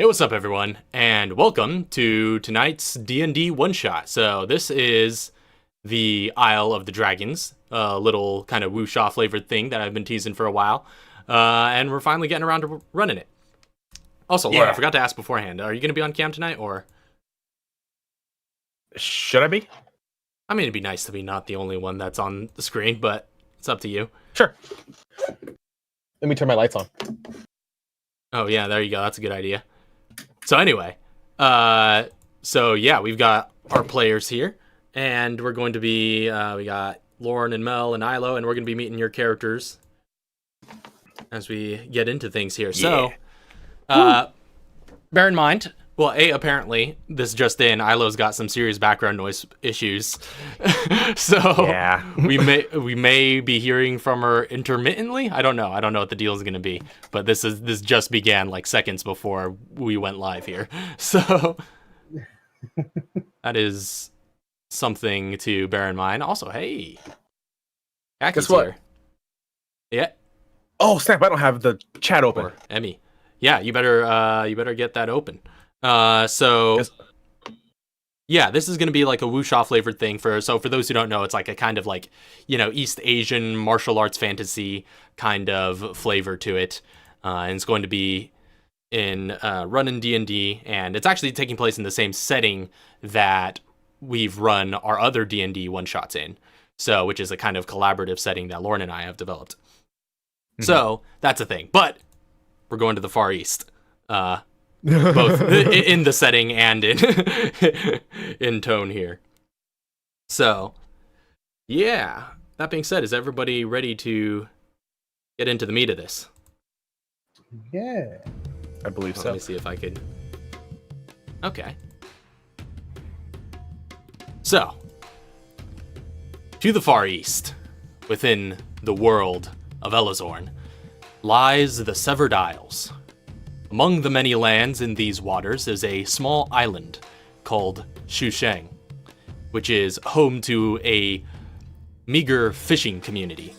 Hey, what's up, everyone, and welcome to tonight's D&D One-Shot. So this is the Isle of the Dragons, a little kind of wuxia flavored thing that I've been teasing for a while, and we're finally getting around to running it. Also, Laura, I forgot to ask beforehand, are you going to be on cam tonight, or? Should I be? I mean, it'd be nice to be not the only one that's on the screen, but it's up to you. Sure. Let me turn my lights on. Oh, yeah, there you go. That's a good idea. So anyway, we've got our players here, and we're going to be, we got Lauren and Mel and Ilo, and we're going to be meeting your characters as we get into things here. Yeah. So, bear in mind, well, apparently, this just in, Ilo's got some serious background noise issues. So, yeah. we may be hearing from her intermittently. I don't know what the deal is going to be. But this just began like seconds before we went live here. So, that is something to bear in mind. Also, hey, Aki's guess what? Here. Yeah. Oh, snap, I don't have the chat open. Or Emmy. Yeah, you better get that open. This is going to be like a wuxia flavored thing for those who don't know, it's like a kind of like, East Asian martial arts fantasy kind of flavor to it. And it's going to be in run in D&D, and it's actually taking place in the same setting that we've run our other D&D one-shots in. So, which is a kind of collaborative setting that Lauren and I have developed. Mm-hmm. So, that's a thing. But we're going to the Far East. Both in the setting and in tone here. So, yeah. That being said, is everybody ready to get into the meat of this? Yeah. I believe so. Let me see if I could. Okay. So, to the Far East, within the world of Elazorn, lies the Severed Isles. Among the many lands in these waters is a small island called Shuishang, which is home to a meager fishing community.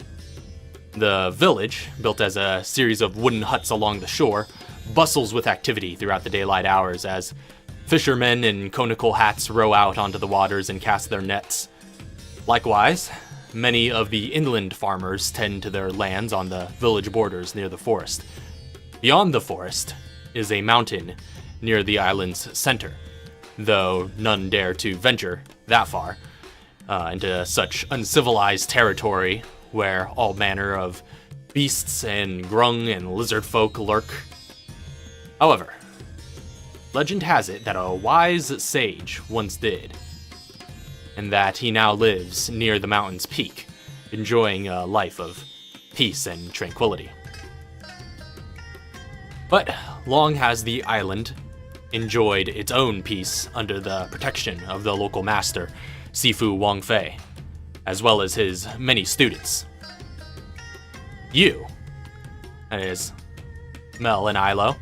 The village, built as a series of wooden huts along the shore, bustles with activity throughout the daylight hours as fishermen in conical hats row out onto the waters and cast their nets. Likewise, many of the inland farmers tend to their lands on the village borders near the forest. Beyond the forest is a mountain near the island's center, though none dare to venture that far into such uncivilized territory where all manner of beasts and grung and lizard folk lurk. However, legend has it that a wise sage once did, and that he now lives near the mountain's peak, enjoying a life of peace and tranquility. But long has the island enjoyed its own peace under the protection of the local master, Sifu Wangfei, as well as his many students. You, that is, Mel and Ilo,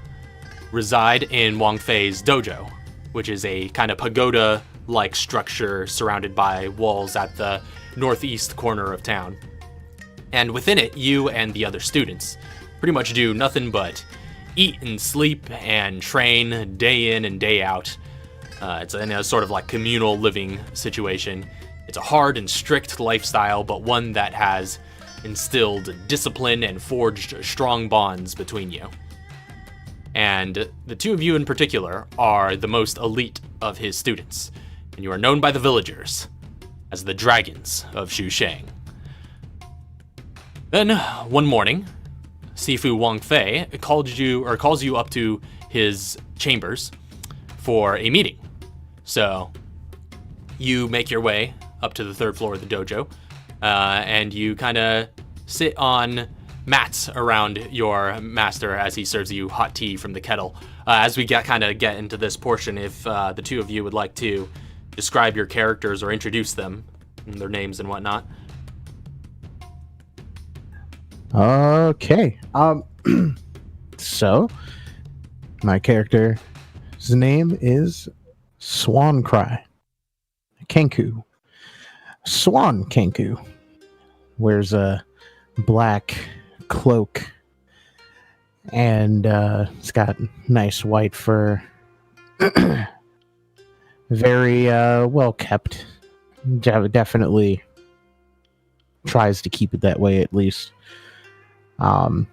reside in Wangfei's dojo, which is a kind of pagoda-like structure surrounded by walls at the northeast corner of town. And within it, you and the other students pretty much do nothing but eat and sleep and train day in and day out. It's in a sort of like communal living situation. It's a hard and strict lifestyle, but one that has instilled discipline and forged strong bonds between you. And the two of you in particular are the most elite of his students, and you are known by the villagers as the Dragons of Shuishang. Then, one morning, Sifu Wangfei calls you up to his chambers for a meeting. So you make your way up to the third floor of the dojo, and you kind of sit on mats around your master as he serves you hot tea from the kettle. As we get into this portion, if the two of you would like to describe your characters or introduce them, and their names and whatnot. Okay. So my character's name is Swan Cry Kenku. Swan Kenku wears a black cloak and it's got nice white fur. Very well kept. Definitely tries to keep it that way at least. It's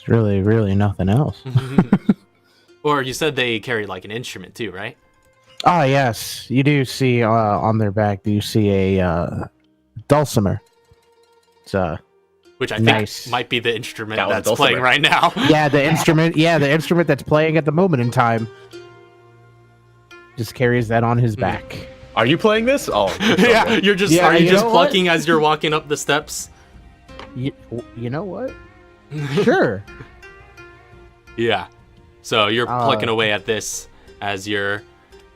really nothing else. Or you said they carry like an instrument too, right? Ah, yes, you do see on their back. Do you see a dulcimer? It's which I nice. think might be the instrument That was that's dulcimer. playing right now. yeah, the instrument. Yeah, the instrument that's playing at the moment in time. Just carries that on his back. Are you playing this? Oh, Yeah, you're just Yeah, are you you just know plucking as you're walking up the steps? You know what? Sure. Yeah. So you're plucking away at this as you're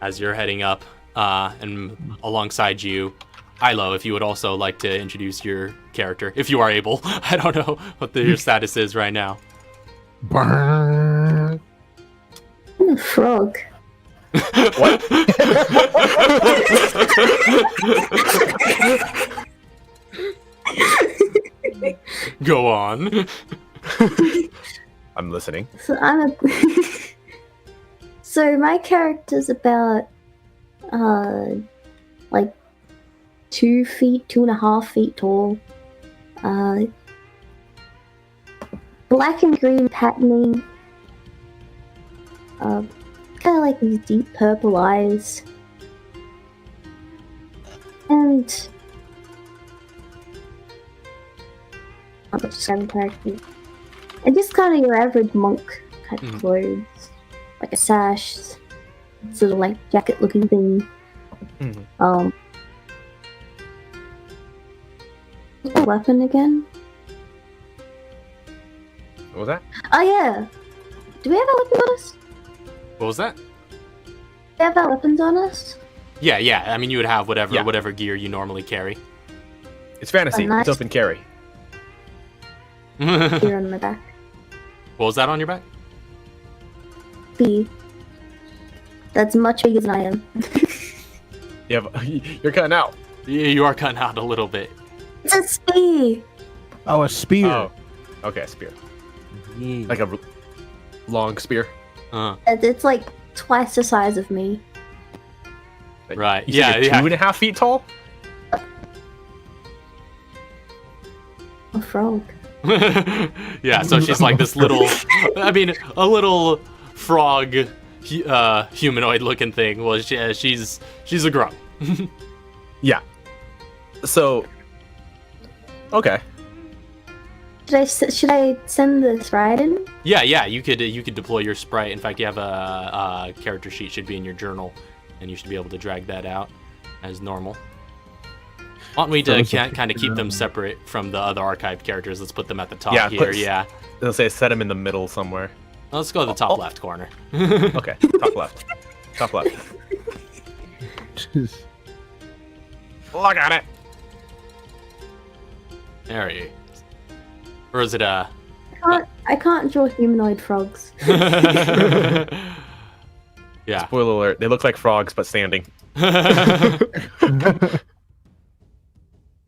heading up, and alongside you, Ilo, if you would also like to introduce your character, if you are able. I don't know what your status is right now. Brrr. I'm a frog. What? Go on. I'm listening. So I'm a. So my character's about, like 2 feet, 2.5 feet tall. Black and green patterning. Kind of like these deep purple eyes. And I'm not describing character. And just kind of your average monk kind of clothes. Like a sash, sort of like jacket looking thing. Mhm. What's my weapon again? What was that? Oh yeah! Do we have our weapons on us? What was that? Do we have our weapons on us? Yeah. I mean, you would have whatever Yeah. whatever gear you normally carry. It's fantasy. Oh, nice. It's open carry. What Here on my back. was that on your back? B. That's much bigger than I am. You're cutting out. You are cutting out a little bit. It's a spear! Oh, a spear. Oh, okay, spear. Yeah. Like a long spear. It's like twice the size of me. Right. You said Yeah. you're 2.5 feet tall. A frog. Yeah. So she's like this little. I mean, a little frog, humanoid-looking thing. Well, she's a grump. Yeah. So. Okay. Should I send this right in? Yeah. You could deploy your sprite. In fact, you have a character sheet should be in your journal, and you should be able to drag that out as normal. Want we to kind of keep them separate from the other archived characters? Let's put them at the top here. Yeah. They'll say set them in the middle somewhere. Let's go to the top left corner. Okay. Top left. Top left. Look at it. There he is. Or is it I can't draw humanoid frogs. Yeah. Spoiler alert. They look like frogs, but standing.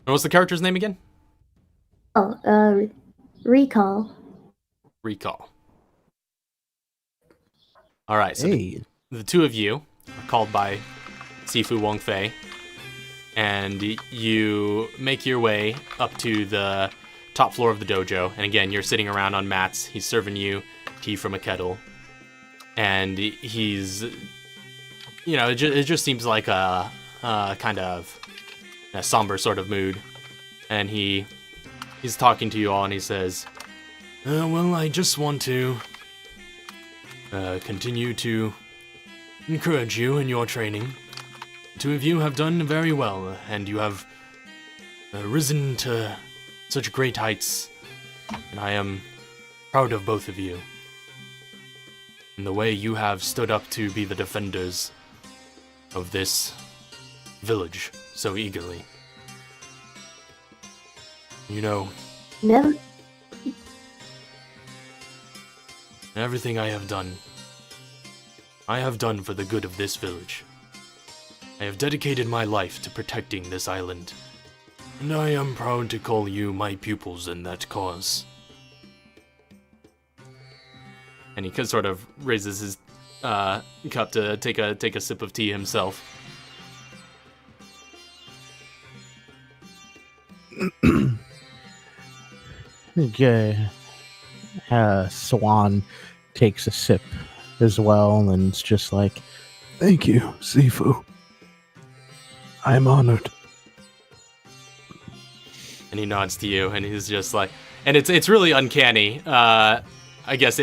And what's the character's name again? Oh, recall. Recall. All right, so Hey. the two of you are called by Sifu Wongfei, and you make your way up to the top floor of the dojo. And again, you're sitting around on mats. He's serving you tea from a kettle, and he's, it just seems like a kind of a somber sort of mood. And he's talking to you all, and he says, well, I just want to continue to encourage you in your training. The two of you have done very well, and you have risen to such great heights, and I am proud of both of you. And the way you have stood up to be the defenders of this village so eagerly. Never. Everything I have done for the good of this village. I have dedicated my life to protecting this island And I am proud to call you my pupils in that cause. And he sort of raises his cup to take a sip of tea himself. Swan takes a sip as well, and it's just like, Thank you, Sifu. I am honored. And he nods to you, and he's just like, and it's really uncanny. I guess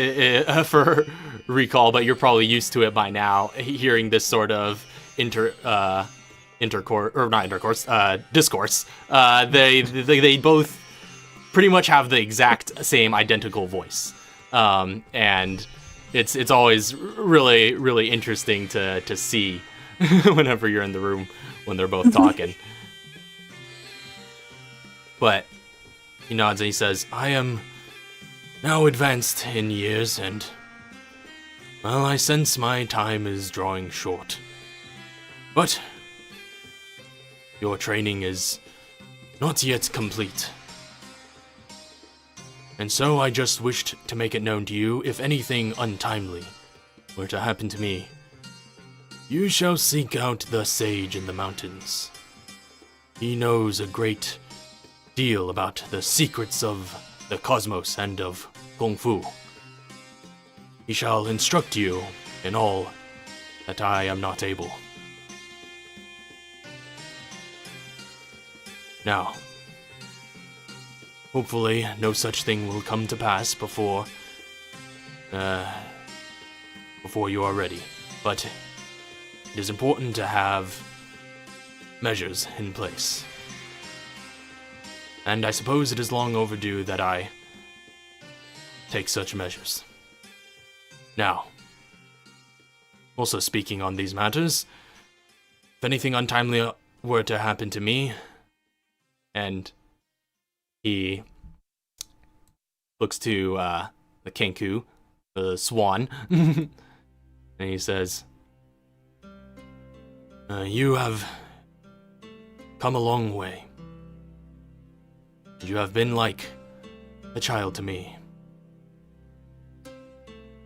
for recall, but you're probably used to it by now. Hearing this sort of discourse. They both pretty much have the exact same identical voice, and it's always really, really interesting to see whenever you're in the room when they're both talking. But he nods and he says, I am now advanced in years, and, well, I sense my time is drawing short. But your training is not yet complete. And so I just wished to make it known to you, if anything untimely were to happen to me, you shall seek out the sage in the mountains. He knows a great deal about the secrets of the cosmos and of Kung Fu. He shall instruct you in all that I am not able. Now, hopefully no such thing will come to pass before you are ready. But it is important to have measures in place. And I suppose it is long overdue that I take such measures. Now, also speaking on these matters, if anything untimely were to happen to me, and he looks to the Kenku, the swan, and he says, you have come a long way. You have been like a child to me.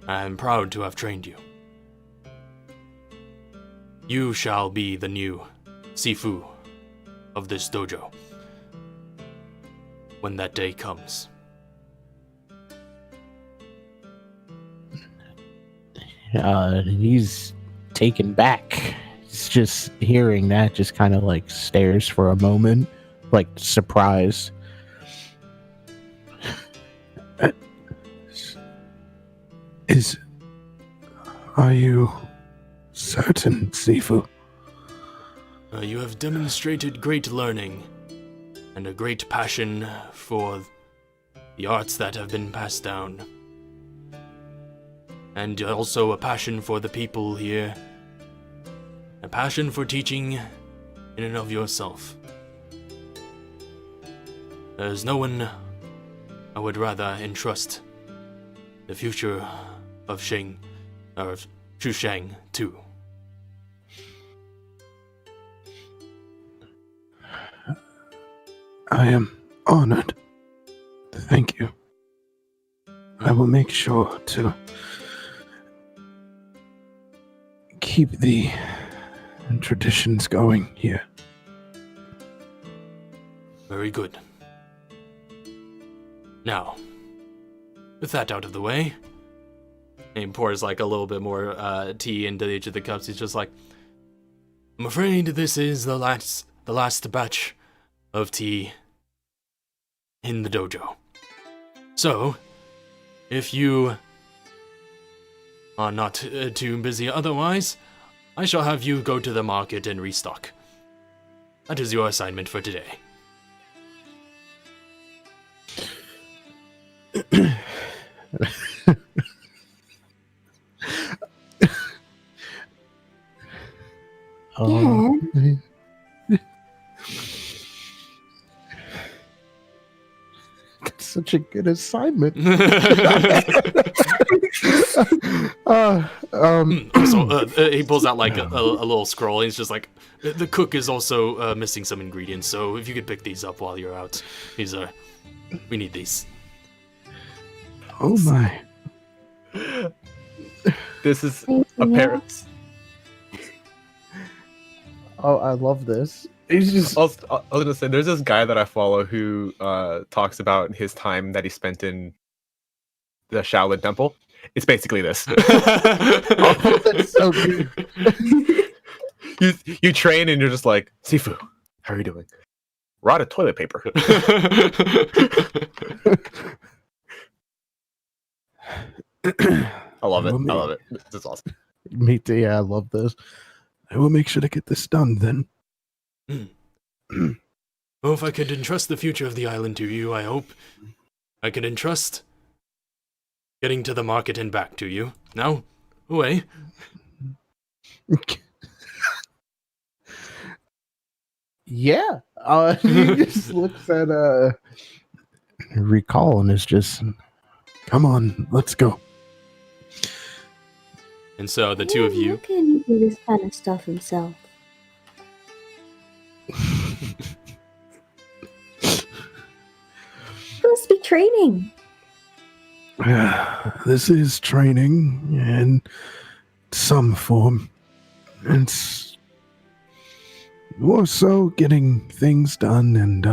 I am proud to have trained you. You shall be the new Sifu of this dojo when that day comes. He's taken back. He's just hearing that, just kind of like stares for a moment, like surprised. Are you certain, Sifu? You have demonstrated great learning and a great passion for the arts that have been passed down. And also a passion for the people here. A passion for teaching in and of yourself. There's no one I would rather entrust the future of Shuishang to. I am honored. Thank you. I will make sure to keep the traditions going here. Very good. Now, with that out of the way, and he pours like a little bit more tea into each of the cups. He's just like, I'm afraid this is the last batch of tea in the dojo. So, if you are not too busy otherwise, I shall have you go to the market and restock. That is your assignment for today. That's such a good assignment. Also, he pulls out like a little scroll, and he's just like, the cook is also missing some ingredients, so if you could pick these up while you're out, we need these. Oh my. This is Anything apparent. else? Oh, I love this. He's just I was gonna say, there's this guy that I follow who talks about his time that he spent in the Shaolin Temple. It's basically this. oh, that's so good. You train and you're just like, Sifu, how are you doing? We're out of toilet paper. I love it. I love it. This is awesome. Me too. Yeah, I love this. I will make sure to get this done then. Well, if I could entrust the future of the island to you, I hope I could entrust getting to the market and back to you. Now, away. Yeah. He just looks at Recall and is just, Come on, let's go. And so the two of you, How can he do this kind of stuff himself? He must be training. This is training in some form. It's more so getting things done and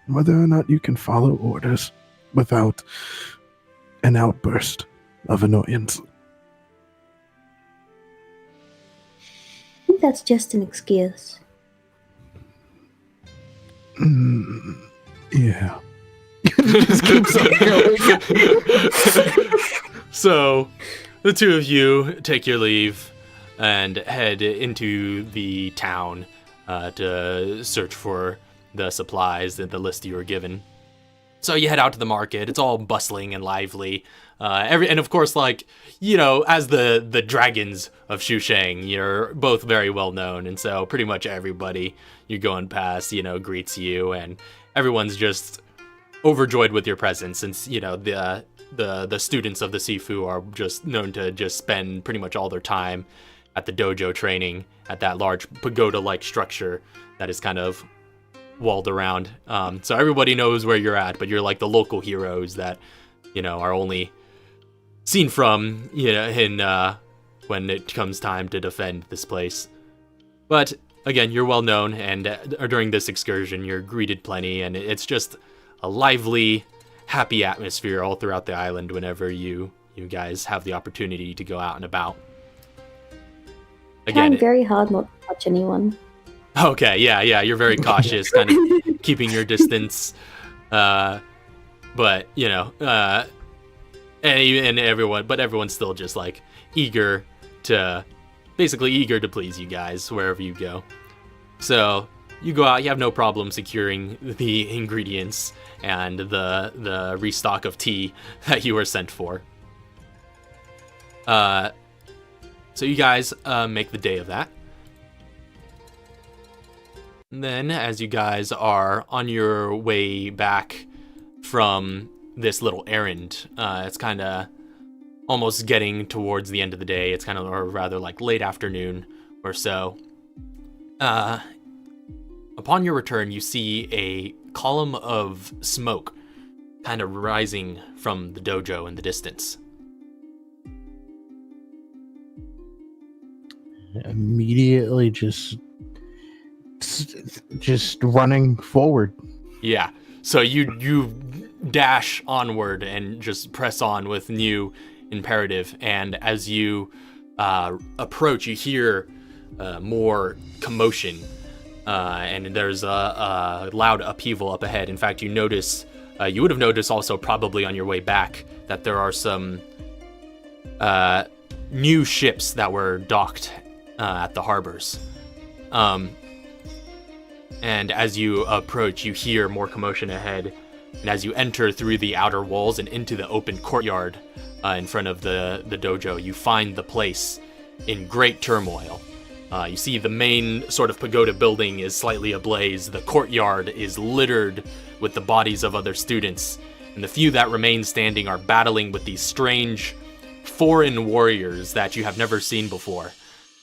whether or not you can follow orders without an outburst of annoyance. I think that's just an excuse. Yeah. just keeps on going. So the two of you take your leave and head into the town to search for the supplies and the list you were given. So you head out to the market. It's all bustling and lively. And of course, like, you know, as the dragons of Shuishang, you're both very well known. And so pretty much everybody you're going past, you know, greets you, and everyone's just overjoyed with your presence, since, you know, the students of the Sifu are just known to just spend pretty much all their time at the dojo training at that large pagoda-like structure that is kind of walled around. So everybody knows where you're at, but you're like the local heroes that, you know, are only seen from, you know, in when it comes time to defend this place. But again, you're well known, and during this excursion, you're greeted plenty, and it's just a lively, happy atmosphere all throughout the island whenever you guys have the opportunity to go out and about. Trying very hard not to touch anyone. Okay, yeah, you're very cautious, kind of keeping your distance, but you know, and everyone's still just like eager to please you guys wherever you go. So you go out, you have no problem securing the ingredients and the restock of tea that you were sent for. So you guys make the day of that. And then, as you guys are on your way back from this little errand, it's kind of almost getting towards the end of the day. It's kind of, or rather, like late afternoon or so. Upon your return, you see a column of smoke kind of rising from the dojo in the distance. Immediately just running forward. Yeah. So you dash onward and just press on with new imperative. And as you approach, you hear more commotion, and there's a loud upheaval up ahead. In fact, you notice, you would have noticed also probably on your way back, that there are some new ships that were docked at the harbors. And as you approach, you hear more commotion ahead. And as you enter through the outer walls and into the open courtyard in front of the dojo, you find the place in great turmoil. You see the main sort of pagoda building is slightly ablaze. The courtyard is littered with the bodies of other students. And the few that remain standing are battling with these strange foreign warriors that you have never seen before.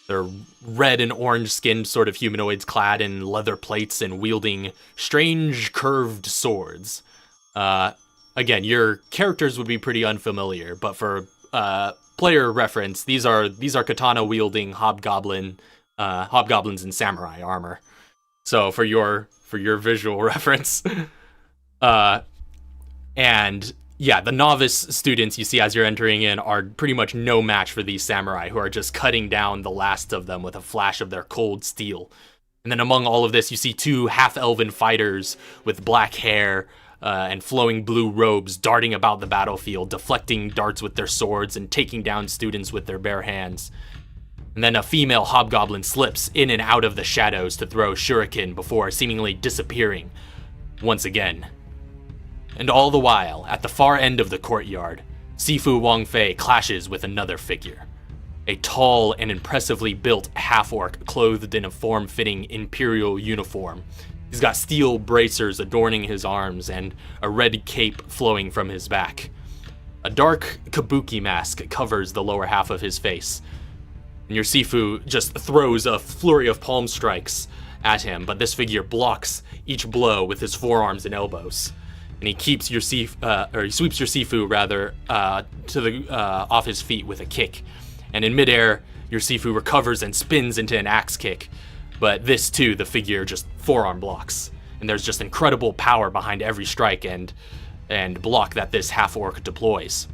They're red and orange skinned sort of humanoids clad in leather plates and wielding strange curved swords. Again, your characters would be pretty unfamiliar, but for player reference, these are katana wielding hobgoblins in samurai armor. So for your visual reference, and yeah, the novice students you see as you're entering in are pretty much no match for these samurai who are just cutting down the last of them with a flash of their cold steel. And then among all of this, you see two half-elven fighters with black hair and flowing blue robes darting about the battlefield, deflecting darts with their swords and taking down students with their bare hands. And then a female hobgoblin slips in and out of the shadows to throw shuriken before seemingly disappearing once again. And all the while, at the far end of the courtyard, Sifu Wangfei clashes with another figure. A tall and impressively built half-orc clothed in a form-fitting imperial uniform. He's got steel bracers adorning his arms and a red cape flowing from his back. A dark kabuki mask covers the lower half of his face. And your Sifu just throws a flurry of palm strikes at him, but this figure blocks each blow with his forearms and elbows. And he keeps he sweeps your Sifu rather to the off his feet with a kick. And in midair, your Sifu recovers and spins into an axe kick. But this too, the figure just forearm blocks. And there's just incredible power behind every strike and block that this half-orc deploys.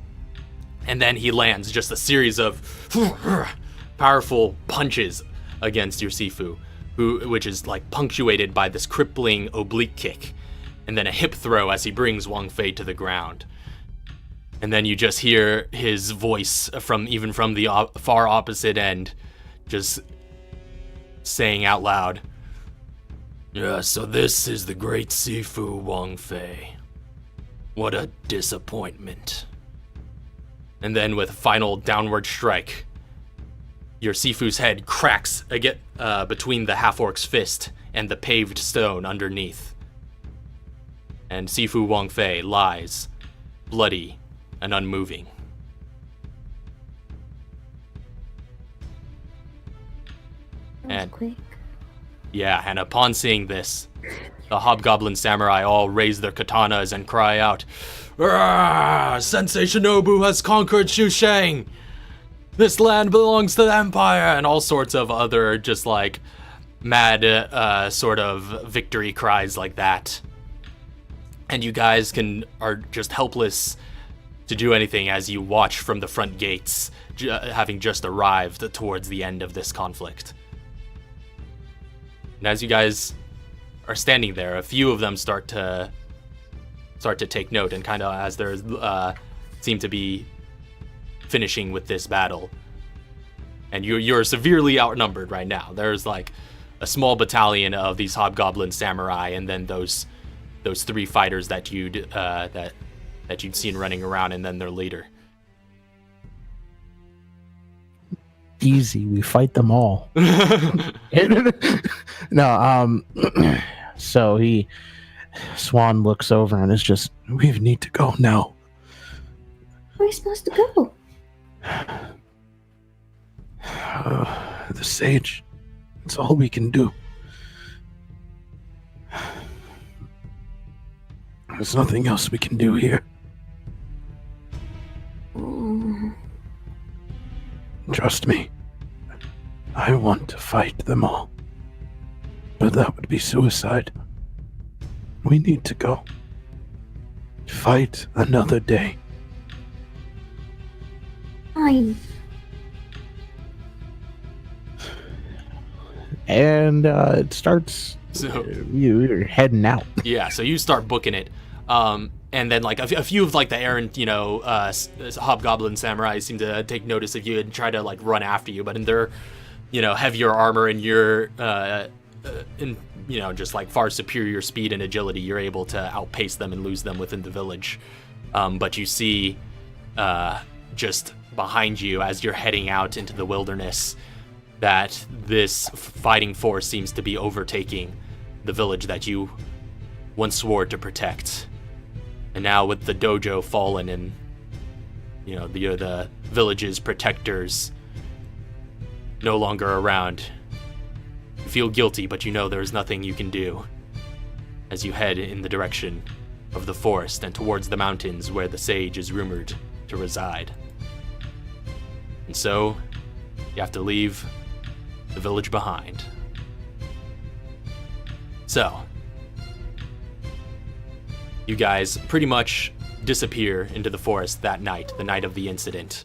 And then he lands just a series of powerful punches against your Sifu, which is like punctuated by this crippling oblique kick. And then a hip throw as he brings Wang Fei to the ground. And then you just hear his voice from the far opposite end, just saying out loud, "Yeah, so this is the great Sifu Wang Fei. What a disappointment." And then with a final downward strike, your Sifu's head cracks again between the half-orc's fist and the paved stone underneath. And Sifu Wang Fei lies, bloody and unmoving. That was And quick. yeah, and upon seeing this, the hobgoblin samurai all raise their katanas and cry out, "Arrgh! Sensei Shinobu has conquered Shuishang! This land belongs to the Empire!" And all sorts of other just like mad sort of victory cries like that. And you guys are just helpless to do anything as you watch from the front gates, having just arrived towards the end of this conflict. And as you guys are standing there, a few of them start to take note, and kind of as there seem to be finishing with this battle. And you're severely outnumbered right now. There's like a small battalion of these hobgoblin samurai, and then those three fighters that you'd seen running around, and then their leader. Easy, we fight them all. No, so Swan looks over and is just, We need to go now. Where are we supposed to go? The sage. It's all we can do. There's nothing else we can do here. Trust me. I want to fight them all. But that would be suicide. We need to go. Fight another day. Fine. and it starts. So You're heading out. yeah, so you start booking it. And then like a few of like the errant, hobgoblin samurai seem to take notice of you and try to like run after you, but in their, heavier armor and your, just like far superior speed and agility, you're able to outpace them and lose them within the village. But you see, just behind you as you're heading out into the wilderness, that this fighting force seems to be overtaking the village that you once swore to protect. And now with the dojo fallen and the village's protectors no longer around. You feel guilty, but you know there is nothing you can do as you head in the direction of the forest and towards the mountains where the sage is rumored to reside. And so, you have to leave the village behind. So, you guys pretty much disappear into the forest that night, the night of the incident.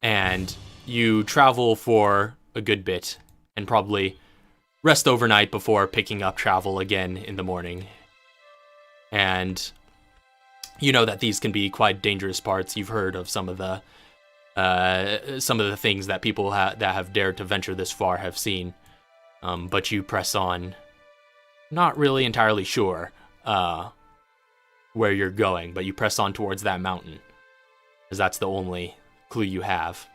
And you travel for a good bit and probably rest overnight before picking up travel again in the morning. And you know that these can be quite dangerous parts. You've heard of some of the things that people that have dared to venture this far have seen. But you press on, not really entirely sure where you're going, but you press on towards that mountain, as that's the only clue you have.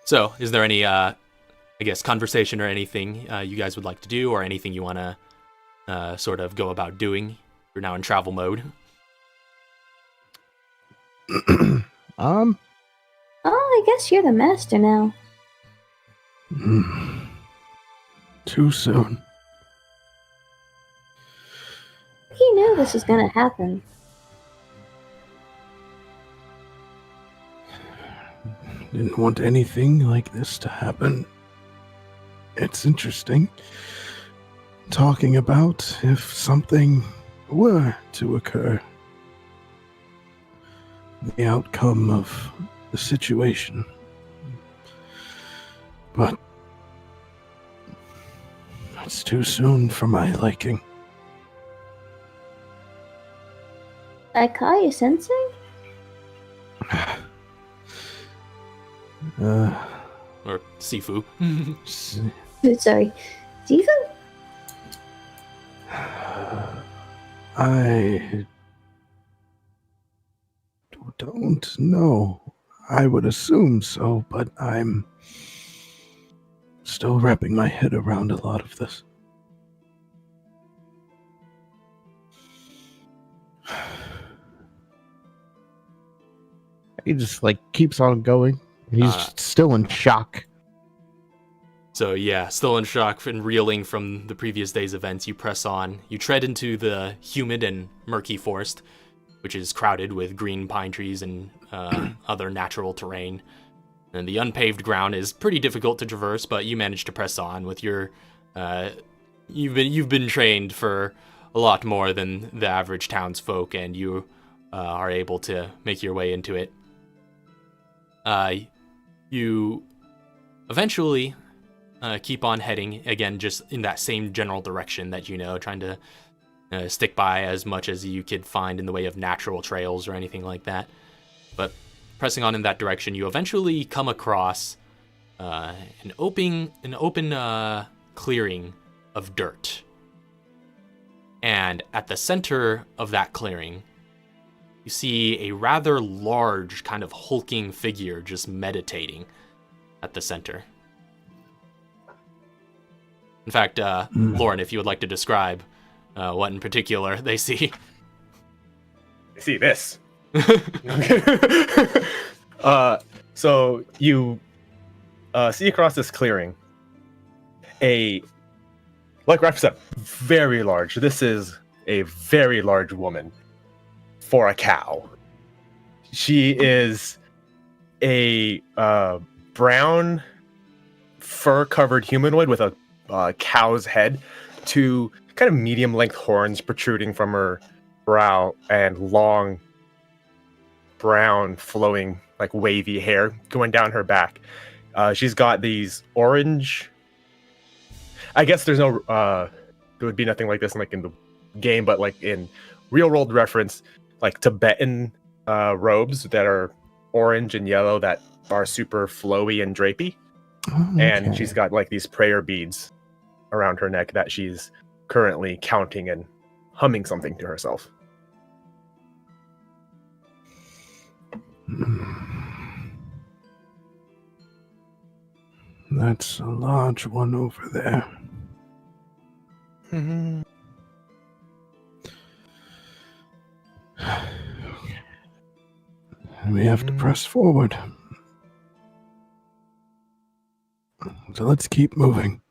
So, is there any, conversation or anything you guys would like to do, or anything you want to sort of go about doing? You're now in travel mode. Oh, I guess you're the master now. Too soon. You knew this was gonna happen. Didn't want anything like this to happen. It's interesting talking about if something were to occur. The outcome of the situation. But it's too soon for my liking. Aikai sensei? Or Sifu. Sorry. Stephen? I don't know. I would assume so, but I'm still wrapping my head around a lot of this. He just keeps on going. He's still in shock. So yeah, still in shock and reeling from the previous day's events, you press on. You tread into the humid and murky forest, which is crowded with green pine trees and other natural terrain. And the unpaved ground is pretty difficult to traverse, but you manage to press on with your... You've been trained for a lot more than the average townsfolk, and you are able to make your way into it. You eventually keep on heading, again, just in that same general direction that you know, trying to stick by as much as you could find in the way of natural trails or anything like that. But pressing on in that direction, you eventually come across an open clearing of dirt. And at the center of that clearing, you see a rather large, kind of hulking figure just meditating at the center. In fact, Lauren, if you would like to describe what in particular they see. They see this. So you see across this clearing like Raph said, very large. This is a very large woman for a cow. She is a brown fur-covered humanoid with a cow's head, two kind of medium-length horns protruding from her brow, and long brown flowing wavy hair going down her back. She's got these orange, I guess there's no there would be nothing like this in the game, but in real world reference, Tibetan robes that are orange and yellow that are super flowy and drapey. Okay. And she's got these prayer beads around her neck that she's currently counting and humming something to herself. That's a large one over there. We have to press forward. So let's keep moving.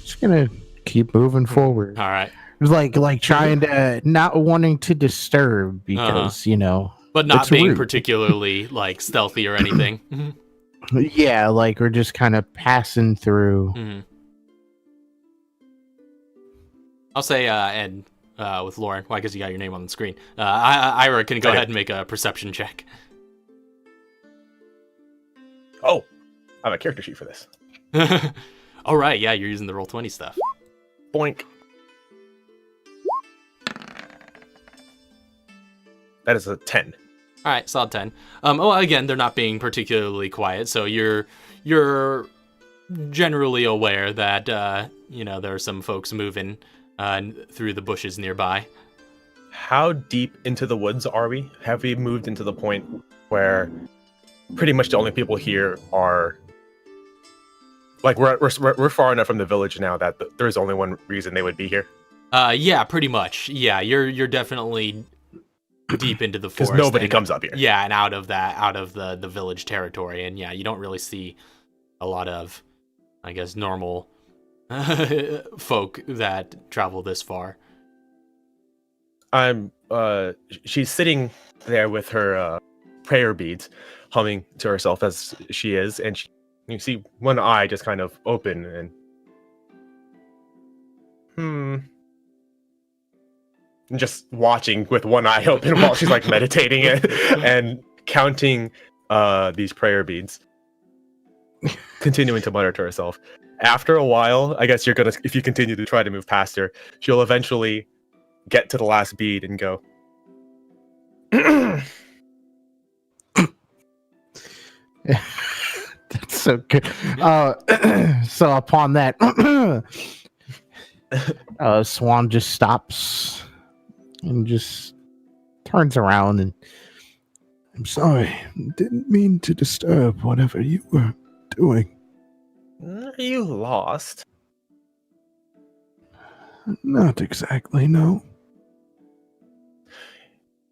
Just gonna keep moving forward. All right. It was like trying to not wanting to disturb because But not it's being rude. particularly like stealthy or anything. Yeah, like we're just kind of passing through. Mm-hmm. I'll say, and with Lauren, well, I guess you got your name on the screen. Ira can go ahead and make a perception check. Oh, I have a character sheet for this. All right, yeah, you're using the Roll20 stuff. Boink. That is a 10. All right, solid 10. Oh, again, they're not being particularly quiet, so you're generally aware that there are some folks moving through the bushes nearby. How deep into the woods are we? Have we moved into the point where pretty much the only people here are like we're far enough from the village now that there's only one reason they would be here? Yeah, pretty much. Yeah, you're definitely deep into the forest. Because nobody comes up here. Yeah, and out of the village territory, and yeah, you don't really see a lot of, I guess, normal folk that travel this far. She's sitting there with her prayer beads, humming to herself as she is, and you see one eye just kind of open and just watching with one eye open while she's like meditating and counting these prayer beads, continuing to mutter to herself. After a while, I guess if you continue to try to move past her, she'll eventually get to the last bead and go. That's so good. So upon that, Swan just stops and just turns around and I'm sorry. Didn't mean to disturb whatever you were doing. Are you lost? Not exactly, no.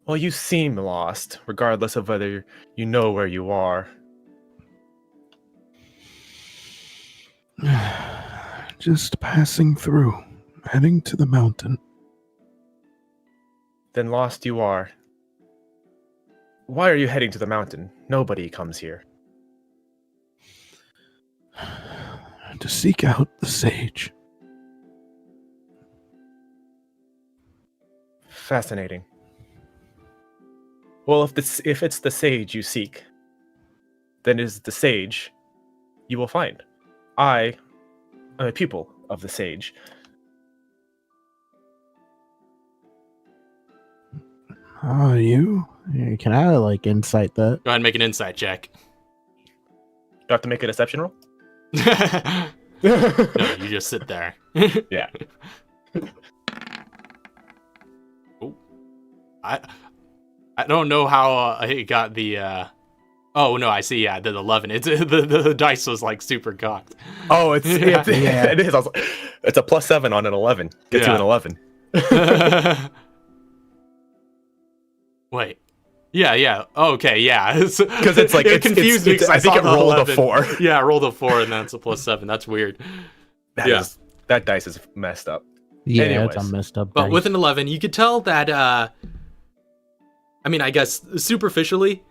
Well, you seem lost, regardless of whether you know where you are. Just passing through, heading to the mountain. Then lost you are. Why are you heading to the mountain? Nobody comes here. To seek out the sage. Fascinating. Well, if it's the sage you seek, then it is the sage you will find. I am a pupil of the sage. Are you? can I like insight that? Go ahead and make an insight check. Do I have to make a deception roll? No, you just sit there. Yeah. Oh, I don't know how it got the. Oh no, I see. Yeah, the 11. It's the dice was like super cocked. Oh, it is. I was like, it's a +7 on an 11. Gets you an 11. Wait. Yeah. Okay, yeah. Because it's like it confused me because I think saw it the rolled 11. a 4. Yeah, I rolled a 4 and then it's a +7. That's weird. That dice is messed up. Yeah, Anyways. it's a messed up. But dice. with an 11, you could tell that. I mean, I guess superficially,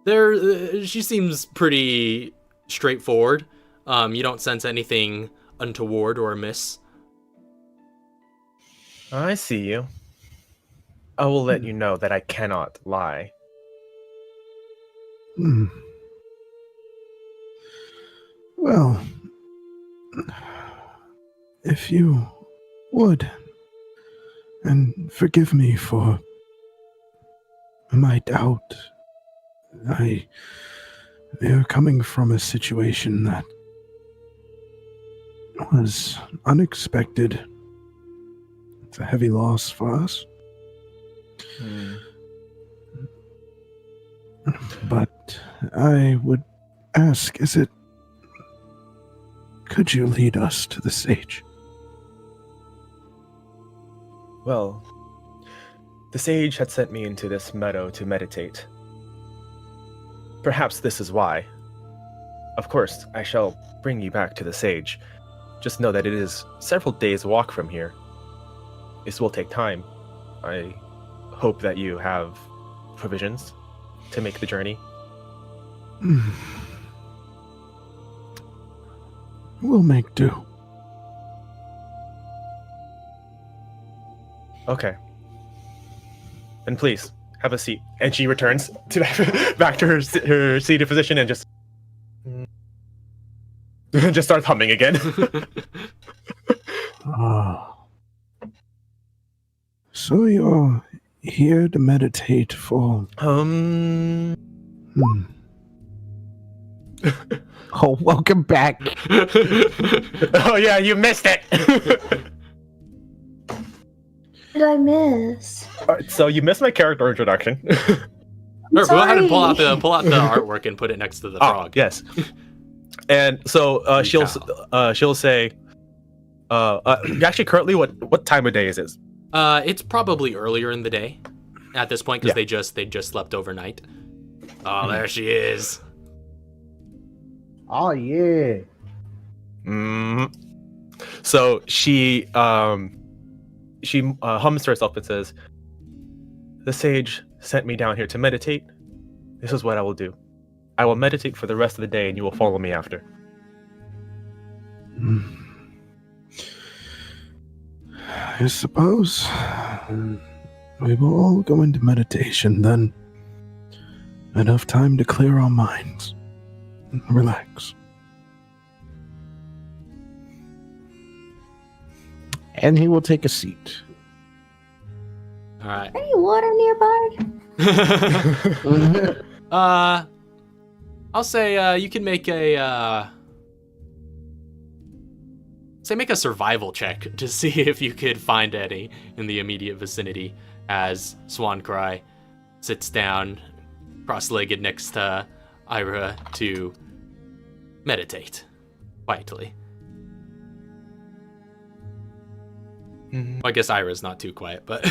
she seems pretty straightforward. You don't sense anything untoward or amiss. I see you. I will let you know that I cannot lie. Well, if you would, and forgive me for my doubt, we are coming from a situation that was unexpected. It's a heavy loss for us. But I would ask, could you lead us to the sage? Well, The sage had sent me into this meadow to meditate. Perhaps this is why. Of course, I shall bring you back to the sage. Just know that it is several days' walk from here. This will take time. I hope that you have provisions to make the journey. We'll make do. Okay. And please, have a seat. And she returns to back to her seated position and just starts humming again. Ah. So you're here to meditate for... Hmm. Oh, welcome back. Oh yeah, you missed it. What did I miss? Alright, so you missed my character introduction. Sure, go ahead and pull out Sorry. the artwork and put it next to the frog. Yes. And so she'll say, actually, currently, what time of day is it? It's probably earlier in the day at this point because Yeah. they just slept overnight. Oh, there she is. Oh, yeah. So she hums to herself and says, "The sage sent me down here to meditate. This is what I will do. I will meditate for the rest of the day, and you will follow me after." I suppose we will all go into meditation then. Enough time to clear our minds. Relax. And he will take a seat. All right. Any water nearby? I'll say you can make a make a survival check to see if you could find any in the immediate vicinity as Swancry sits down cross-legged next to Ira to meditate quietly. Well, I guess Ira's not too quiet, but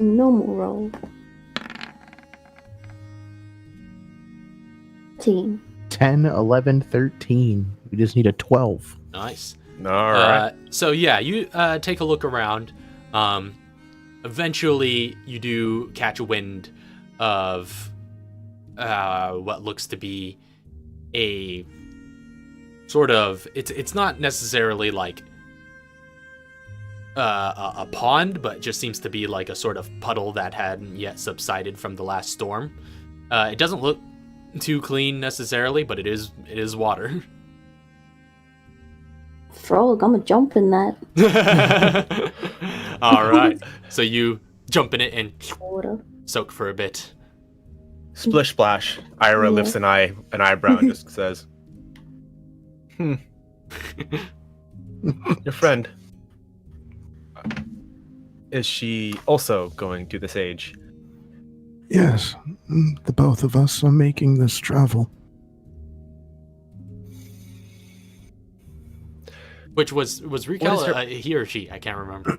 Normal roll. 13. 10, 11, 13. We just need a 12. nice. All right. So yeah, you take a look around. Eventually, you do catch wind of what looks to be a sort of. It's not necessarily like a pond, but just seems to be like a sort of puddle that hadn't yet subsided from the last storm. It doesn't look too clean necessarily, but it is water. Frog, I'm gonna jump in that All right. So you jump in it and water. soak for a bit. Splish splash. Ira Yeah. lifts an eyebrow and just says, Your friend. Is she also going to the sage?" Yes, the both of us are making this travel. Which was Rikel What is her- he or she? I can't remember.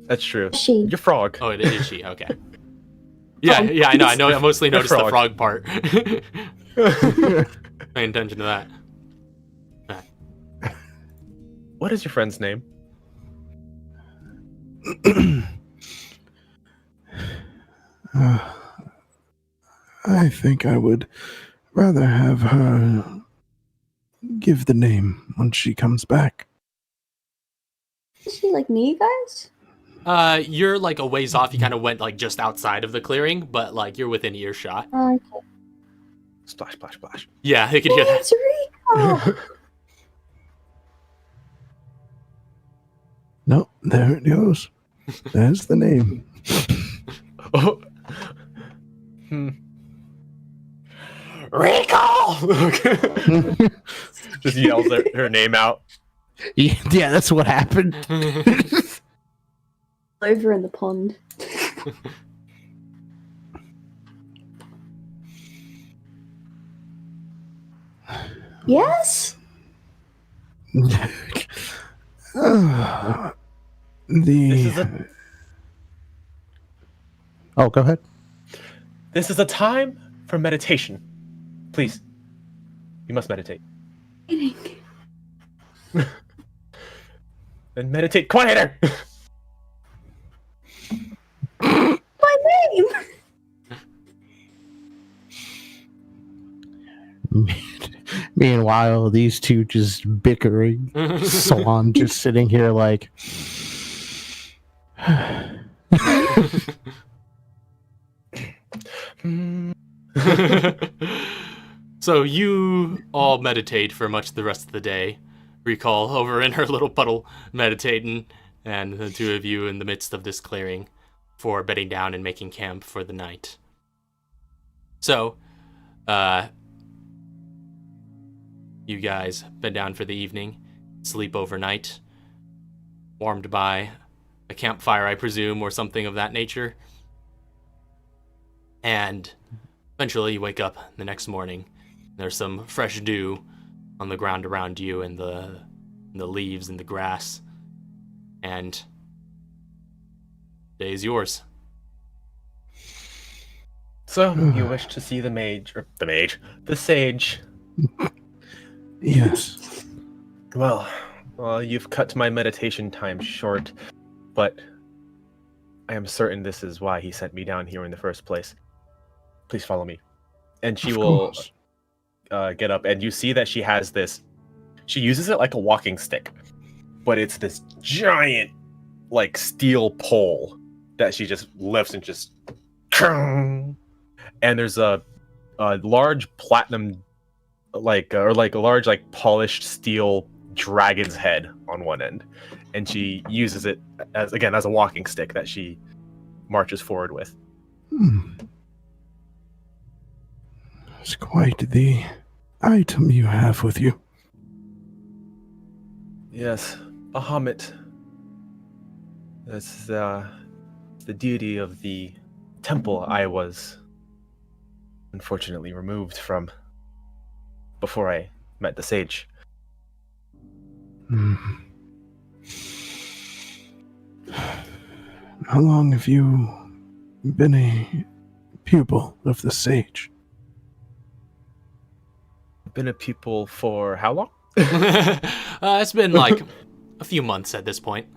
That's true. She. Your frog. Oh, it is she. Okay. Yeah, I know. I mostly Your noticed the frog. frog part. Pay attention to that. What is your friend's name? I think I would rather have her give the name once she comes back. Is she like me, guys? You're like a ways off. You kind of went like just outside of the clearing, but like you're within earshot. Okay. Splash, splash, splash. Yeah, they could hear that. It's Rico! No, there it goes. There's the name. Oh. Rico! Just yells her name out. Yeah, that's what happened. Over in the pond. Yes? The Oh, go ahead. This is a time for meditation. Please, you must meditate. Then meditate quieter. My name! Meanwhile, these two just bickering. Swan just sitting here like. So you all meditate for much of the rest of the day. Recall over in her little puddle meditating, and the two of you in the midst of this clearing for bedding down and making camp for the night. So, you guys bed down for the evening, sleep overnight, warmed by a campfire, I presume, or something of that nature. And eventually you wake up the next morning. There's some fresh dew on the ground around you and the leaves and the grass. And day is yours. So, you wish to see the sage. yes. Well, you've cut my meditation time short, but I am certain this is why he sent me down here in the first place. Please follow me. And she Of will course. get up, and you see that she has this. She uses it like a walking stick, but it's this giant, like, steel pole that she just lifts and just. And there's a large platinum, or a large, polished steel dragon's head on one end, and she uses it as a walking stick that she marches forward with. It's quite the item you have with you. Yes, Bahamut. That's the deity of the temple I was unfortunately removed from before I met the sage. How long have you been a pupil of the sage? Been a pupil for how long? It's been like a few months at this point.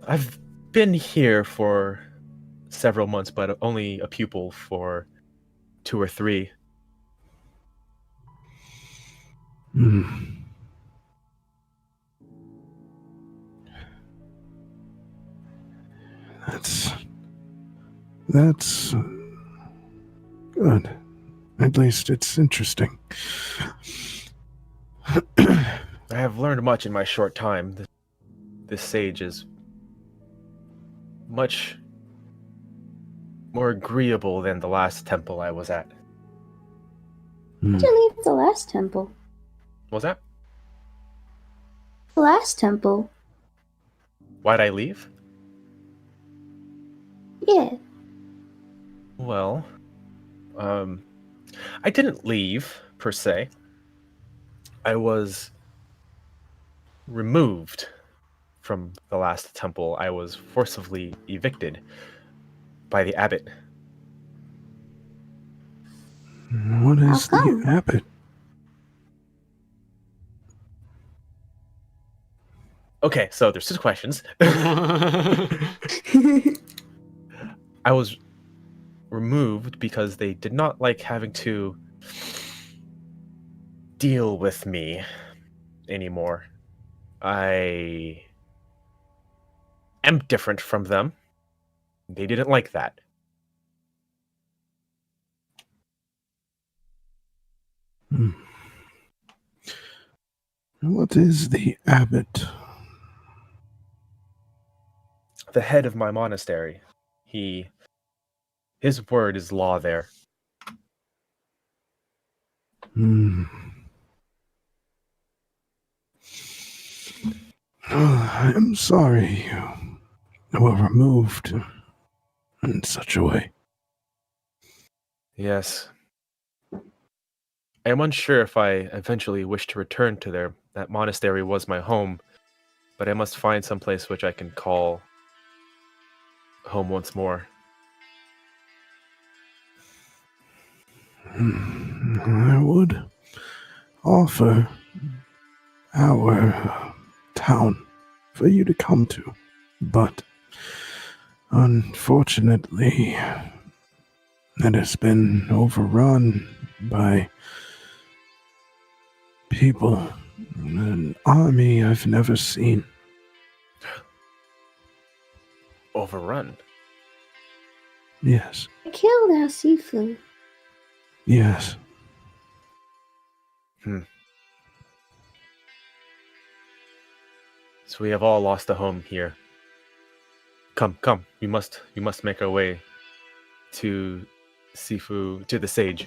I've been here for several months, but only a pupil for 2 or 3. That's good. At least it's interesting. I have learned much in my short time. This sage is much more agreeable than the last temple I was at. Why'd you leave the last temple? What was that? The last temple. Why'd I leave? Yeah. Well, I didn't leave, per se. I was removed from the last temple. I was forcibly evicted by the abbot. What is How the come? abbot? Okay, so there's 2 questions. I was removed because they did not like having to deal with me anymore. I am different from them. They didn't like that. What is the abbot? The head of my monastery. His word is law there. I'm sorry you were removed in such a way. Yes. I am unsure if I eventually wish to return to there. That monastery was my home, but I must find some place which I can call home once more. I would offer our town for you to come to, but unfortunately, it has been overrun by people, an army I've never seen. Overrun? Yes, I killed our Sifu. yes. So we have all lost a home here. Come. We must make our way to Sifu, to the sage.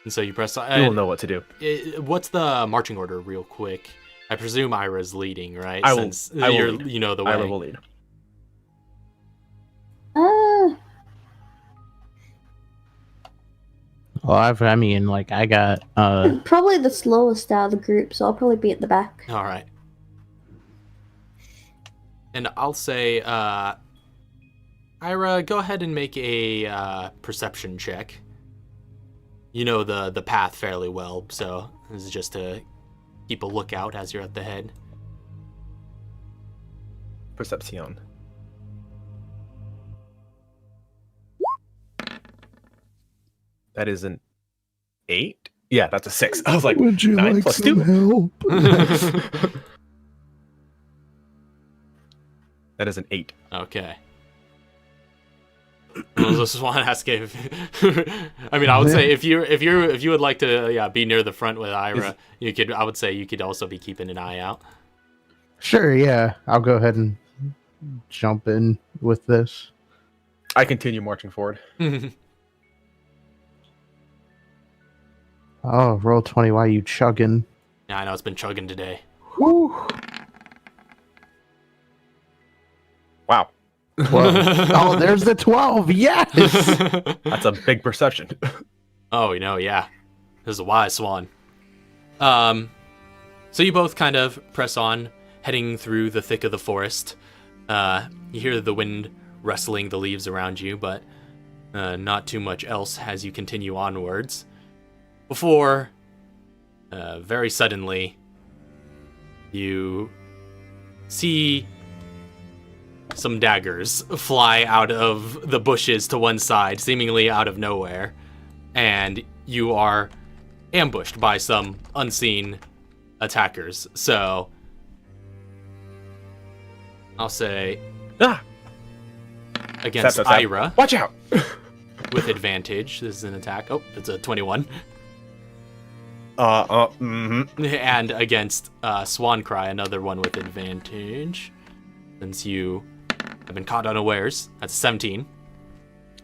And so you press. We will know what to do. What's the marching order, real quick? I presume Ira's leading, right? I will You're, lead. you know the way. I will lead. Well, I mean, like, I got, I'm probably the slowest out of the group, so I'll probably be at the back. All right. And I'll say, Ira, go ahead and make a perception check. You know the path fairly well, so this is just to keep a lookout as you're at the head. Perception. That is an 8? Yeah, that's a 6. I was like, Would you 9 like plus some 2? help? That is an 8. Okay. I just want to ask if I mean, I would say if you would like to be near the front with Ira, you could. I would say you could also be keeping an eye out. sure, yeah, I'll go ahead and jump in with this. I continue marching forward. Oh, roll 20, why you chugging? Yeah, I know it's been chugging today. Woo! Wow. 12. Oh, there's the 12, yes! That's a big perception. Oh, yeah. This is a wise swan. So you both kind of press on, heading through the thick of the forest. You hear the wind rustling the leaves around you, but not too much else as you continue onwards. Before, very suddenly, you see some daggers fly out of the bushes to one side, seemingly out of nowhere, and you are ambushed by some unseen attackers. So, I'll say, against Tap. Ira, Watch out! with advantage. This is an attack. Oh, it's a 21. And against Swan Cry, another one with advantage. Since you have been caught unawares, that's 17.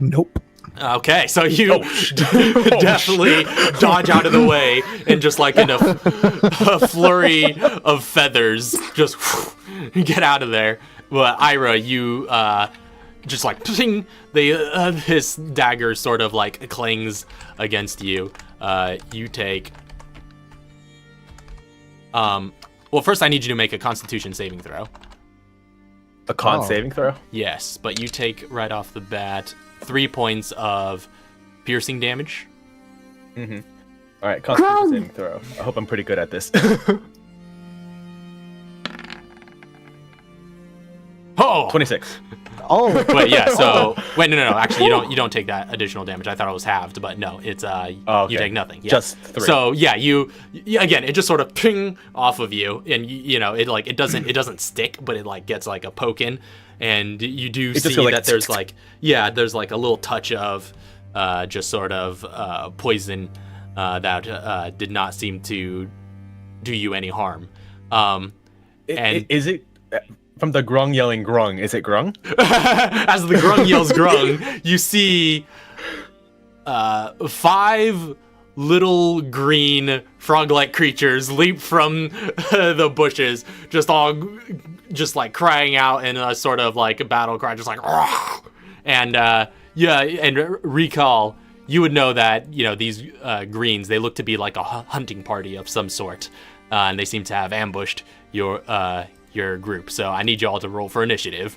Nope. Okay, so you definitely dodge out of the way, and just like in a flurry of feathers, just get out of there. Well, Ira, you just like ping, his dagger sort of like clings against you. You take. Well, first I need you to make a Constitution saving throw. A con saving throw? Yes, but you take right off the bat 3 points of piercing damage. Mm-hmm. All right, Constitution saving throw. I hope I'm pretty good at this. Oh, 26. Oh, wait, yeah. So wait, no. Actually, you don't take that additional damage. I thought it was halved, but no, it's okay. You take nothing. Yeah. Just 3. So yeah, you again, it just sort of ping off of you, and you know it like it doesn't stick, but it like gets like a poke in, and you do see like, that there's like there's like a little touch of just sort of poison that did not seem to do you any harm. And is it? From the grung yelling grung, is it grung? As the grung yells grung, you see 5 little green frog-like creatures leap from the bushes, just like crying out in a sort of like a battle cry, just like, and and recall, you would know that these greens, they look to be like a hunting party of some sort. and they seem to have ambushed your group. So I need you all to roll for initiative.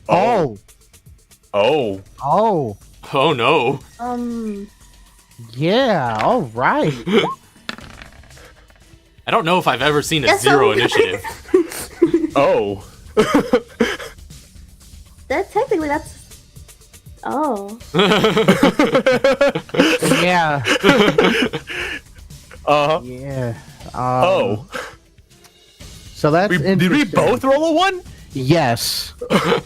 Oh. Oh. Oh. Oh no! Yeah. All right. I don't know if I've ever seen a That's 0 so good. initiative. Oh. That's. Oh. Yeah. Uh-huh. Yeah. Oh. So that's Did we interesting. both roll a 1? Yes. Oh.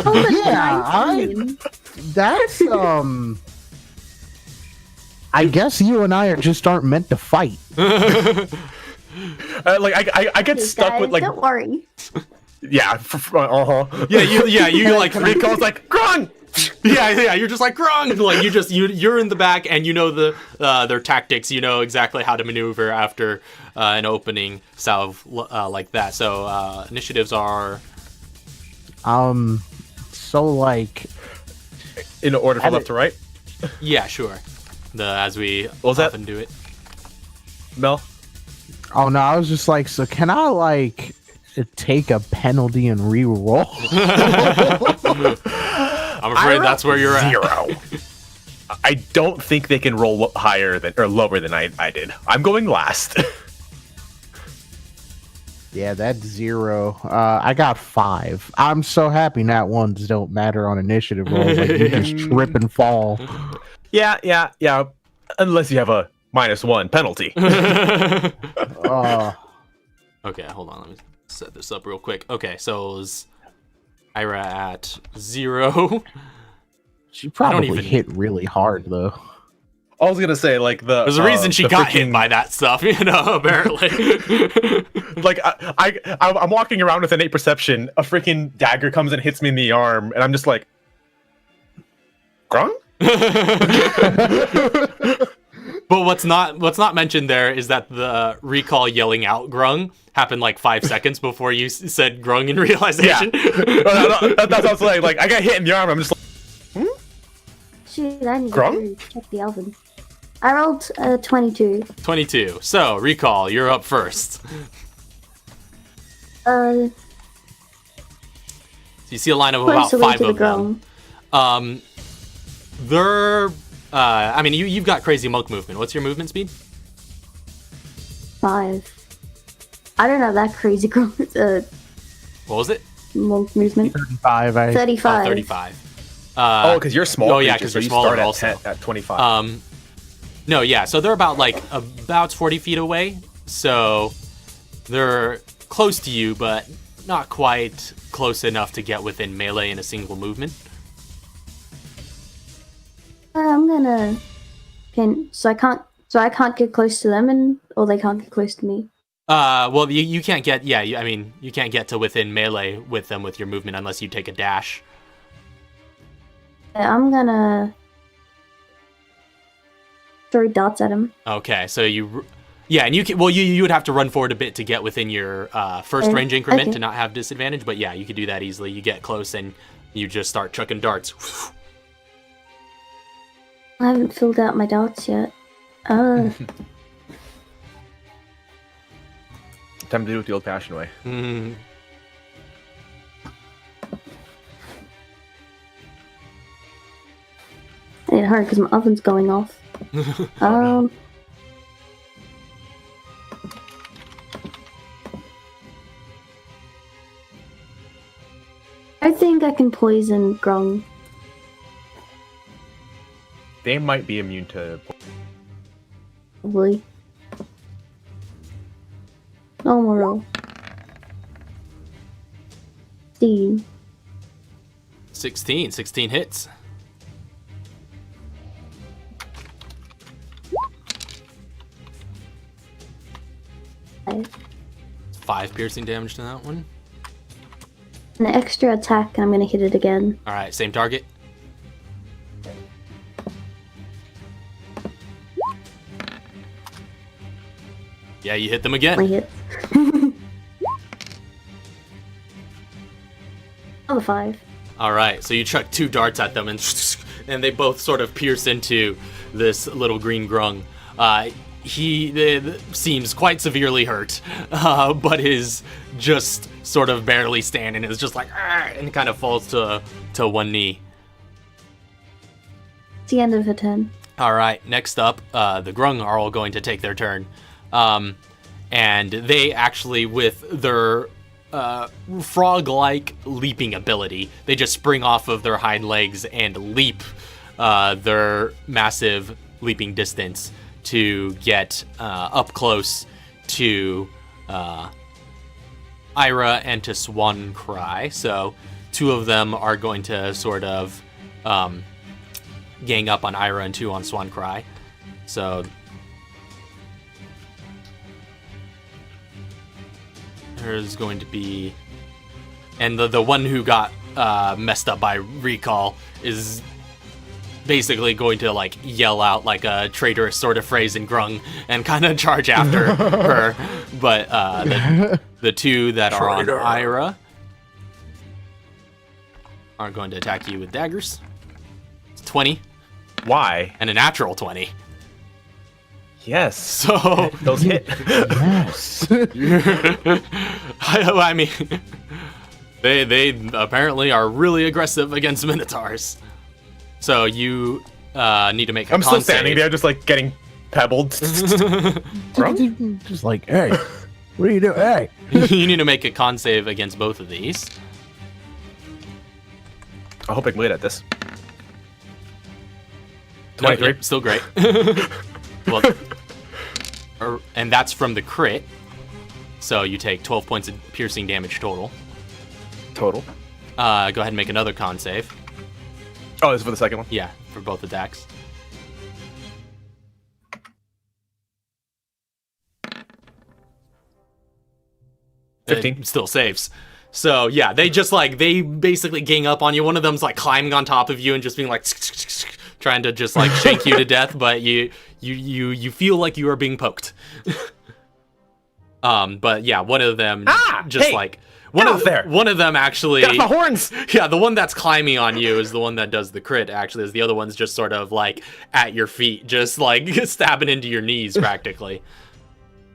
Oh, Yeah, 19. That's I guess you and I just aren't meant to fight. Like I get Hey, stuck guys, with like don't worry. yeah. Uh-huh. you like Rico's like Grung. yeah, you're just like grung. Like you're in the back, and you know their tactics. You know exactly how to maneuver after an opening salve like that. So initiatives are So like In order from left to right. yeah, sure. As we was that? often do it. Mel. oh no, I was just like, so can I like take a penalty and re-roll? I'm afraid that's where you're at. 0. I don't think they can roll higher than or lower than I did. I'm going last. Yeah, that's 0. I got 5. I'm so happy nat ones don't matter on initiative rolls. Like you just trip and fall. Yeah. Unless you have a -1 penalty. Okay, hold on. Let me set this up real quick. Okay, so is Ira at 0? She probably even- hit really hard though. I was gonna say like There's a reason she got hit by that stuff, you know. Apparently, like I'm walking around with an 8 perception. A freaking dagger comes and hits me in the arm, and I'm just like, Grung? but what's not mentioned there is that the recall yelling out "grung" happened like 5 seconds before you said "grung" in realization. That's what I was like. Like I got hit in the arm. I'm just like, Shoot, I need Grung? to check the elven. I rolled 22. 22. So recall, you're up first. Uh, So you see a line of about close away 5 to the of them. ground. They're I mean you've got crazy monk movement. What's your movement speed? 5. I don't know that crazy growth. What was it? Monk movement. 35. 35. 35. oh, because you're small. oh, yeah, creatures, 'cause so you're you smaller start at also. 10 at 25. No, yeah, so they're about 40 feet away. So they're close to you, but not quite close enough to get within melee in a single movement. I'm gonna. So I can't get close to them, or they can't get close to me. Well, you can't get, I mean, you can't get to within melee with them with your movement unless you take a dash. I'm gonna throw darts at him. Okay, so and you can, well, you would have to run forward a bit to get within your first Okay, range increment okay. to not have disadvantage, but yeah, you could do that easily. You get close and you just start chucking darts. I haven't filled out my darts yet. Time to do it the old-fashioned way. Mm. It's hard because my oven's going off. I think I can poison Grung. They might be immune to. Probably. Normal roll. 16. 16 hits. Five. 5 piercing damage to that one. An extra attack, and I'm gonna hit it again. All right, same target. Yeah, you hit them My again. hits. 5. All right, so you chuck 2 darts at them, and they both sort of pierce into this little green grung. He seems quite severely hurt, but is just sort of barely standing. Is just like, and kind of falls to one knee. It's the end of her turn. All right, next up, the grung are all going to take their turn, and they actually, with their frog-like leaping ability, they just spring off of their hind legs and leap their massive leaping distance to get up close to Ira and to Swan Cry. So 2 of them are going to sort of gang up on Ira and 2 on Swan Cry. So there's going to be, and the one who got messed up by recall is basically going to like yell out like a traitorous sort of phrase in grung and kind of charge after her. But the 2 that are on Ira are going to attack you with daggers. It's 20. Why? And a natural 20. Yes. So Those hit. Yes. I mean, they apparently are really aggressive against minotaurs. So you need to make a I'm con still standing save. there, just like getting pebbled. Just like, hey, what are you doing? Hey. You need to make a con save against both of these. I hope I can wait at this. No, 23. yep, still great. Well, and that's from the crit. So you take 12 points of piercing damage total. Total. Go ahead and make another con save. Oh, this is for the second one? Yeah, for both attacks. It 15. still saves. So yeah, they basically gang up on you. One of them's like climbing on top of you and just being like trying to just like shake you to death, but you feel like you are being poked. But yeah, one of them just hey, like get off there. one of them actually Get off my horns! yeah, the one that's climbing on you is the one that does the crit, actually, as the other one's just sort of like at your feet, just like stabbing into your knees practically.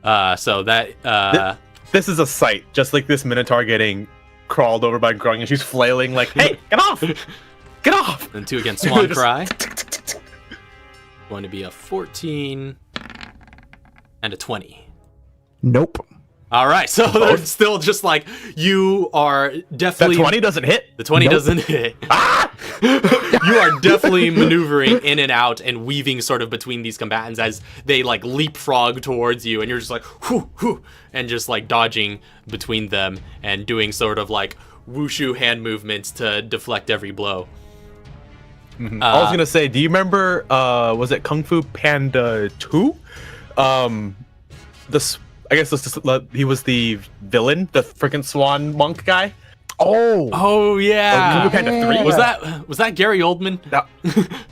So that This is a sight, just like this Minotaur getting crawled over by Grung, and she's flailing like, hey, get off! Get off! and 2 against Swan Just- Cry. Going to be a 14 and a 20. Nope. All right, so they're still just like, you are That definitely 20 doesn't hit? The 20 Nope. doesn't hit. You are definitely maneuvering in and out and weaving sort of between these combatants as they like leapfrog towards you, and you're just like whoo whoo, and just like dodging between them and doing sort of like wushu hand movements to deflect every blow. I was gonna say, do you remember, was it Kung Fu Panda 2? I guess he was the villain, the freaking swan monk guy. Oh yeah. Kung Fu Panda 3? Was that Gary Oldman? No,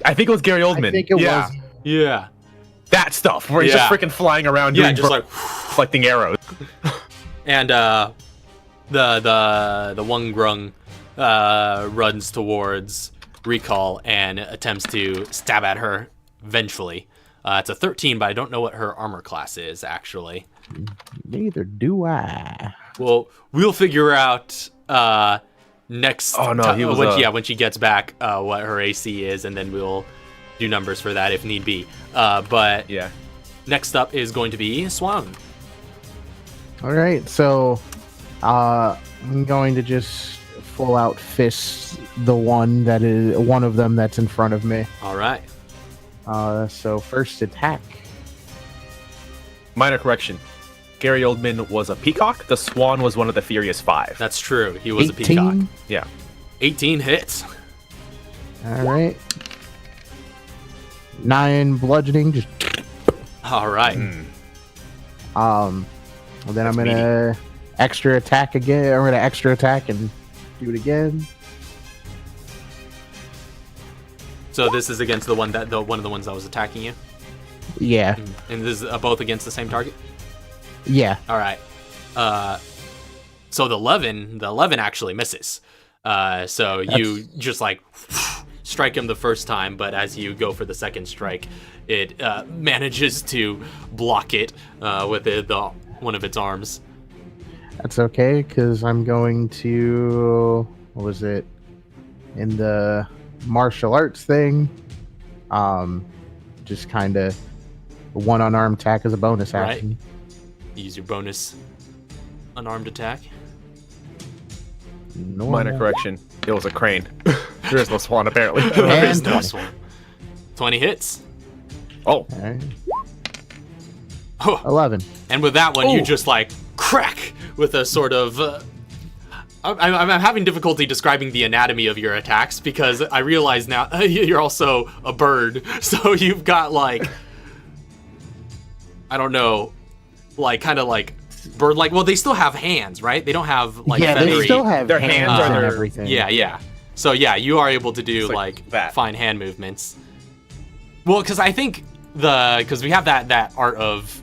I think it was Gary Oldman. I think it yeah. was. Yeah. That stuff, where he's Yeah. just freaking flying around Yeah, doing just like collecting arrows. and the one grung runs towards Recall and attempts to stab at her vengefully. It's a 13, but I don't know what her armor class is actually. Neither do I. Well, we'll figure out next. Oh, no, he was, when she gets back what her AC is, and then we'll do numbers for that if need be. But Yeah. next up is going to be Swan. All right, so I'm going to just full out fist the one of them that's in front of me. All right. So first attack. Minor correction. Gary Oldman was a peacock. The swan was one of the Furious Five. That's true. He was 18. a peacock. Yeah. 18 hits. All right. 9 bludgeoning. Just All right. then I'm gonna extra attack again. I'm gonna extra attack and do it again. So this is against the one of the ones that was attacking you, Yeah, and this is both against the same target. yeah. All right. So the 11 actually misses. So you just like strike him the first time, but as you go for the second strike, it manages to block it with one of its arms. That's okay, because I'm going to... What was it? In the martial arts thing, just kind of one unarmed attack as a bonus action. Right. Use your bonus unarmed attack. Minor correction. It was a crane. There is no swan, apparently. There is no swan. 20 hits. Oh. Alright. Oh. 11. And with that one, you Ooh. just like crack with a sort of... I'm having difficulty describing the anatomy of your attacks because I realize now you're also a bird. So you've got like... I don't know, like kind of like bird-like. Well, they still have hands, right? They don't have like feathery... they still have their hands hands and are everything. Yeah. So yeah, you are able to do It's like that. fine hand movements. Well, because I think because we have that art of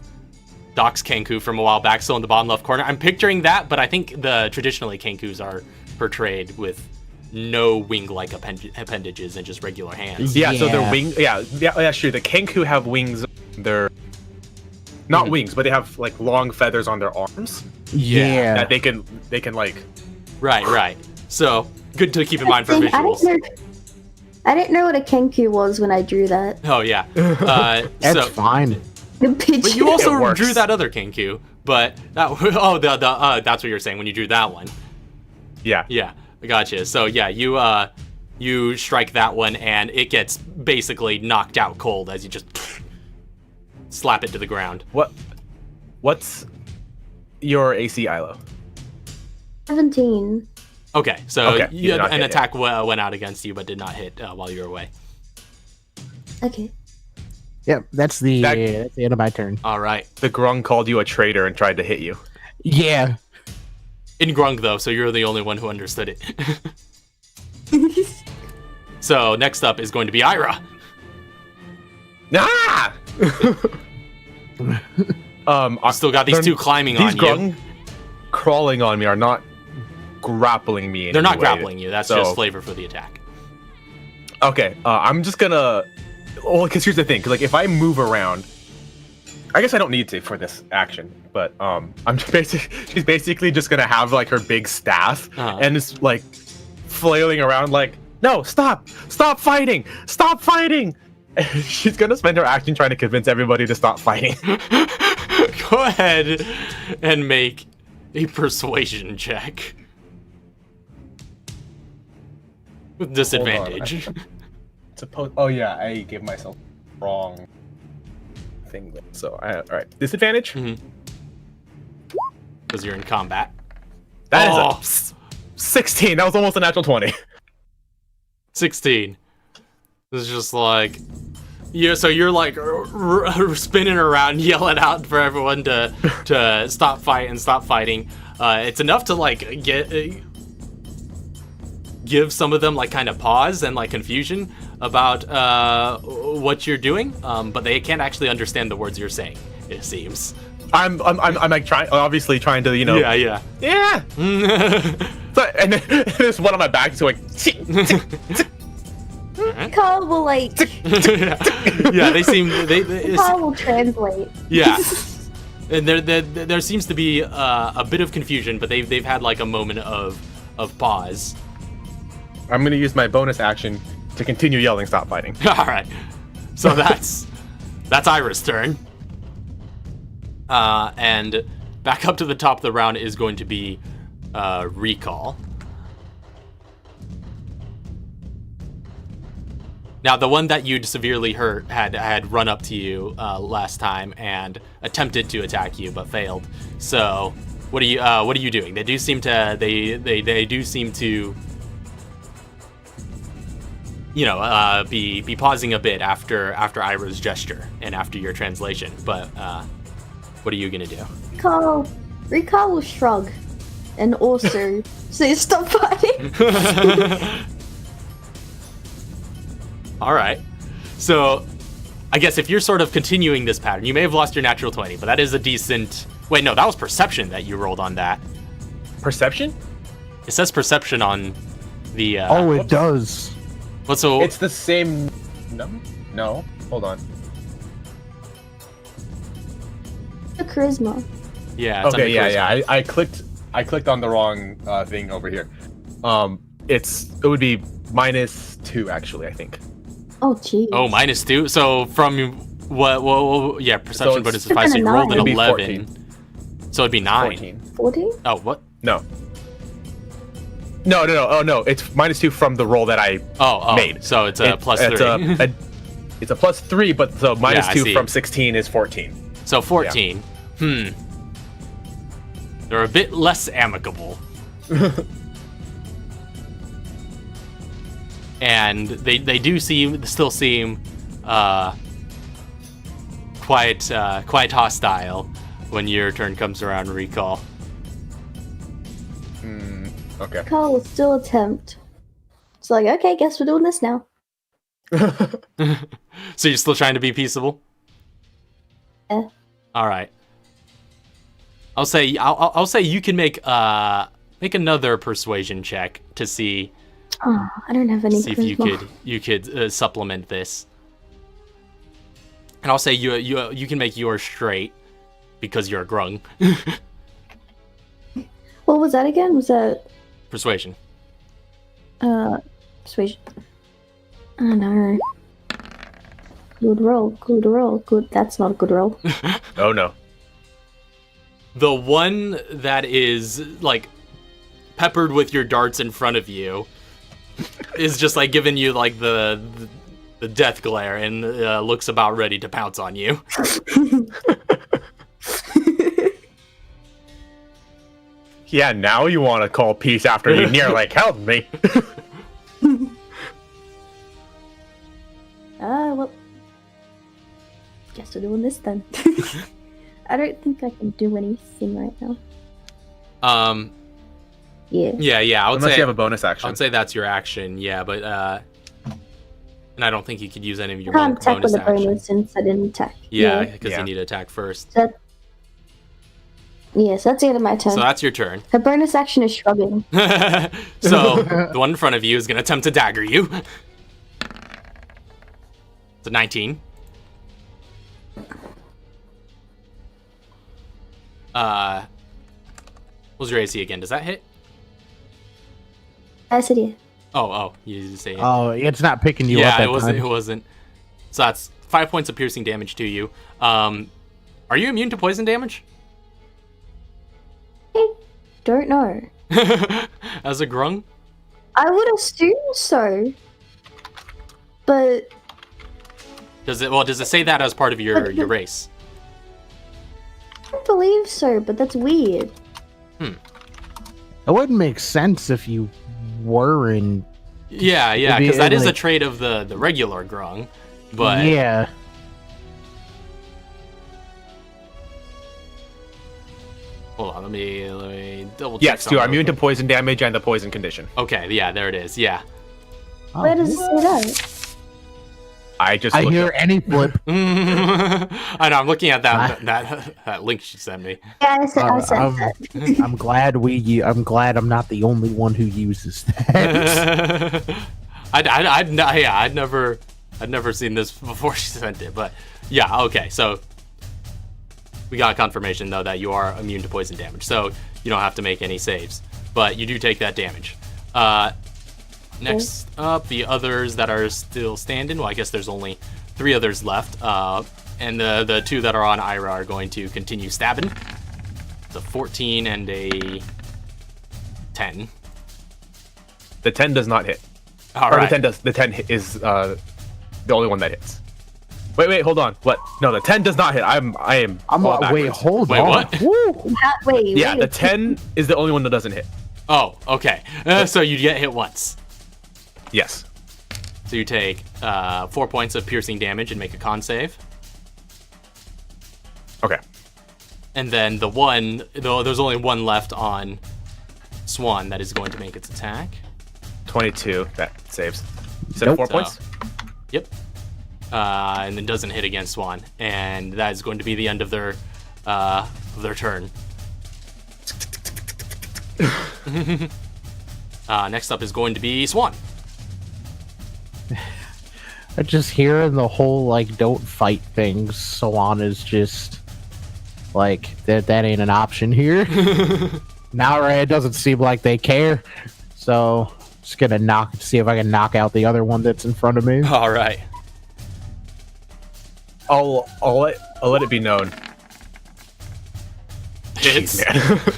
Doc's Kenku from a while back, still in the bottom left corner. I'm picturing that, but I think traditionally Kenkus are portrayed with no wing-like appendages and just regular hands. Yeah, so Yeah. their wing. Yeah, that's true. The Kenku have wings. They're not wings, but they have like long feathers on their arms Yeah. that they can like. Right. So good to keep in mind for visuals. I didn't know what a kenku was when I drew that. Oh yeah. That's fine. The picture. But you also It works. drew that other Kenku. But that that's what you're saying when you drew that one. Yeah. Yeah, I gotcha. So yeah, you strike that one and it gets basically knocked out cold as you just slap it to the ground. What's your AC, Ilo? 17. Okay, so Okay, you did not an hit, attack went out against you but did not hit while you were away. Okay. Yep, that's the end of my turn. All right. The Grung called you a traitor and tried to hit you. Yeah. In Grung though, so you're the only one who understood it. So next up is going to be Ira. Ah! Still got these two climbing on These you. Grung crawling on me are not grappling me. In They're any not way. grappling you. That's So- just flavor for the attack. Okay, I'm just gonna. Well, because here's the thing. 'Cause, like, if I move around, I guess I don't need to for this action. But I'm she's basically just gonna have like her big staff and it's like flailing around like, no, stop fighting. And she's gonna spend her action trying to convince everybody to stop fighting. Go ahead and make a persuasion check. With disadvantage. Oh yeah, I gave myself wrong thing. So all right, disadvantage. Because you're in combat. That is a 16. That was almost a natural 20. 16. It's just like... Yeah, so you're like spinning around, yelling out for everyone to stop fighting. It's enough to like give some of them like kind of pause and like confusion about what you're doing, but they can't actually understand the words you're saying. It seems. I'm like obviously trying to Yeah. So, and then there's one on my back, so like. Carl will like. Yeah, they seem Carl will translate. Yeah. And there seems to be a bit of confusion, but they've had like a moment of pause. I'm gonna use my bonus action to continue yelling, "Stop fighting!" All right. So that's Ira's turn. And back up to the top of the round is going to be Recall. Now, the one that you'd severely hurt had run up to you last time and attempted to attack you, but failed. So, what are you doing? They do seem to be pausing a bit after Ira's gesture and after your translation. But what are you gonna do? Recall will shrug, and also say stop fighting. All right. So, I guess if you're sort of continuing this pattern, you may have lost your natural 20, but that is a decent... Wait, no, that was perception that you rolled on that. Perception? It says perception on The Oh, it does. what's so? It's the same. No. Hold on. The charisma. Yeah. It's Okay. under Yeah. charisma. I clicked on the wrong thing over here. It would be -2 actually. I think. Oh, jeez. Oh, -2. So from what? Yeah, perception. But it's if I say kinda rolled an It'd be 11, so it'd be 9. 14. 14? Oh, what? No. No. Oh no. It's -2 from the roll that I Oh. made. So it's a plus 3. It's a +3, but so I -2 see. from 16 is 14. So 14. They're a bit less amicable. And they do still seem quite hostile when your turn comes around, Recall. Okay. Carl will still attempt. It's like, okay, guess we're doing this now. So you're still trying to be peaceable? Yeah. All right. I'll say you can make another persuasion check to see Oh, I don't have any if charisma. you could supplement this. And I'll say you can make yours straight because you're a grung. What was that again? Was that Persuasion. persuasion? Oh no. Good roll. Good. That's not a good roll. Oh no. The one that is like peppered with your darts in front of you is just like giving you like the death glare and looks about ready to pounce on you. Yeah, now you want to call peace after you nearly killed me. Well, guess we're doing this then. I don't think I can do anything right now. Yeah. Yeah. I would Unless say you have a bonus I action. would say that's your action. Yeah, but and I don't think you could use any of your Can't attack bonus with a action. bonus since I didn't attack. Yeah, because Yeah. you need to attack first. So that's the end of my turn. So that's your turn. Her bonus action is shrugging. So the one in front of you is going to attempt to dagger you. It's a 19. What was your AC again? Does that hit? I said yeah. Oh, you didn't say it. Oh, it's not picking you up. Yeah, That it wasn't. time. It wasn't. So that's 5 points of piercing damage to you. Are you immune to poison damage? I don't know. As a grung? I would assume so. But Does it say that as part of your race? I don't believe so, but that's weird. It wouldn't make sense if you were in. Yeah, It'd be, because that is a like- trait of the regular grung. But Yeah. hold on, let me double check. Yes, you are something immune to real poison damage and the poison condition. quick. Okay, yeah, there it is. Yeah. Where does it say that? I just I looked hear up. any flip. I know. I'm looking at that link she sent me. Yeah, I said that. I'm glad I'm glad I'm not the only one who uses that. I'd never seen this before she sent it, but yeah, okay. So we got confirmation though that you are immune to poison damage, so you don't have to make any saves, but you do take that damage. Next up, the others that are still standing. Well, I guess there's only 3 others left, and the 2 that are on Ira are going to continue stabbing. It's a 14 and a 10. The 10 does not hit. All Or right. the 10 is the only one that hits. Wait, hold on. What? No, the 10 does not hit. I am I'm all wait, backwards. hold Wait, on. what? Woo. Wait. Yeah, the 10 is the only one that doesn't hit. Oh, okay. So you get hit once. Yes. So you take 4 points of piercing damage and make a con save. Okay. And then the one, though, there's only one left on Swan that is going to make its attack. 22. That saves. You said Nope. 4 So- points? Yep. And then doesn't hit against Swan. And that is going to be the end of their turn. Next up is going to be Swan. I just hearing the whole like don't fight things. Swan is just like that ain't an option here. Now, right? It doesn't seem like they care. So just gonna see if I can knock out the other one that's in front of me. All right. I'll let it be known. Hits. Jeez,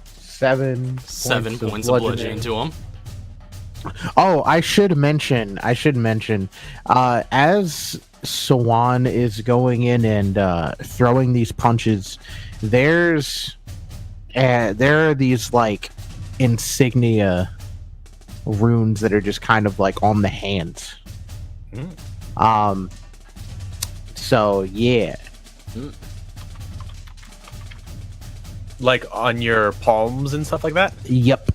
man. 7 points of bludgeoning to him. Oh, I should mention, as Swan is going in and throwing these punches, there are these like insignia runes that are just kind of like on the hands. So yeah. Like on your palms and stuff like that? Yep.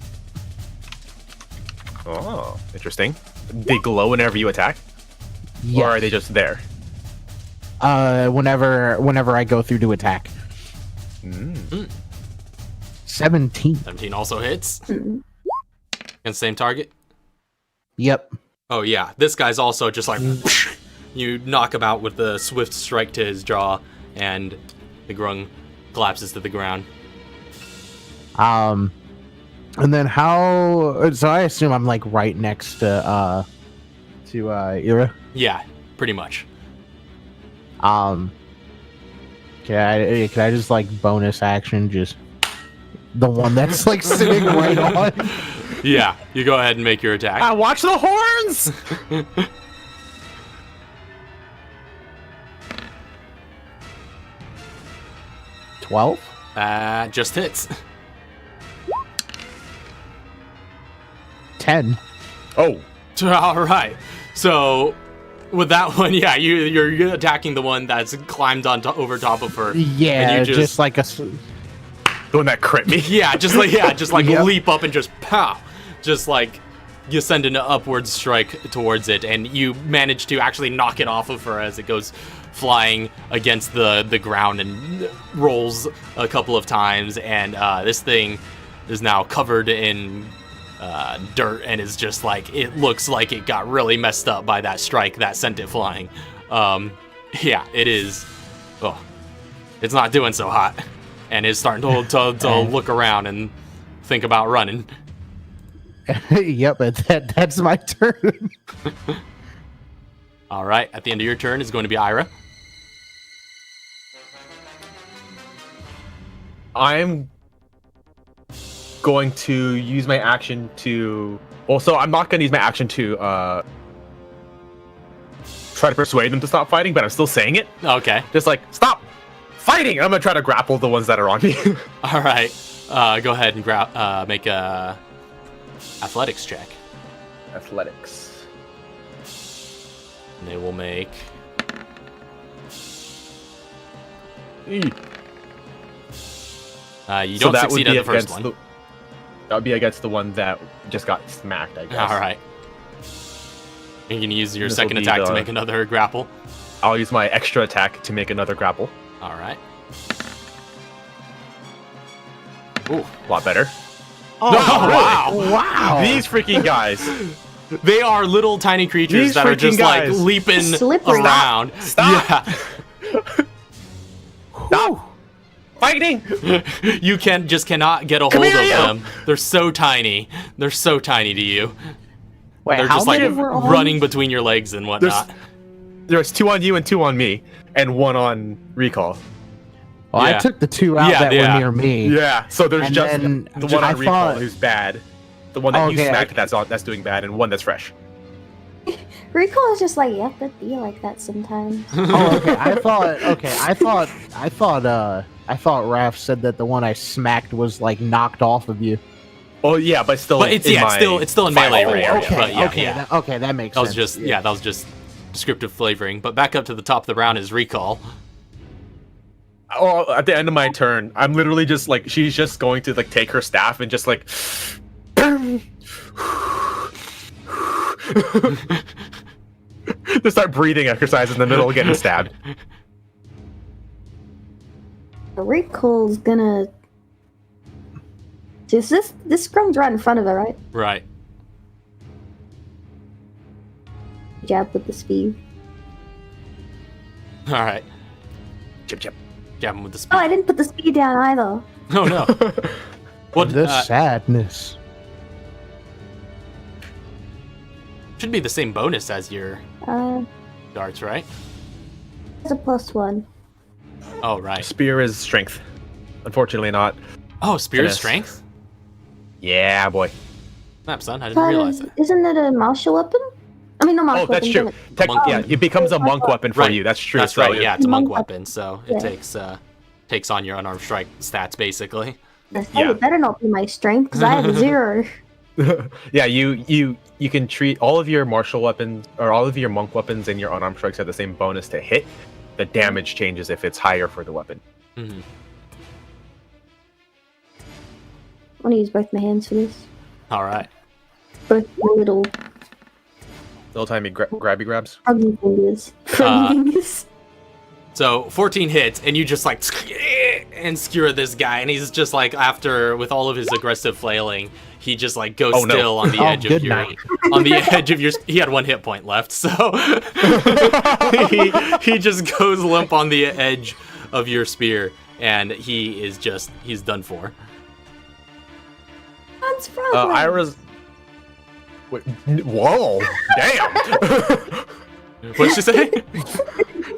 Oh, interesting. They glow whenever you attack? Yes. Or are they just there? Whenever I go through to attack. 17. 17 also hits. Mm. Against the same target. Yep. Oh yeah, this guy's also just like you knock him out with the swift strike to his jaw, and the grung collapses to the ground. And then how? So I assume I'm like right next to Ira. Yeah, pretty much. Can I just like bonus action just the one that's like sitting right on? Yeah, you go ahead and make your attack. Watch the horns! 12? Just hits. 10. Oh, All right. So with that one, yeah, you're attacking the one that's climbed on over top of her. Yeah, and you just like a. the one that crit me? Yeah, just like Yep. leap up and just pow, just like you send an upward strike towards it, and you manage to actually knock it off of her as it goes flying against the ground and rolls a couple of times, and this thing is now covered in dirt and is just like, it looks like it got really messed up by that strike that sent it flying. Yeah, it is. Oh, it's not doing so hot, and is starting to look around and think about running. Yep, that's my turn. All right, at the end of your turn is going to be Ira. I'm going to use my action to... Well, so I'm not going to use my action to try to persuade them to stop fighting, but I'm still saying it. Okay. Just like, stop fighting! I'm going to try to grapple the ones that are on me. All right. Go ahead and make a athletics check. Athletics. And they will make... You So don't that would succeed be on the first against one. that would be against the one that just got smacked, I guess. All right. You can use your This second will be attack to the- make another grapple. I'll use my extra attack to make another grapple. All right. Ooh, a lot better. Oh, wow. Wow. These freaking guys. They are little tiny creatures These that are freaking just like guys. leaping Slippery. around. Stop. Yeah. Stop fighting! You cannot get a Come hold here, of you! them. They're so tiny. They're so tiny to you. Wait, They're how just like many were on? running between your legs and whatnot. There's 2 on you and 2 on me, and 1 on recall. Well, Yeah. I took the 2 out Yeah, that yeah. were near me. Yeah, so there's And just then the one I on recall thought- who's bad, the one that you Okay, smacked that's doing bad, and 1 that's fresh. Recall is just like, yep, that'd be like that sometimes. Oh, okay. I thought Raph said that the one I smacked was like knocked off of you. Oh yeah, but still. But it's in it's still in melee five- range. okay, But yeah, okay, yeah. that makes That was sense. just that was just descriptive flavoring. But back up to the top of the round is recall. Oh, at the end of my turn, I'm literally just like, she's just going to like take her staff and just like. to start breathing exercise in the middle of getting stabbed. Recall's gonna Just this scrum's right in front of her, right? Right. Jab with the speed. All right. Chip chip. Jab him with the Oh, speed. I didn't put the speed down either. Oh no. What? The sadness. Should be the same bonus as your darts, right? It's a +1. Oh right. Spear is strength. Unfortunately not. Oh, spear Finesse. strength. Yeah, boy. Snap, son. I didn't realize that. Isn't it a martial weapon? I mean, no martial Oh, that's weapon. true. Monk Yeah, it becomes a monk weapon for Right. you. That's true. That's so right. Yeah, it's a monk Monk weapon, so it Yeah. takes on your unarmed strike stats basically. Yeah. It better not be my strength because I have a 0. Yeah, you can treat all of your martial weapons or all of your monk weapons and your unarmed strikes have the same bonus to hit. The damage changes if it's higher for the weapon. Hmm. I want to use both my hands for this. All right. Both my little Little timey grabby grabs. froggy fingers. Uh, Froggy fingers. So 14 hits, and you just like and skewer this guy, and he's just like after with all of his aggressive flailing, he just like goes Oh, no. still on the Oh, edge of good your night. on the edge of your. He had 1 hit point left, so he just goes limp on the edge of your spear, and he's done for. That's frog legs. Ira's. Wait, whoa! Damn! What'd she say?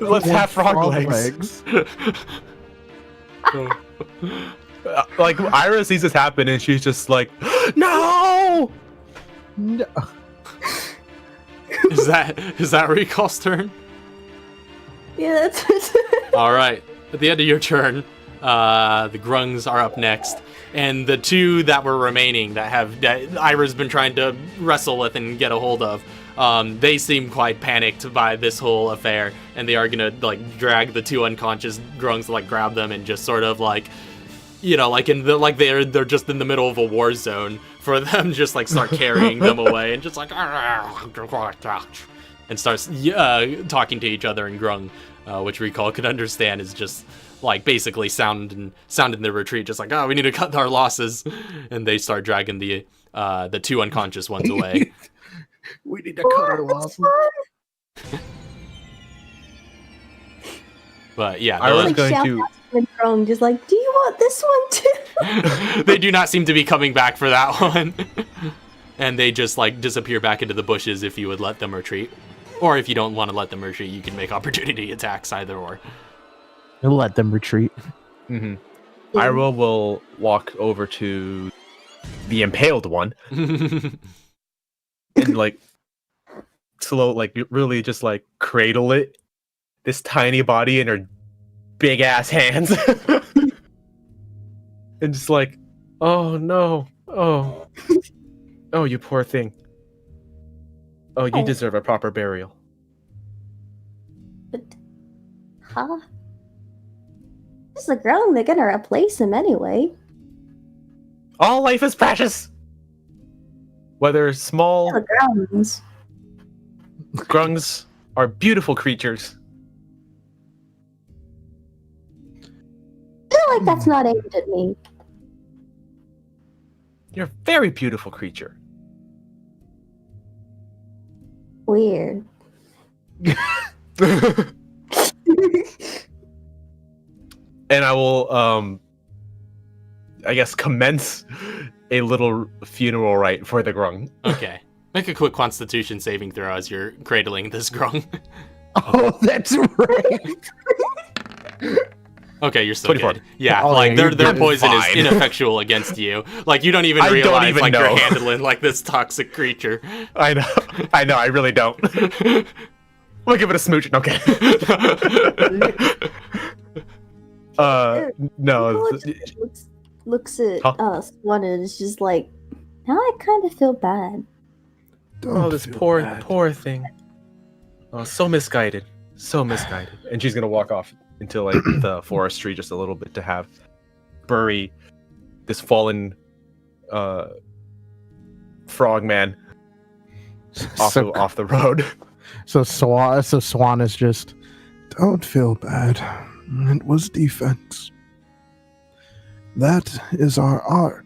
Let's have frog legs. Like Ira sees this happen and she's just like, no! No. Is that Recall's turn? Yeah, that's All right. At the end of your turn, the grungs are up next, and the 2 that were remaining that Ira's been trying to wrestle with and get a hold of, they seem quite panicked by this whole affair, and they are gonna like drag the 2 unconscious grungs, like grab them and just sort of like, you know, like they're just in the middle of a war zone for them, just like start carrying them away and just like and starts talking to each other in grung, which Recall could understand is just like basically sound in the retreat, just like, oh, we need to cut our losses, and they start dragging the 2 unconscious ones away. We need to cut our losses. But yeah, I was those- going shout to- out to the drone, just like, do you want this one too? they do not seem to be coming back for that one. And they just like disappear back into the bushes if you would let them retreat. Or if you don't want to let them retreat, you can make opportunity attacks, either or. You'll let them retreat. Mm-hmm. Ira will walk over to the impaled one and like slow, like really just like cradle it, this tiny body in her big ass hands, and just like, oh no, oh you poor thing, oh you Oh. deserve a proper burial. But, huh? This is a ground. They're gonna replace him anyway. All life is precious, whether small. The grounds. Grungs are beautiful creatures. I feel like that's not aimed at me. You're a very beautiful creature. Weird. And I will, I guess, commence a little funeral rite for the grung. Okay. Make a quick constitution saving throw as you're cradling this grung. Oh, that's right. Okay, you're still 24. good. Yeah, Oh, like yeah, their you're poison is fine. ineffectual against you. Like you don't even I don't realize even like know. you're handling like this toxic creature. I know, I really don't. We'll give it a smooch. Okay. No. Looks at Huh? us one and is just like, now I kind of feel bad. Oh, this feel poor, bad. poor thing. Oh, so misguided. So misguided. And she's gonna walk off into like the forestry just a little bit to have bury this fallen frogman off the road. So Swan is just Don't feel bad. It was defense. That is our art.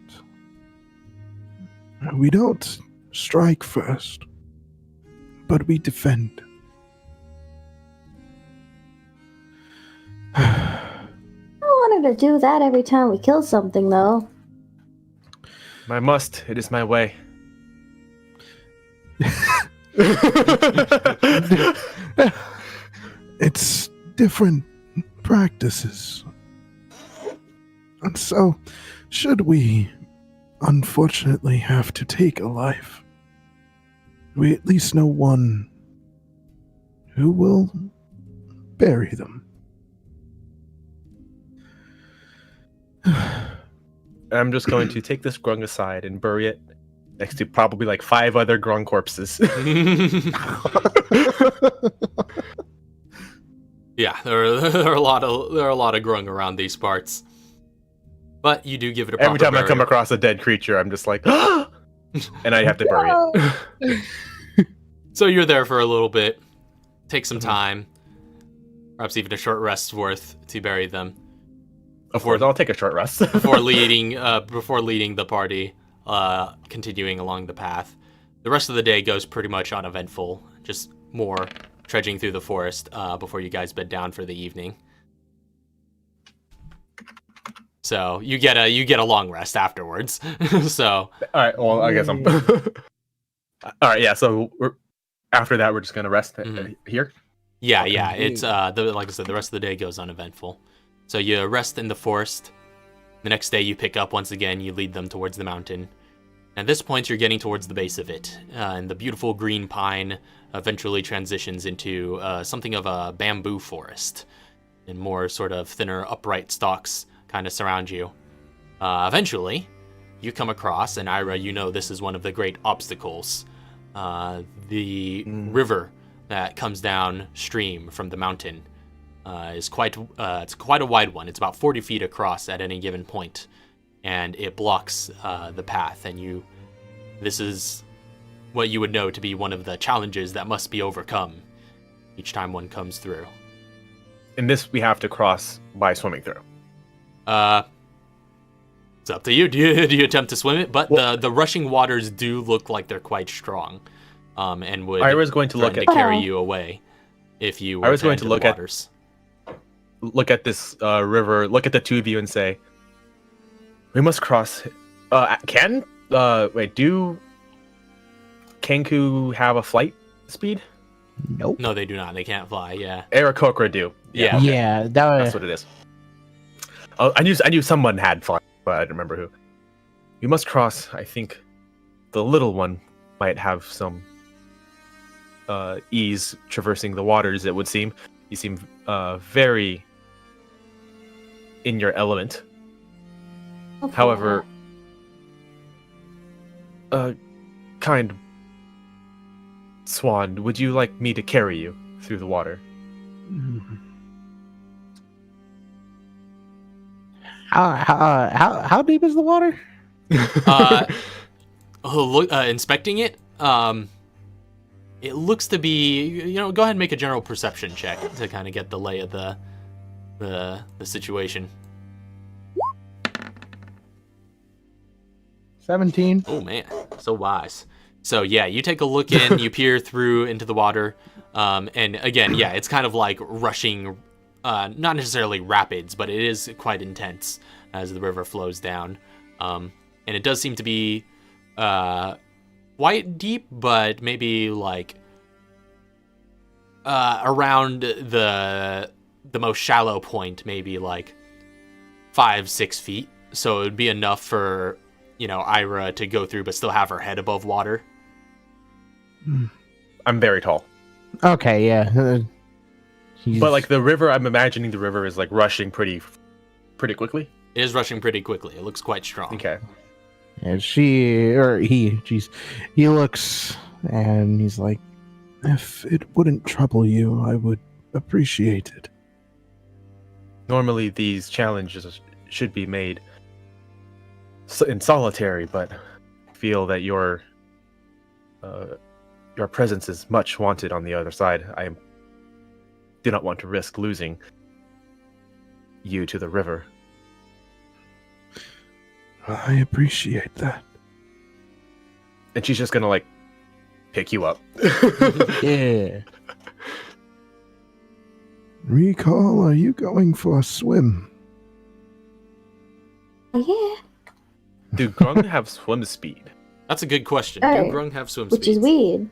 We don't strike first, but we defend. I wanted to do that every time we kill something, though. I must. It is my way. It's different practices. And so, should we unfortunately have to take a life, we at least know one who will bury them. I'm just going to take this grung aside and bury it next to probably like 5 other grung corpses. Yeah, there are a lot of grung around these parts, but you do give it a proper Every time I come burial. across a dead creature, I'm just like, and I have to bury it. So you're there for a little bit, take some Mhm. time, perhaps even a short rest's worth to bury them Of course, I'll take a short rest. before leading the party, continuing along the path. The rest of the day goes pretty much uneventful, just more trudging through the forest before you guys bed down for the evening. So you get a long rest afterwards. So All right. Well, I guess I'm. All right. Yeah. So after that, we're just gonna rest here. yeah, Okay. yeah, it's like I said, the rest of the day goes uneventful. So you rest in the forest. The next day you pick up once again. You lead them towards the mountain. At this point, you're getting towards the base of it, and the beautiful green pine eventually transitions into something of a bamboo forest, and more sort of thinner, upright stalks kind of surround you. Eventually, you come across, and Ira, you know this is one of the great obstacles, the river that comes downstream from the mountain. Is quite it's quite a wide one. It's about 40 feet across at any given point, and it blocks the path. And this is what you would know to be one of the challenges that must be overcome each time one comes through. And this we have to cross by swimming through. It's up to you. Do you attempt to swim it? But the rushing waters do look like they're quite strong, and would I was going to look threaten at to carry you away if you were I was to going to enter the look waters. this river. Look at the two of you and say, "We must cross." Do Kenku have a flight speed? Nope. No, they do not. They can't fly. Yeah. Aarakocra do. Yeah. okay. Yeah, That's what it is. Oh, I knew someone had flying, but I don't remember who. We must cross. I think the little one might have some ease traversing the waters. It would seem. You seem very in your element. However, kind Swan, would you like me to carry you through the water? How deep is the water? Inspecting it, it looks to be, go ahead and make a general perception check to kind of get the lay of the situation. 17. Oh man, so wise. So yeah, you take a look in, you peer through into the water, and again, yeah, it's kind of like rushing, not necessarily rapids, but it is quite intense as the river flows down. And it does seem to be quite deep, but maybe like around the most shallow point, maybe like 5-6 feet. So it would be enough for Ira to go through, but still have her head above water. I'm very tall. Okay, yeah. But like the river, I'm imagining the river is like rushing pretty quickly. It is rushing pretty quickly. It looks quite strong. Okay. And he looks and he's like, If it wouldn't trouble you, I would appreciate it. Normally these challenges should be made in solitary, but I feel that your presence is much wanted on the other side. I do not want to risk losing you to the river. I appreciate that. and she's just gonna like pick you up. Yeah. Recall, are you going for a swim? Yeah, Do Grung have swim speed? That's a good question. Oh, Do Grung have swim which speeds? is weird.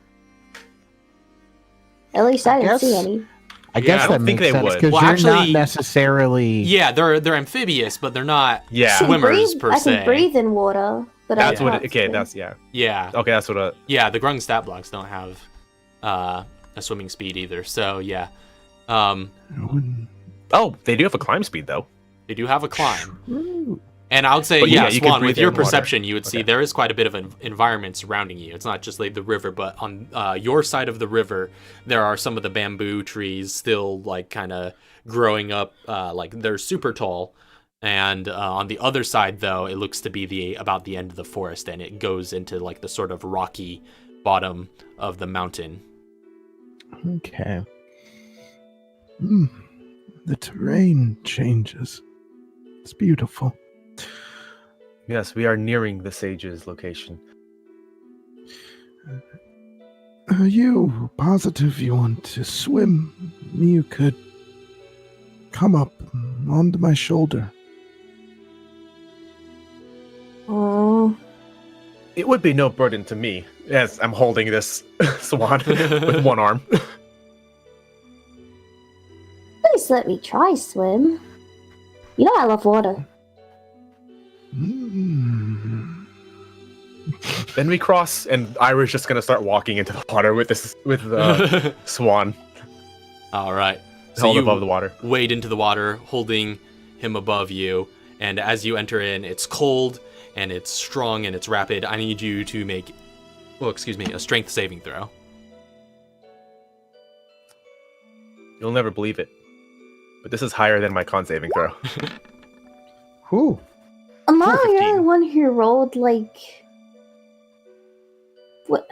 At least I didn't see guess- any. I Yeah, guess I that don't think makes they sense would. because Well, you're not actually- necessarily. Yeah, they're amphibious, but they're not Yeah. I can swimmers breathe, per I se. can breathe in water, but That's I what. can't Okay, swim. that's yeah. Yeah, Okay, that's what. yeah. The Grung stat blocks don't have a swimming speed either. So yeah, um, When- Oh, they do have a climb speed though. they do have a climb. Ooh. And I would say, But yeah, yeah, you could Swan, breathe with your in water. perception, you would see Okay. there is quite a bit of an environment surrounding you. It's not just like the river, but on your side of the river, there are some of the bamboo trees still like kind of growing up, like they're super tall. And on the other side, though, it looks to be about the end of the forest, and it goes into like the sort of rocky bottom of the mountain. Okay. Hmm. The terrain changes. It's beautiful. Yes, we are nearing the sage's location. Are you positive you want to swim? You could come up onto my shoulder. Oh, It would be no burden to me, as I'm holding this swan with one arm. please let me try swim. You know I love water. Hmm. Then we cross, and Ira's just gonna start walking into the water with the swan All right. So held you above the water. wade into the water, holding him above you. And as you enter in, it's cold and it's strong and it's rapid. I need you to make, a strength saving throw. You'll never believe it, but this is higher than my con saving throw. Whew. Am I the 415. only one who rolled like what?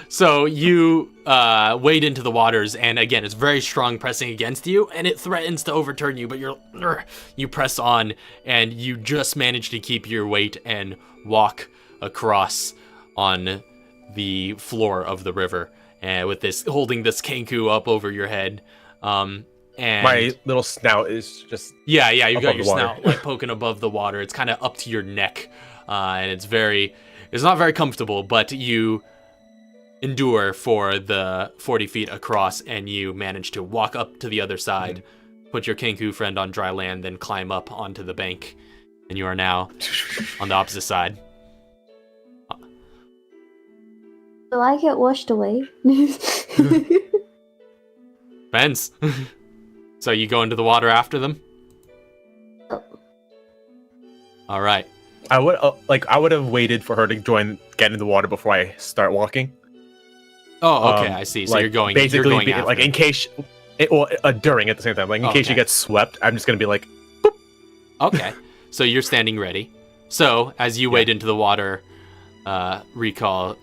So you wade into the waters, and again, it's very strong, pressing against you, and it threatens to overturn you. But you press on, and you just manage to keep your weight and walk across on the floor of the river, and with this holding this kenku up over your head. And My little snout is just yeah, you got above your the water. snout like poking above the water. It's kind of up to your neck, and it's not very comfortable, but you endure for the 40 feet across, and you manage to walk up to the other side, put your kenku friend on dry land, then climb up onto the bank, and you are now on the opposite side. Do I get washed away? Depends. So you go into the water after them? Oh. All right. I would have waited for her to get in the water before I start walking. Oh, okay, I see. So you're going basically after. like in case during at the same time, like in case she Okay. gets swept, I'm just gonna be like, Okay, so you're standing ready. So as you wade into the water, Recall,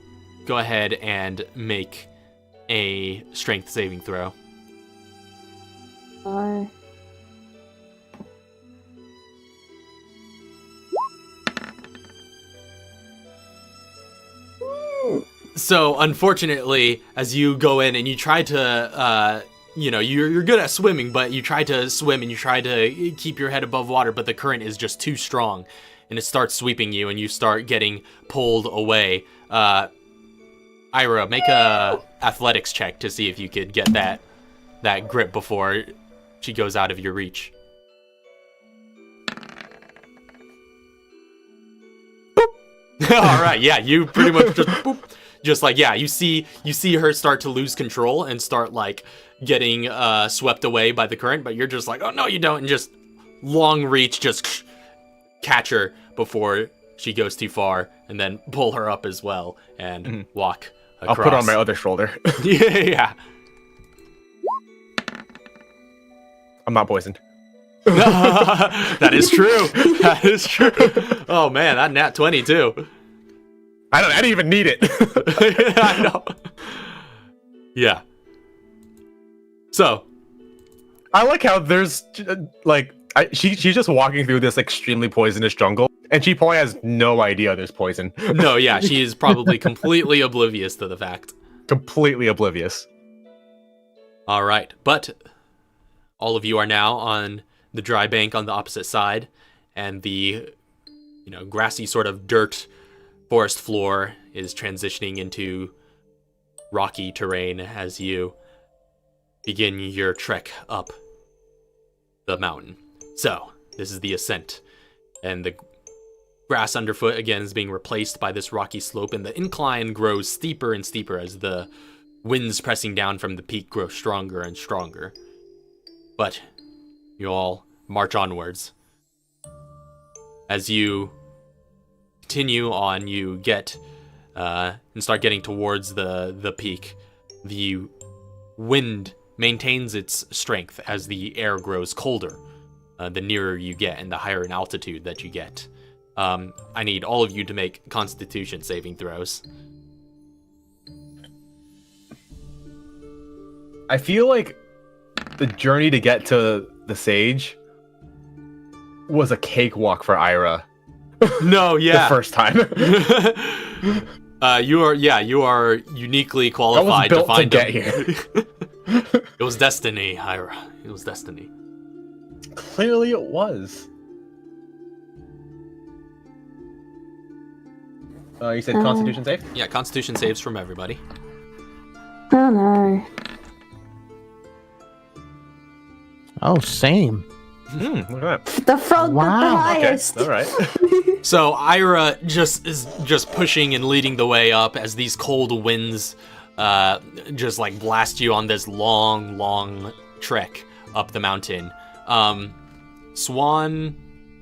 go ahead and make a strength saving throw. So unfortunately, as you go in and you try to, you're good at swimming, but you try to swim and you try to keep your head above water, but the current is just too strong, and it starts sweeping you, and you start getting pulled away. Ira, make a athletics check to see if you could get that grip before she goes out of your reach. All right, yeah, you pretty much just boop. Just like, yeah, you see her start to lose control and start like getting swept away by the current, but you're just like, oh no, you don't, and just long reach, just catch her before she goes too far, and then pull her up as well and walk across. I'll put it on my other shoulder. Yeah. I'm not poisoned. That is true. That is true. Oh man, that nat 20 too. I didn't even need it. I know. Yeah. So, I like how there's like She's just walking through this extremely poisonous jungle, and she probably has no idea there's poison. No, yeah, she is probably completely oblivious to the fact. Completely oblivious. All right, but all of you are now on the dry bank on the opposite side, and the grassy sort of dirt forest floor is transitioning into rocky terrain as you begin your trek up the mountain. So, this is the ascent, and the grass underfoot again is being replaced by this rocky slope, and the incline grows steeper and steeper as the winds pressing down from the peak grow stronger and stronger. But you all march onwards. As you continue on, you get and start getting towards the peak. The wind maintains its strength as the air grows colder the nearer you get and the higher in altitude that you get. I need all of you to make Constitution saving throws. I feel like the journey to get to the sage was a cakewalk for Ira. No, yeah. The first time. You are uniquely qualified built to find to get him. here. It was destiny, Ira. It was destiny. Clearly it was. You said Constitution save? Yeah, Constitution saves from everybody. Oh no. Oh, same. Look at that. The frog with the Wow. highest. Okay, all right. So Ira is pushing and leading the way up as these cold winds just like blast you on this long trek up the mountain. Swan,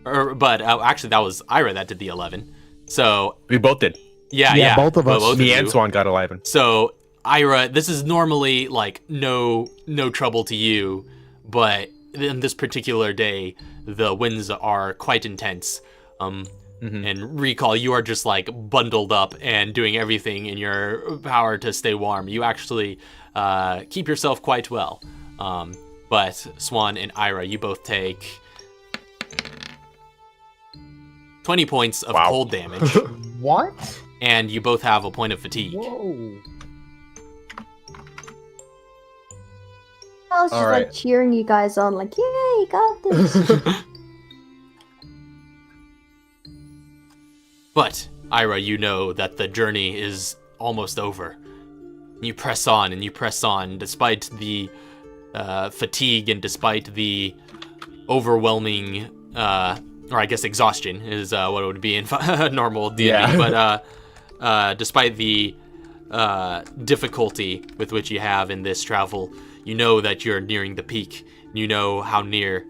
actually that was Ira that did the 11. So We both did. yeah, both of us. both Me of and you. Swan got 11. So Ira, this is normally like no trouble to you, but in this particular day, the winds are quite intense. And recall, you are just like bundled up and doing everything in your power to stay warm. You actually keep yourself quite well. But Swan and Ira, you both take 20 points of Wow. cold damage, What? and you both have a point of fatigue. Whoa. I was just Alright. like cheering you guys on, like, yay, you got this. But, Ira, you know that the journey is almost over. You press on and you press on, despite the fatigue and despite the overwhelming, or I guess exhaustion is what it would be in normal D&D. Yeah. But despite the difficulty with which you have in this travel, you know that you're nearing the peak. You know how near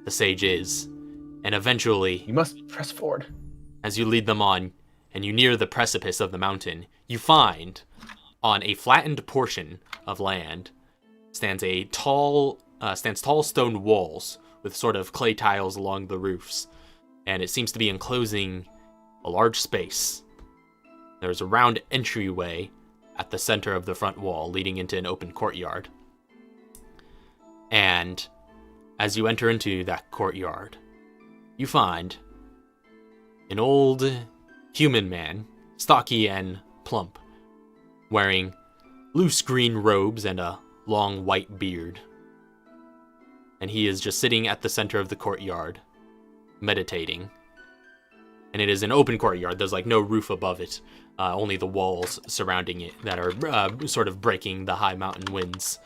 the sage is. And eventually, You must press forward. as you lead them on, and you near the precipice of the mountain, you find, on a flattened portion of land, stands tall stone walls with sort of clay tiles along the roofs, and it seems to be enclosing a large space. There's a round entryway at the center of the front wall, leading into an open courtyard. And as you enter into that courtyard, you find an old human man, stocky and plump, wearing loose green robes and a long white beard. And he is just sitting at the center of the courtyard, meditating. And it is an open courtyard. There's like no roof above it, only the walls surrounding it that are sort of breaking the high mountain winds.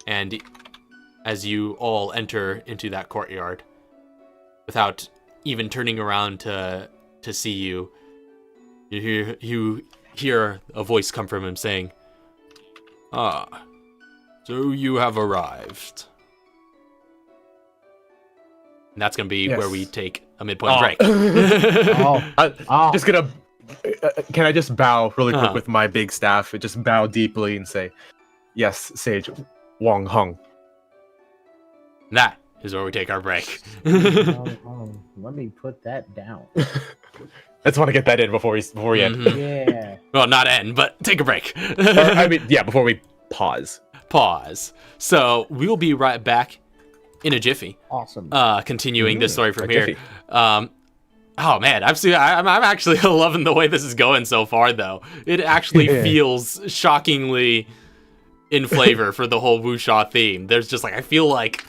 And as you all enter into that courtyard, without even turning around to see you, you hear a voice come from him saying, "Ah, so you have arrived." And that's going to be Yes. where we take a midpoint break. Oh. Just gonna. Can I just bow really quick Uh-huh. with my big staff? Just bow deeply and say, "Yes, Sage Wong Hung." That is where we take our break. Let me put that down. I just want to get that in before we end. Mhm. Yeah. Well, not end, but take a break. Or, I mean, yeah, before we pause. Pause. So we will be right back in a jiffy. Awesome. Continuing this story from a here. jiffy. Oh man, I'm actually loving the way this is going so far, though. It actually feels shockingly in flavor for the whole wuxia theme. There's just like I feel like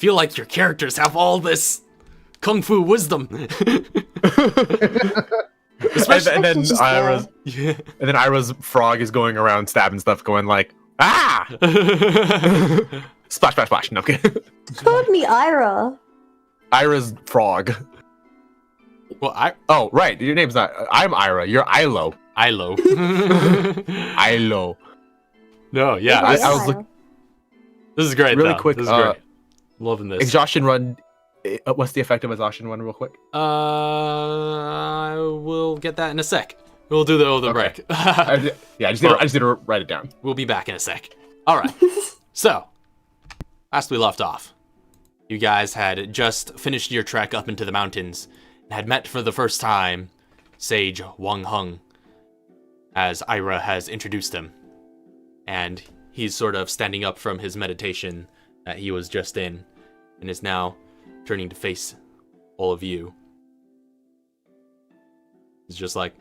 your characters have all this kung fu wisdom. And then Just Ira's Yeah. and then Ira's frog is going around stabbing stuff, going like, ah, splash, splash, splash. No, okay. Called me Ira. Ira's frog. Well, Oh, right. Your name's not. I'm Ira. You're Ilo. Ilo. Ilo. No, yeah, I this, was look- this is great. Really though. quick, This is great. Loving this. Exhaustion run. What's the effect of exhaustion run, real quick? I will get that in a sec. We'll do the break. I just need to write it down. We'll be back in a sec. All right. So, last we left off, you guys had just finished your trek up into the mountains and had met for the first time Sage Wang Hung, as Ira has introduced him. And he's sort of standing up from his meditation that he was just in and is now turning to face all of you. He's just like,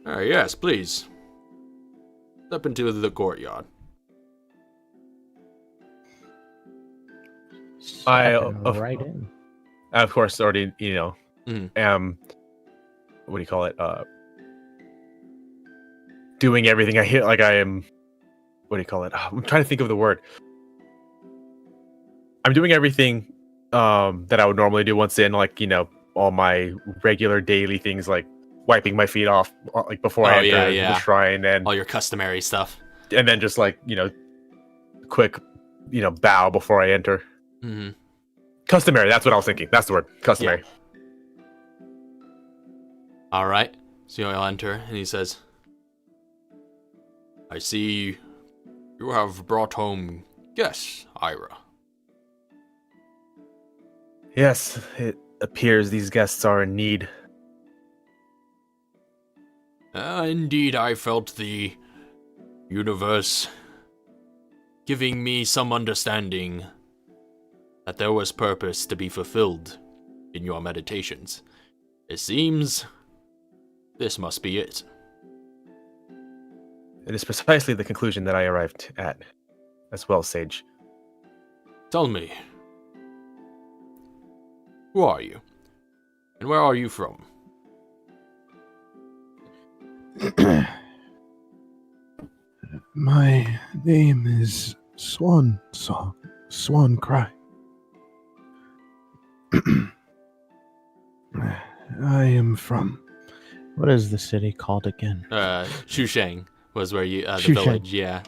yes, please. Step into the courtyard. Right in. I, of course, already, Mhm. am, what do you call it? Doing everything. I hit like I am, what do you call it? I'm trying to think of the word. I'm doing everything that I would normally do once in, like, all my regular daily things, like wiping my feet off, like before I enter the shrine, and All your customary stuff. and then just like, quick, bow before I enter. Mm-hmm. Customary, that's what I was thinking. That's the word. Customary. All right. So you'll enter, and he says, I see you have brought home guests, Ira. Yes, it appears these guests are in need. Indeed, I felt the universe giving me some understanding that there was purpose to be fulfilled in your meditations. It seems this must be it. It is precisely the conclusion that I arrived at as well, Sage. Tell me, who are you? And where are you from? My name is Swan Song. Swan Cry. I am from. What is the city called again? Shuishang was where you, the Shuishang. village, yeah.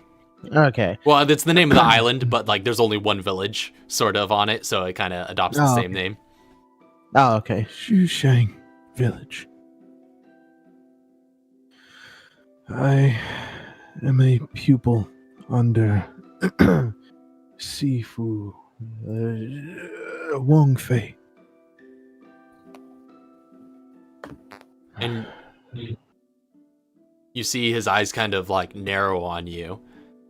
Okay. Well, it's the name of the island, but like there's only one village sort of on it, so it kind of adopts the same name. Oh, okay. Shuishang Village. I am a pupil under Sifu Wong Fei. And you see his eyes kind of like narrow on you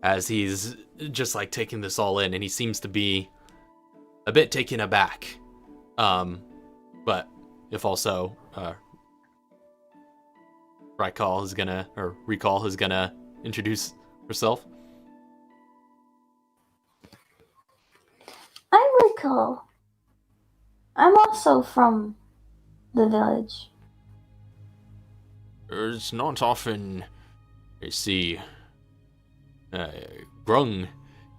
as he's just like taking this all in, and he seems to be a bit taken aback. But if also Recall is gonna introduce herself. I'm Recall. I'm also from the village. It's not often I see Grung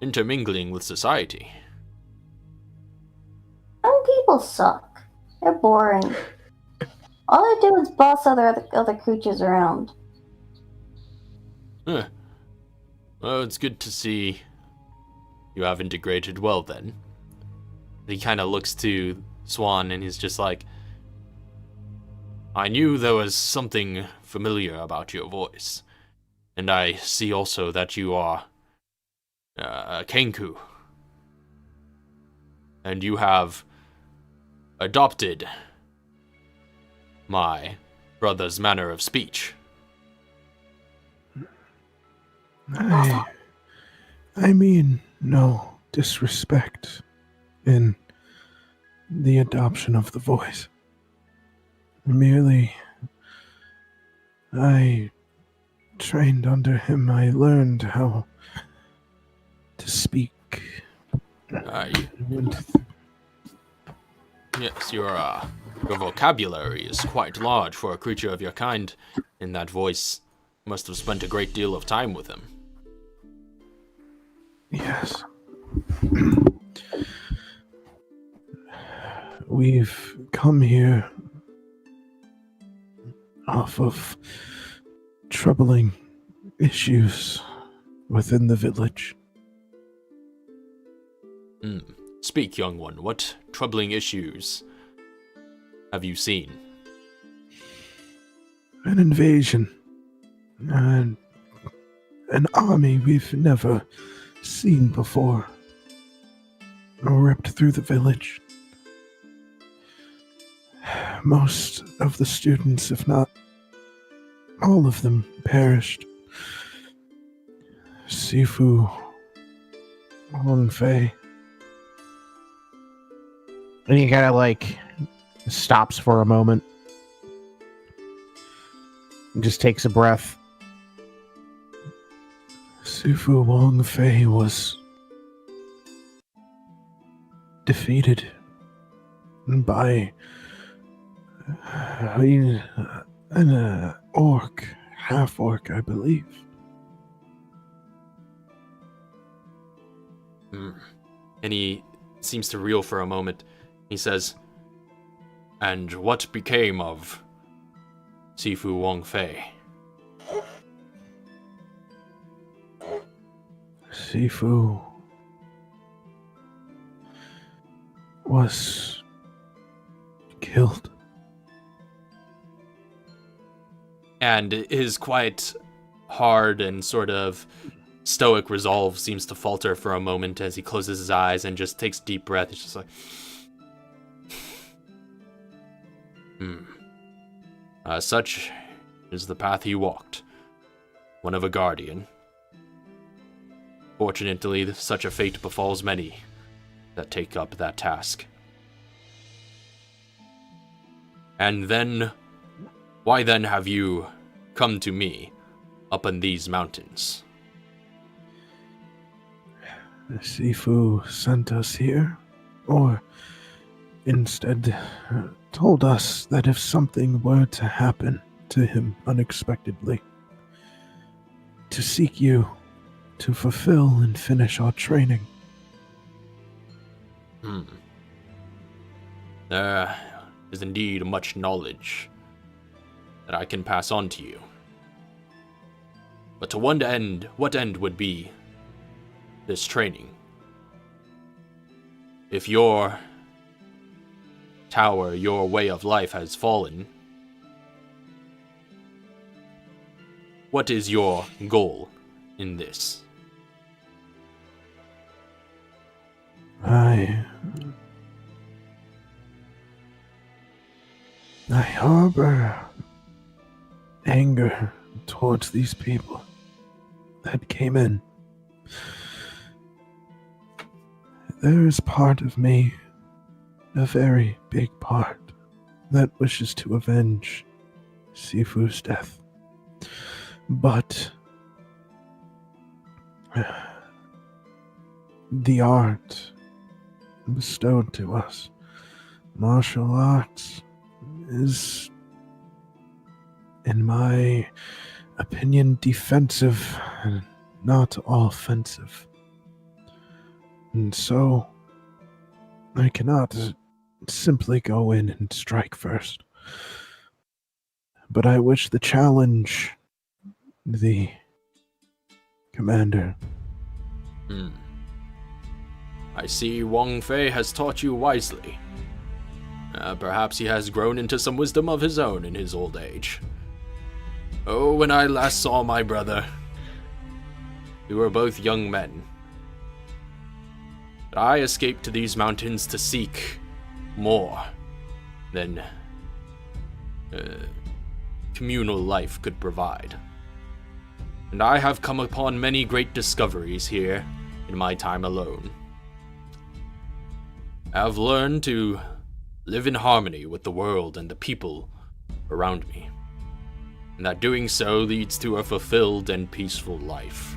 intermingling with society. Some people suck. They're boring. All they do is boss other creatures around. Huh. Well, it's good to see you have integrated well then. He kind of looks to Swan and he's just like, I knew there was something familiar about your voice. And I see also that you are a Kenku. And you have adopted my brother's manner of speech. I mean, no. disrespect in the adoption of the voice. Merely, I trained under him. I learned how to speak. Yes, your vocabulary is quite large for a creature of your kind. In that voice, you must have spent a great deal of time with him. Yes. We've come here off of troubling issues within the village. Speak, young one. What troubling issues have you seen? An invasion. And an army we've never seen before. Ripped through the village. Most of the students, if not all of them, perished. Sifu Hongfei. And he kind of like stops for a moment and just takes a breath. Sifu Wangfei was defeated by an orc, half-orc, I believe. And he seems to reel for a moment. He says, "And what became of Sifu Wangfei?" Sifu was killed. And his quite hard and sort of stoic resolve seems to falter for a moment as he closes his eyes and just takes a deep breath. It's just like, such is the path he walked. One of a guardian. Fortunately, such a fate befalls many that take up that task. And then, why then have you come to me up in these mountains? Sifu sent us here, or instead told us that if something were to happen to him unexpectedly, to seek you to fulfill and finish our training. There is indeed much knowledge that I can pass on to you. But to what end would be this training? If your tower, your way of life has fallen, what is your goal in this? I harbor anger towards these people that came in. There is part of me, a very big part, that wishes to avenge Sifu's death. But the art bestowed to us, martial arts, is, in my opinion, defensive and not offensive. And so, I cannot simply go in and strike first. But I wish to challenge the commander. I see Wang Fei has taught you wisely. Perhaps he has grown into some wisdom of his own in his old age. Oh, when I last saw my brother, we were both young men. But I escaped to these mountains to seek more than communal life could provide. And I have come upon many great discoveries here in my time alone. I have learned to live in harmony with the world and the people around me, and that doing so leads to a fulfilled and peaceful life.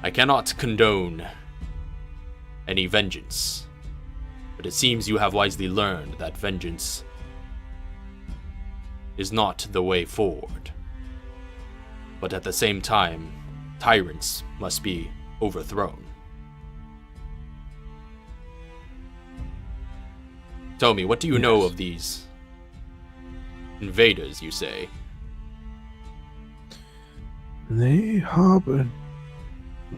I cannot condone any vengeance, but it seems you have wisely learned that vengeance is not the way forward. But at the same time, tyrants must be overthrown. Tell me, what do you know of these invaders, you say? They harbor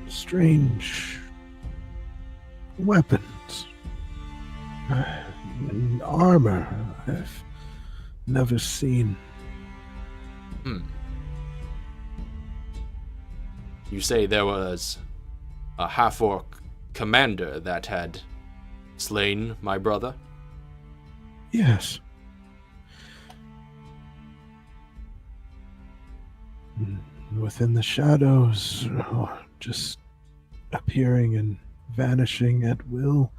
strange weapons and armor I've never seen. You say there was a half-orc commander that had slain my brother? Yes. Within the shadows, or just appearing and vanishing at will.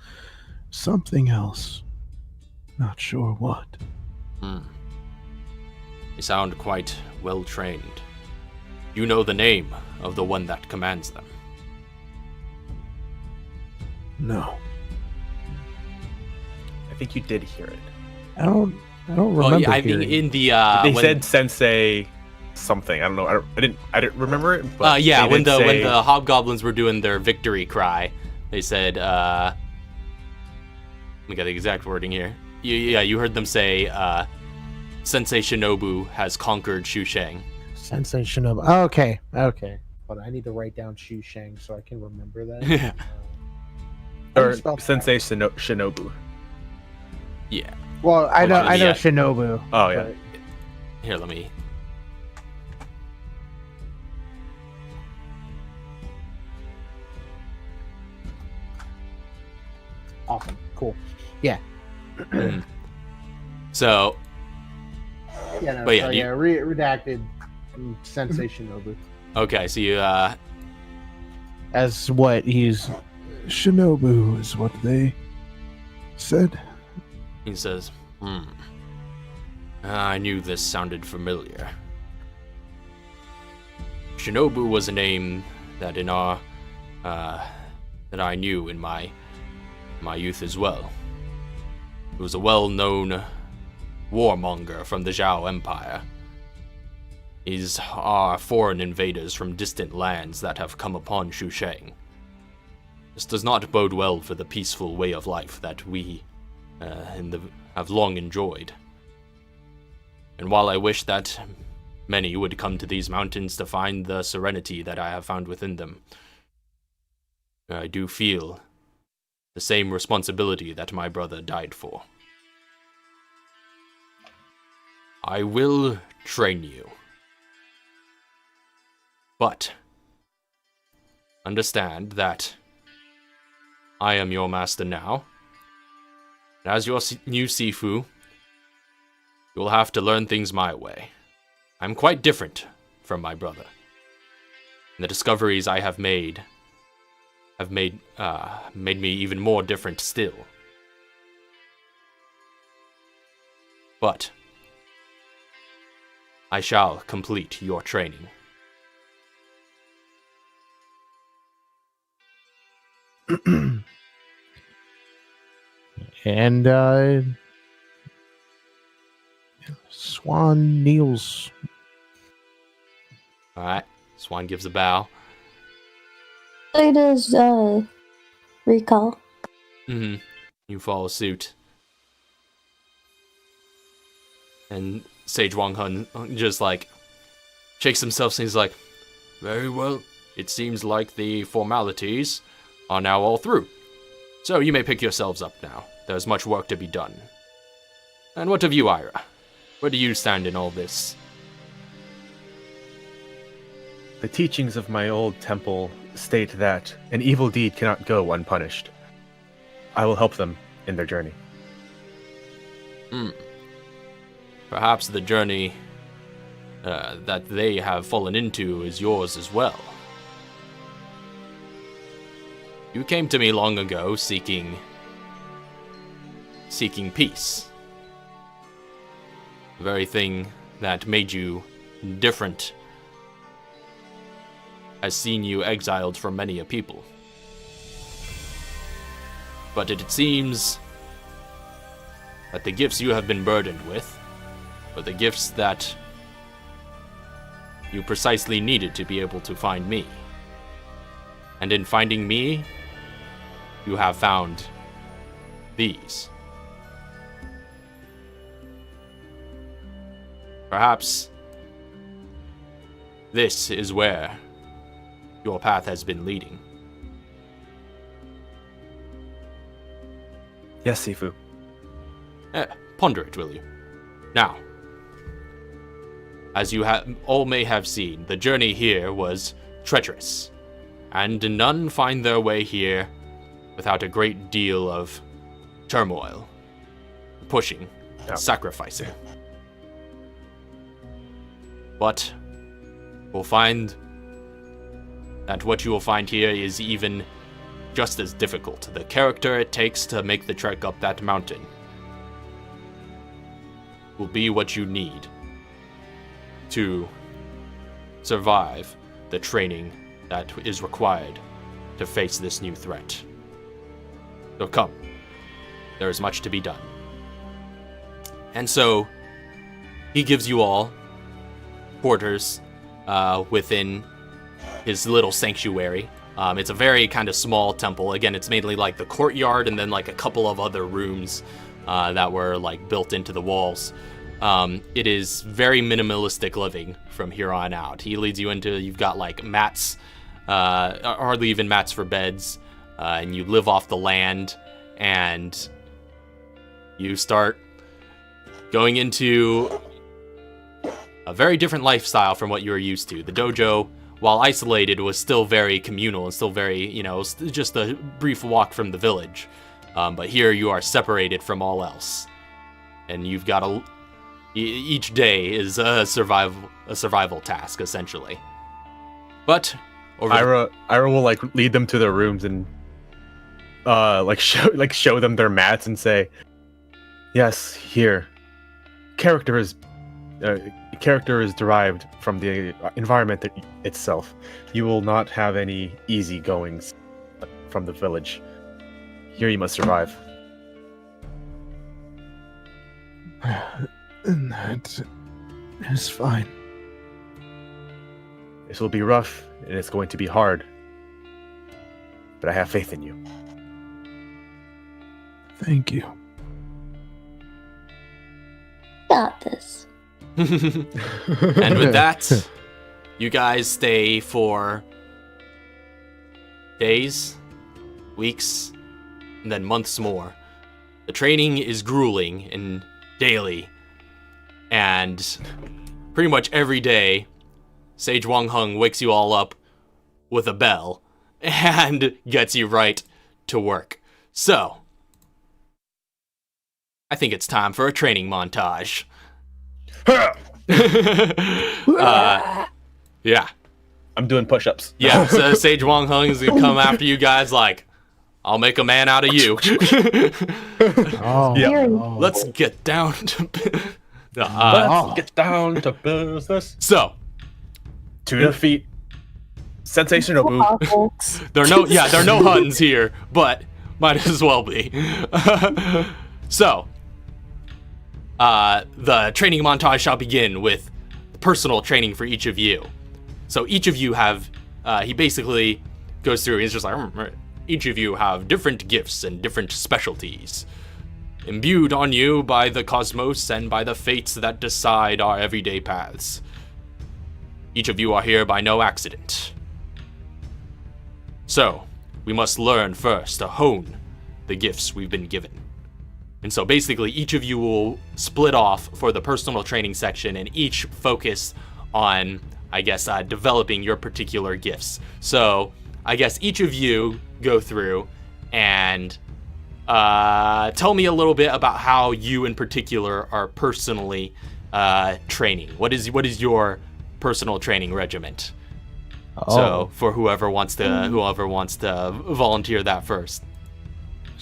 Something else. Not sure what. They sound quite well trained. You know the name of the one that commands them? No. I think you did hear it. I don't remember. Oh, yeah, I think hearing. in the They when, said Sensei something. I don't know. I didn't remember it. But yeah, they when did when say- the hobgoblins were doing their victory cry, they said, let me get the exact wording here. You heard them say, Sensei Shinobu has conquered Shuishang. Sensei Shinobu. Oh, okay. But I need to write down Shuishang so I can remember that. or spell that? Sensei Shinobu. Yeah. Well, I know Yeah. Shinobu. Oh yeah. but- Here, let me. Awesome. Cool. Yeah. So, Yeah. No, But yeah, so, you- yeah. Redacted Sensei Shinobu. okay, so you, As what he's. Shinobu is what they said. he says, I knew this sounded familiar. Shinobu was a name that that I knew in my youth as well. He was a well-known warmonger from the Zhao Empire. These are foreign invaders from distant lands that have come upon Shuishang. This does not bode well for the peaceful way of life that we have long enjoyed. And while I wish that many would come to these mountains to find the serenity that I have found within them, I do feel the same responsibility that my brother died for. I will train you. But understand that I am your master now. And as your new Sifu, you'll have to learn things my way. I'm quite different from my brother. And the discoveries I have made made me even more different still. But I shall complete your training. And Swan kneels. Alright, Swan gives a bow. So does recall. You follow suit. And Sage Wang Hun just like shakes himself and he's like, very well, it seems like the formalities are now all through. So you may pick yourselves up now. There's much work to be done. And what of you, Ira? Where do you stand in all this? The teachings of my old temple state that an evil deed cannot go unpunished. I will help them in their journey. Perhaps the journey that they have fallen into is yours as well. You came to me long ago seeking seeking peace. The very thing that made you different has seen you exiled from many a people. But it seems that the gifts you have been burdened with were the gifts that you precisely needed to be able to find me. And in finding me, you have found these. Perhaps this is where your path has been leading. Yes, Sifu. Ponder it, will you? Now, as you all may have seen, the journey here was treacherous, and none find their way here without a great deal of turmoil, pushing, sacrificing. But we'll find that what you will find here is even just as difficult. The character it takes to make the trek up that mountain will be what you need to survive the training that is required to face this new threat. So come, there is much to be done. And so, he gives you all quarters within his little sanctuary. It's a very kind of small temple. Again, it's mainly like the courtyard and then like a couple of other rooms that were like built into the walls. It is very minimalistic living from here on out. He leads you into, you've got like mats, hardly even mats for beds, and you live off the land, and you start going into a very different lifestyle from what you were used to. The dojo, while isolated, was still very communal and still very, just a brief walk from the village. But here you are separated from all else, and you've got each day is a survival task, essentially. But Ira will like lead them to their rooms and show them their mats and say, "Yes, here. Character is derived from the environment itself. You will not have any easy goings from the village. Here you must survive." And that is fine. This will be rough and it's going to be hard, but I have faith in you. Thank you. Got this. And with that, you guys stay for days, weeks, and then months more. The training is grueling and daily, and pretty much every day, Sage Wang Hung wakes you all up with a bell and gets you right to work. So, I think it's time for a training montage. Yeah. I'm doing push-ups. Yeah, so Sage Wang Hung is gonna come after you guys like, I'll make a man out of you. Oh, Yeah. Let's get down to Let's get down to business. So, To defeat Sensei Shinobu. Folks. there are no Huns here, but might as well be. So, the training montage shall begin with personal training for each of you. So each of you have, he basically goes through, he's just like, each of you have different gifts and different specialties, imbued on you by the cosmos and by the fates that decide our everyday paths. Each of you are here by no accident. So, we must learn first to hone the gifts we've been given. And so basically each of you will split off for the personal training section and each focus on, I guess, developing your particular gifts. So I guess each of you go through and tell me a little bit about how you in particular are personally training. What is your personal training regiment? So for whoever wants to volunteer that first.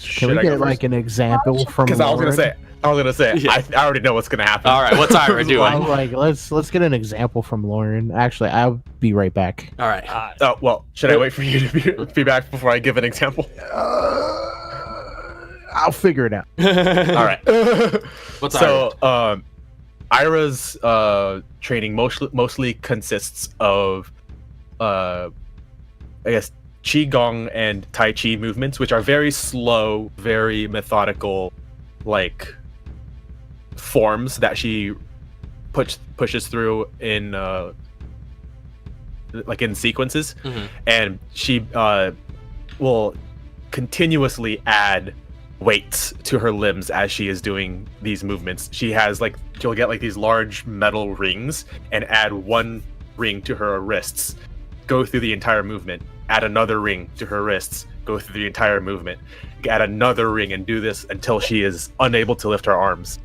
Can we get like an example from? Because I was gonna say, Yeah. I already know what's gonna happen. All right, what's Ira I'm doing? like, let's get an example from Lauren. Actually, I'll be right back. All right. Oh well, should I wait for you to be back before I give an example? I'll figure it out. All right. What's Ira? So, Ira's training mostly consists of, I guess, qigong and tai chi movements, which are very slow, very methodical, like forms that she pushes through in like in sequences, Mhm. and she will continuously add weights to her limbs as she is doing these movements. She'll get like these large metal rings and add one ring to her wrists, go through the entire movement, add another ring to her wrists, go through the entire movement, add another ring, and do this until she is unable to lift her arms.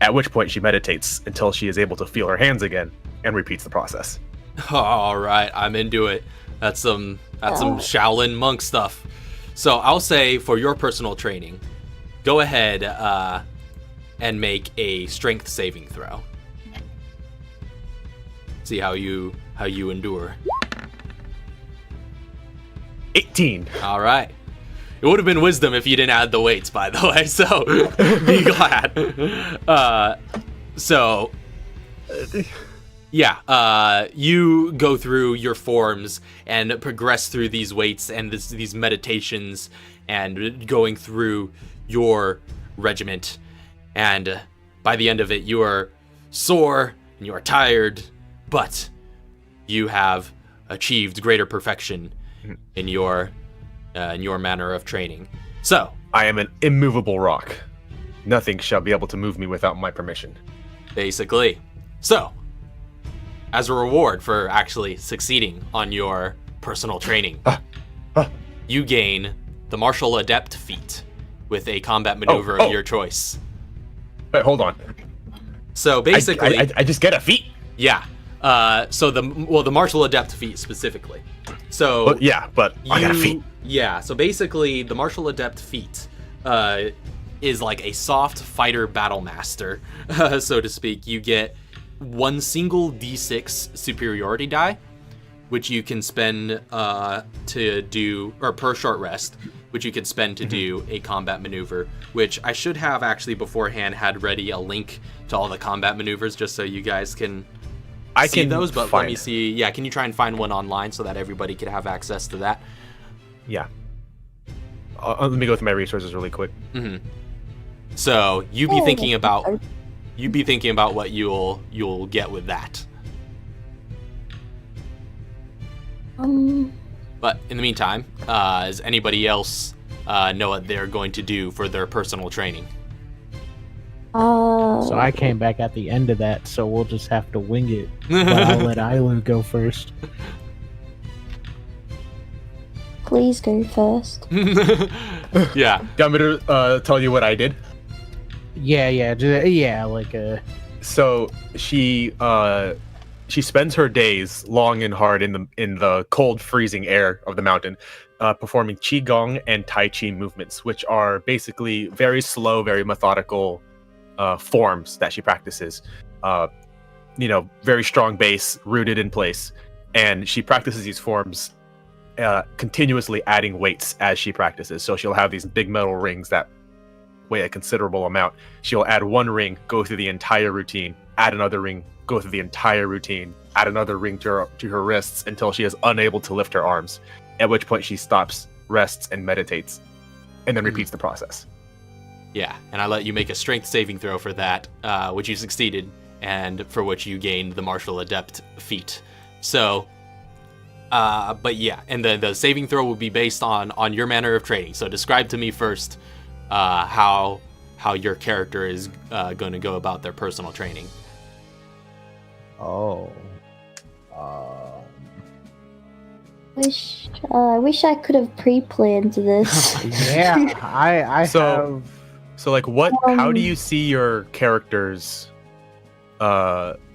At which point she meditates until she is able to feel her hands again and repeats the process. All right, I'm into it. That's some Shaolin monk stuff. So I'll say for your personal training, go ahead and make a strength saving throw. See how you endure. 18. All right. It would have been wisdom if you didn't add the weights, by the way. So be glad. You go through your forms and progress through these weights and these meditations and going through your regiment. And by the end of it, you are sore and you are tired, but you have achieved greater perfection in your manner of training. So I am an immovable rock. Nothing shall be able to move me without my permission. basically, as a reward for actually succeeding on your personal training, you gain the martial adept feat with a combat maneuver of your choice. Wait, hold on. So basically, I just get a feat. yeah. So the martial adept feat specifically. So But I got a feat. Yeah. So basically, the martial adept feat is like a soft fighter battle master, so to speak. You get one single D6 superiority die, which you can spend to do, or per short rest, which you can spend to do a combat maneuver, which I should have actually beforehand had ready a link to all the combat maneuvers just so you guys can see those, but let me see. Yeah, can you try and find one online so that everybody could have access to that? Yeah. Let me go through my resources really quick. Mm-hmm. So you be thinking about what you'll get with that. But in the meantime, does anybody else know what they're going to do for their personal training? So I came back at the end of that, so we'll just have to wing it. But I'll let Ailu go first. Please go first. Yeah. Do you want me to tell you what I did? So So she spends her days long and hard in the cold, freezing air of the mountain, performing qigong and tai chi movements, which are basically very slow, very methodical forms that she practices. Very strong base, rooted in place, and she practices these forms continuously, adding weights as she practices. So she'll have these big metal rings that weigh a considerable amount. She'll add one ring, go through the entire routine, add another ring, go through the entire routine, add another ring to her wrists until she is unable to lift her arms, at which point she stops, rests, and meditates, and then repeats the process. Yeah, and I let you make a strength saving throw for that, which you succeeded, and for which you gained the martial adept feat. So, but yeah, and the saving throw will be based on your manner of training. So describe to me first how your character is going to go about their personal training. I wish I could have pre-planned this. yeah, I So- have. So, like, how do you see your character's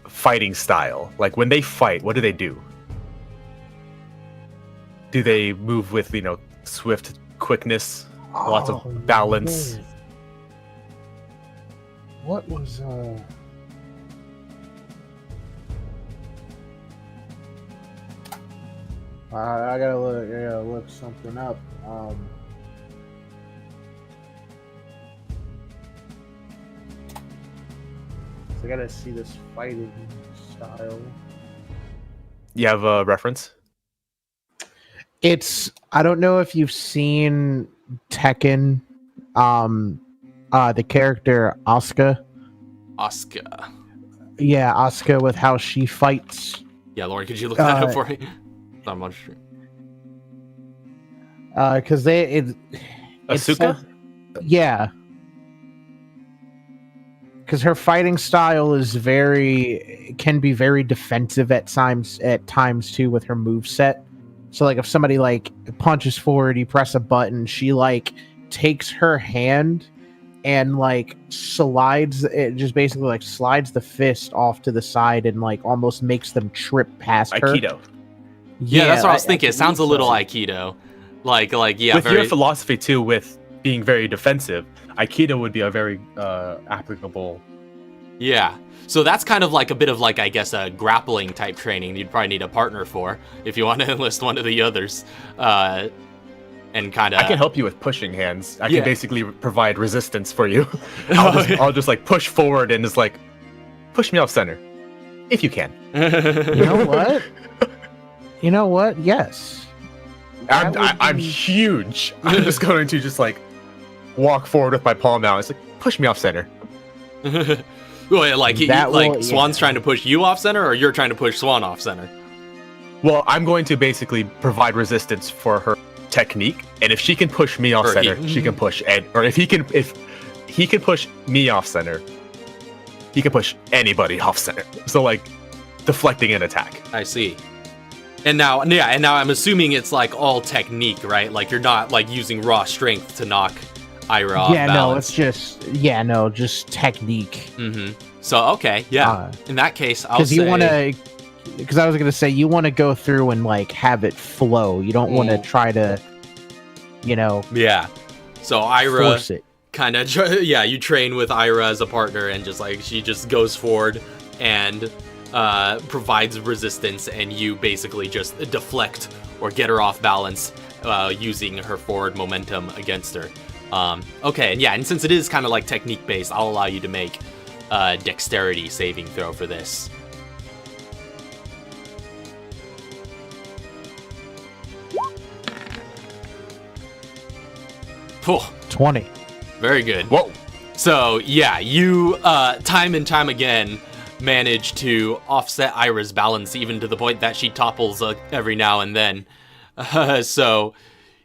fighting style? Like, when they fight, what do they do? Do they move with, swift quickness, lots of balance. man. What was I gotta look something up. So I gotta see this fighting style. You have a reference? It's I don't know if you've seen Tekken, the character Asuka. Asuka. Yeah, Asuka with how she fights. Yeah, Lauren, could you look that up for me? Not much. Because it's Asuka? yeah. Because her fighting style is can be very defensive at times too with her moveset. So like if somebody like punches forward, you press a button, she like takes her hand and like slides it, just basically like slides the fist off to the side and like almost makes them trip past her. Aikido. Yeah, that's what I was thinking. It sounds a little Aikido. Like yeah, with very... your philosophy too, with being very defensive, Aikido would be a very applicable. Yeah. So that's kind of like a bit of like, I guess, a grappling type training you'd probably need a partner for if you want to enlist one of the others. And kind of... I can help you with pushing hands. I Yeah. can basically provide resistance for you. I'll just like push forward and just like push me off center. If you can. You know what? You know what? Yes. I'm huge. I'm just going to just like walk forward with my palm out. It's like, push me off center. Well, like, Swan's yeah. trying to push you off center, or you're trying to push Swan off center? Well, I'm going to basically provide resistance for her technique, and if she can push me off Or center, he- she can push Ed. Or if he can push me off center, he can push anybody off center. So like, deflecting an attack. I see. And now I'm assuming it's like all technique, right? Like you're not like using raw strength to knock Ira off Yeah, no, balance. it's just technique. Mm-hmm. So okay, yeah. In that case, I'll say... Because I was gonna say you want to go through and like have it flow. You don't want to try to, Yeah. So Ira force it. kind of, yeah, you train with Ira as a partner, and just like she just goes forward and provides resistance, and you basically just deflect or get her off balance using her forward momentum against her. Okay, and yeah, and since it is kind of like technique based, I'll allow you to make dexterity saving throw for this. Oh, 20. very good. Whoa. So yeah, you time and time again manage to offset Ira's balance, even to the point that she topples every now and then. So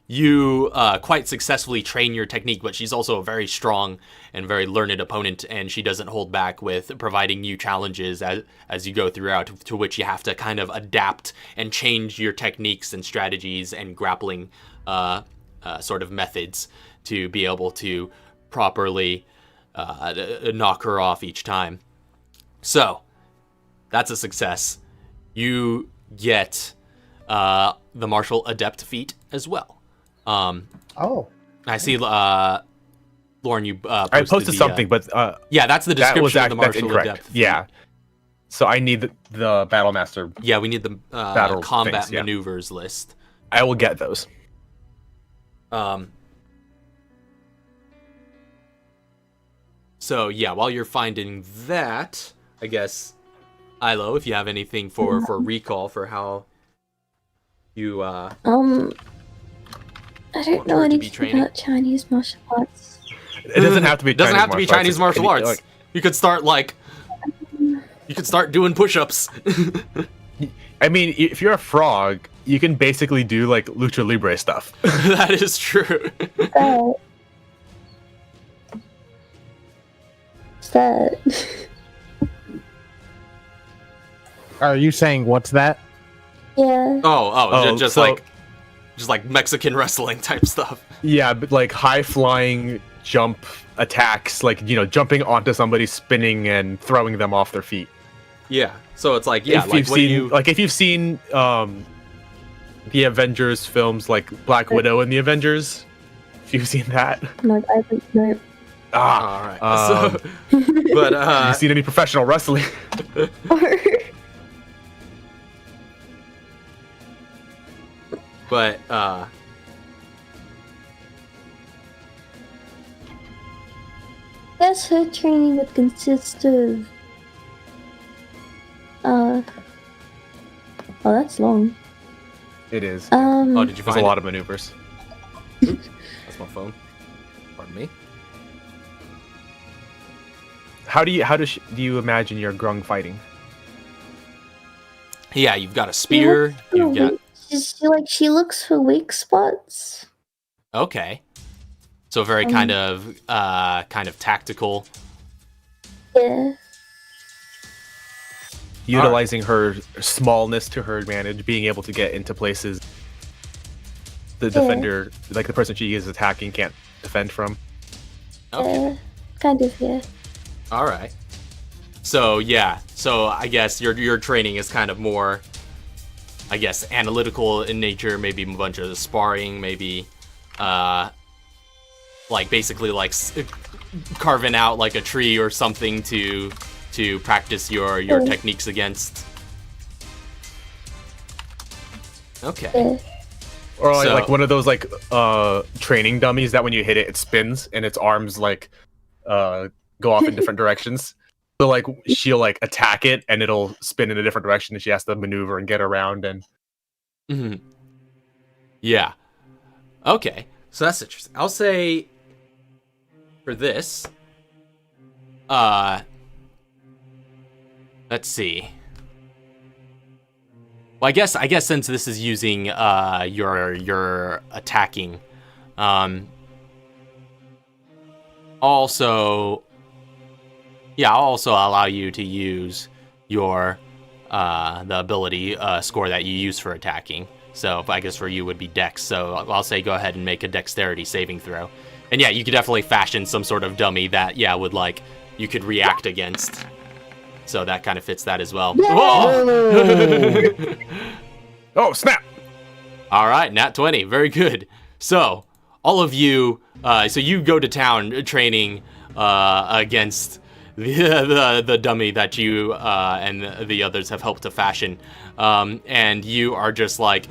you quite successfully train your technique, but she's also a very strong and very learned opponent, and she doesn't hold back with providing new challenges as you go throughout, to which you have to kind of adapt and change your techniques and strategies and grappling sort of methods to be able to properly knock her off each time. So that's a success. You get the martial adept feat as well. Oh. I see, Lauren, you posted I posted something, but yeah, that's the that was description of the that's martial incorrect. adept feat. Yeah. So I need the battle master. Yeah, we need the Battle combat things, yeah. maneuvers list. I will get those. So yeah, while you're finding that, I guess, Ilo, if you have anything for recall for how you I don't Want know her to be anything training? about Chinese martial arts. It doesn't have to be. It doesn't have to be Chinese martial arts. Like, You could start doing push-ups. I mean, if you're a frog, you can basically do like lucha libre stuff. That is true. What's that? Are you saying what's that? Yeah. Oh, just so- like Mexican wrestling type stuff. Yeah, but like high flying jump attacks, like jumping onto somebody, spinning and throwing them off their feet. Yeah. So it's like, yeah, if like you've when seen, you like if you've seen the Avengers films, like Black Widow and the Avengers, If you've seen that. No, I haven't. No. Ah. All right. But Have you seen any professional wrestling? but Guess her training would consist of. Oh, that's long. It is. oh, did you There's find a it? lot of maneuvers. That's my phone. Pardon me. How do you imagine your grung fighting? Yeah, you've got a spear. You've got She looks for weak spots. okay. So very kind of tactical. Yeah. Utilizing her smallness to her advantage, being able to get into places the defender, like the person she is attacking, can't defend from. Okay. Kind of, yeah. All right. So yeah. So I guess your training is kind of more, I guess, analytical in nature. Maybe a bunch of sparring. Maybe, like basically like carving out like a tree or something to practice your techniques against. Okay. Yeah. Or like, So- like one of those like training dummies that when you hit it, it spins and its arms like go off in different directions. So like she'll like attack it and it'll spin in a different direction and she has to maneuver and get around and Mhm. Yeah. Okay. So that's interesting. I'll say for this, let's see. Well, I guess since this is using your attacking, also, yeah, I'll also allow you to use your the ability score that you use for attacking. So I guess for you would be Dex. So I'll say go ahead and make a Dexterity saving throw. And yeah, you could definitely fashion some sort of dummy that would like you could react against. So that kind of fits that as well. Whoa! oh snap! All right, nat 20, very good. So all of you, so you go to town training against the dummy that you and the others have helped to fashion, and you are just like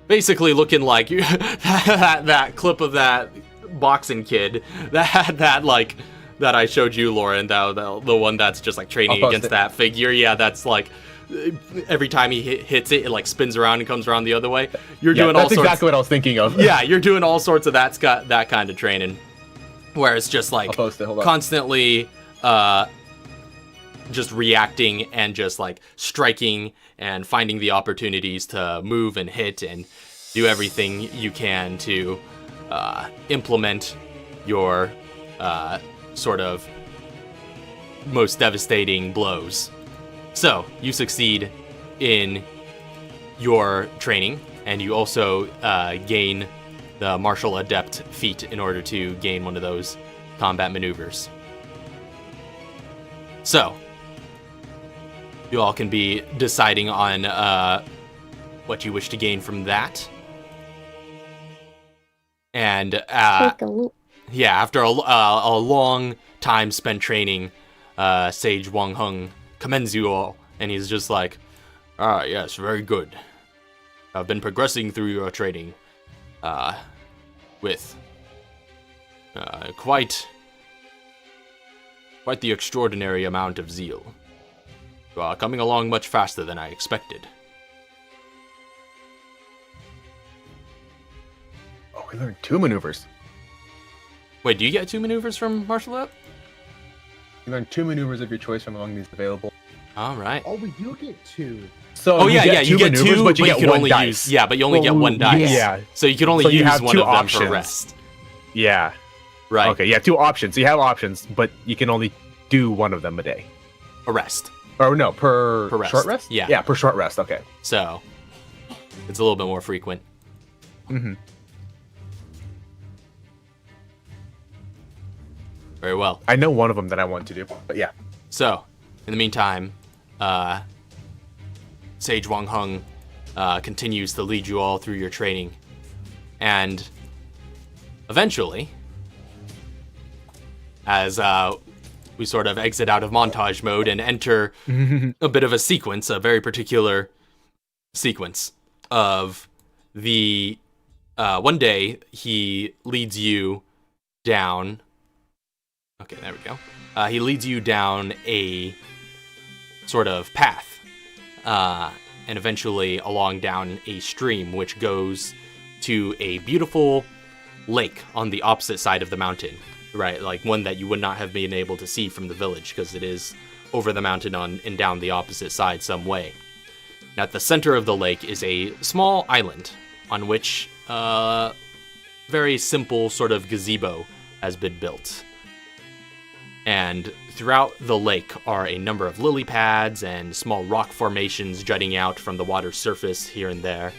basically looking like that clip of that boxing kid that I showed you, Lauren, the one that's just like training I'll post against it. that figure. Yeah, that's like every time he hits it, it like spins around and comes around the other way. You're doing all that's sorts. exactly what I was thinking of. Yeah, you're doing all sorts of that kind of training, where it's just like I'll post it. Hold on. constantly just reacting and just like striking and finding the opportunities to move and hit and do everything you can to implement your sort of most devastating blows. So you succeed in your training, and you also gain the martial adept feat in order to gain one of those combat maneuvers. So you all can be deciding on what you wish to gain from that. And Take a look. yeah, after a long time spent training, Sage Wang Hung commends you all, and he's just like, yes, very good. I've been progressing through your training with quite the extraordinary amount of zeal. You are coming along much faster than I expected. Oh, we learned 2 maneuvers. Wait, do you get 2 maneuvers from martial art? You learn 2 maneuvers of your choice from among these available. All right. Oh, we do get 2. So Oh yeah, you get maneuvers, two, but you get can one only dice. use but you only get Well, one dice. Yeah. So you can only So you use have one 2 of them options. for rest. Yeah. Right. Okay. Yeah. 2 options. So you have options, but you can only do one of them a day. A rest. Or no, per rest. short rest. Yeah. Yeah, per short rest. Okay. So it's a little bit more frequent. Mm-hmm. Very well. I know one of them that I want to do, but yeah. So, in the meantime, Sage Wang Hung continues to lead you all through your training. And eventually, as we sort of exit out of montage mode and enter a bit of a sequence, a very particular sequence of the one day he leads you down. Okay, there we go. He leads you down a sort of path, and eventually along down a stream which goes to a beautiful lake on the opposite side of the mountain, right? Like one that you would not have been able to see from the village because it is over the mountain on and down the opposite side some way. Now, at the center of the lake is a small island on which very simple sort of gazebo has been built. And throughout the lake are a number of lily pads and small rock formations jutting out from the water's surface here and there.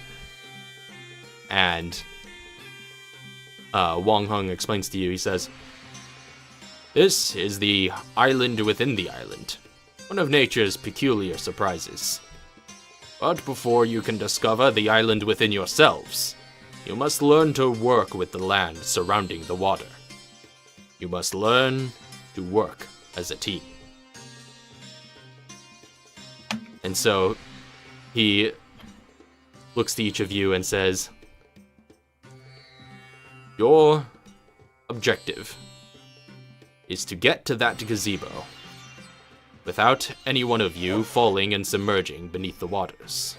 And Wang Heng explains to you, he says, "This is the island within the island, one of nature's peculiar surprises. But before you can discover the island within yourselves, you must learn to work with the land surrounding the water. You must learn to work as a team." And so he looks to each of you and says, "Your objective is to get to that gazebo without any one of you falling and submerging beneath the waters."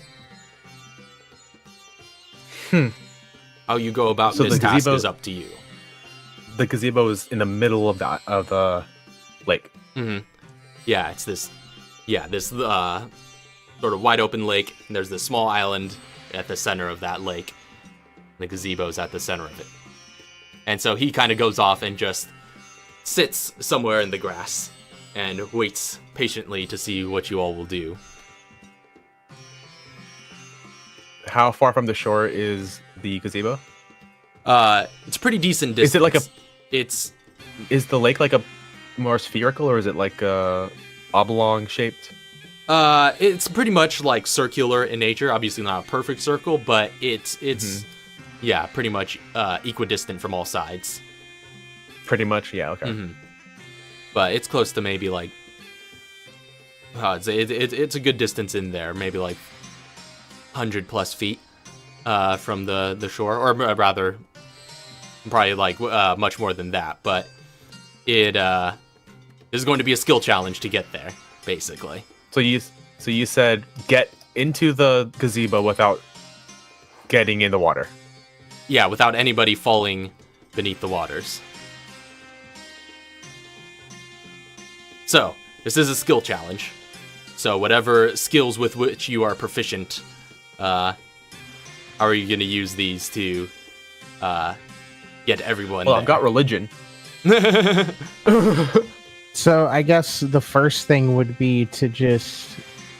How you go about So this the task gazebo- is up to you. The gazebo is in the middle of the lake. Yeah, it's this sort of wide open lake, and there's this small island at the center of that lake. The gazebo's at the center of it. And so he kind of goes off and just sits somewhere in the grass and waits patiently to see what you all will do. How far from the shore is the gazebo? It's a pretty decent distance. Is it like a- It's Is the lake like a more spherical, or is it like oblong shaped? It's pretty much like circular in nature. Obviously not a perfect circle, but it's yeah, pretty much equidistant from all sides. Pretty much, yeah. Okay. But it's close to maybe like it's a good distance in there, maybe like 100+ feet from the shore, or rather, probably like much more than that. But it is going to be a skill challenge to get there, basically. So you said get into the gazebo without getting in the water. Yeah, without anybody falling beneath the waters. So, this is a skill challenge. So, whatever skills with which you are proficient, how are you going to use these to get everyone Well, there? I've got religion. So I guess the first thing would be to just,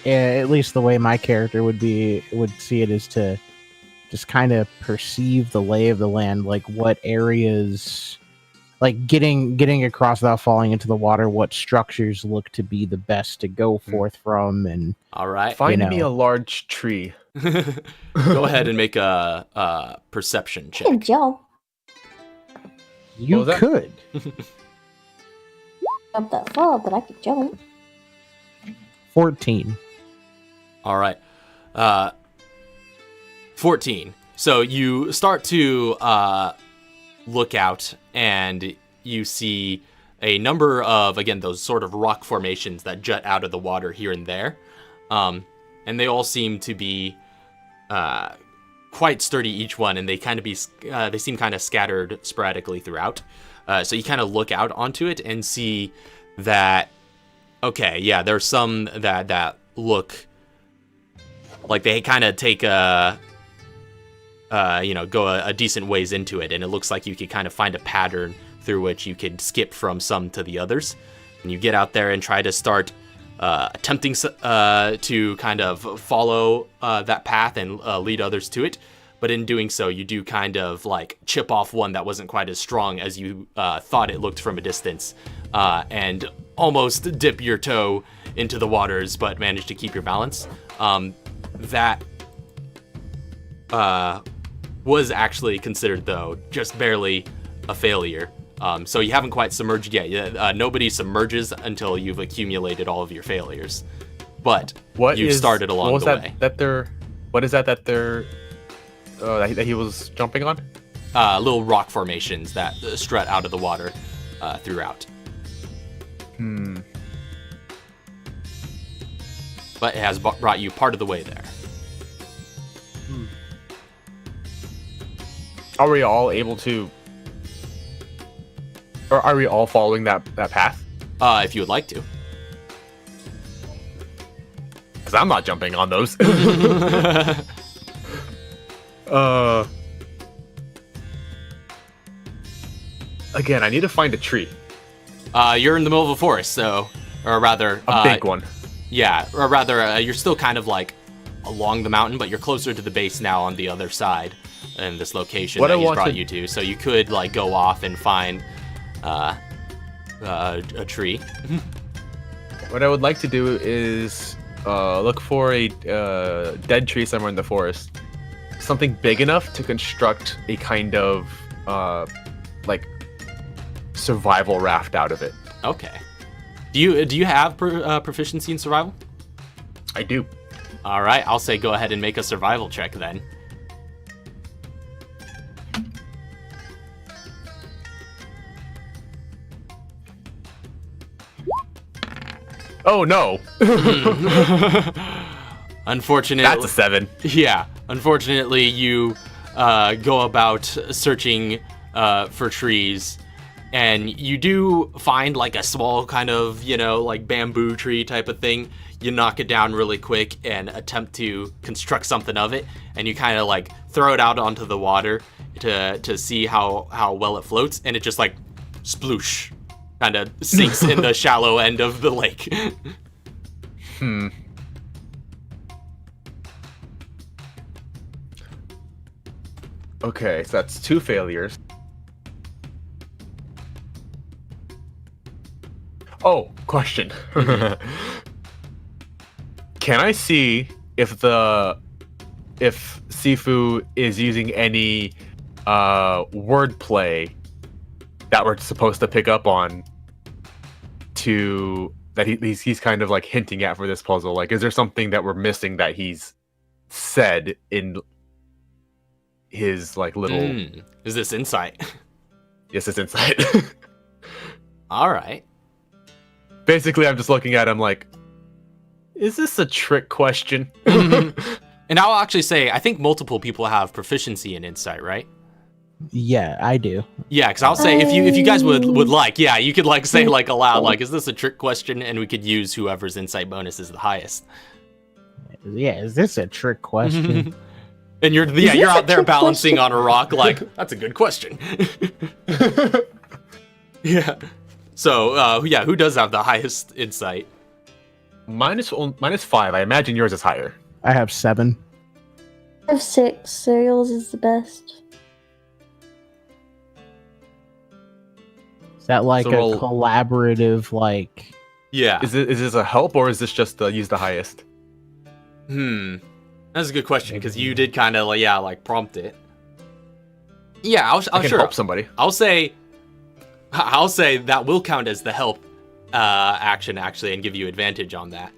at least the way my character would see it, is to just kind of perceive the lay of the land, like what areas, like getting across without falling into the water, what structures look to be the best to go forth from, and All right. Find You me know. a large tree. Go ahead and make a perception I check. can jump. you was that? could. Jump that far, but I can jump. 14. All right. 14. So you start to look out, and you see a number of, again, those sort of rock formations that jut out of the water here and there. And they all seem to be quite sturdy, each one, and they seem kind of scattered sporadically throughout. So you kind of look out onto it and see that, okay, yeah, there's some that look like they kind of take go a decent ways into it, and it looks like you could kind of find a pattern through which you could skip from some to the others. And you get out there and try to start attempting to kind of follow that path and lead others to it. But in doing so, you do kind of like chip off one that wasn't quite as strong as you thought it looked from a distance, and almost dip your toe into the waters, but manage to keep your balance. That was actually considered, though, just barely a failure. So you haven't quite submerged yet. Nobody submerges until you've accumulated all of your failures. But you've started along the way. What is that that he was jumping on? Little rock formations that strut out of the water throughout. But it has brought you part of the way there. Are we all able to... Or are we all following that path? If you would like to. Because I'm not jumping on those. Again, I need to find a tree. You're in the middle of a forest, or rather... A big one. Yeah, or rather, you're still kind of like along the mountain, but you're closer to the base now on the other side in this location that he's brought you to. So you could like go off and find a tree. What I would like to do is look for a dead tree somewhere in the forest. Something big enough to construct a kind of like survival raft out of it. Okay. Do you have proficiency in survival? I do. All right, I'll say go ahead and make a survival check then. Oh no. Unfortunately, that's a 7. Yeah. Unfortunately, you go about searching for trees. And you do find like a small kind of, like bamboo tree type of thing. You knock it down really quick and attempt to construct something of it. And you kind of like throw it out onto the water to see how well it floats. And it just like sploosh, kind of sinks in the shallow end of the lake. Okay, so that's 2 failures. Oh, question. Can I see if Sifu is using any wordplay that we're supposed to pick up on that he's kind of like hinting at for this puzzle? Like, is there something that we're missing that he's said in his like little... Is this insight? Yes, it's insight. All right. Basically, I'm just looking at him like, is this a trick question? And I'll actually say, I think multiple people have proficiency in insight, right? Yeah, I do. Yeah, because I'll say if you guys would like, yeah, you could like say like aloud, like, is this a trick question? And we could use whoever's insight bonus is the highest. Yeah, is this a trick question? And you're out there balancing on a rock, like, that's a good question. Yeah. So, who does have the highest insight? Minus 5. I imagine yours is higher. I have 7. I have 6, so yours is the best. Is that like So a roll- collaborative, like... Yeah. Is this a help, or is this just use the highest? That's a good question, because you did kind of, like prompt it. Yeah, I can help somebody. I'll say that will count as the help action, actually, and give you advantage on that.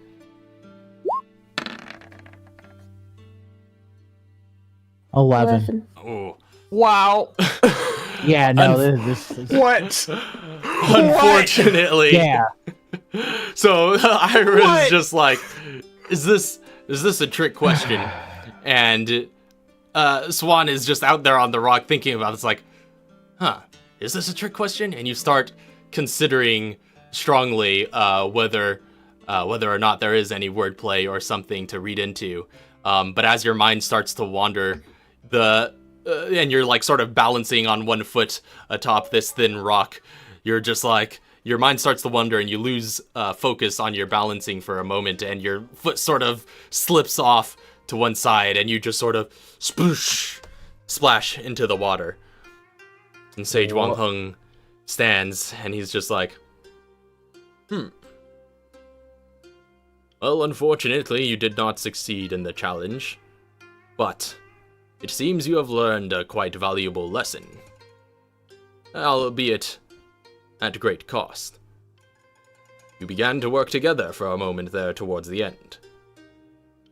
11. Oh. Wow. Yeah, no, this is... What? Unfortunately. Yeah. So Ira is just like, is this a trick question? And Swan is just out there on the rock thinking about it. It's like, is this a trick question? And you start considering strongly whether or not there is any wordplay or something to read into. But as your mind starts to wander, and you're like sort of balancing on one foot atop this thin rock, you're just like, your mind starts to wander and you lose focus on your balancing for a moment, and your foot sort of slips off to one side and you just sort of splash into the water. And Sage Wang Heng stands and he's just like, Well, unfortunately, you did not succeed in the challenge, but it seems you have learned a quite valuable lesson. albeit at great cost. You began to work together for a moment there towards the end.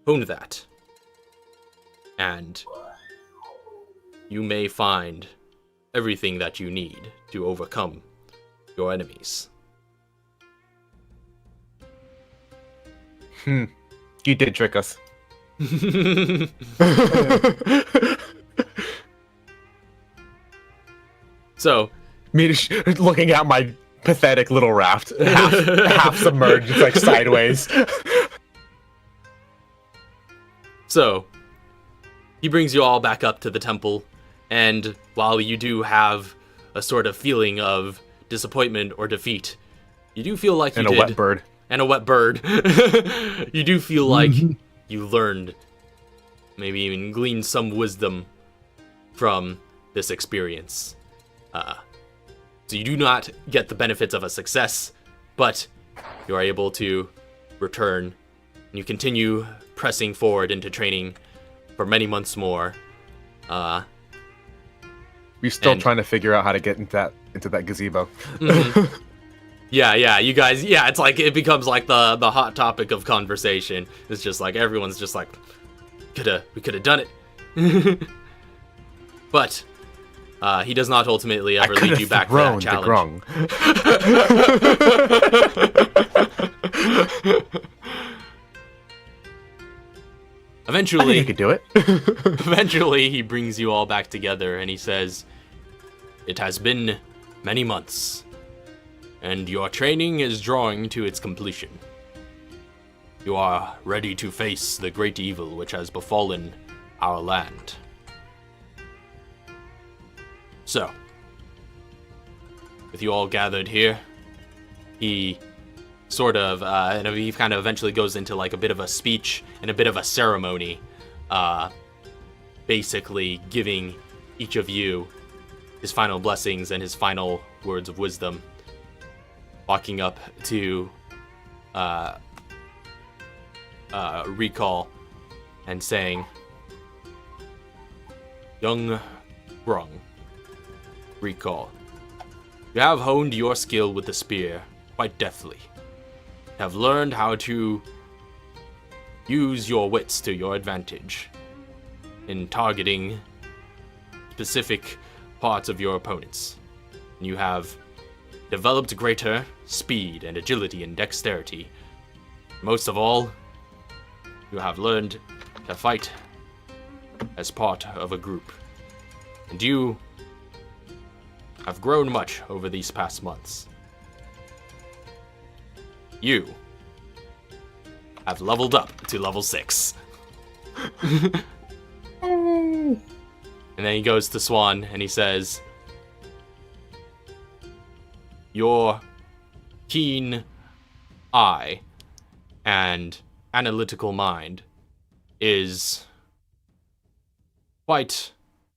Own that. And you may find everything that you need to overcome your enemies. You did trick us. So, Me just looking at my pathetic little raft, half submerged, it's like sideways. So, he brings you all back up to the temple, and while you do have a sort of feeling of disappointment or defeat, you do feel like you And did... a wet bird. And a wet bird. You do feel like you learned, maybe even gleaned some wisdom from this experience. So you do not get the benefits of a success, but you are able to return, and you continue pressing forward into training for many months more. We're still And- trying to figure out how to get into that gazebo. Yeah, you guys, it's like, it becomes like the hot topic of conversation. It's just like, everyone's just like, we could have done it. But, he does not ultimately ever lead you back to that challenge. I think Eventually, you could do it. eventually, he brings you all back together and he says, "It has been many months, and your training is drawing to its completion. You are ready to face the great evil which has befallen our land. So, with you all gathered here, he sort of, and he kind of eventually goes into like a bit of a speech and a bit of a ceremony, basically giving each of you his final blessings and his final words of wisdom, walking up to Recall and saying, "Young Grung, Recall, you have honed your skill with the spear quite deftly. Have learned how to use your wits to your advantage in targeting specific parts of your opponents. And you have developed greater speed and agility and dexterity. Most of all, you have learned to fight as part of a group. And you have grown much over these past months. You have leveled up to level 6. Hey. And then he goes to Swan and he says, "Your keen eye and analytical mind is quite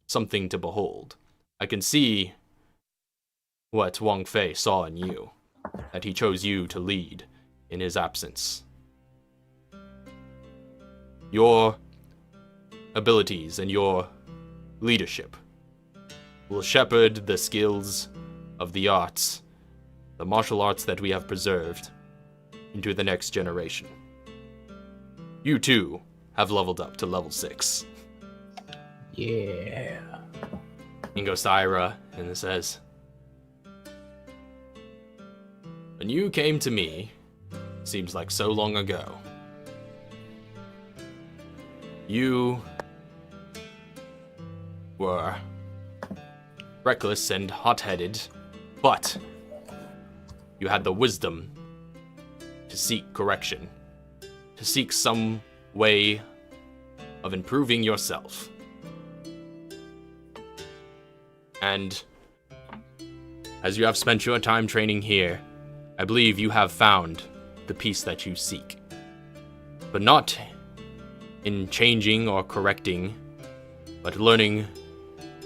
something to behold. I can see what Wang Fei saw in you, that he chose you to lead in his absence. Your abilities and your leadership will shepherd the skills of the arts, the martial arts that we have preserved, into the next generation. You too have leveled up to level 6. Yeah. In goes Ira and it says, "When you came to me, seems like so long ago, you were reckless and hot-headed, but you had the wisdom to seek correction, to seek some way of improving yourself. And as you have spent your time training here, I believe you have found the peace that you seek. But not in changing or correcting, but learning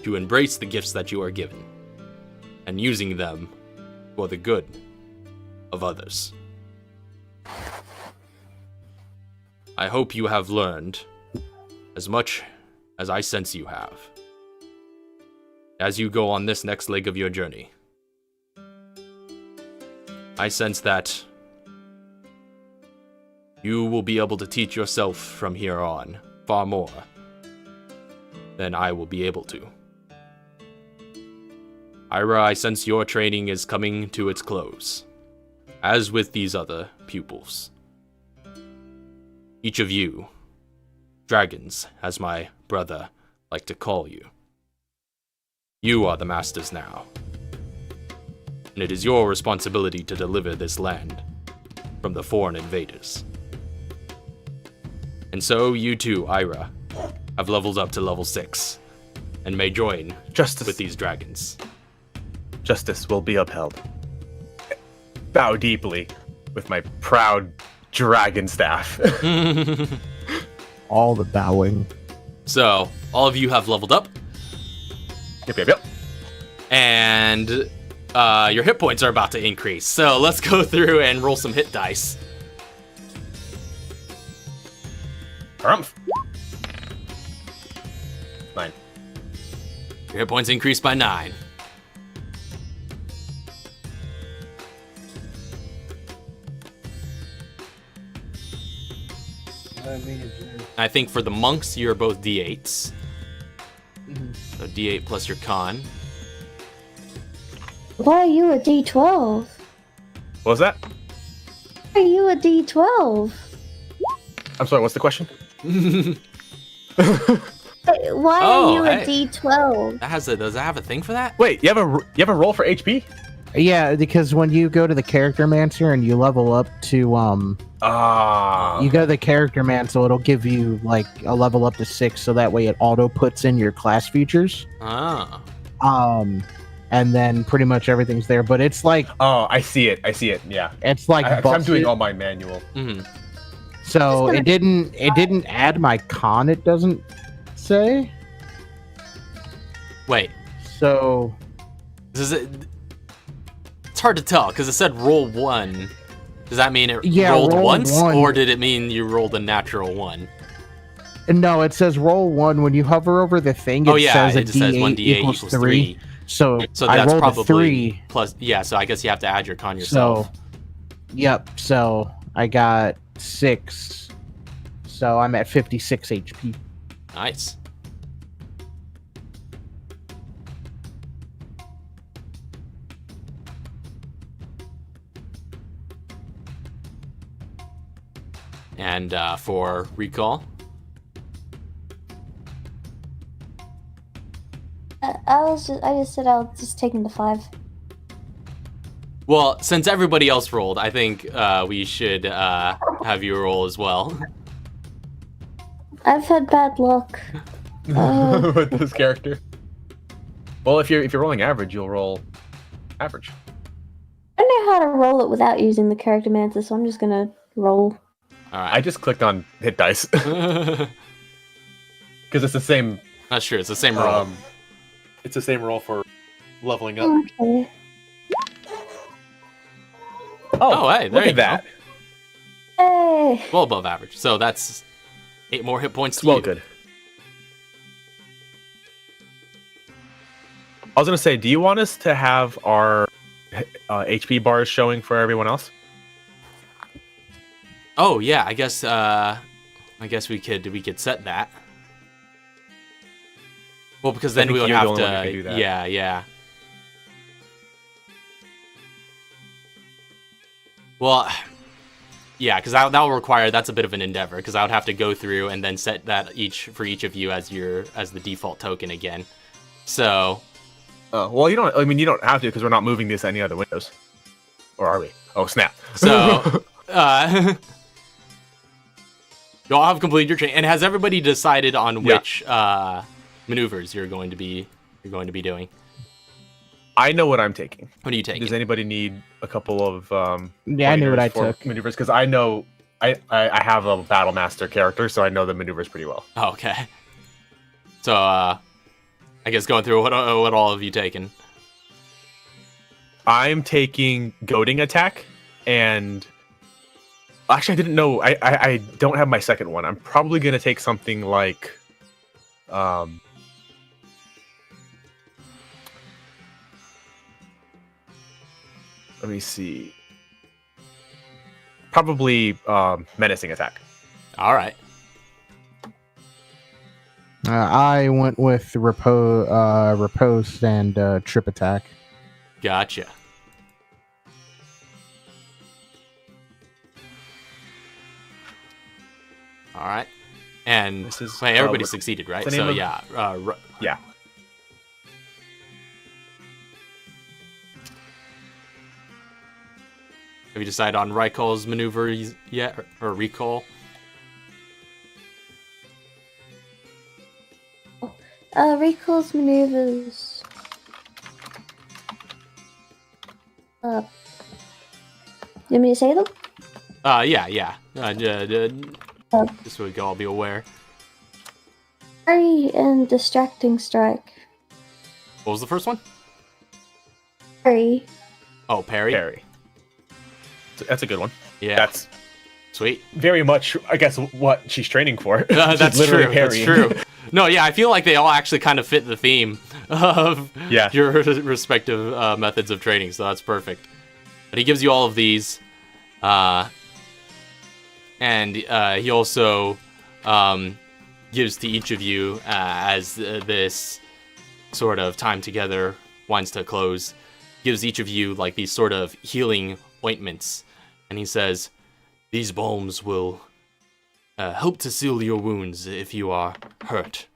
to embrace the gifts that you are given and using them for the good of others. I hope you have learned as much as I sense you have. As you go on this next leg of your journey, I sense that you will be able to teach yourself from here on far more than I will be able to. Ira, I sense your training is coming to its close, as with these other pupils. Each of you, dragons, as my brother like to call you, you are the masters now, and it is your responsibility to deliver this land from the foreign invaders. And so you too, Ira, have leveled up to level 6, and may join with these dragons. Justice will be upheld. Bow deeply with my proud dragon staff. All the bowing. So, all of you have leveled up, Yep. and your hit points are about to increase. So let's go through and roll some hit dice. Harumph. 9. Your hit points increased by 9. I think for the monks, you're both D8s. So D8 plus your con. Why are you a D12? What was that? Why are you a D12? I'm sorry, what's the question? Why Oh, are you hey. a D12? Does that have a thing for that? Wait, you have a roll for HP? Yeah, because when you go to the character mancer and you level up to you go to the character man, so it'll give you like a level up to 6, so that way it auto puts in your class features. Ah. And then pretty much everything's there. But it's like Oh, I see it. Yeah. it's like I'm busted. doing all my manual. Mm-hmm. So it didn't add my con, it doesn't say. Wait. So It's hard to tell because it said roll 1. Does that mean it rolled roll once, 1. or did it mean you rolled a natural 1? no, it says roll 1 when you hover over the thing. It says a it says D8 1d8 equals 3. So I that's rolled probably a 3. plus. Yeah, so I guess you have to add your con yourself. So, yep. So I got 6. So I'm at 56 HP. Nice. And for recall, I just said I was just taking the 5. well, since everybody else rolled, I think we should have you roll as well. I've had bad luck. With this character. Well, if you're rolling average, you'll roll average. I don't know how to roll it without using the character mancer, so I'm just gonna roll. All I right. just clicked on hit dice because it's the same. That's true. It's the same roll. It's the same roll for leveling up. Okay. Oh, hey, there look you at that. Hey! Well above average. So that's 8 more hit points to Well, you. good. I was gonna say, do you want us to have our HP bars showing for everyone else? Oh yeah, I guess we could set that. Well, because then think we would you're the have only one who to. can do that. Yeah. Well, yeah, because that will require, that's a bit of an endeavor, because I would have to go through and then set that for each of you as the default token again. So. Well, you don't. I mean, you don't have to because we're not moving this any other windows, or are we? Oh, snap! So. Y'all have completed your training, and has everybody decided on which maneuvers you're going to be doing? I know what I'm taking. What are you taking? Does anybody need a couple of Yeah, I knew what I pointers for took. maneuvers? Because I know I have a battle master character, so I know the maneuvers pretty well. Oh, okay. So, I guess going through what all have you taken? I'm taking goading attack, and actually I didn't know. I don't have my second one. I'm probably gonna take something like Let me see. Probably menacing attack. All right. I went with riposte and trip attack. Gotcha. All right. And This is, wait, everybody what- succeeded, right? the So name of- yeah. Yeah. Have you decided on Rykol's maneuver yet, or recall? Recall's maneuvers. You want me to say them? Yeah. Uh, Just so we can all be aware. Parry and distracting strike. What was the first one? Parry. Oh, parry. Parry. That's a good one. Yeah. That's Sweet. very much, I guess, what she's training for. That's literally true. That's parrying. true. No, yeah, I feel like they all actually kind of fit the theme of Yeah. your respective methods of training, so that's perfect. But he gives you all of these, and he also gives to each of you as this sort of time together winds to close, gives each of you like these sort of healing ointments, and he says, "These balms will help to seal your wounds if you are hurt.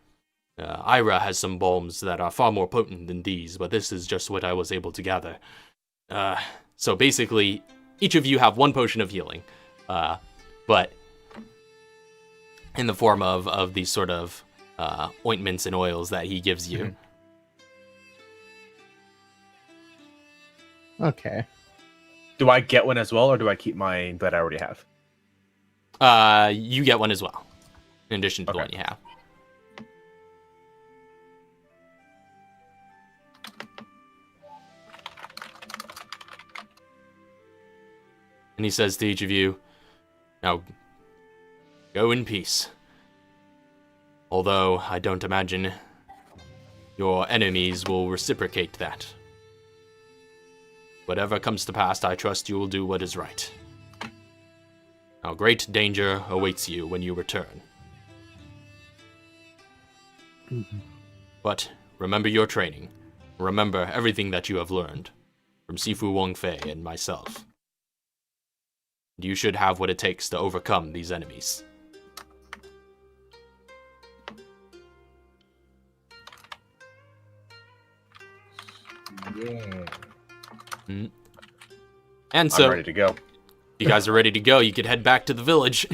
Ira has some balms that are far more potent than these, but this is just what I was able to gather. So basically, each of you have one potion of healing, but in the form of these sort of ointments and oils that he gives you. Okay. Do I get one as well, or do I keep mine that I already have? You get one as well, in addition to the Okay. one you have. And he says to each of you, "Now, go in peace. Although I don't imagine your enemies will reciprocate that. Whatever comes to pass, I trust you will do what is right. Now, great danger awaits you when you return. But remember your training. Remember everything that you have learned from Sifu Wangfei and myself. You should have what it takes to overcome these enemies." Yeah. And so, I'm ready to go. you guys are ready to go. You could head back to the village.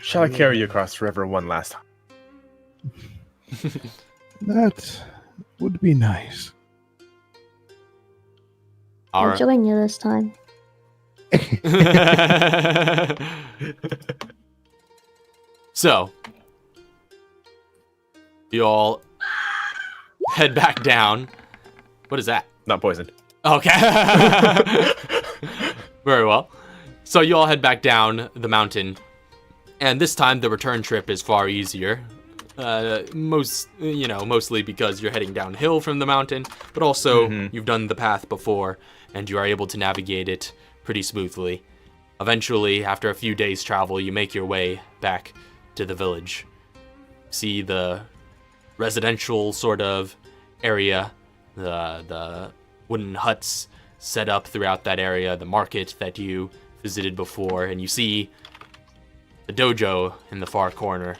Shall I carry you across the river one last time? That would be nice. All I'll right. join you this time. So, you all head back down. What is that? Not poisoned. Okay. Very well. So you all head back down the mountain, and this time the return trip is far easier. Mostly because you're heading downhill from the mountain, but also you've done the path before, and you are able to navigate it pretty smoothly. Eventually, after a few days' travel, you make your way back to the village. See the residential sort of area, the wooden huts set up throughout that area, the market that you visited before, and you see the dojo in the far corner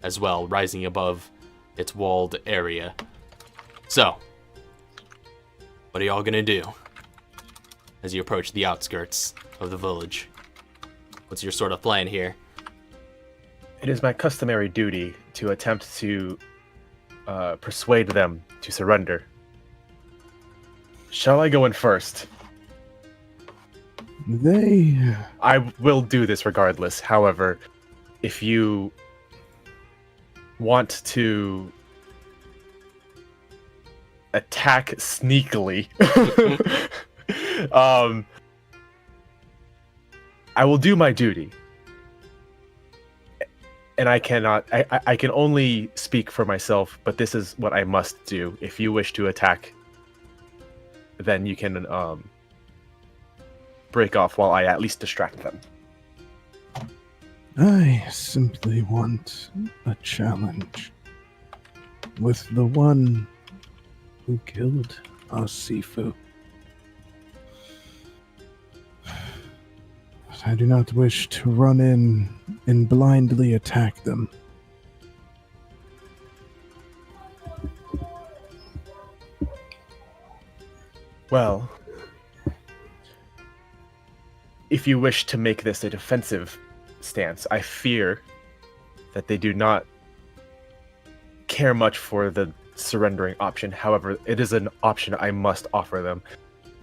as well, rising above its walled area. So, what are y'all gonna do as you approach the outskirts of the village? What's your sort of plan here? It is my customary duty to attempt to persuade them to surrender. Shall I go in first? They. I will do this regardless. However, if you want to attack sneakily, I will do my duty. And I cannot, I can only speak for myself, but this is what I must do. If you wish to attack then you can break off while I at least distract them. I simply want a challenge with the one who killed our Sifu. I do not wish to run in and blindly attack them. Well, if you wish to make this a defensive stance, I fear that they do not care much for the surrendering option. However, it is an option I must offer them.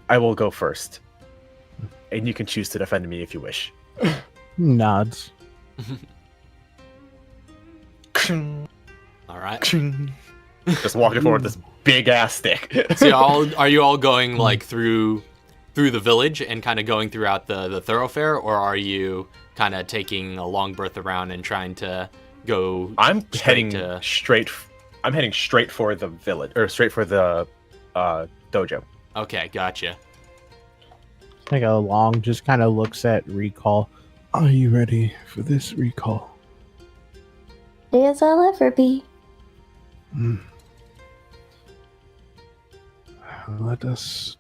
I will go first, and you can choose to defend me if you wish. Nods. All right. Just walking forward with this big ass stick. So are you all going like through the village and kind of going throughout the thoroughfare, or are you kind of taking a long berth around and trying to go? I'm heading straight for the village, or straight for the dojo. Okay, gotcha. Like a long, just kind of looks at Recall. Are you ready for this, Recall? As I'll ever be. Let us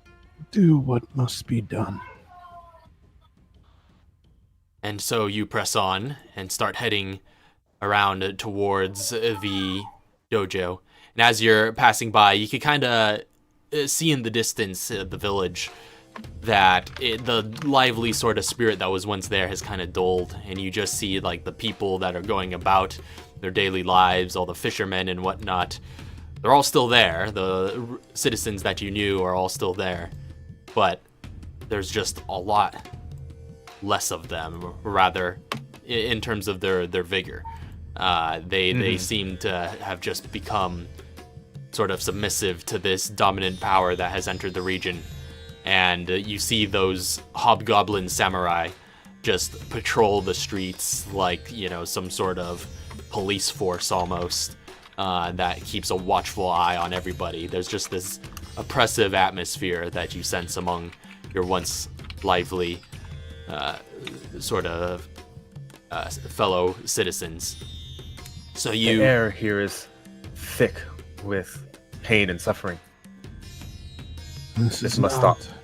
do what must be done. And so you press on and start heading around towards the dojo. And as you're passing by, you can kind of see in the distance the village that the lively sort of spirit that was once there has kind of dulled. And you just see like the people that are going about their daily lives, all the fishermen and whatnot. They're all still there. The citizens that you knew are all still there. But there's just a lot less of them, rather, in terms of their vigor. They seem to have just become sort of submissive to this dominant power that has entered the region. And you see those hobgoblin samurai just patrol the streets like, some sort of police force almost. That keeps a watchful eye on everybody. There's just this oppressive atmosphere that you sense among your once lively fellow citizens. So The air here is thick with pain and suffering. This This is must not stop.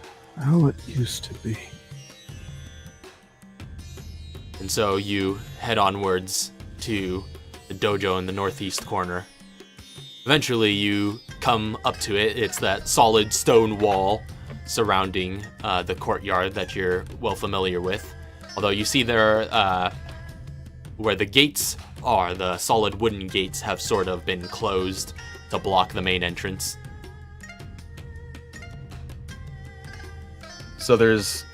how it used to be. And so you head onwards to the dojo in the northeast corner. Eventually you come up to it. It's that solid stone wall surrounding the courtyard that you're well familiar with. Although you see there, where the gates are, the solid wooden gates have sort of been closed to block the main entrance. So there's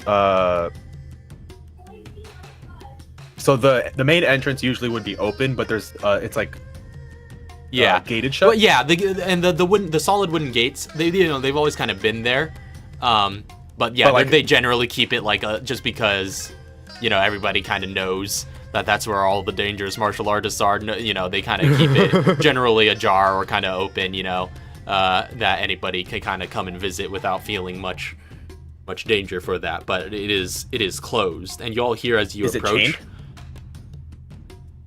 so the main entrance usually would be open, but there's it's like gated shut. Well, yeah, the solid wooden gates, they've always kind of been there. But yeah, they generally keep it like just because everybody kind of knows that that's where all the dangerous martial artists are. They kind of keep it generally ajar or kind of open. That anybody can kind of come and visit without feeling much danger for that. But it is closed, and you all hear as you Is approach. it chained?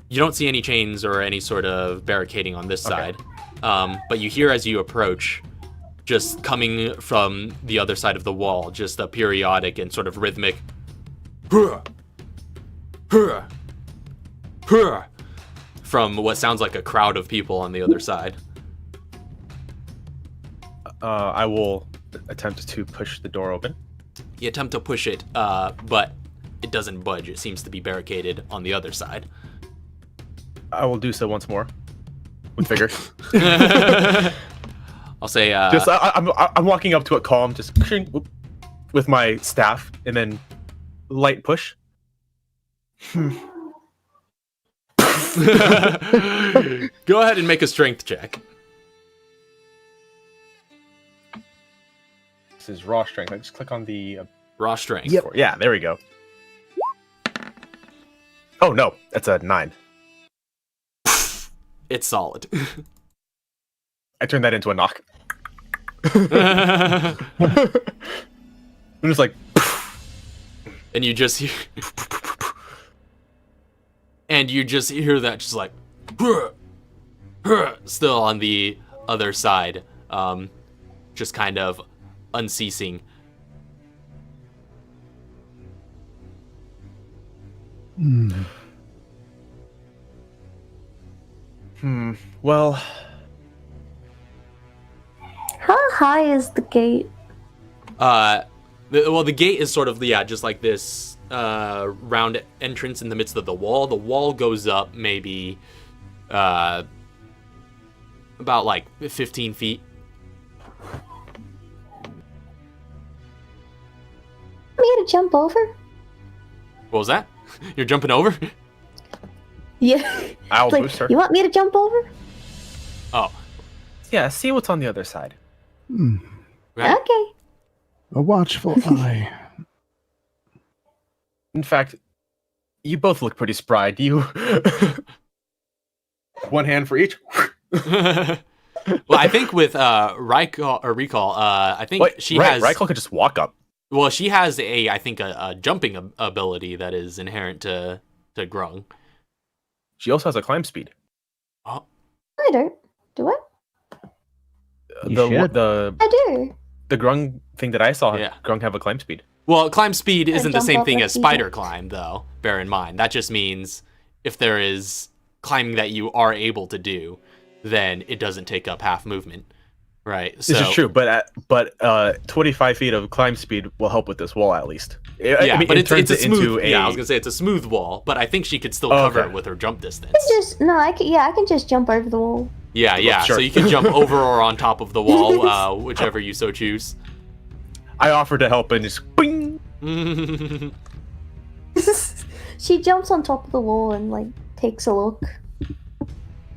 You don't see any chains or any sort of barricading on this side, but you hear as you approach, just coming from the other side of the wall, just a periodic and sort of rhythmic from what sounds like a crowd of people on the other side. I will attempt to push the door open. You attempt to push it, but it doesn't budge. It seems to be barricaded on the other side. I will do so once more with vigor. I'll say, Just I'm walking up to it calm, just whoop, with my staff, and then light push. Go ahead and make a strength check. This is raw strength. I just click on the Raw strength. Yep. Yeah, there we go. Oh no, that's a 9. It's solid. I turned that into a knock. I'm just like, and you just hear, that just like, still on the other side, just kind of unceasing. Well, How high is the gate? The gate is sort of, just like this round entrance in the midst of the wall. The wall goes up maybe about like 15 feet. Me to jump over? What was that? You're jumping over? Yeah. I'll Like, boost her. you want me to jump over? Oh, Yeah, see what's on the other side. right. Okay. A watchful eye. In fact, you both look pretty spry. Do you? One hand for each. Well, I think with recall, I think Wait, she right, has. Rykel could just walk up. Well, she has I think a jumping ability that is inherent to Grung. She also has a climb speed. I don't. Do I? You The should. I do. the Grung thing that I saw, Yeah. Grung have a climb speed. Well, climb speed isn't the jump same off thing like as you spider did. climb, though. Bear in mind that just means if there is climbing that you are able to do, then it doesn't take up half movement, right? This is true, but 25 feet of climb speed will help with this wall at least. Yeah, but it turns it's a it smooth. into Yeah, I was gonna say it's a smooth wall, but I think she could still cover it with her jump distance. I can just jump over the wall. Yeah, yeah. Sure. So you can jump over or on top of the wall, whichever you so choose. I offer to help and just boing. She jumps on top of the wall and like takes a look.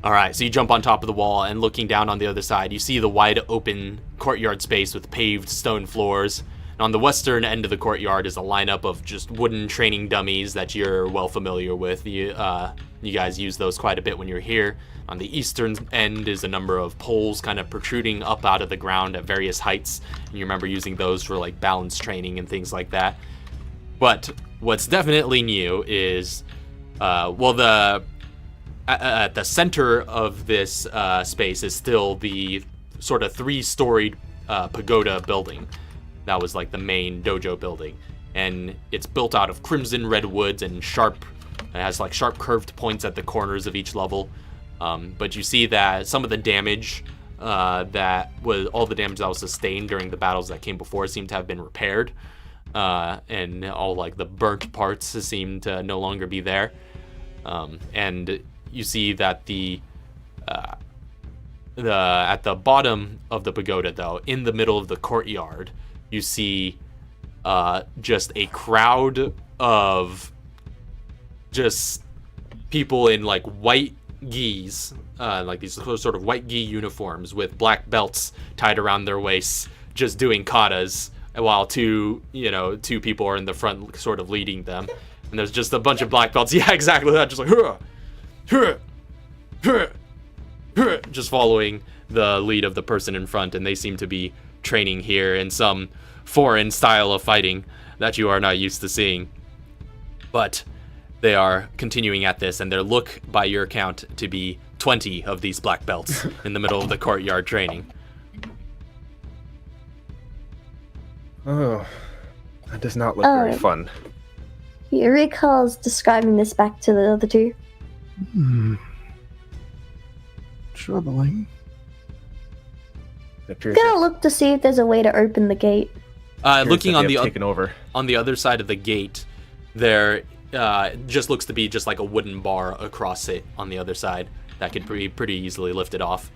All right, so you jump on top of the wall, and looking down on the other side, you see the wide open courtyard space with paved stone floors. And on the western end of the courtyard is a lineup of just wooden training dummies that you're well familiar with. You guys use those quite a bit when you're here. On the eastern end is a number of poles kind of protruding up out of the ground at various heights. And you remember using those for like balance training and things like that. But what's definitely new is, at the center of this space is still the sort of 3-storied pagoda building. That was like the main dojo building. And it's built out of crimson red woods and it has like sharp curved points at the corners of each level. But you see that some of the damage all the damage that was sustained during the battles that came before seemed to have been repaired. And all like the burnt parts seem to no longer be there. And you see that at the bottom of the pagoda, though, in the middle of the courtyard, you see just a crowd of just people in like white gis, like these sort of white gi uniforms with black belts tied around their waists, just doing katas, while two people are in the front, sort of leading them. And there's just a bunch of black belts. Yeah, exactly that. Just like, just following the lead of the person in front, and they seem to be training here in some foreign style of fighting that you are not used to seeing. But they are continuing at this, and there look, by your count, to be 20 of these black belts in the middle of the courtyard training. Oh, that does not look very fun. He recalls describing this back to the other two. Troubling. It appears Gonna look to see if there's a way to open the gate. Looking on the taken over. on the other side of the gate, there just looks to be just like a wooden bar across it on the other side that could be pretty easily lifted off.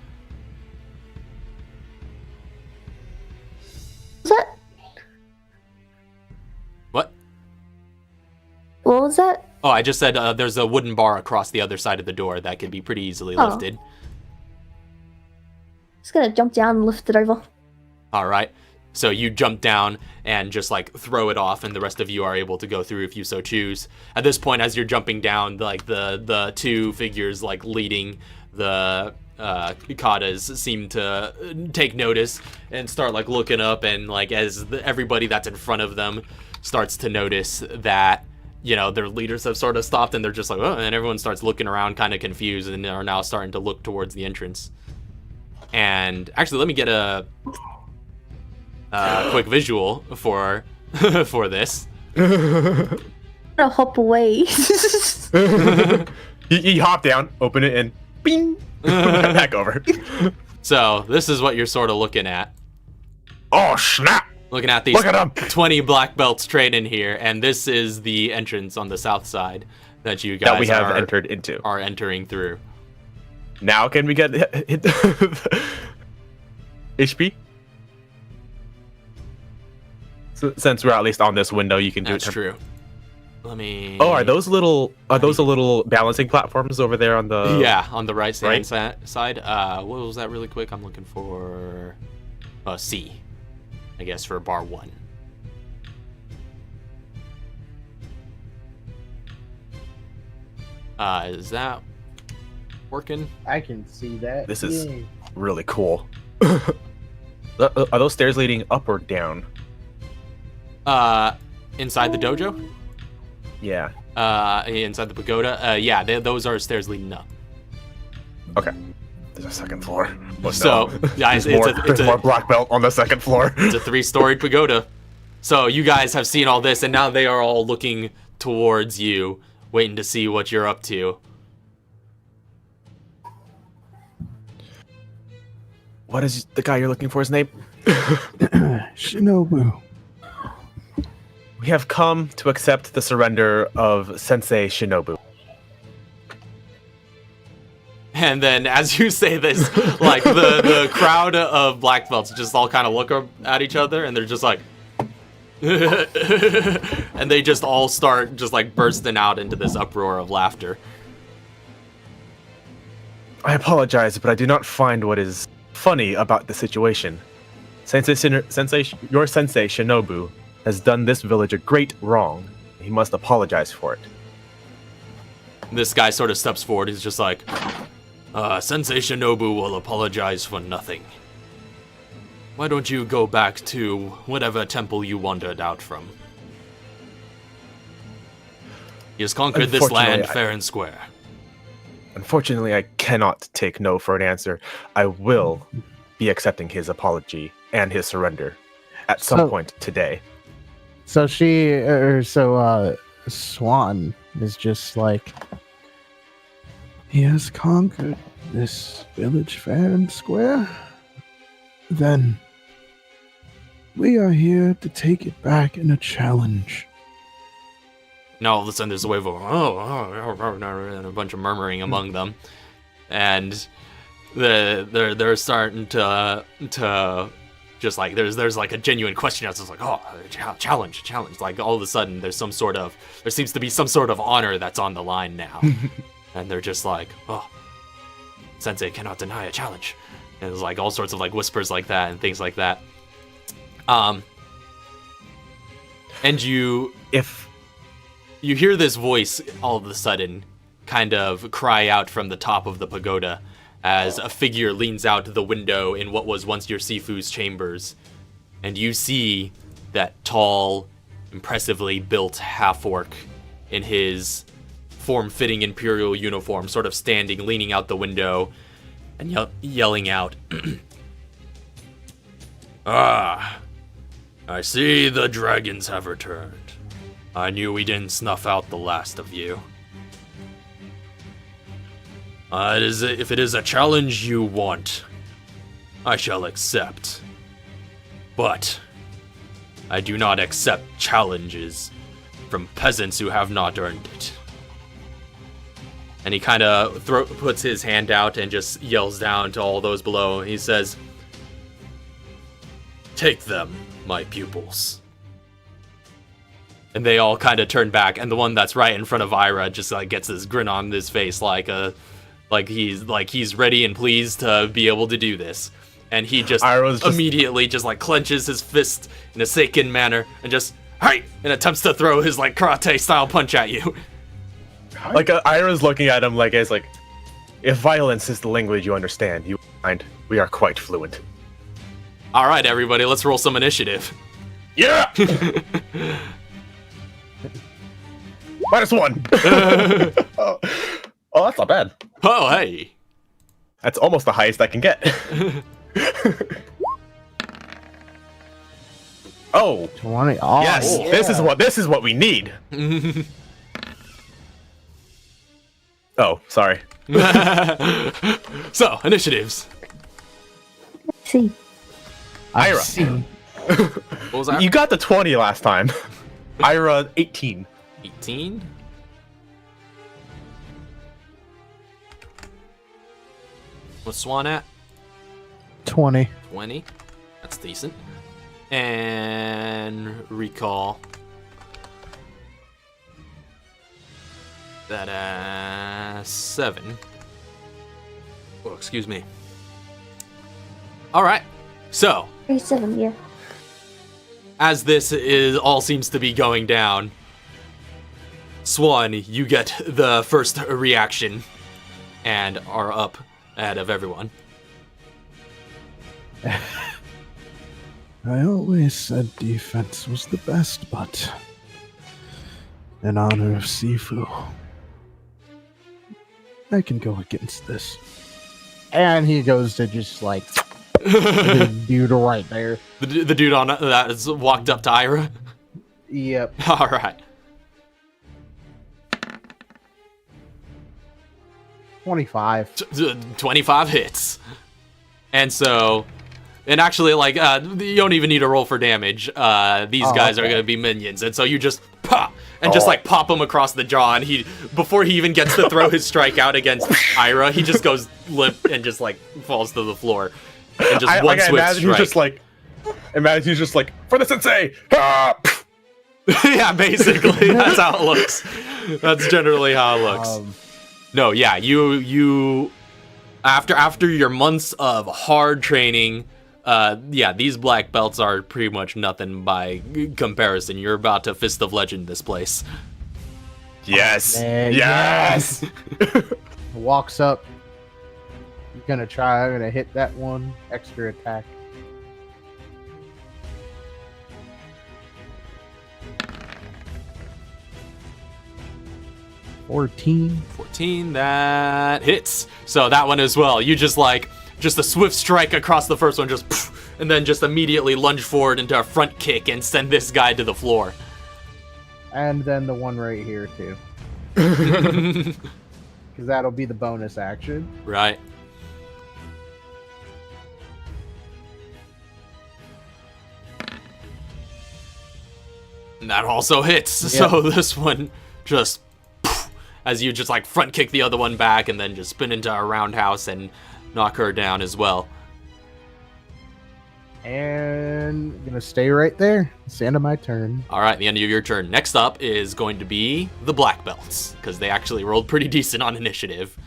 Was that? What? What was that? Oh, I just said there's a wooden bar across the other side of the door that could be pretty easily Oh. lifted. Just gonna jump down and lift it over. All right. So you jump down and just like throw it off, and the rest of you are able to go through if you so choose. At this point, as you're jumping down, like the two figures like leading the katas seem to take notice and start like looking up, and like as everybody that's in front of them starts to notice that, you know, their leaders have sort of stopped, and they're just like, oh, and everyone starts looking around kind of confused, and are now starting to look towards the entrance. And actually, let me get a quick visual for this. I'll hop away. You hop down, open it, and bing, back over. So this is what you're sort of looking at. Oh snap! Looking at these Look at 'em. 20 black belts training here, and this is the entrance on the south side that you guys That we have entered into. are entering through. Now can we get HP? So, since we're at least on this window, you can do That's it. true. Let me. Oh, are those little balancing platforms over there on the? Yeah, on the right Right? side. What was that really quick? I'm looking for C, I guess, for bar 1. Is that working? I can see that. This is really cool. Are those stairs leading up or down? Inside the dojo? Yeah. Inside the pagoda? Yeah, those are stairs leading up. Okay. There's a second floor. Oh, So, no. guys, there's more black belt on the second floor. It's a 3-storied pagoda. So you guys have seen all this, and now they are all looking towards you, waiting to see what you're up to. What is the guy you're looking for? His name? Shinobu. We have come to accept the surrender of Sensei Shinobu. And then as you say this, like the crowd of black belts just all kind of look at each other, and they're just like, and they just all start just like bursting out into this uproar of laughter. I apologize, but I do not find what is funny about the situation. Your sensei Shinobu has done this village a great wrong. He must apologize for it. This guy sort of steps forward. He's just like, Sensei Shinobu will apologize for nothing. Why don't you go back to whatever temple you wandered out from? He has conquered this land fair and square. Unfortunately, I cannot take no for an answer. I will be accepting his apology and his surrender at some point today. So Swan is just like, He has conquered this village fair and square. Then we are here to take it back in a challenge. Now all of a sudden there's a wave of and a bunch of murmuring among them, and they're starting to just like there's like a genuine question. It's just like, oh, challenge. Like all of a sudden there seems to be some sort of honor that's on the line now, and they're just like, oh, Sensei cannot deny a challenge. And there's like all sorts of like whispers like that and things like that. And you hear this voice all of a sudden kind of cry out from the top of the pagoda as a figure leans out the window in what was once your Sifu's chambers. And you see that tall, impressively built half-orc in his form-fitting imperial uniform, sort of standing, leaning out the window and yelling out, "Ah, I see the dragons have returned. I knew we didn't snuff out the last of you. If it is a challenge you want, I shall accept. But I do not accept challenges from peasants who have not earned it." And he kind of puts his hand out and just yells down to all those below. He says, "Take them, my pupils." And they all kind of turn back, and the one that's right in front of Ira just like gets this grin on his face, like he's ready and pleased to be able to do this. And he just immediately just like clenches his fist in a Seiken manner and just hey, and attempts to throw his like karate style punch at you. Like Ira's looking at him like it's like, If violence is the language you understand, you find we are quite fluent. All right, everybody, let's roll some initiative. Yeah! -1. Oh, that's not bad. Oh, hey. That's almost the highest I can get. Oh, 20. Oh, yes, yeah. this is what we need. Oh, sorry. So, initiatives. See. I Ira. see. What was that? You got the 20 last time. Ira, 18. 18. What's Swan at? 20. 20. That's decent. And recall. That 7. Oh, excuse me. All right. So, 37, yeah. as this is all seems to be going down, Swan, you get the first reaction and are up ahead of everyone. I always said defense was the best, but in honor of Sifu, I can go against this. And he goes to just like the dude right there. The dude on that has walked up to Ira. Yep. All right. 25. 25 hits. And so, and actually, like, you don't even need to roll for damage. These guys are okay. going to be minions. And so you just pop, and just, like, pop him across the jaw. And before he even gets to throw his strike out against Ira, he just goes limp and just, like, falls to the floor. And just one swift imagine strike. he's just like, for the sensei! Ah! Yeah, basically. That's how it looks. That's generally how it looks. No, yeah, you after your months of hard training, yeah, these black belts are pretty much nothing by comparison. You're about to Fist of Legend this place. Yes! Man, Yes! Walks up. He's gonna try. I'm gonna hit that one extra attack. $14. 14, that hits. So that one as well. You just a swift strike across the first one, just and then just immediately lunge forward into a front kick and send this guy to the floor. And then the one right here too. Because that'll be the bonus action. Right. And that also hits. Yep. So this one just as you just like front kick the other one back and then just spin into a roundhouse and knock her down as well. And I'm gonna stay right there. It's the end of my turn. All right, the end of your turn. Next up is going to be the black belts because they actually rolled pretty decent on initiative.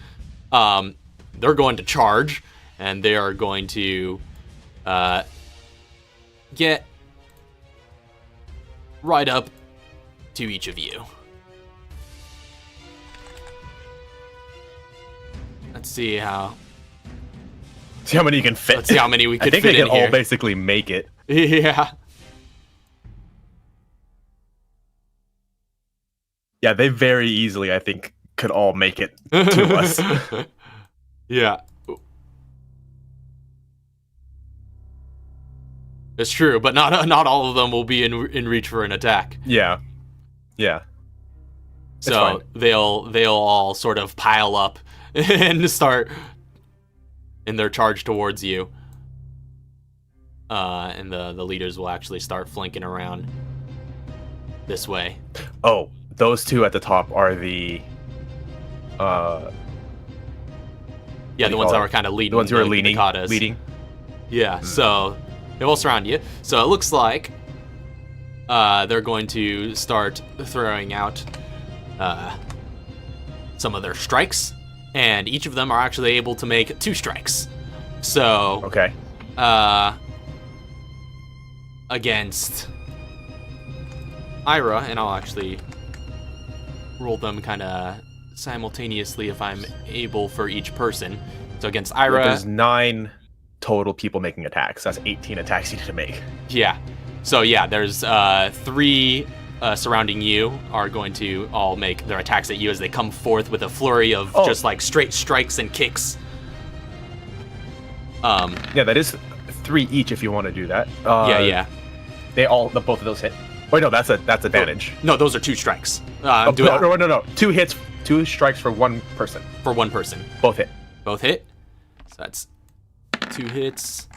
They're going to charge and they are going to get right up to each of you. Let's see how many you can fit. Let's see how many we could I think fit they can in all here. basically make it. Yeah. Yeah, they very easily, I think, could all make it to us. Yeah. It's true, but not all of them will be in reach for an attack. Yeah. Yeah. It's So fine. they'll all sort of pile up and start in their charge towards you. And the leaders will actually start flanking around this way. Oh, those two at the top are the Yeah, do the you ones call that it? were kind of leading. the ones who are the leading. Mikatas. Leading. Yeah, so they will surround you. So it looks like they're going to start throwing out some of their strikes, and each of them are actually able to make 2 strikes. So Okay. against Ira, and I'll actually roll them kind of simultaneously if I'm able for each person. So against There's Ira, 9 total people making attacks. That's 18 attacks you need to make. yeah. So yeah, there's 3 surrounding you are going to all make their attacks at you as they come forth with a flurry of just like straight strikes and kicks. Yeah, that is 3 each if you want to do that. Yeah. Both of those hit. Wait, no, that's advantage. No, those are 2 strikes. No. 2 hits, 2 strikes for 1 person. For 1 person. Both hit. Both hit. So that's 2 hits.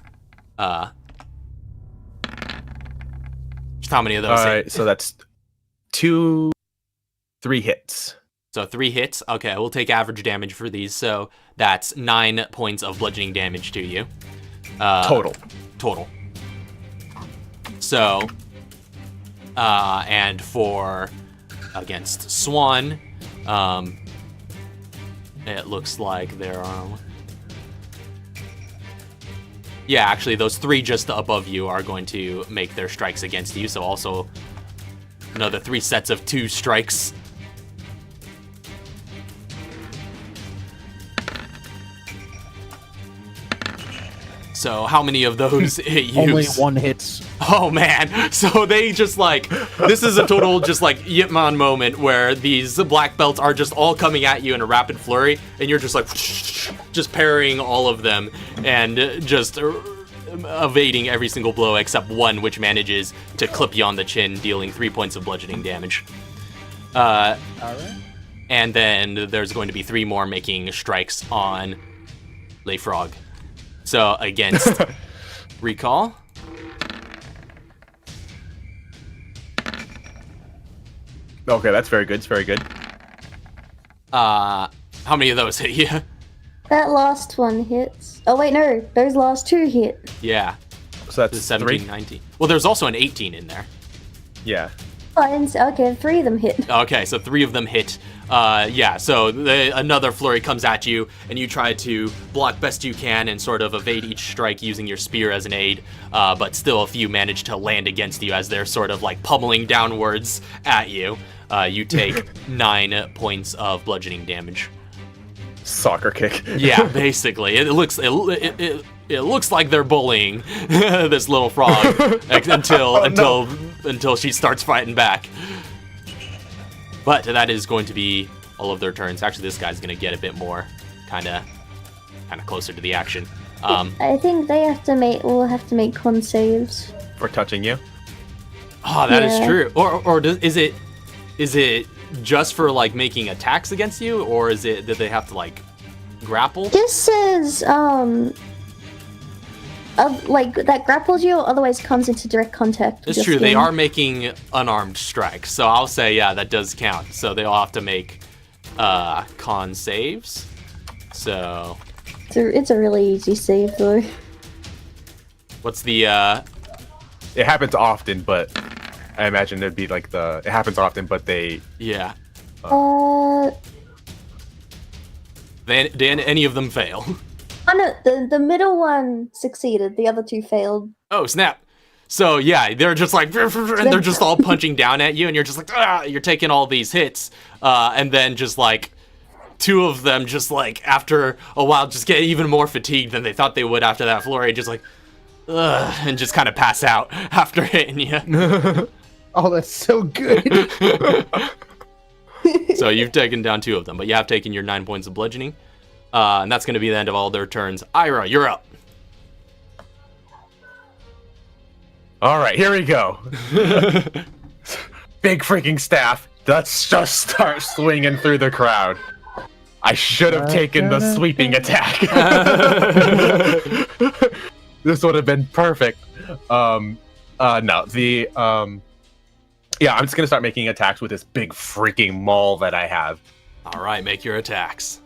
Just how many of those All hit? right, so that's 3 hits. So 3 hits. Okay, we'll take average damage for these. So that's 9 points of bludgeoning damage to you. Total. So, and for against Swan, it looks like there are. Yeah, actually, those 3 just above you are going to make their strikes against you. So also another 3 sets of 2 strikes. So how many of those hit you? Only 1 hits. Oh man, so they just like, this is a total just like Yip Man moment where these black belts are just all coming at you in a rapid flurry, and you're just like, just parrying all of them and just evading every single blow except one, which manages to clip you on the chin, dealing 3 points of bludgeoning damage. Alright. And then there's going to be 3 more making strikes on Le Frog. So against Recall. Okay, that's very good. It's very good. How many of those hit you? That last one hits. Oh wait, no, those last 2 hit. Yeah, So the that's 17, 3. 19. Well, there's also an 18 in there. Yeah. Okay, 3 of them hit. Okay, so 3 of them hit. Yeah, so another flurry comes at you, and you try to block best you can and sort of evade each strike using your spear as an aid, but still a few manage to land against you as they're sort of like pummeling downwards at you. You take 9 points of bludgeoning damage. Soccer kick. Yeah, basically. It looks like they're bullying this little frog until she starts fighting back. But that is going to be all of their turns. Actually, this guy's going to get a bit more kind of closer to the action. I think they have to make. We'll have to make con saves. For touching you. Oh, that is Yeah. true. Is it just for like making attacks against you, or is it that they have to like grapple? Just says like that grapples you, or otherwise comes into direct contact. with It's your true. They skin. are making unarmed strikes, so I'll say yeah, that does count. So they all have to make con saves. So It's a really easy save though. what's the It happens often, but I imagine it'd be like it happens often, but they. yeah? Oh Then any of them fail. no, the middle one succeeded. The other 2 failed. Oh snap! So yeah, they're just like, and they're just all punching down at you, and you're just like, ah! You're taking all these hits, and then just like 2 of them, just like after a while, just get even more fatigued than they thought they would after that flurry, just like, ugh, and just kind of pass out after hitting you. Oh, that's so good. So you've taken down 2 of them, but you have taken your 9 points of bludgeoning, and that's going to be the end of all their turns. Ira, you're up. All right, here we go. Big freaking staff. Let's just start swinging through the crowd. I should have taken the sweeping attack. This would have been perfect. Yeah, I'm just gonna start making attacks with this big freaking maul that I have. All right, make your attacks.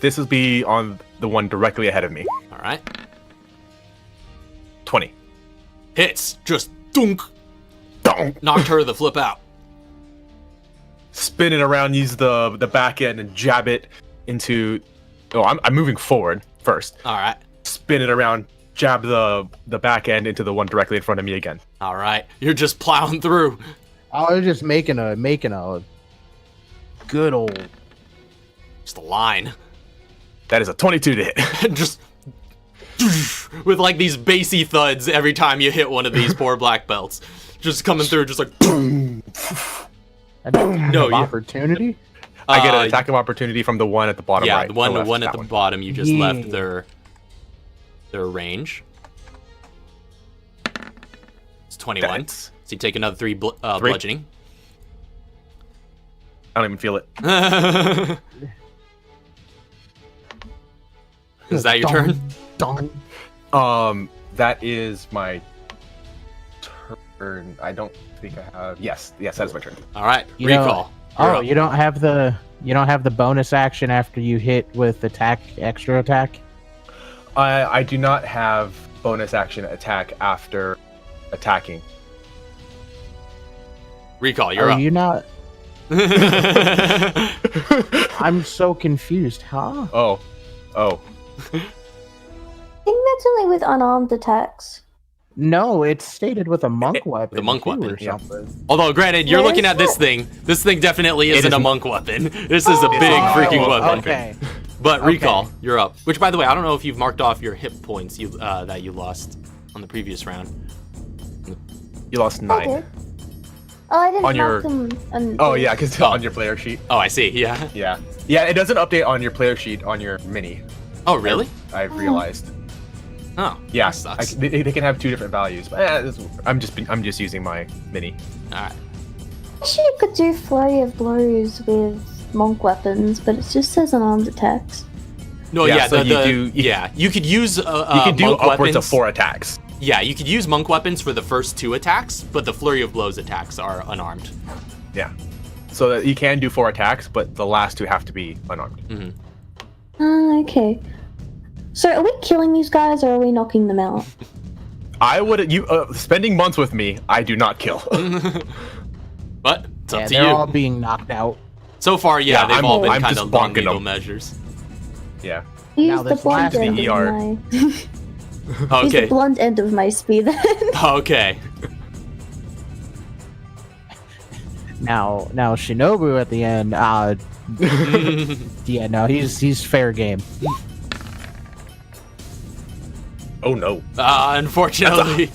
This will be on the one directly ahead of me. All right. 20. Hits. Just dunk. Donk. Knocked her the flip out. Spin it around, use the back end and jab it into. Oh, I'm moving forward first. All right. Spin it around, jab the back end into the one directly in front of me again. All right, you're just plowing through. I was just making a good old. Just a line. That is a 22 to hit. Just with like these bassy thuds every time you hit one of these poor black belts. Just coming through, just like. No opportunity. I get an attack of opportunity from the one at the bottom Yeah, right. the one left, at the bottom. You just left their range. It's 21. That's- So you take another 3 bludgeoning. I don't even feel it. Is that your turn? Dong. That is my turn. I don't think I have. Yes, that is my turn. All right, You know- recall. You're up. You don't have the bonus action after you hit with extra attack. I do not have bonus action attack after attacking. Recall. You're Are up. you not? I'm so confused. Huh? Oh. I think that's only with unarmed attacks. No, it's stated with a monk weapon. The monk too, weapon, or yeah. something. Although, granted, you're Where looking is at this that? thing. This thing definitely isn't is a n- monk weapon. This is a big Oh, freaking weapon. Okay. But Okay. recall, you're up. Which, by the way, I don't know if you've marked off your hit points that you lost on the previous round. You lost I 9. did. Oh, I didn't On your- mark them. Oh yeah, because on your player sheet. Oh, I see. Yeah. Yeah. It doesn't update on your player sheet on your mini. Oh, really? I've realized. Oh, Yeah, that sucks. they can have 2 different values. But I'm just using my mini. All right. Actually, you could do flurry of blows with monk weapons, but it just says unarmed attacks. No, Yeah, yeah, so you could use You can do monk upwards weapons. of 4 attacks. Yeah, you could use monk weapons for the first 2 attacks, but the flurry of blows attacks are unarmed. Yeah. So that you can do 4 attacks, but the last 2 have to be unarmed. Okay. So, are we killing these guys or are we knocking them out? I would spending months with me. I do not kill. But it's up to they're you. all being knocked out. So far, yeah, Yeah, they've I'm- all been I'm kind just of bonking non-lethal them. measures. Yeah. Now Use the this blunt last end of ER. my. Use Okay. the blunt end of my spear then. Okay. Now Shinobu at the end. Yeah, no, he's fair game. Oh no. Unfortunately,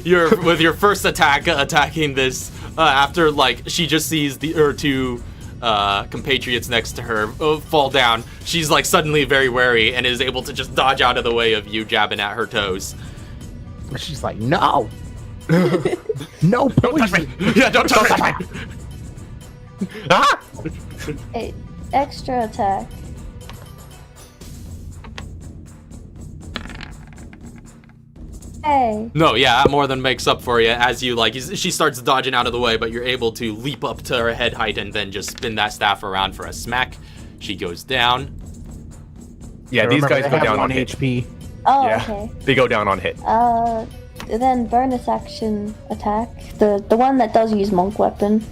you're with your first attack attacking this after like she just sees her 2 compatriots next to her fall down. She's like suddenly very wary and is able to just dodge out of the way of you jabbing at her toes. She's like, no, no poison. Yeah, don't touch me. Ah! Hey, extra attack. Hey. No, yeah, that more than makes up for you as you like. She starts dodging out of the way, but you're able to leap up to her head height and then just spin that staff around for a smack. She goes down. Yeah, these Remember, guys they go have down 1 on hit. HP. Oh, Yeah. okay. They go down on hit. Then bonus action attack. The one that does use monk weapon.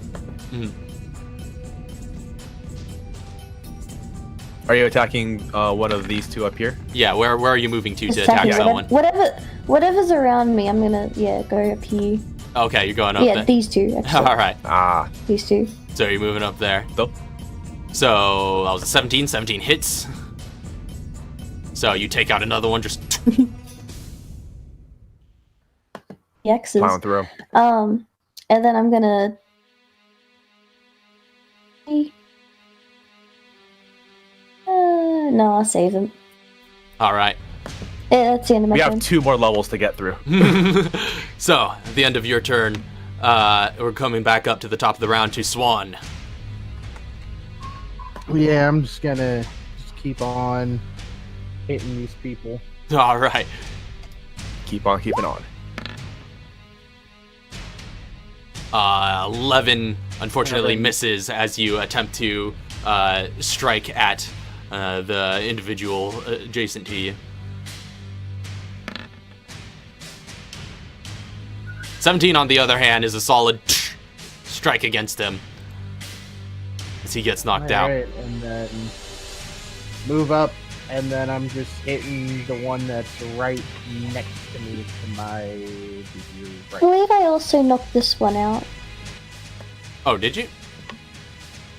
Are you attacking one of these 2 up here? Yeah, where are you moving to Just attack attacking someone? whatever's around me, I'm gonna go up here. Okay, you're going up Yeah, there. these 2 actually. All right, Ah. These 2. so you're moving up there. So, So that was a 17. 17 hits. So you take out another one. Just The X's. plowing through 'em. And then I'm gonna. No, I'll save him. all right. That's the end of my We turn. have 2 more levels to get through. So at the end of your turn, we're coming back up to the top of the round to Swan. Yeah, I'm just gonna keep on hitting these people. All right. Keep on keeping on. 11 unfortunately 11. misses as you attempt to strike at the individual adjacent to you. 17, on the other hand, is a solid strike against him as he gets knocked out. Alright, and then move up And then I'm just hitting the one that's right next to me to my I right. believe I also knocked this one out. Oh, did you?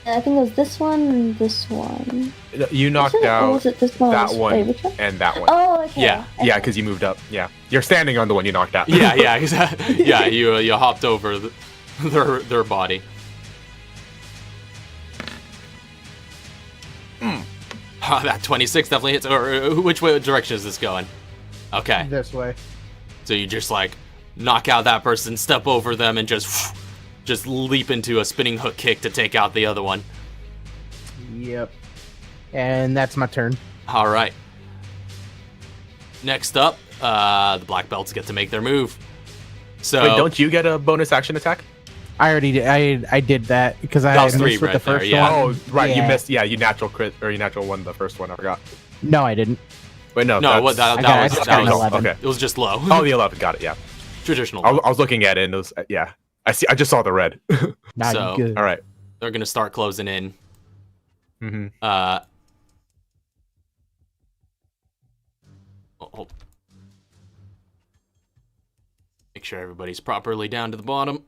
I think it was this one and this one. You knocked Was it? Or out was it this one? that one Wait, which one? and that one. Oh, okay. Yeah. Yeah, because you moved up. Yeah, you're standing on the one you knocked out. Yeah, exactly. Yeah, you hopped over their body. Oh, that 26 definitely hits. Or which way direction is this going? Okay, This way. so you just like knock out that person, step over them, and just leap into a spinning hook kick to take out the other one. Yep. And that's my turn. All right. Next up, the black belts get to make their move. So Wait, don't you get a bonus action attack? I already did. I did that because I That was missed three with right the there, first yeah. one. Oh, right. You Yeah. missed. Yeah, you natural crit or you natural won the first one. I forgot. No, I didn't. Wait, no. no, that's- that I was just that got an was 11. Okay. it was just low. Oh, the 11. Got it. Yeah. Traditional. I was looking at it and it was yeah. I just saw the red. Not So- good. All right. They're gonna start closing in. Mm-hmm. Hold. Make sure everybody's properly down to the bottom.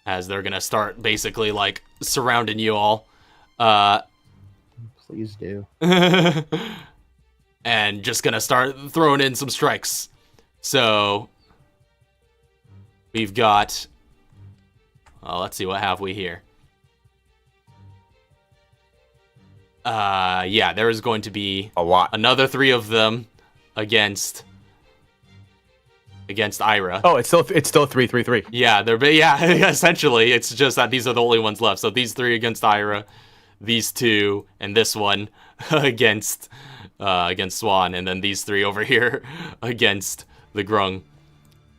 As they're gonna start basically like surrounding you all. Please do. And just gonna start throwing in some strikes. So we've got let's see, what have we here? Yeah, there is going to be A lot. another 3 of them against Ira. Oh, it's still 3-3-3. Yeah, yeah, essentially it's just that these are the only ones left. So these 3 against Ira, these 2, and this one against Swan, and then these 3 over here against the Grung.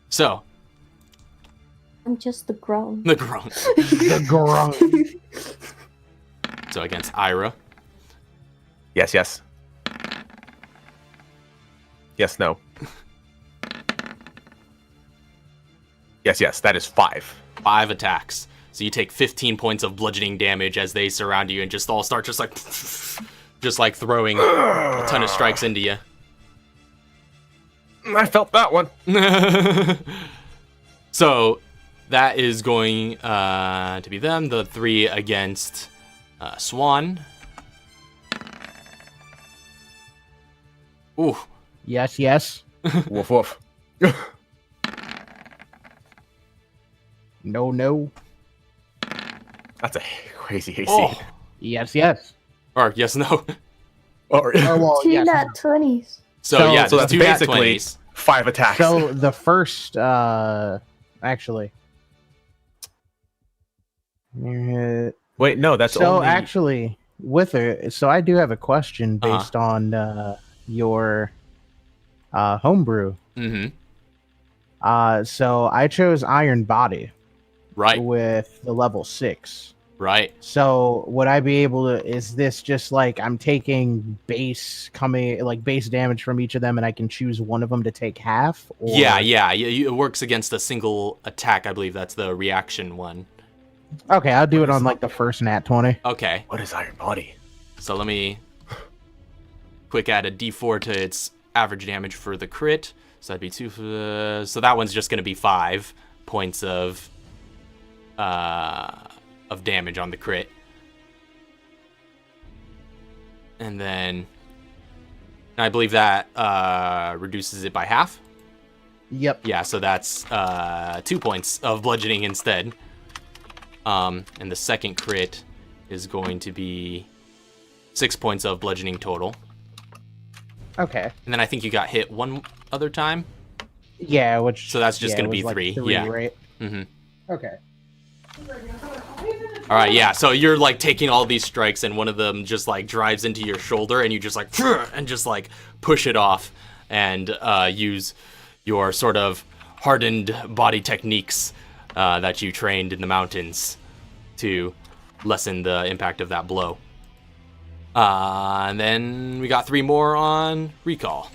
So I'm just the grown. the Grung. The grunt. So against Ira. Yes. Yes. No. Yes. That is 5. 5 attacks. So you take 15 points of bludgeoning damage as they surround you and just all start just like throwing a ton of strikes into you. I felt that one. So that is going to be them. The 3 against Swan. Ooh. Yes. Woof woof. No. That's a crazy AC. Oh. Yes. Or yes, no. Or, Oh, well, Two yes. nat 20s. So yeah, so there's that's 2 nat basically 20s. 5 attacks. So the first, actually. Wait, no, that's So only... actually, with it, so I do have a question based on your homebrew. Mm-hmm. So I chose Iron Body Right. with the level 6. Right. So would I be able to? Is this just like I'm taking base damage from each of them, and I can choose one of them to take half? Or... Yeah. It works against a single attack. I believe that's the reaction one. Okay, I'll do it on like the first nat 20. Okay. What is Iron Body? So let me quick add a d4 to its average damage for the crit. So that'd be 2. So that one's just going to be 5 points of damage on the crit. And then I believe that reduces it by half. Yep. Yeah, so that's 2 points of bludgeoning instead. And the second crit is going to be 6 points of bludgeoning total. Okay. And then I think you got hit one other time. Yeah, which So that's just yeah, gonna it be was like 3, 3, yeah. right? Mm-hmm. Okay. All right, yeah. So you're like taking all these strikes, and one of them just like drives into your shoulder, and you just like and just like push it off, and use your sort of hardened body techniques that you trained in the mountains to lessen the impact of that blow. And then we got 3 more on recall.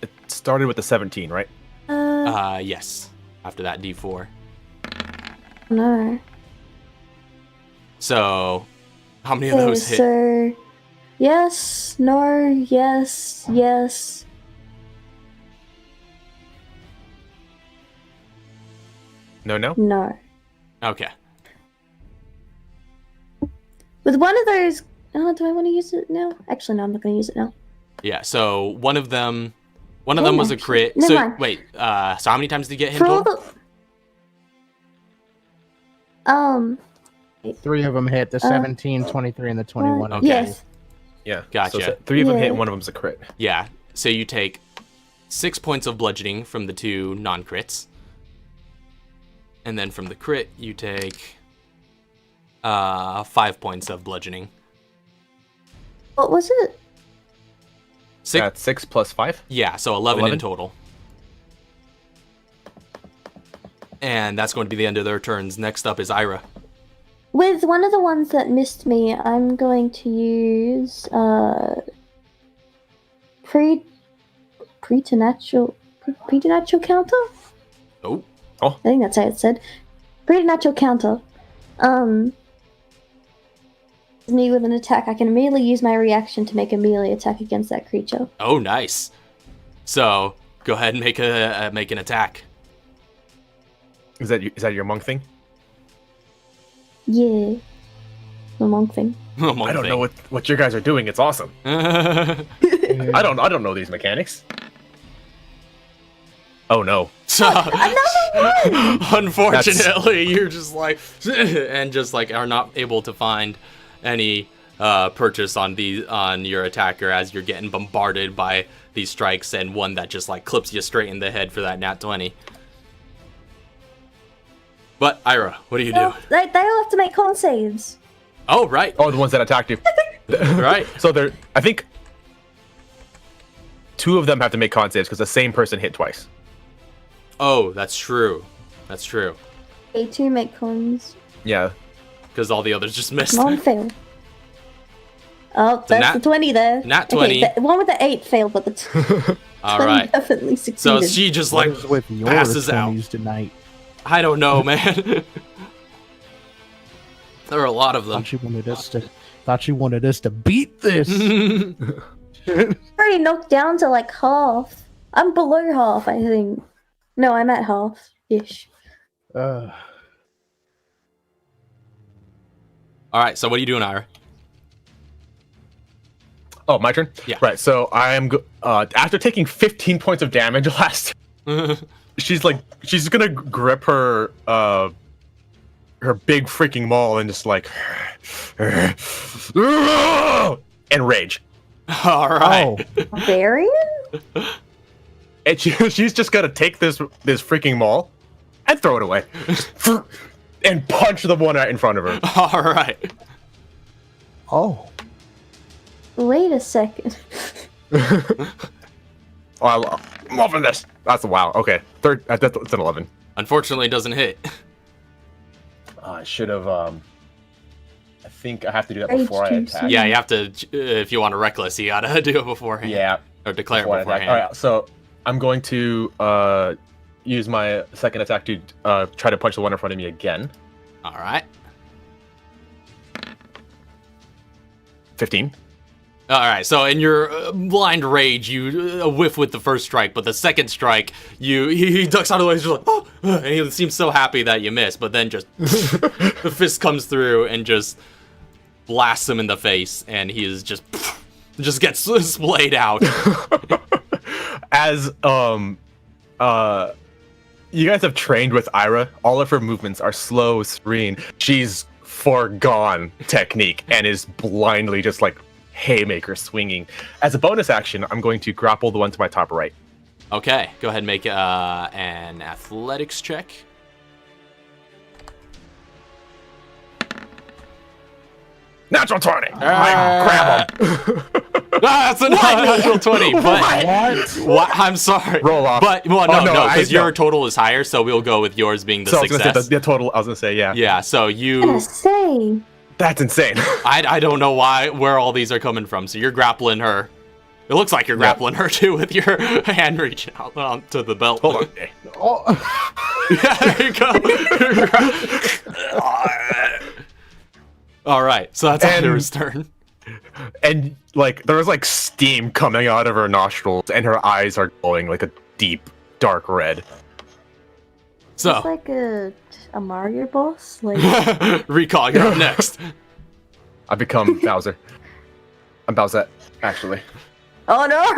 It started with the 17, right? Yes. After that D4. No. So, how many of those hit? So, yes, no, yes, yes. No. No. Okay. With one of those, do I want to use it now? Actually, no, I'm not going to use it now. Yeah, so one of them was a crit. Never So, mind. wait, so how many times did you get him For all total? the, 3 of them hit, the 17, 23, and the 21. Okay. Yes. Yeah. Gotcha. So 3 of them hit, Yeah. and one of them's a crit. Yeah, so you take 6 points of bludgeoning from the 2 non-crits. And then from the crit, you take 5 points of bludgeoning. What was it? That's 6 plus 5. Yeah, so 11 in 11? total. And that's going to be the end of their turns. Next up is Ira. With one of the ones that missed me, I'm going to use preternatural counter. Oh, I think that's how it said. Preternatural counter. Me with an attack, I can immediately use my reaction to make a melee attack against that creature. oh, nice. So go ahead and make an attack. Is that your monk thing? Yeah. The monk thing. I don't know what your guys are doing. It's awesome. I don't know these mechanics. Oh no. Unfortunately, you're just like and just like are not able to find any purchase on your attacker as you're getting bombarded by these strikes, and one that just like clips you straight in the head for that nat 20. But Ira, what do you do? They all have to make con saves. Oh, right. Oh, the ones that attacked you. Right. So I think 2 of them have to make con saves because the same person hit twice. Oh, that's true. That's true. Okay, 2 make cons. Yeah. Because all the others just missed. One failed. Oh, that's the 20 there. Nat 20. Okay, the one with the 8 failed, but the 20 All right. definitely So succeeded. she just What like is with your passes out. 20s tonight? I don't know, man. There are a lot of them. Thought you wanted us to beat this. Already knocked down to like half. I'm below half, I think. No, I'm at half-ish. All right. So what are you doing, Ira? Oh, my turn? Yeah. Right, so after taking 15 points of damage last, she's gonna grip her big freaking maul and just like and rage. All right. Barbarian? And she's just gonna take this freaking maul and throw it away. And punch the one right in front of her. All right. Oh. Wait a second. Oh, I'm loving this. That's a wow. Okay, that's an 11. Unfortunately, it doesn't hit. I should have. I think I have to do that Rage before I juice. attack. Yeah, you have to. If you want to reckless, you gotta do it beforehand. Yeah. Or declare Before I it attack. beforehand. All right, so I'm going to use my second attack to try to punch the one in front of me again. All right. 15. All right. So in your blind rage, you whiff with the first strike, but the second strike, he ducks out of the way. He's just like, oh, and he seems so happy that you missed, but then just the fist comes through and just blasts him in the face, and he is just gets splayed out. As you guys have trained with Ira, all of her movements are slow, serene. She's foregone technique and is blindly just like haymaker swinging. As a bonus action, I'm going to grapple the one to my top right. Okay, go ahead and make an athletics check. Natural 20. I grab him. That's a natural 20, but what? I'm sorry. Roll off. But well, Oh, no, no, because I- your no. total is higher, so we'll go with yours being the So I was success. gonna say the total. I was gonna say yeah. Yeah, so I'm you, gonna say. That's insane. I don't know where all these are coming from. So you're grappling her, It looks like you're grappling her too with your hand reaching out onto the belt. Hold on. Oh, Yeah, there you go. All right, so that's Ada's turn. And like there was like steam coming out of her nostrils, and her eyes are glowing like a deep, dark red. So, It's like a Mario boss. Like, Recall, you're up next. I become Bowser. I'm Bowsette, actually. oh no!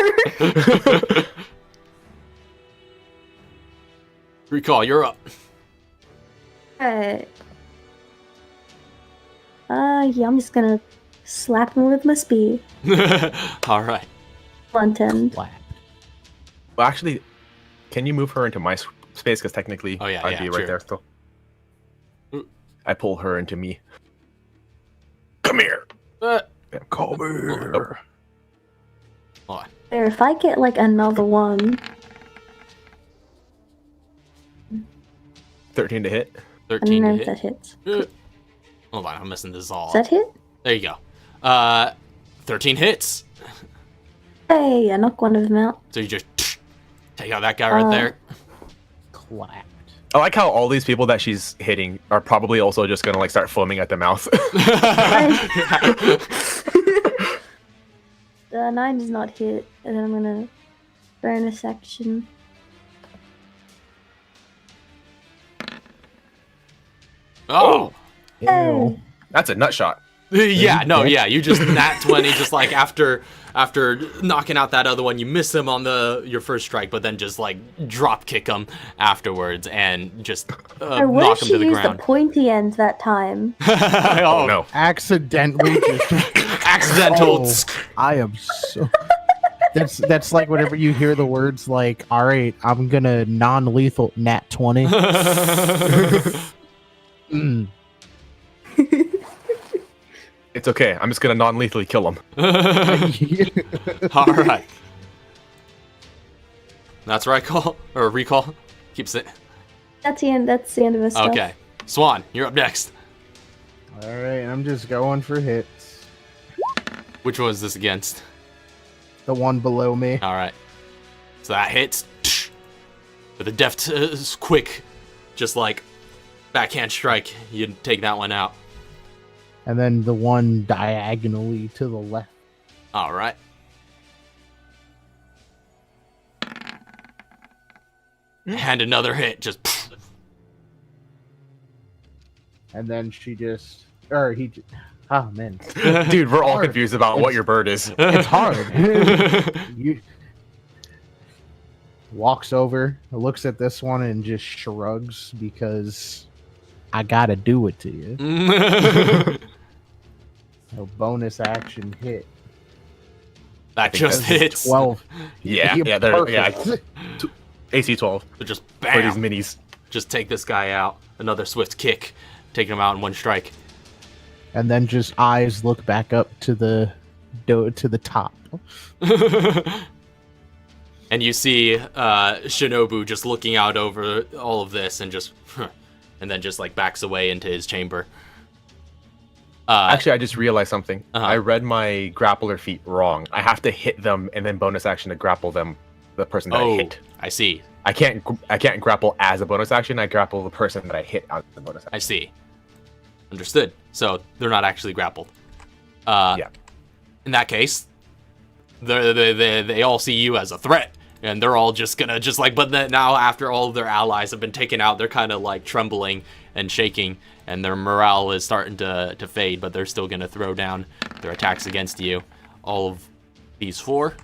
Recall, you're up. Alright. Yeah, I'm just gonna slap him with my spear. All right. Blunt end. slap. Well, actually, can you move her into my space? Because technically, Oh, yeah, I'd yeah, be sure. right there still. Ooh. I pull her into me. Come here. Come here. Hold on. There, if I get like another one, 13 to hit. I 13 don't know to if that hit. hits. Hold on, I'm messing this all Does that up. hit? There you go. 13 hits. Hey, I knock one of them out. So you just take out that guy right there. Clapped. I like how all these people that she's hitting are probably also just gonna like start foaming at the mouth. 9 does not hit, and then I'm gonna bonus action. Oh. Hey! That's a nut shot. Yeah, no, yeah, you just nat 20 just like after knocking out that other one, you miss him on your first strike, but then just like drop kick him afterwards and just I wish knock him she to the used ground. the pointy end that time. Oh no. Accidentally just. Accidental. Oh, I am so. That's like whenever you hear the words like, "All right, I'm gonna non-lethal nat 20." Mm. It's okay. I'm just gonna non-lethally kill him. All right. That's right, call or recall. Keeps it. That's the end. That's the end of his stuff. Okay. Swan, you're up next. All right, I'm just going for hits. Which one is this against? The one below me. All right. So that hits with a deft, quick, just like backhand strike. You take that one out. And then the one diagonally to the left. All right. And another hit, just. And then she just. Or he. Oh, man. Dude, we're all Hard. confused about what your bird is. It's hard. You walks over, looks at this one, and just shrugs because I gotta do it to you. A bonus action hit. That just that's hits. 12. Yeah, You're yeah, they're yeah. perfect. AC 12 So just for these bam. minis. Just take this guy out. Another swift kick, taking him out in one strike. And then just eyes look back up to the top. And you see Shinobu just looking out over all of this and just, and then just like backs away into his chamber. Actually, I just realized something. Uh-huh. I read my grappler feat wrong. I have to hit them and then bonus action to grapple them, the person that I hit. I see. I can't grapple as a bonus action. I grapple the person that I hit as a bonus action. I see. Understood. So they're not actually grappled. Yeah. In that case, they all see you as a threat, and they're all just gonna but then now after all of their allies have been taken out, they're kind of like trembling and shaking, and their morale is starting to fade, but they're still gonna throw down their attacks against you. All of these 4.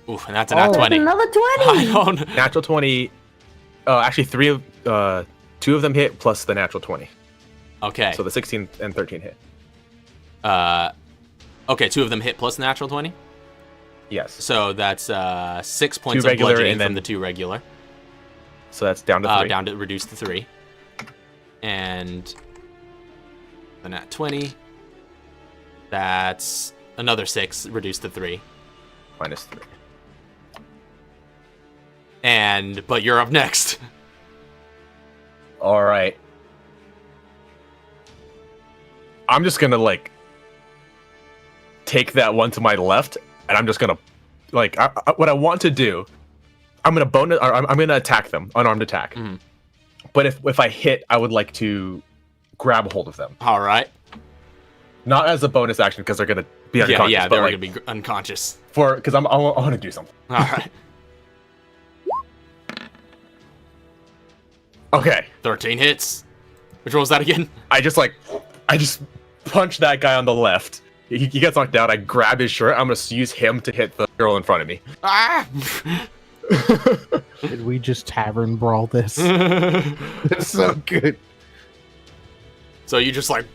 Oof, and that's a nat 20. Another 20! I don't. Natural 20. Actually, 2 of them hit plus the natural 20. Okay. So the 16 and 13 hit. Okay, 2 of them hit plus natural 20. Yes. So that's 6 points 2 of regular bludgeoning and then from the 2 regular. So that's down to 3. Down to reduced to 3. And the nat 20. That's another 6 reduced to 3. Minus 3. But you're up next. All right. I'm just gonna like take that one to my left, and I'm just gonna, like, what I want to do, I'm gonna attack them, unarmed attack. Mhm. But if I hit, I would like to grab a hold of them, All right. not as a bonus action because they're gonna be unconscious. Yeah, but they're like, gonna be unconscious. because I want to do something. All right. Okay, 13 hits. Which one was that again? I just punch that guy on the left. He gets knocked down. I grab his shirt. I'm gonna use him to hit the girl in front of me. Ah! Did we just tavern brawl this? It's so good. So you just like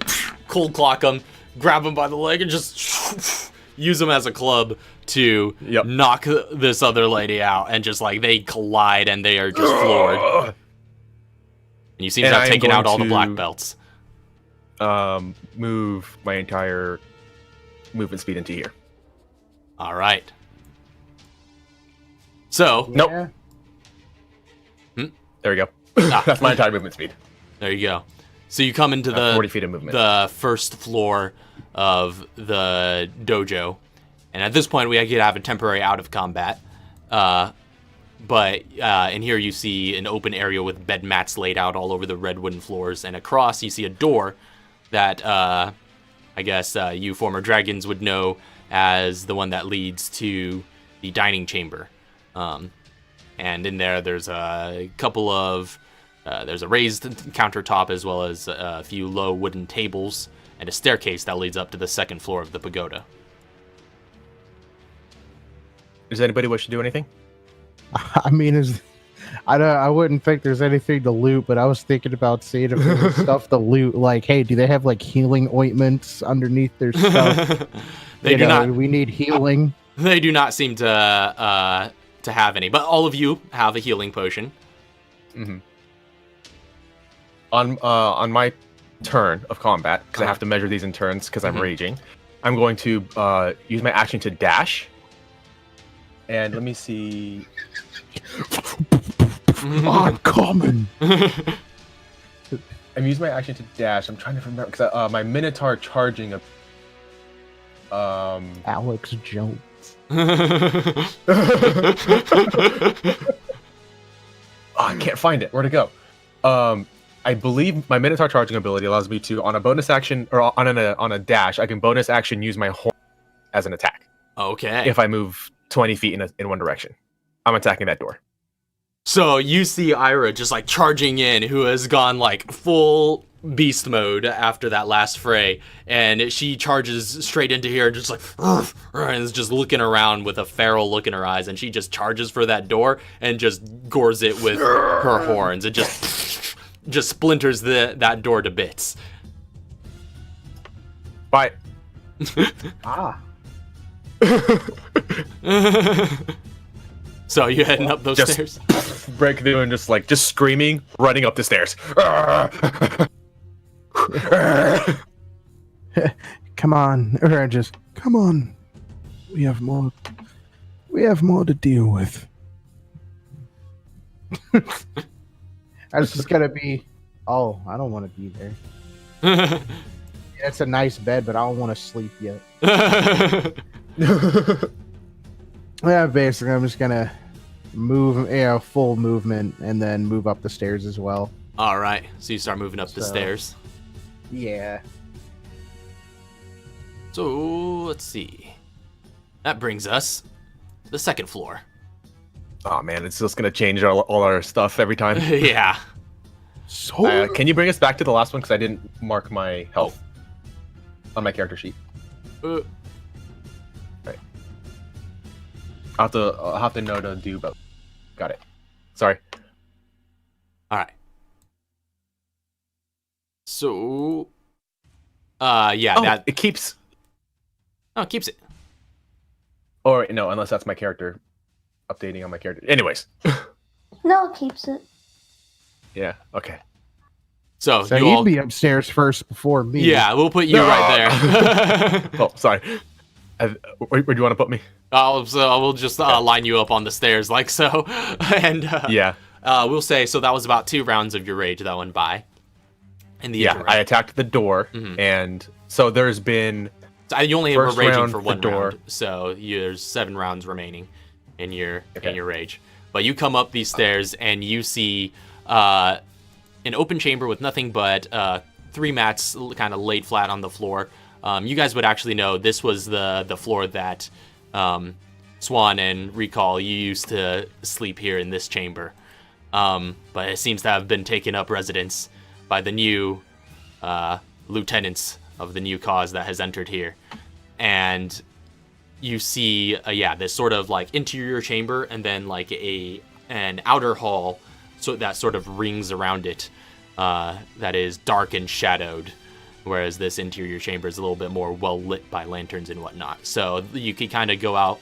cold clock him, grab him by the leg, and just use him as a club to knock this other lady out. And just like they collide and they are just floored. And you seem to have taken out all the black belts. Move my entire movement speed into here. All right. So Nope. Yeah. There we go. Ah. That's my entire movement speed. there you go. So you come into 40 feet of movement. the first floor of the dojo, and at this point we actually have a temporary out of combat. But in here you see an open area with bed mats laid out all over the red wooden floors, and across you see a door that I guess you former dragons would know as the one that leads to the dining chamber. And in there's a couple of there's a raised countertop as well as a few low wooden tables and a staircase that leads up to the second floor of the pagoda. Does anybody wish to do anything? I mean, I wouldn't think there's anything to loot, but I was thinking about seeing if there's stuff to loot. Like, hey, do they have like healing ointments underneath their stuff? They do not. We need healing. They do not seem to have any, but all of you have a healing potion. Mm-hmm. On my turn of combat, because I have to measure these in turns because I'm raging, I'm going to use my action to dash. And let me see. I'm coming. I'm using my action to dash. I'm trying to remember because my Minotaur charging. Alex Jones. I can't find it. Where'd it go? I believe my Minotaur charging ability allows me to, on a bonus action or on a dash, I can bonus action use my horn as an attack. Okay. If I move 20 feet in one direction, I'm attacking that door. So you see Ira just like charging in, who has gone like full beast mode after that last fray, and she charges straight into here and just like and is just looking around with a feral look in her eyes, and she just charges for that door and just gores it with her horns. It just splinters that door to bits. Bye. Ah. So you heading up those Just stairs? break through and just screaming, running up the stairs. Come on, or just come on. We have more. We have more to deal with. I was just gonna be. Oh, I don't want to be there. It's a nice bed, but I don't want to sleep yet. Yeah, basically, I'm just gonna move, full movement, and then move up the stairs as well. All right, so you start moving up the So- stairs. Yeah. So let's see. That brings us to the second floor. Oh man, it's just gonna change all our stuff every time. Yeah. So Can you bring us back to the last one? Because I didn't mark my health on my character sheet. Uh, I'll have to know to do both. Got it. Sorry. all right. So, yeah, that it keeps. it keeps it. Or no, unless that's my character updating on my character. Anyways. No, it keeps it. Yeah. Okay. So, So you you'd all, be upstairs first before me. yeah, we'll put you right there. Oh, sorry. Where do you want to put me? We'll just line you up on the stairs like so, and Yeah. we'll say so. That was about 2 rounds of your rage that went by. In the Yeah. interim. I attacked the door, Mhm. and so there's been. You only First were raging round, for the one door. round, so there's 7 rounds remaining in your rage. But you come up these stairs and you see an open chamber with nothing but 3 mats kind of laid flat on the floor. You guys would actually know this was the floor that Swan and Recall, you used to sleep here in this chamber. But it seems to have been taken up residence by the new lieutenants of the new cause that has entered here. And you see, this sort of like interior chamber and then like an outer hall so that sort of rings around it that is dark and shadowed, whereas this interior chamber is a little bit more well lit by lanterns and whatnot. So you could kind of go out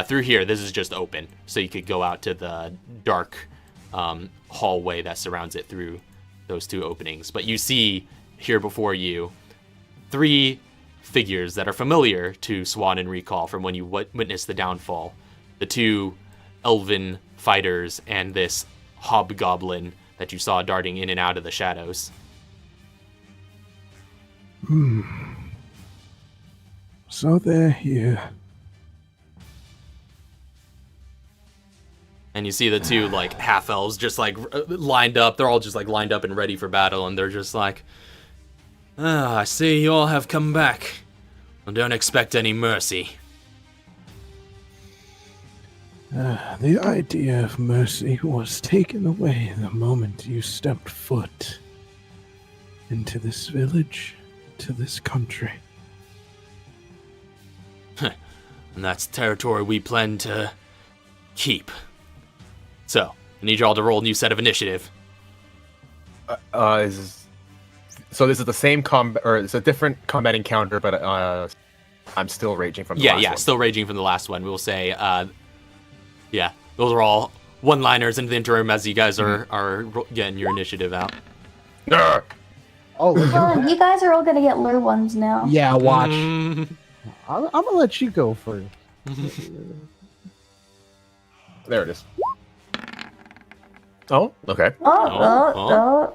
through here. This is just open, so you could go out to the dark hallway that surrounds it through those 2 openings. But you see here before you 3 figures that are familiar to Swan and Recall from when you witnessed the downfall. The 2 elven fighters and this hobgoblin that you saw darting in and out of the shadows. So they're here. And you see the 2 like half elves just like lined up. They're all just like lined up and ready for battle, and they're just like, I see you all have come back. Well, don't expect any mercy. The idea of mercy was taken away the moment you stepped foot into this village, to this country. And that's territory we plan to keep. So, I need you all to roll a new set of initiative. So this is the same combat, or it's a different combat encounter, but I'm still raging from the last one. Still raging from the last one. We'll say, those are all one-liners in the interim as you guys are getting your initiative out. Grr! Oh, look at Well, that. you guys are all gonna get low ones now. Yeah, watch. I'm gonna let you go first. There it is. Oh, okay. Oh.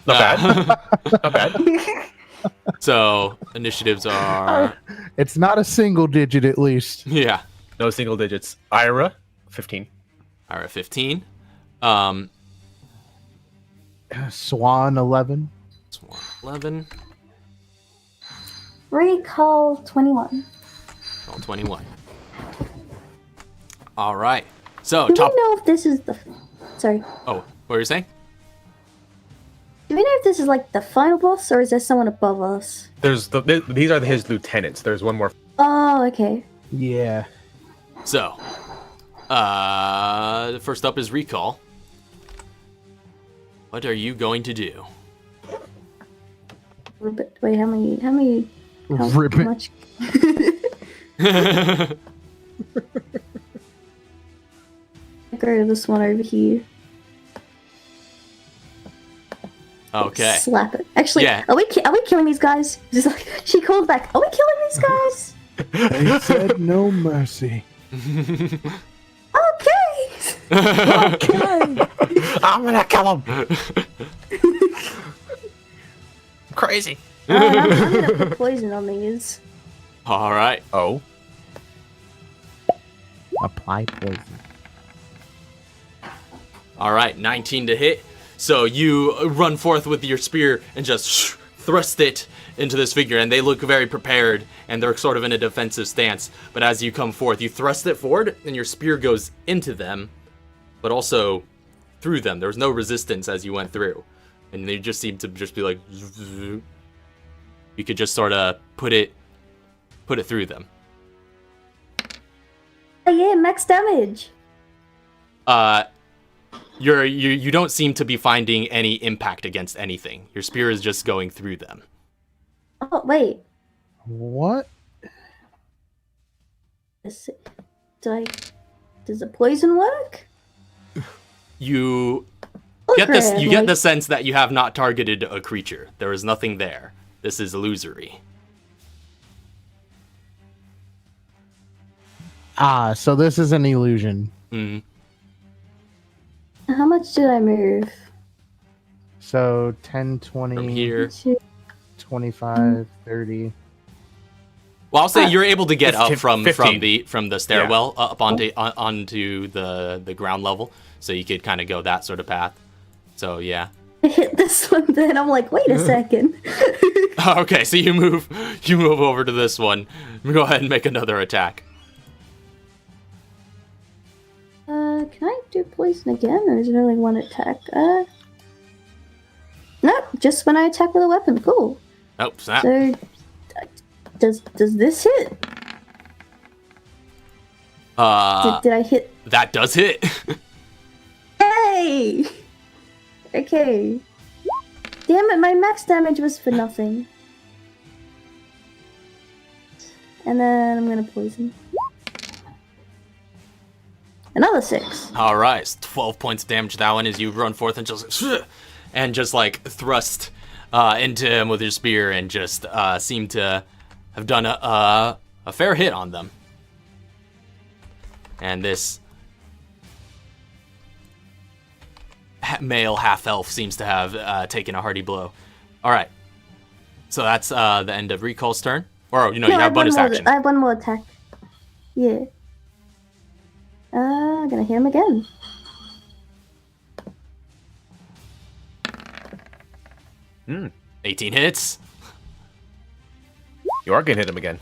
Not bad. Not bad. So, initiatives are... It's not a single digit, at least. Yeah. No single digits. Ira, 15. Alright, 15. Swan 11. 11. Recall 21. Roll 21. Alright. So, Do top... we know if this is the... Sorry. Oh, what were you saying? Do we know if this is like the final boss, or is there someone above us? These are his lieutenants. There's one more. Oh, okay. Yeah. So, first up is Recall. What are you going to do? Wait, how Rip it. much? Go to this one over here. Okay. Slap it. Actually, Yeah. are we killing these guys? Just like, she called back. Are we killing these guys? They said no mercy. Okay. I'm gonna kill him. Crazy. I'm gonna put poison on these. Alright. Oh. Apply poison. Alright, 19 to hit. So you run forth with your spear and just thrust it into this figure, and they look very prepared, and they're sort of in a defensive stance. But as you come forth, you thrust it forward, and your spear goes into them, but also through them. There was no resistance as you went through, and they just seemed to just be like... You could just sort of put it through them. Oh yeah, max damage. You don't seem to be finding any impact against anything. Your spear is just going through them. Oh wait. What? Does the poison work? You Look, get this. You get like- the sense that you have not targeted a creature. There is nothing there. This is illusory. So this is an illusion. Mm. How much did I move? So 10, 20, From here, 25, 30. Well, I'll say you're able to get up 15. from the stairwell up onto the ground level, so you could kind of go that sort of path. So yeah. I hit this one, then I'm like, wait a second. Okay, so you move over to this one. Go ahead and make another attack. Can I do poison again, or is it only one attack? Nope, just when I attack with a weapon. Cool. Oh, snap. So, does this hit? Did I hit? That does hit. Hey! Okay. Damn it, my max damage was for nothing. And then I'm gonna poison. Another 6. All right, 12 points of damage that one as you run forth and just like thrust into him with your spear and just seem to have done a fair hit on them. And this male half-elf seems to have taken a hearty blow. All right, so that's the end of Recall's turn. Or, you I have bonus action. I have one more attack. Yeah. I'm gonna hit him again. Hmm. 18 hits. You are gonna hit him again.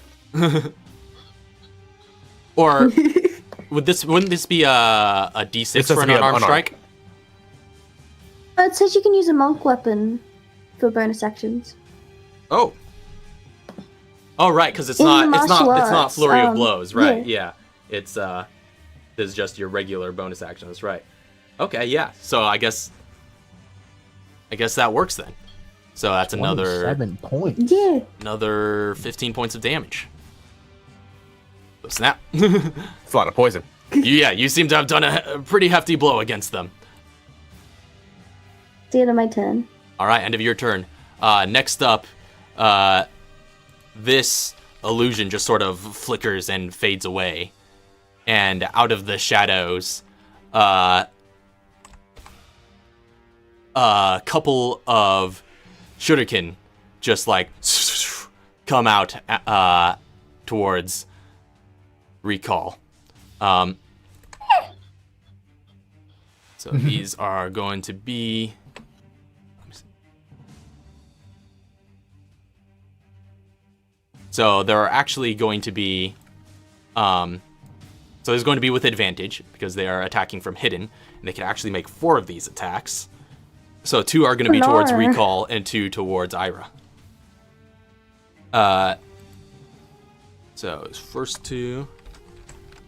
Or wouldn't this be a D6 for an unarmed strike? It says you can use a monk weapon for bonus actions. Oh. Oh right, because it's In not martial flurry of arts, blows, right? yeah. Yeah. It's just your regular bonus action. That's right. Okay, yeah. So I guess that works then. So that's another 7 points. Yeah. another 15 points of damage. So snap. It's a lot of poison. You seem to have done a pretty hefty blow against them. It's the end of my turn. All right, end of your turn. Next up, this illusion just sort of flickers and fades away. And out of the shadows, a couple of shuriken just like come out towards Recall. So these are going to be... So there are actually going to be... So there's going to be with advantage, because they are attacking from hidden, and they can actually make 4 of these attacks. So 2 are going to be towards Recall, and 2 towards Ira. So his first 2,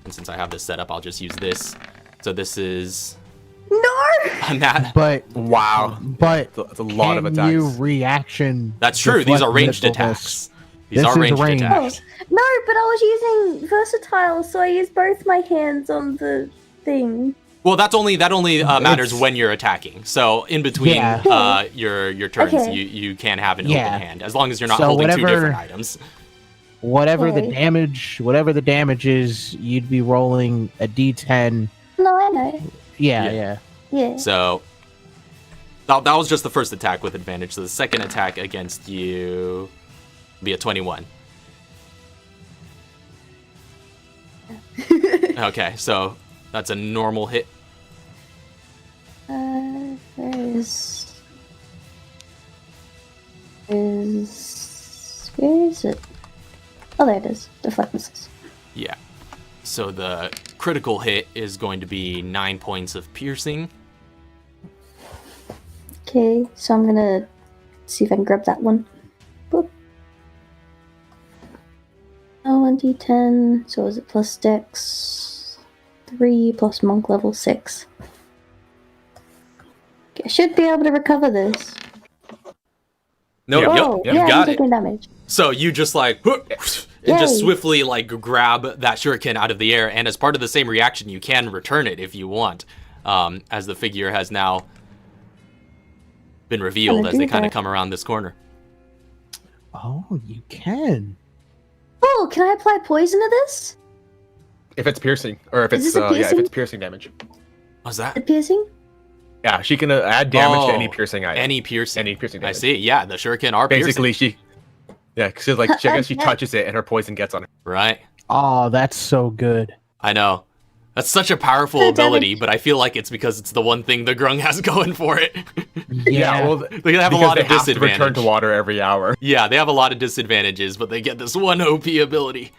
and since I have this set up, I'll just use this. So this is... No! Nat. But Wow. but That's a lot of can attacks. you reaction? That's true, these deflect are ranged missiles? attacks. These This are is ranged ranged. attacks. No, but I was using versatile, so I used both my hands on the thing. Well, that only matters It's- when you're attacking. So in between Yeah. your turns, Okay. you can have an Yeah. open hand as long as you're not So holding 2 whatever- different items. Whatever the Okay. damage is, you'd be rolling a D10. No, I know. Yeah. Yeah. So that was just the first attack with advantage. So the second attack against you would be a 21. Okay, so that's a normal hit. Where is it? Oh, there it is. Deflect missiles. Yeah. So the critical hit is going to be 9 points of piercing. Okay, so I'm gonna see if I can grab that one. Boop. Oh, 1d10. So is it plus dex 3 plus monk level 6? Okay, I should be able to recover this. No, Oh, yep, yeah, got I'm it. taking damage. So you just like and just Yay. swiftly like grab that shuriken out of the air, and as part of the same reaction, you can return it if you want, as the figure has now been revealed Gonna as they do kind of that. come around this corner. Oh, you can. Oh, can I apply poison to this? If it's piercing, or if Is it's this a if piercing? it's piercing damage. What's The that? piercing? Yeah, she can add damage to Oh, any piercing item. Any piercing. Any piercing I damage. see. Yeah, the shuriken are Basically, piercing. Yeah, because like I guess she touches it and her poison gets on her. Right? Oh, that's so good. I know. That's such a powerful So ability, damage. but I feel like it's because it's the one thing the Grung has going for it. Yeah. well, They have a because lot they of have to return disadvantage. to water every hour. Yeah, they have a lot of disadvantages, but they get this one OP ability.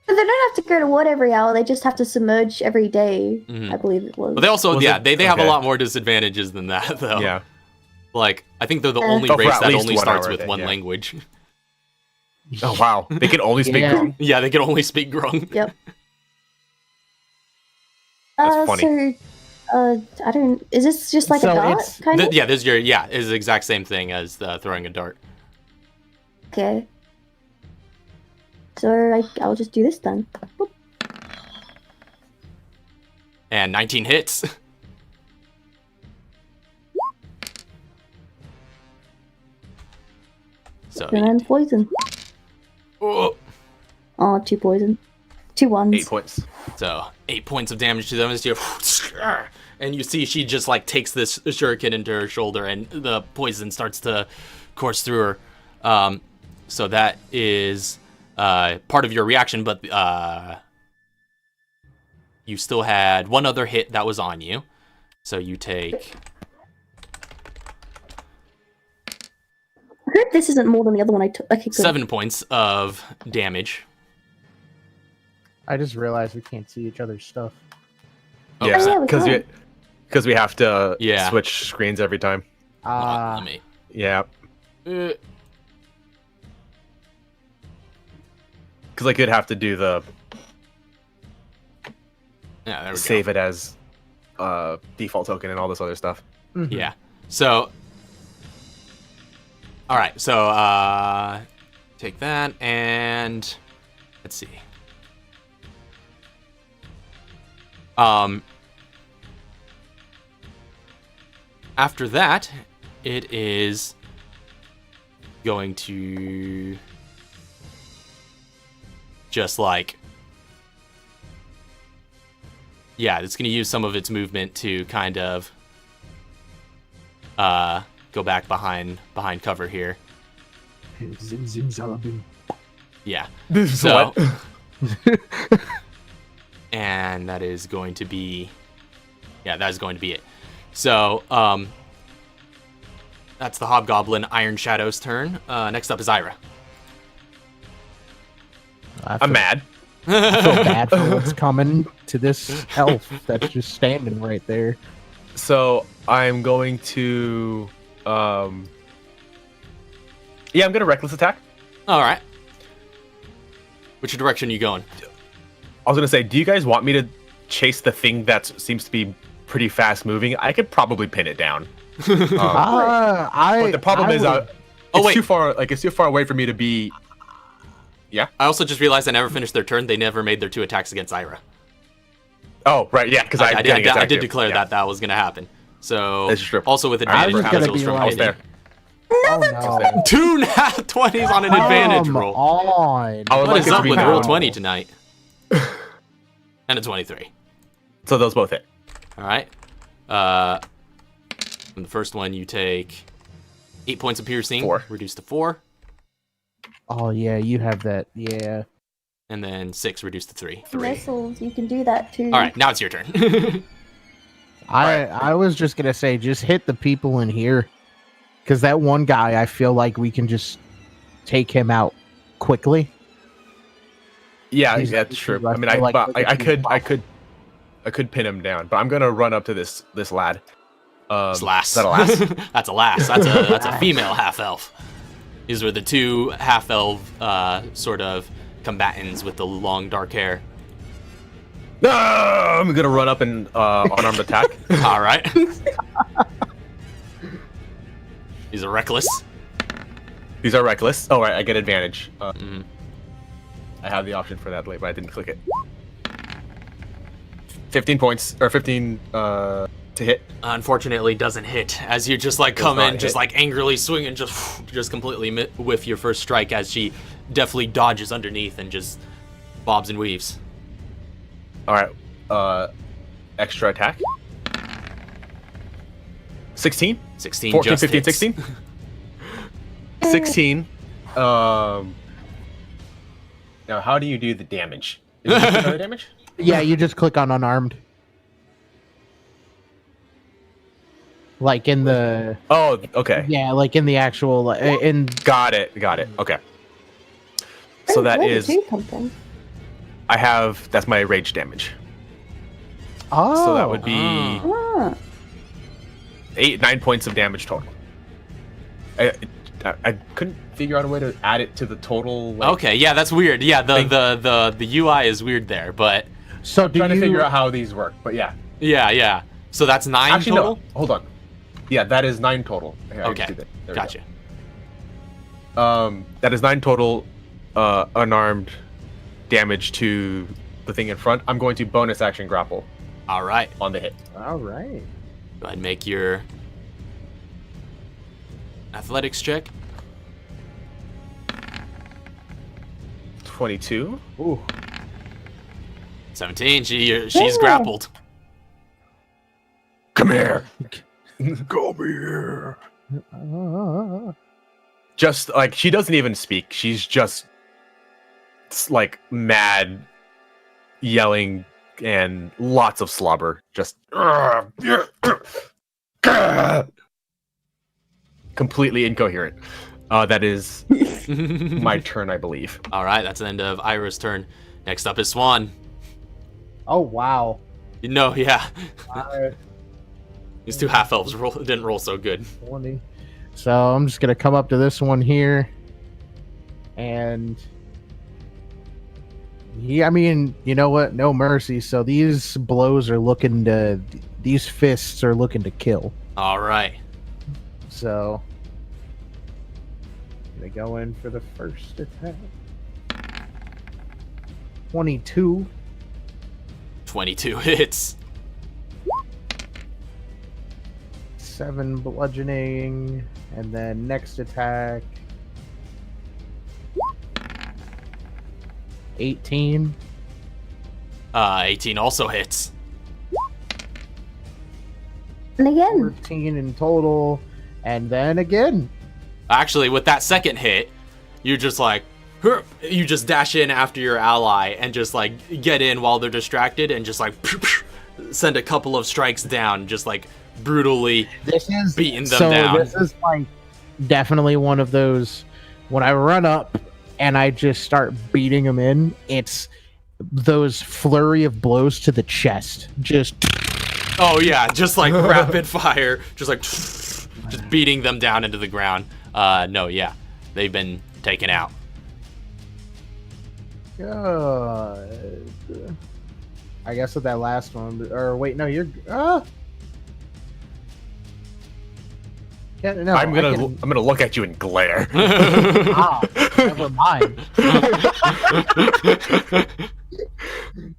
But they don't have to go to water every hour. They just have to submerge every day. Mhm. I believe it was. But they also, Was yeah, it? they have a Okay. lot more disadvantages than that, though. Yeah. Like, I think they're the Oh, only for race at that least only 1 starts hour a with day, one yeah. language. Oh wow, they can only speak Yeah. Grung. Yeah, they can only speak Grung. Yep. That's funny. So, I don't. Is this just like So a dart it's- kind of? Yeah, this is is the exact same thing as throwing a dart. Okay. So I'll just do this then. Boop. And 19 hits. So, And then poison. oh, Oh, 2 poison. 2 ones. 8 points. so 8 points of damage to them as you, and you see she just like takes this shuriken into her shoulder, and the poison starts to course through her. So that is part of your reaction, but you still had one other hit that was on you. So you take I hope this isn't more than the other one I took. Okay, good. 7 points of damage. I just realized we can't see each other's stuff. Oh, Yeah, yeah, we because we have to Yeah. switch screens every time. Hold on, Ah, let me. Yeah, Uh, because I could have to do the yeah, there we save it as default token and all this other stuff. go. Yeah. So, all right. So take that and let's see. After that, it is going to just like, yeah, it's going to use some of its movement to kind of go back behind cover here. Zim, zim, zalabim. Yeah. So So, and that is going to be, yeah, that is going to be it. So, that's the Hobgoblin Iron Shadow's turn. Next up is Ira. I'm mad. I feel bad for what's coming to this elf that's just standing right there. So I'm going to yeah, I'm gonna reckless attack. All right. Which direction are you going? I was gonna say, do you guys want me to chase the thing that seems to be pretty fast moving? I could probably pin it down. But the problem is, Oh, it's wait. too far. Like it's too far away for me to be. I also just realized I never finished their turn. They never made their 2 attacks against Ira. Oh right, yeah, because I did attacked you. declare Yeah. that was going to happen. So, That's true. also with I advantage, was because gonna it was be from like- I was there. Oh no! 2 nat 20s on an advantage Come roll. on! I would What like is it to up be with now. roll 20 tonight? And a 23. So those both hit. All right. From the first one, you take 8 points of piercing, 4. reduced to 4, Oh yeah, you have that. Yeah. and then 6, reduced to 3. Missiles, you can do that too. All right, now it's your turn. I was just gonna say, just hit the people in here, because that one guy, I feel like we can just take him out quickly. Yeah, He's- that's true. I I mean, feel like but look I at could, these I could pin him down. But I'm gonna run up to this lad. It's lass. Is that a lass? That's a lass. That's a female half elf. These were the 2 half elf sort of combatants with the long dark hair. No, I'm gonna run up and unarmed attack. All right. These are reckless. These are reckless. Oh, right, I get advantage. Mhm. I have the option for that, but I didn't click it. 15 points or 15 to hit. Unfortunately, doesn't hit as you just like Does come not in, just hit. like angrily swing and just completely whiff your first strike as she definitely dodges underneath and just bobs and weaves. All right, extra attack. 16, 16 14, just 15, hits. 16. 16 Now, how do you do the damage? Is it just another damage? Yeah, you just click on unarmed. Like in the Oh, okay. yeah, like in the actual in Got it. Okay. So that Where did is you come from? that's my rage damage. oh So that would be Ah, 9 points of damage total. I couldn't figure out a way to add it to the total. Like, Okay, yeah, that's weird. Yeah, the UI is weird there, but so do trying you to figure out how these work, but yeah. yeah. So that's 9 Actually, total? no. Hold on. Yeah, that is 9 total. Here, I can Okay, see that. There we gotcha. go. That is 9 total unarmed damage to the thing in front. I'm going to bonus action grapple All right. on the hit. all right. Go ahead and make your athletics check. 22. Ooh. 17. She's Yeah. grappled. Come here. Come here. Just like she doesn't even speak. She's just like mad, yelling, and lots of slobber. Just completely incoherent. That is my turn, I believe. All right, that's the end of Ira's turn. Next up is Swan. Oh wow. You know, yeah. Alright, These two half elves didn't roll so good. 20. So I'm just gonna come up to this one here, and yeah, I mean, you know what? No mercy. So these blows are looking to, these fists are looking to kill. All right. So gonna go in for the first attack. 22. 22 hits. 7 bludgeoning, and then next attack 18. 18 also hits. and again. 14 in total, and then again. Actually, with that second hit, you just like, you just dash in after your ally and just like get in while they're distracted and just like send a couple of strikes down, just like brutally This is beating them so down. this is like definitely one of those when I run up and I just start beating them in, it's those flurry of blows to the chest. Just Oh yeah, just like rapid fire, just like just beating them down into the ground. No, yeah, they've been taken out. good. I guess with that last one, or wait, no, you're no, I'm gonna look at you and glare. never mind.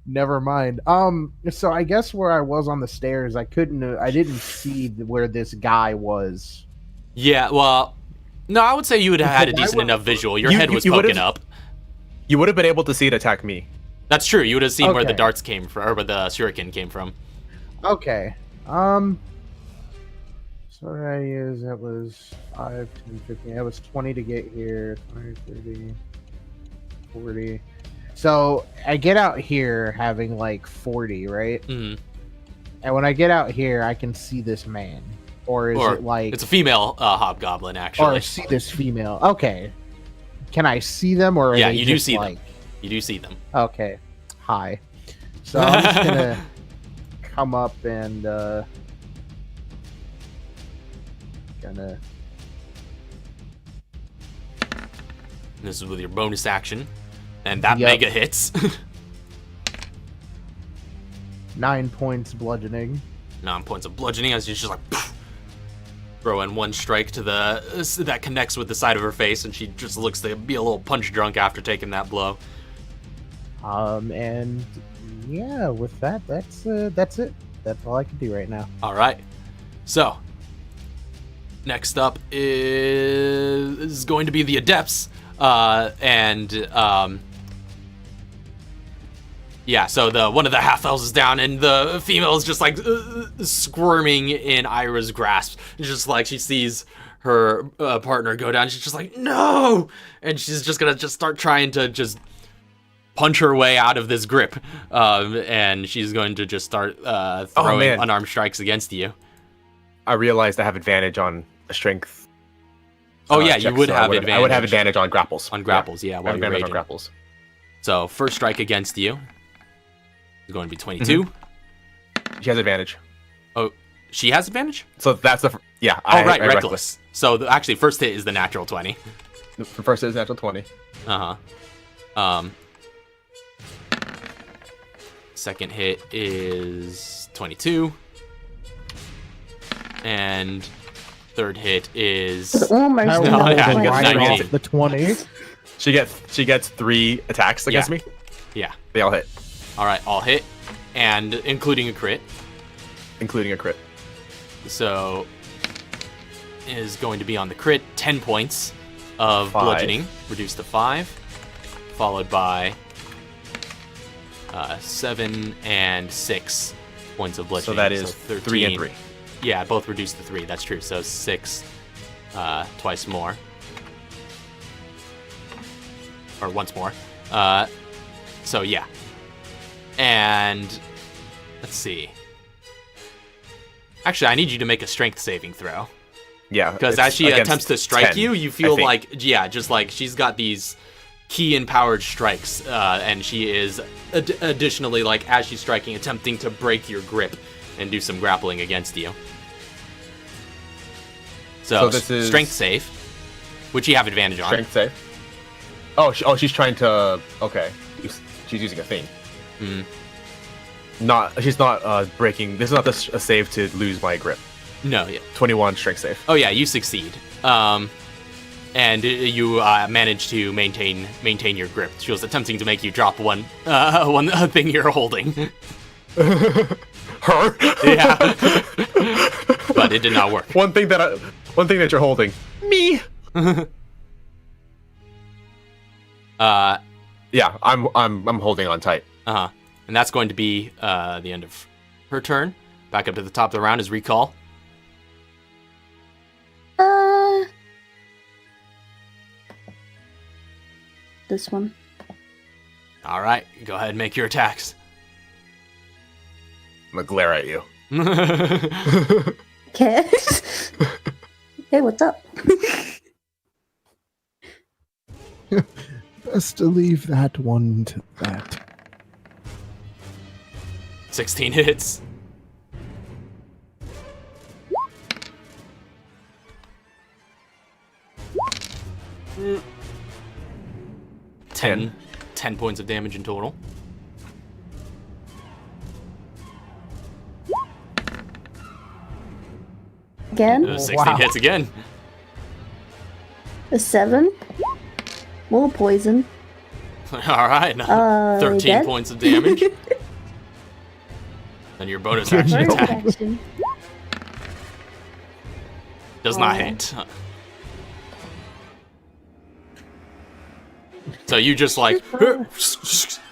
Never mind. So I guess where I was on the stairs, I didn't see where this guy was. Yeah, well, no, I would say you would have had a decent enough visual. Your head was poking up. You would have been able to see it attack me. That's true. You would have seen where the Okay. darts came from, or where the shuriken came from. Okay. So what I use, that was 5, 10, 15. That was 20 to get here. 20, 30, 40. So I get out here having like 40, right? Mhm. And when I get out here, I can see this man. Or is it like... It's a female hobgoblin, or actually. see this female. Okay. Can I see them, or are Yeah, they you do just, see them. like... You do see them. Okay. Hi. So I'm just gonna come up and gonna This is with your bonus action, and that Yep. mega hits. 9 points bludgeoning. 9 points of bludgeoning as you just like throw in one strike to the that connects with the side of her face, and she just looks to be a little punch drunk after taking that blow. And yeah, with that, that's it. That's all I can do right now. All right. So next up is going to be the adepts, yeah. So the one of the half elves is down, and the female is just like squirming in Ira's grasp, just like she sees her partner go down. She's just like, no! And she's just gonna just start trying to just punch her way out of this grip. And she's going to just start throwing unarmed strikes against you. I realized I have advantage on a strength. Oh yeah, you check, would so have advantage. I would have advantage on grapples. On grapples, yeah, while you're advantage raging. on grapples. So first strike against you is going to be 22. She has advantage. Oh, she has advantage? So that's the Right, reckless. So actually, first hit is the natural 20. The first hit is natural 20. Second hit is 22. And third hit is... Almost I No, rolled yeah, a she gets right 19. off the 20. She gets 3 attacks against me. Yeah. They all hit, All right, all hit, and including a crit. including a crit. So is going to be on the crit 10 points of 5. bludgeoning, reduced to 5, followed by 7 and 6 points of bludgeoning. So that is 13. 3 and 3. Yeah, both reduced to 3. That's true. So 6 twice more. Or once more. So yeah. And let's see. Actually, I need you to make a strength saving throw. Yeah. Because it's as she against attempts to strike 10, you I feel think. like, just like she's got these key empowered strikes, and she is additionally, like, as she's striking, attempting to break your grip and do some grappling against you. So this is strength save, which you have advantage on. Strength save. She's trying to. Okay, she's using a thing. She's not breaking. This is not a save to lose my grip. No, yeah. 21 strength save. Oh yeah, you succeed. And you manage to maintain your grip. She was attempting to make you drop one thing you're holding. Her? Yeah. But it did not work. One thing that you're holding. Me. Yeah, I'm holding on tight. And that's going to be the end of her turn. Back up to the top of the round is recall. This one. All right, go ahead and make your attacks. I'm gonna glare at you. Okay. Hey, what's up? Best to leave that one to that. 16 hits. Mm. 10 points of damage in total. Again? 16 hits again. A 7. More poison. All right, now 13 dead? points of damage. And your bonus action Bonus attack action. does not Oh. hit. So you just like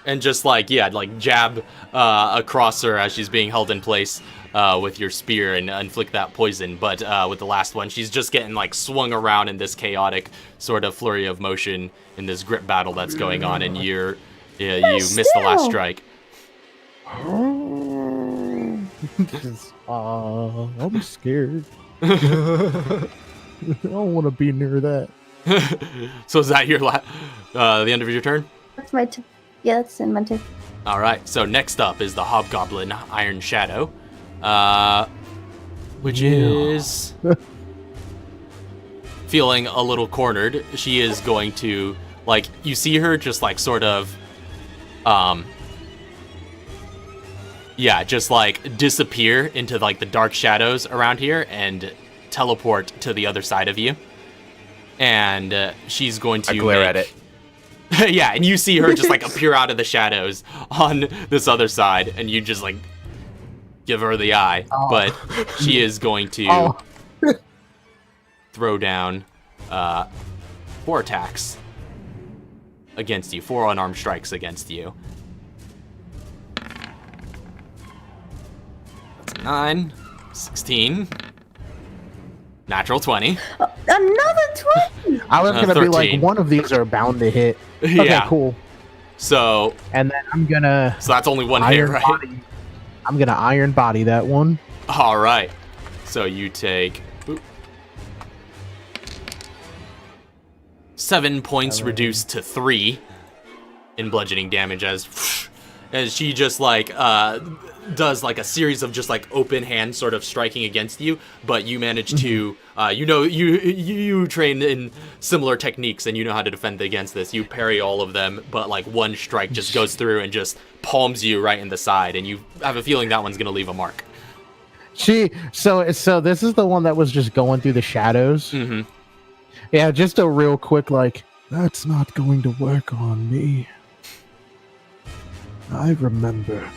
and just like jab across her as she's being held in place with your spear and inflict that poison. But with the last one, she's just getting like swung around in this chaotic sort of flurry of motion in this grip battle that's going on, and you missed the last still. strike. I'm scared. I don't want to be near that. So is that your the end of your turn? That's my turn. Yeah, that's in my turn. All right. So next up is the Hobgoblin Iron Shadow, which is feeling a little cornered. She is going to you see her just sort of, just disappear into the dark shadows around here and teleport to the other side of you. And she's going to I glare at it. yeah, and you see her just appear out of the shadows on this other side, and you just give her the eye. Oh. But she is going to throw down 4 attacks against you, 4 unarmed strikes against you. That's 9, 16, natural 20. Another 20! I was gonna be like, 13. one of these are bound to hit. Okay, Yeah. cool. So And then I'm gonna that's only one hit, iron right? body. I'm gonna iron body that one. All right. So you take 7 points reduced to 3 in bludgeoning damage as she just like does like a series of just like open hands sort of striking against you, but you manage to you train in similar techniques and you know how to defend against this. You parry all of them, but like one strike just goes through and just palms you right in the side, and you have a feeling that one's gonna leave a mark. So this is the one that was just going through the shadows. Mm-hmm. Yeah, just a real quick like. That's not going to work on me. I remember.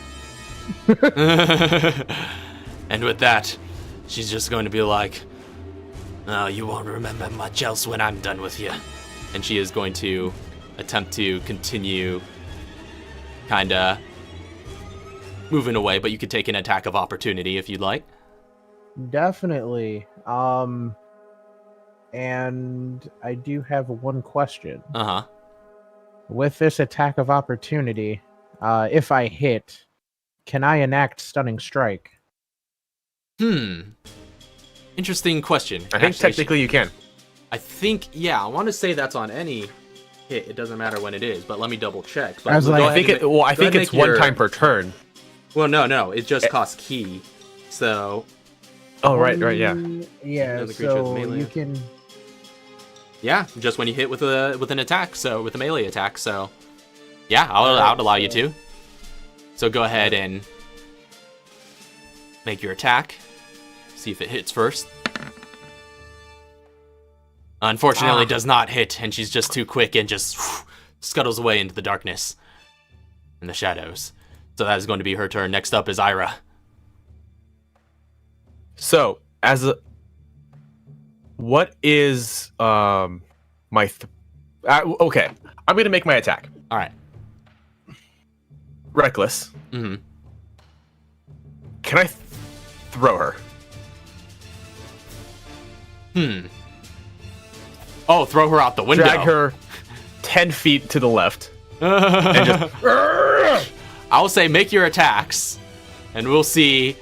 And with that, she's just going to be like, "Oh, you won't remember much else when I'm done with you." And she is going to attempt to continue kinda moving away, but you could take an attack of opportunity if you'd like. Definitely. And I do have one question. Uh-huh. With this attack of opportunity, if I hit, can I enact stunning strike? Interesting question. I think technically you can. I think, yeah, I want to say that's on any hit. It doesn't matter when it is, but let me double check. But I was like- go I ahead think and I go think ahead it's and one make time per turn. Well, no, it just costs key. So, Oh right, yeah. Yeah, Another creature with so melee. you can... yeah, just when you hit with an attack, so with a melee attack, so yeah, I'll allow you to. So go ahead and make your attack. See if it hits first. Unfortunately, does not hit, and she's just too quick and just scuttles away into the darkness and the shadows. So that is going to be her turn. Next up is Ira. So what is my okay? I'm gonna make my attack. All right. Reckless. Mm-hmm. Can I throw her? Oh, throw her out the window. Drag her 10 feet to the left. And just I'll say make your attacks, and we'll see.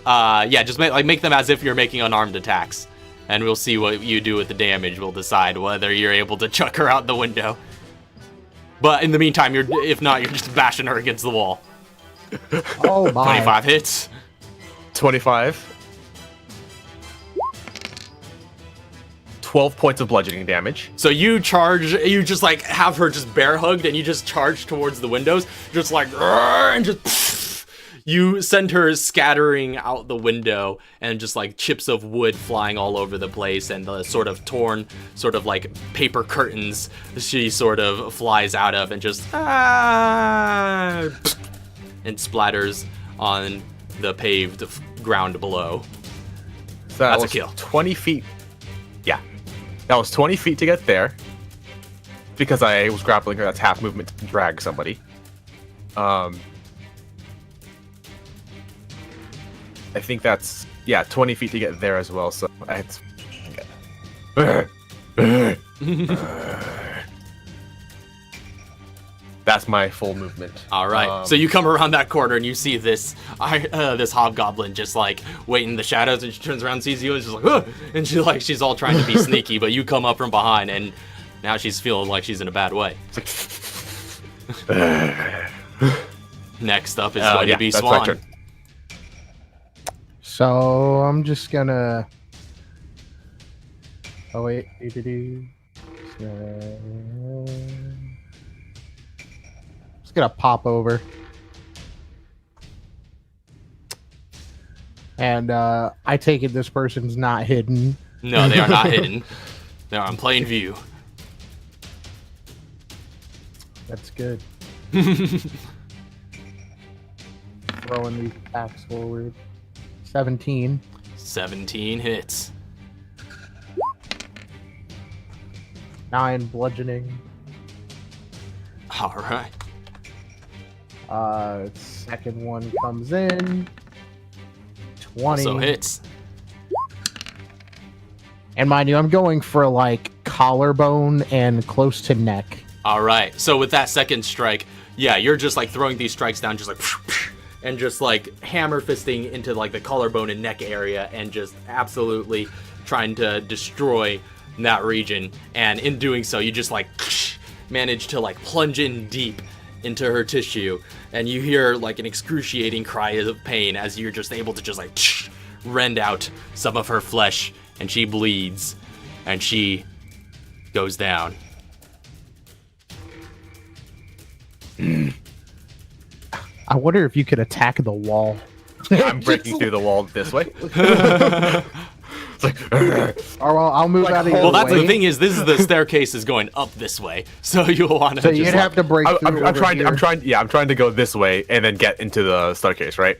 Yeah, just make them as if you're making unarmed attacks, and we'll see what you do with the damage. We'll decide whether you're able to chuck her out the window. But in the meantime, if not, you're just bashing her against the wall. Oh my. 25 hits. 25. 12 points of bludgeoning damage. So you just like have her just bear hugged, and you just charge towards the windows, just like, and just you send her scattering out the window, and just like chips of wood flying all over the place, and the sort of torn, sort of like paper curtains she sort of flies out of, and just and splatters on the paved ground below. So that That's a was kill. 20 feet. Yeah. That was 20 feet to get there. Because I was grappling her, that's half movement to drag somebody. I think that's 20 feet to get there as well. So it's that's my full movement. All right. So you come around that corner and you see this this hobgoblin just like waiting in the shadows, and she turns around and sees you, and she's like, "Ugh!" And she's all trying to be sneaky, but you come up from behind, and now she's feeling like she's in a bad way. Next up is going to be that's my Swan. turn. So I'm just gonna. Oh wait, just gonna pop over, and I take it this person's not hidden. No, they are not hidden. They are on plain view. That's good. Throwing these attacks forward. 17. 17 hits. 9 bludgeoning. All right. Second one comes in. 20. Also hits. And mind you, I'm going for like collarbone and close to neck. All right. So with that second strike, yeah, you're just like throwing these strikes down, just like, and just like hammer fisting into like the collarbone and neck area, and just absolutely trying to destroy that region. And in doing so, you just like manage to like plunge in deep into her tissue, and you hear like an excruciating cry of pain as you're just able to just like rend out some of her flesh, and she bleeds, and she goes down. I wonder if you could attack the wall. I'm breaking through the wall this way. It's like, Or I'll move out of your Well, that's way. the thing is, this is the staircase is going up this way, so you'll want to. So you'd have to break through. I'm trying to go this way and then get into the staircase, right?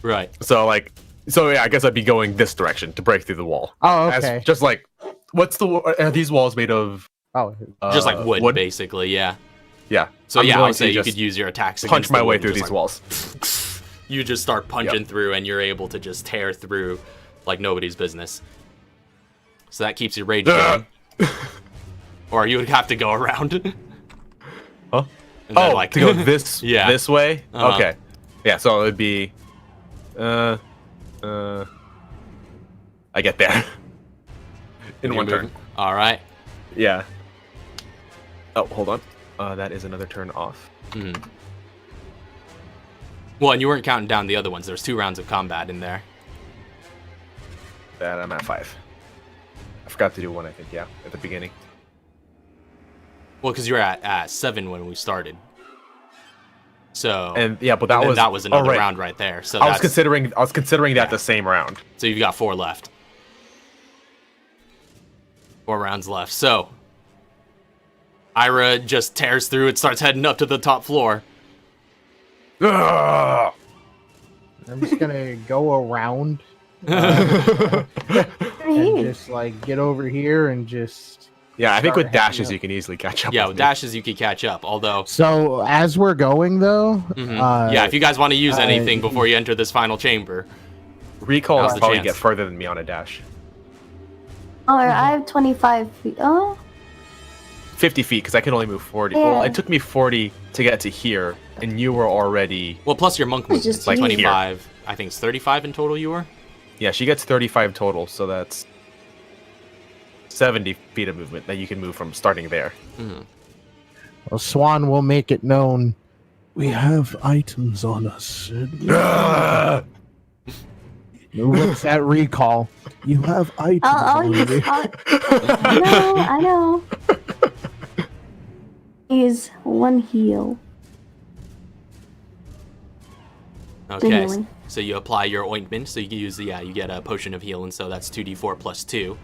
Right. So yeah, I guess I'd be going this direction to break through the wall. Oh, okay. Just like, are these walls made of? Oh, Just like wood, basically, yeah. Yeah. So I'm yeah, I going would say to you just could use your attacks. punch against my the way wood, through just these like, walls. You just start punching Yep. through, and you're able to just tear through like nobody's business. So that keeps your rage going. Or you would have to go around. Huh? And then, Oh, to go this Yeah. this way? Uh-huh. Okay. Yeah, so it would be I get there. In one turn. All right. Yeah. Oh, hold on. That is another turn off. Well, and you weren't counting down the other ones. There's 2 rounds of combat in there. That I'm at 5. I forgot to do one, I think, yeah, at the beginning. Well, because you were at 7 when we started. So And yeah, but that was another oh, right. round right there. So I was considering that Yeah. the same round. So you've got 4 left. 4 rounds left. So Ira just tears through and starts heading up to the top floor. Ugh! I'm just gonna go around and just like get over here and just. Yeah, I think Start with dashes heading up. you can easily catch up. Yeah, with with me. dashes you could catch up. Although, So as we're going though, yeah, if you guys want to use anything before you enter this final chamber, Recall Now's will the probably chance. get further than me on a dash. I have 25 feet. Oh, 50 feet, because I can only move 40. Yeah. Well, it took me 40 to get to here, and you were already... well, plus your monk It's movement, just it's like you. 25. I think it's 35 in total. You were. Yeah, she gets 35 total, so that's 70 feet of movement that you can move from starting there. well, Swan will make it known. We have items on us. What's that recall? You have items I'll on use. you. I know. Use 1 heal. Okay. Genuinely. So you apply your ointment. So you can use you get a potion of healing. So that's 2d4 plus 2.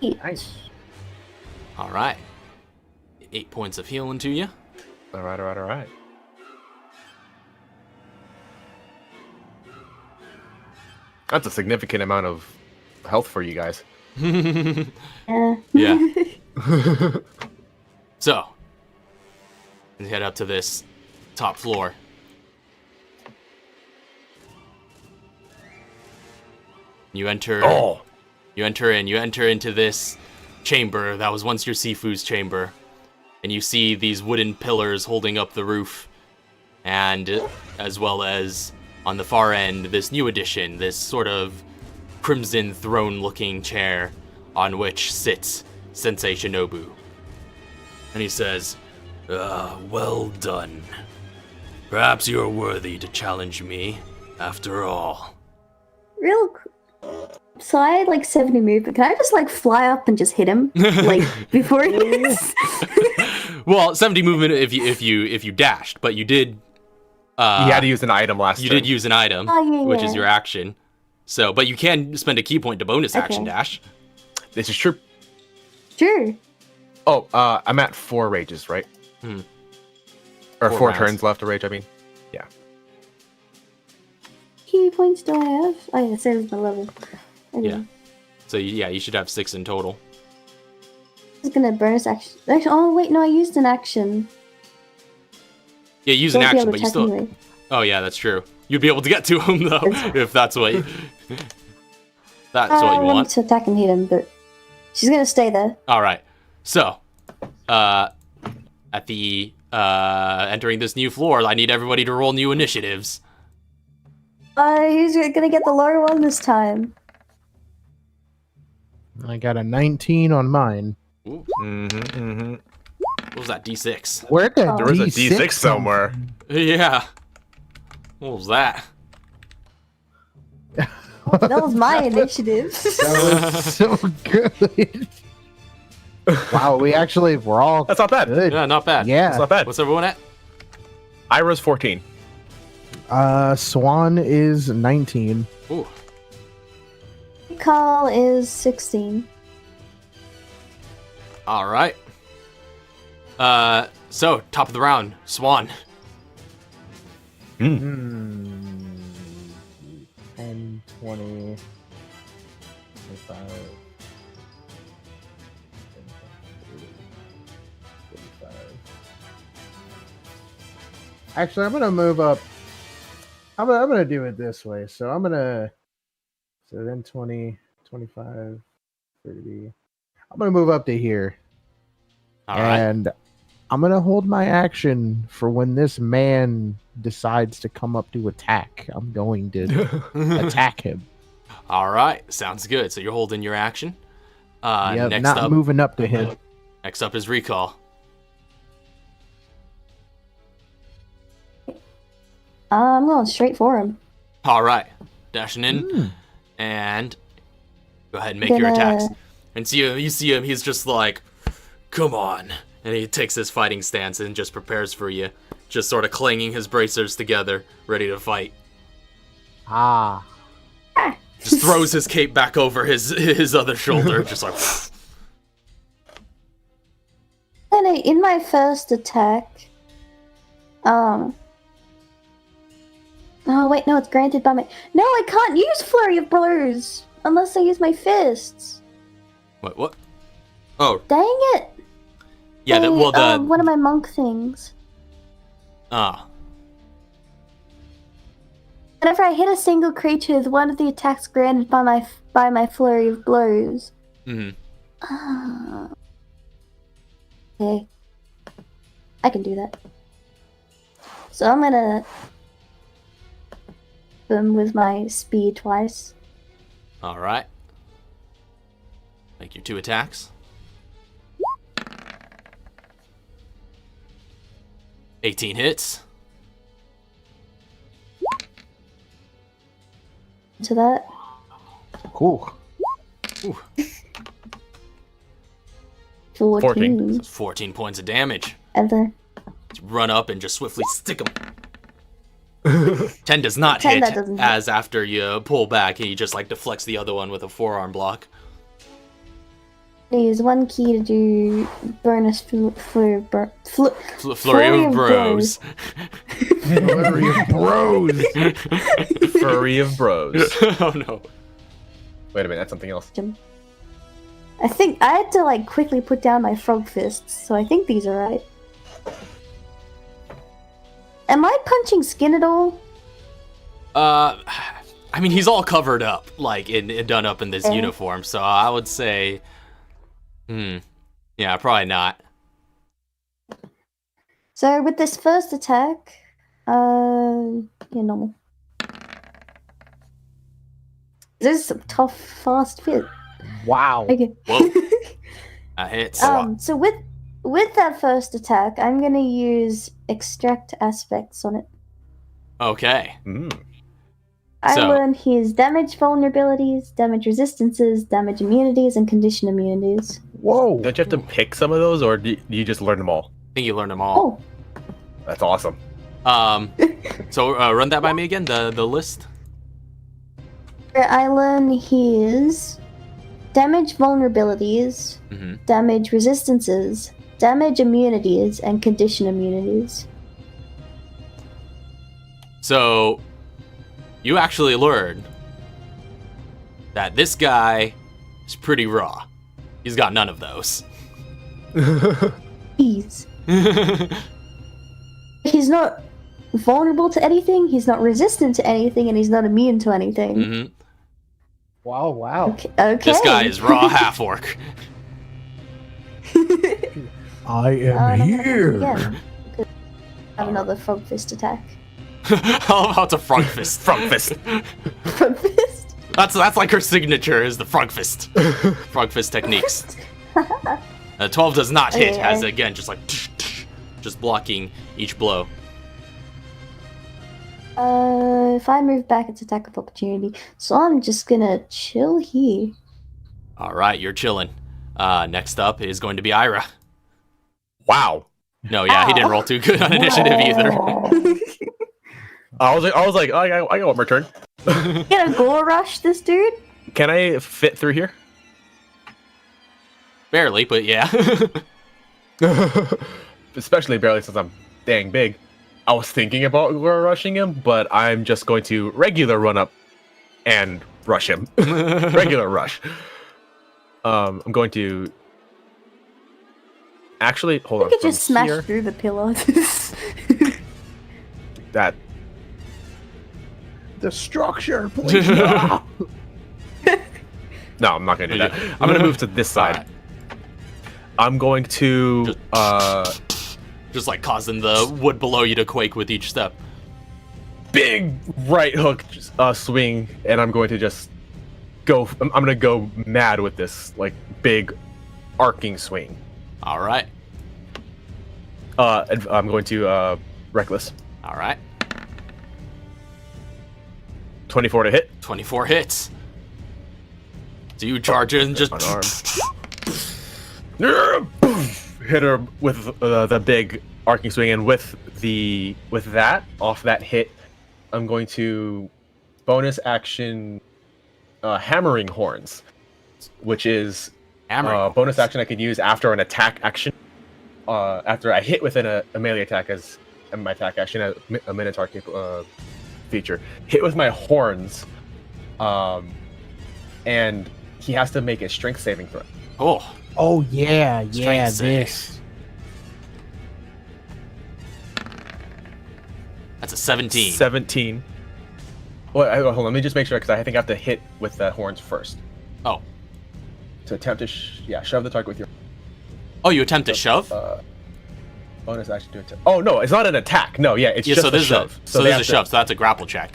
Nice. All right. 8 points of healing to you. All right. That's a significant amount of health for you guys. Yeah. Yeah. So, let's head up to this top floor. You enter. Oh! You enter into this chamber that was once your Sifu's chamber, and you see these wooden pillars holding up the roof, and as well as on the far end, this new addition, this sort of crimson throne-looking chair on which sits Sensei Shinobu. And he says, well done. Perhaps you're worthy to challenge me, after all. Real. So I had like 70 movement. Can I just like fly up and just hit him like before he is? Well, 70 movement if you dashed, but you did. You had to use an item last You turn. did use an item, Oh, yeah, which yeah. is your action. So, but you can spend a key point to bonus action Okay. dash. This is true. Sure. Oh, I'm at 4 rages, right? Hmm. Or 4 4 rounds. turns left of rage, I mean. Yeah. Key points do I have? Oh yeah, it says my level. Okay. Yeah. So yeah, you should have 6 in total. It's gonna bonus action. Actually, oh wait, no, I used an action. Yeah, use an Don't be action, able but to you attack still. anyway. Oh yeah, that's true. You'd be able to get to him though, if that's what. That's what you I want. want to attack and hit him, but she's gonna stay there. All right. So, at the entering this new floor, I need everybody to roll new initiatives. Who's gonna get the lower one this time? I got a 19 on mine. Ooh. What was that? D6. Where did Oh. There was a D6 D6 come somewhere. Yeah. What was that? That was my initiative. That was so good. Wow, we're all That's not bad. good. Yeah, not bad. That's Yeah. not bad. What's everyone at? Ira's 14. Swan is 19. Ooh. Call is 16. All right. So top of the round, Swan. 10, 20, 25. Actually, I'm gonna move up. I'm gonna do it this way. So then 20, 25, 30. I'm gonna move up to here. All right. And I'm gonna hold my action for when this man decides to come up to attack. I'm going to attack him. All right. Sounds good. So you're holding your action. Yeah, Next not up. moving up to him. Next up is recall. I'm going straight for him. All right. Dashing in and go ahead and make your Gonna- attacks. And you see him. He's just like, come on. And he takes his fighting stance and just prepares for you. Just sort of clanging his bracers together, ready to fight. Ah. Just throws his cape back over his other shoulder, just like. And in my first attack, oh wait, no, it's granted by my. No, I can't use Flurry of Blows unless I use my fists. What? Oh, Dang it! yeah. One of my monk things. Whenever I hit a single creature with one of the attacks granted by my Flurry of Blows. Mm-hmm. Okay. I can do that. So I'm gonna them with my speed twice. All right. Make your 2 attacks. 18 hits. To that. Cool. Ooh, 14. that's 14 points of damage. And then Run up and just swiftly stick him. 10 does not 10 hit, that doesn't hit. as after you pull back, he just like deflects the other one with a forearm block. use one key to do bonus flurry Flurry of bros. Flurry of bros. Furry of bros. Oh no. Wait a minute, that's something else. I think I had to like quickly put down my frog fists, so I think these are right. Am I punching skin at all? I mean, he's all covered up, like done up in this uniform, so I would say, yeah, probably not. So with this first attack, yeah, normal. This is a tough, fast fit. Wow. Okay. Whoa. That hits. So with that first attack, I'm gonna use extract aspects on it. Okay. I So- learn his damage vulnerabilities, damage resistances, damage immunities, and condition immunities. Whoa. Don't you have to pick some of those, or do you just learn them all? I think you learned them all. Oh, That's awesome. So run that by me again, the list. I learn his damage vulnerabilities, Mm-hmm. damage resistances, damage immunities, and condition immunities. So, you actually learn that this guy is pretty raw. He's got none of those. He's not vulnerable to anything, he's not resistant to anything, and he's not immune to anything. Mm-hmm. Wow. Okay. This guy is raw half orc. I am here. Again. Have another frog fist attack. How about a frog fist? Frog fist. Frog fist? That's like her signature is the frog fist. Frog fist techniques. 12 does not hit, Okay, as again, just like just blocking each blow. If I move back, it's attack of opportunity. So I'm just gonna chill here. All right, you're chilling. Next up is going to be Ira. Wow. No, yeah, he didn't roll too good on initiative either. I was like, I got one more turn. Gonna gore rush this dude? Can I fit through here? Barely, but yeah. Especially barely since I'm dang big. I was thinking about rushing him, but I'm just going to regular run up and rush him. Regular rush. I'm going to actually hold on. I could just smash here, through the pillars. that The structure, please. no, I'm not going to do that. I'm going to move to this side. Alright. I'm going to Just like causing the wood below you to quake with each step. big right hook swing, and I'm going to just go. I'm going to go mad with this like big arcing swing. All right. I'm going to reckless. All right. 24 to hit. 24 hits. So you charge in and just Unarmed. Hit her with the big arcing swing, and with that off that hit, I'm going to bonus action hammering horns, which is hammering. bonus action I could use after an attack action. After I hit within a melee attack as my attack action, a Minotaur feature. Hit with my horns, and he has to make a strength saving throw. Oh, Oh yeah, Strength save. this. that's a 17. 17. Well, hold on, let me just make sure, because I think I have to hit with the horns first. Oh. To attempt to shove the target with your Oh, you attempt to shove? bonus action to attempt. Oh no, it's not an attack. No, yeah, it's Yeah, just so a this shove. is a, so they this is a have shove, so that's a grapple check.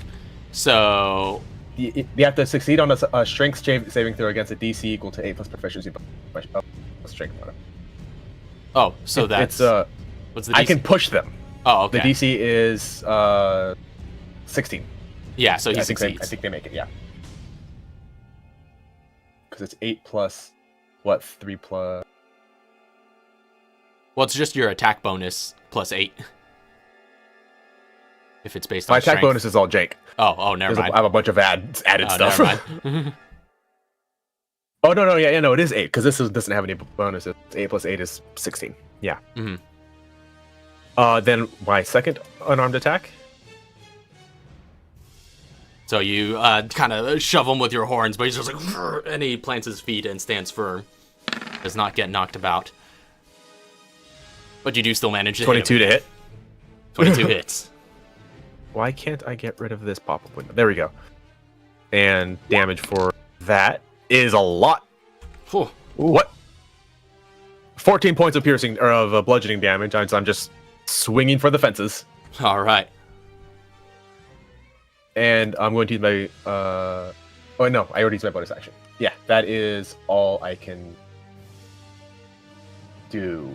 So You have to succeed on a strength saving throw against a DC equal to 8 plus proficiency by strength modifier. oh, so that's It's what's the DC? I can push them. Oh, okay. The DC is 16. Yeah, so he I think succeeds. I think they make it, yeah. Because it's 8 plus what? 3 plus. Well, it's just your attack bonus plus 8. If it's based on My attack strength. bonus is all Jake. Oh, never mind. I have a bunch of added stuff. Never mind. Oh no, yeah, no, it is 8 because doesn't have any bonuses. 8 plus 8 is 16. Yeah. Mhm. Then my second unarmed attack. So you kind of shove him with your horns, but he's just like, "Grr," and he plants his feet and stands firm. Does not get knocked about. But you do still manage to 22 hit him. to hit. 22 hits. Why can't I get rid of this pop-up window? There we go. And damage for that is a lot. Whew. What? 14 points of piercing or of bludgeoning damage. I'm just swinging for the fences, All right. and I'm going to use my. Oh no, I already used my bonus action. Yeah, that is all I can do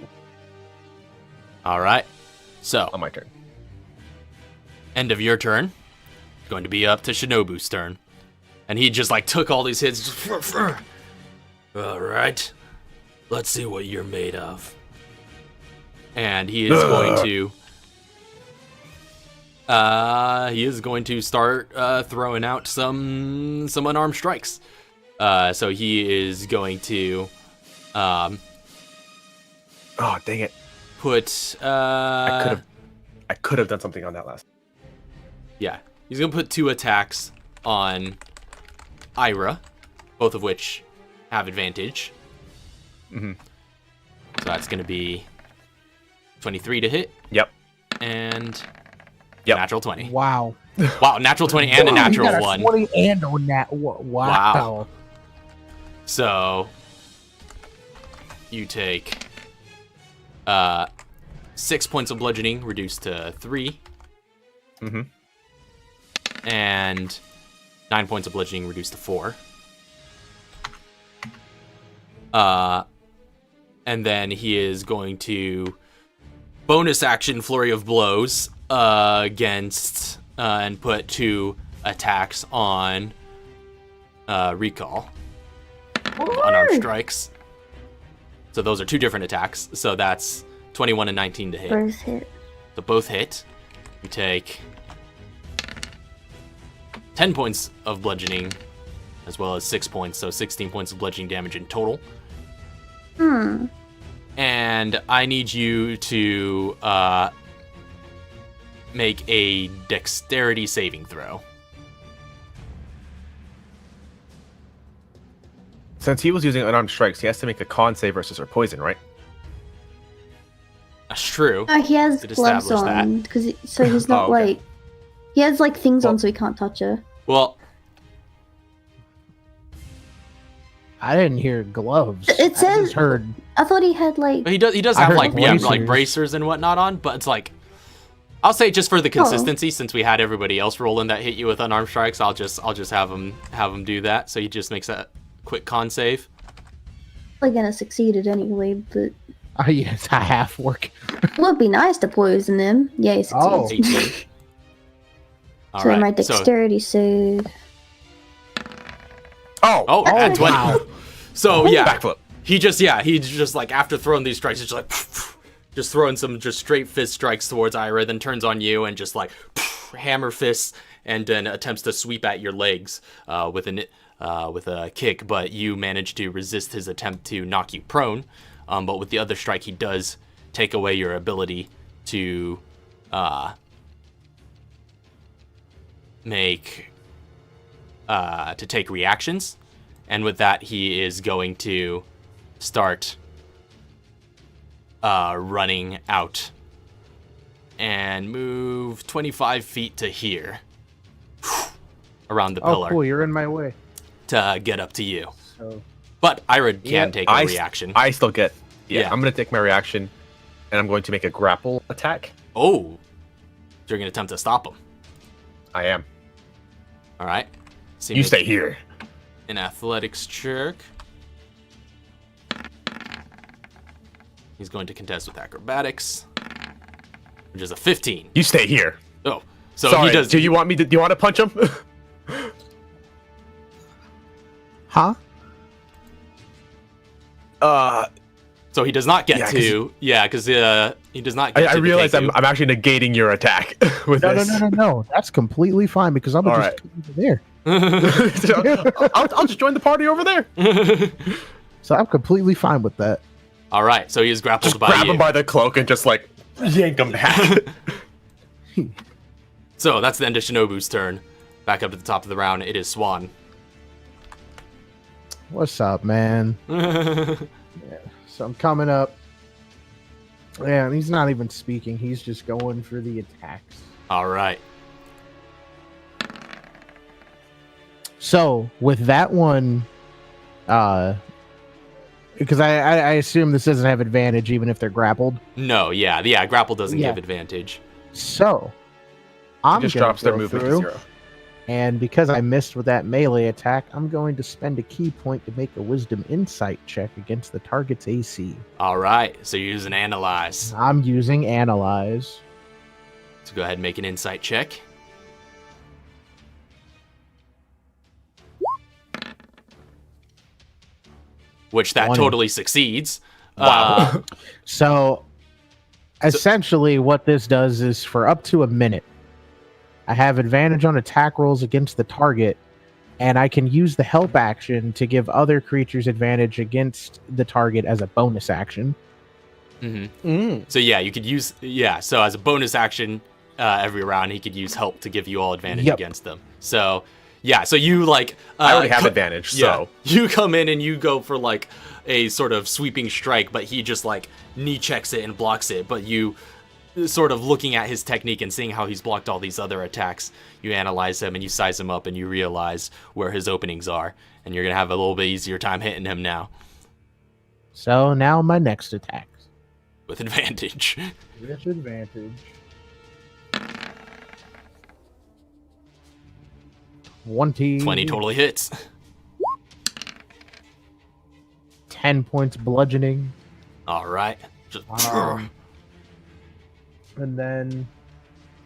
All right. So, on my turn. end of your turn. Going to be up to Shinobu's turn. And he just like took all these hits. Just, all right. Let's see what you're made of. And he is going to start throwing out some unarmed strikes. So he is going to Oh dang it! put I could have done something on that last. Yeah, he's gonna put 2 attacks on Ira, both of which have advantage. Mm-hmm. So that's going to be 23 to hit. Yep. And Yep. natural 20. Wow. Wow, natural 20 and a natural You got a 1. 20 and a wow. Wow. So you take 6 points of bludgeoning, reduced to 3. Mm-hmm. And 9 points of bludgeoning, reduced to 4. And then he is going to bonus action Flurry of Blows against and put 2 attacks on Recall. Unarmed strikes. So those are 2 different attacks. So that's 21 and 19 to hit. Both hit. So both hit. You take 10 points of bludgeoning, as well as 6 points, so 16 points of bludgeoning damage in total. And I need you to make a dexterity saving throw. Since he was using unarmed strikes, he has to make a con save versus her poison, right? That's true. He has Did gloves establish that. on, so he's not Oh, okay. like... He has like things Well- on so he can't touch her. Well, I didn't hear gloves. It I says- just heard. I thought he had like... he does I have heard like bracers. bracers and whatnot on, but it's like, I'll say just for the consistency, since we had everybody else rolling that hit you with unarmed strikes, I'll just have him do that. So he just makes a quick con save. Probably gonna succeed it anyway, but... Oh, yeah, it's a half work. It would be nice to poison him. Yeah, he Oh. succeeds. 18. All So right. my dexterity save... Oh, at 20. wow. So yeah, Backflip. he just like after throwing these strikes, he's just like just throwing some just straight fist strikes towards Ira, then turns on you and just like hammer fists, and then attempts to sweep at your legs with a kick, but you manage to resist his attempt to knock you prone. But with the other strike, he does take away your ability to take reactions. And with that, he is going to start running out and move 25 feet to here around the Oh, pillar cool. You're in my way. to get up to you. So, But Ira can Yeah, take a reaction. I still get. Yeah. I'm going to take my reaction, and I'm going to make a grapple attack. Oh, you're going to attempt to stop him. I am. All right. So You make stay here. An athletics check. He's going to contest with acrobatics, which is a 15. You stay here. Oh, so Sorry. he does. Do you want me to? Do you want to punch him? huh? So he does not get Yeah, 'cause to. Yeah, because he does not get I to realize decay I'm actually negating your attack with No, this. no. That's completely fine because I'm All just right. over there. I'll just join the party over there. So I'm completely fine with that. All right, so he is grappled Just by grab you. him by the cloak and just like yank him back. So that's the end of Shinobu's turn. Back up to the top of the round, it is Swan. What's up, man? So I'm coming up. Yeah, and he's not even speaking. He's just going for the attacks. All right. So with that one, because I assume this doesn't have advantage even if they're grappled. No, yeah, grapple doesn't Yeah. give advantage. So I'm just gonna drops their go movement to through, 0. and because I missed with that melee attack, I'm going to spend a key point to make a Wisdom Insight check against the target's AC. All right, so you're using Analyze. I'm using Analyze. So go ahead and make an insight check. Which that 20. totally succeeds. Wow. So essentially, what this does is for up to a minute, I have advantage on attack rolls against the target, and I can use the help action to give other creatures advantage against the target as a bonus action. So yeah, you could use so as a bonus action every round, he could use help to give you all advantage Yep. against them. So Yeah, so you like I already have advantage, so you come in and you go for like a sort of sweeping strike, but he just like knee checks it and blocks it. But you sort of looking at his technique and seeing how he's blocked all these other attacks, you analyze him and you size him up and you realize where his openings are, and you're gonna have a little bit easier time hitting him now So now my next attack. with advantage. Disadvantage. 20 totally hits. 10 points bludgeoning. All right. Just And then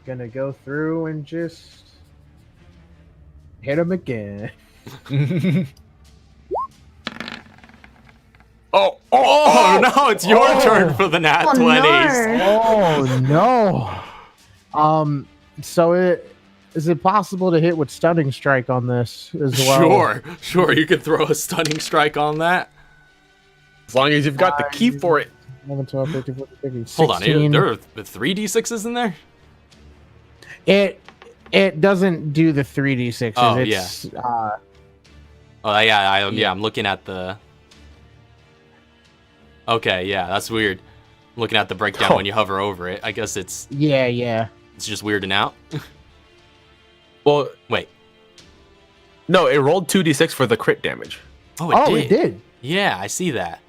gonna go through and just hit him again. oh no, it's your turn for the nat 20s. no. Oh no. So is it possible to hit with stunning strike on this as well? Sure, you could throw a stunning strike on that. as long as you've got the key for it. 11, 12, 13, 14, 15, Hold on, 16. there are 3d6s in there? It doesn't do the 3d6s. Oh, it's, Oh yeah, I'm looking at the. Okay, yeah, that's weird. I'm looking at the breakdown when you hover over it. I guess it's Yeah. just weirding out. Well, Wait. no, it rolled 2d6 for the crit damage. Oh, It did. Yeah, I see that.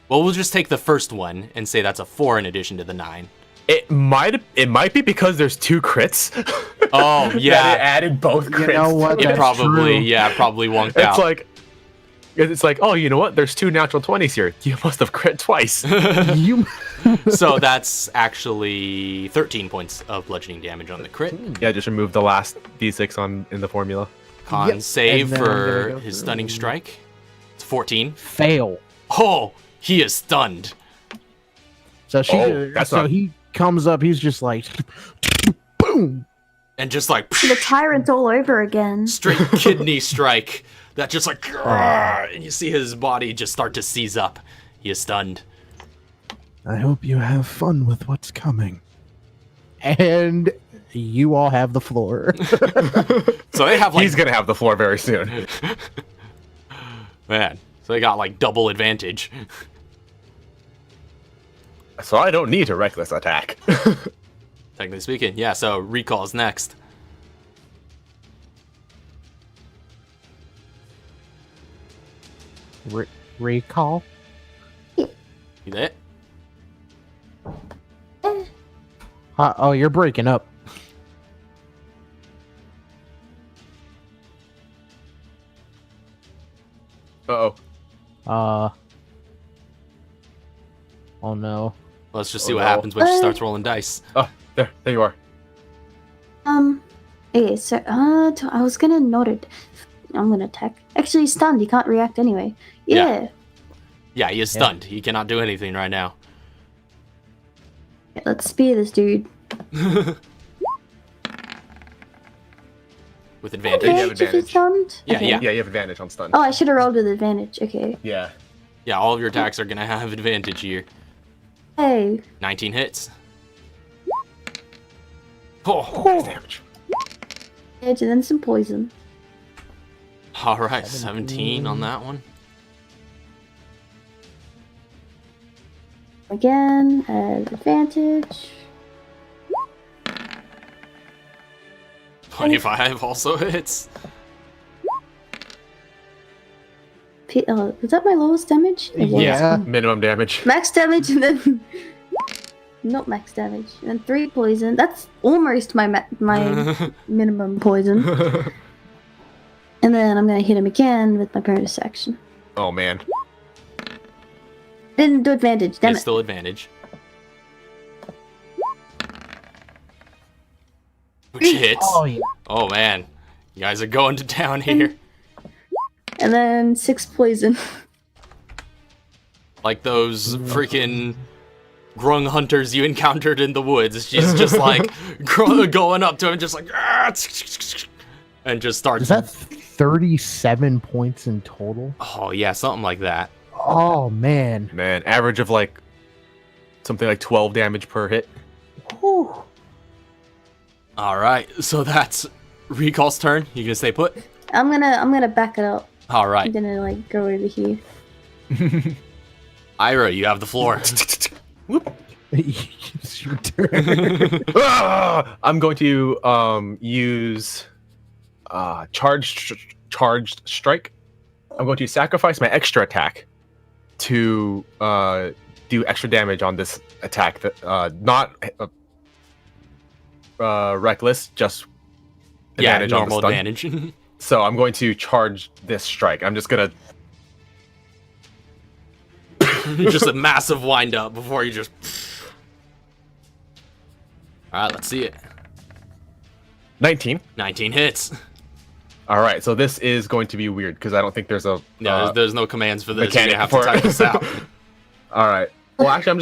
Well, we'll just take the first one and say that's a 4 in addition to the 9. It might be because there's 2 crits. Oh, that yeah. it added both crits. You know what? It That's probably, true. probably wonked out. It's like, oh, you know what? There's 2 natural 20s here. You must have crit twice. You So that's actually 13 points of bludgeoning damage on the crit. Yeah, just remove the last d6 in the formula. Con Yep. save And then I'm gonna for go his through. stunning strike. It's 14. fail. Oh, he is stunned. So he comes up. He's just like, boom. And just like The tyrant all over again. straight kidney strike. That just like, and you see his body just start to seize up. He is stunned. I hope you have fun with what's coming. And you all have the floor. So they have like, He's gonna have the floor very soon. man. So they got like double advantage. So I don't need a reckless attack. Technically speaking, yeah. So recall's next. Recall. You there? Oh, you're breaking up. Uh-oh. Oh no. Let's just see Oh, what no. happens when she starts rolling dice. Oh, there you are. Okay, so I was gonna note it. I'm gonna attack. Actually, he's stunned. He can't react anyway. Yeah. Yeah, he is stunned. He cannot do anything right now. Let's spear this dude. With advantage. you have Advantage if he's advantage. stunned? Yeah, Okay. yeah. Yeah, you have advantage on stun. Oh, I should have rolled with advantage. Okay. Yeah. Yeah, all of your attacks are gonna have advantage here. Hey. 19 hits. Oh, Damage. Edge and then some poison. all right, 17 on that one. Again, advantage. 25 also hits. Was that my lowest damage? It was. Yeah. Minimum damage. Max damage and then not max damage and then 3 poison. That's almost my minimum poison. And then I'm gonna hit him again with my bonus action. Oh man. Didn't do advantage. Damn It's it. still advantage. Which hits. Oh yeah. Oh man, you guys are going to town here. And then 6 poison. Like those freaking grung hunters you encountered in the woods. She's just like going up to him, just like, "Ah," and just starts. Is that 37 points in total? Oh yeah, something like that. Oh man. Man, average of like something like 12 damage per hit. Whew. All right, so that's Recall's turn. You gonna stay put? I'm gonna back it up. All I'm right, gonna like go over here. Ira, you have the floor. It's your turn. I'm going to use charged strike. I'm going to sacrifice my extra attack to do extra damage on this attack. That not reckless, just Yeah, advantage on the normal stun. advantage. So I'm going to charge this strike. I'm just gonna. Just a massive wind up before you just. All right, let's see it. 19. 19 hits. All right, so this is going to be weird because I don't think there's a Yeah, there's no commands for this. You're mechanic gonna have for to it. type this out. All right. Well, actually, I'm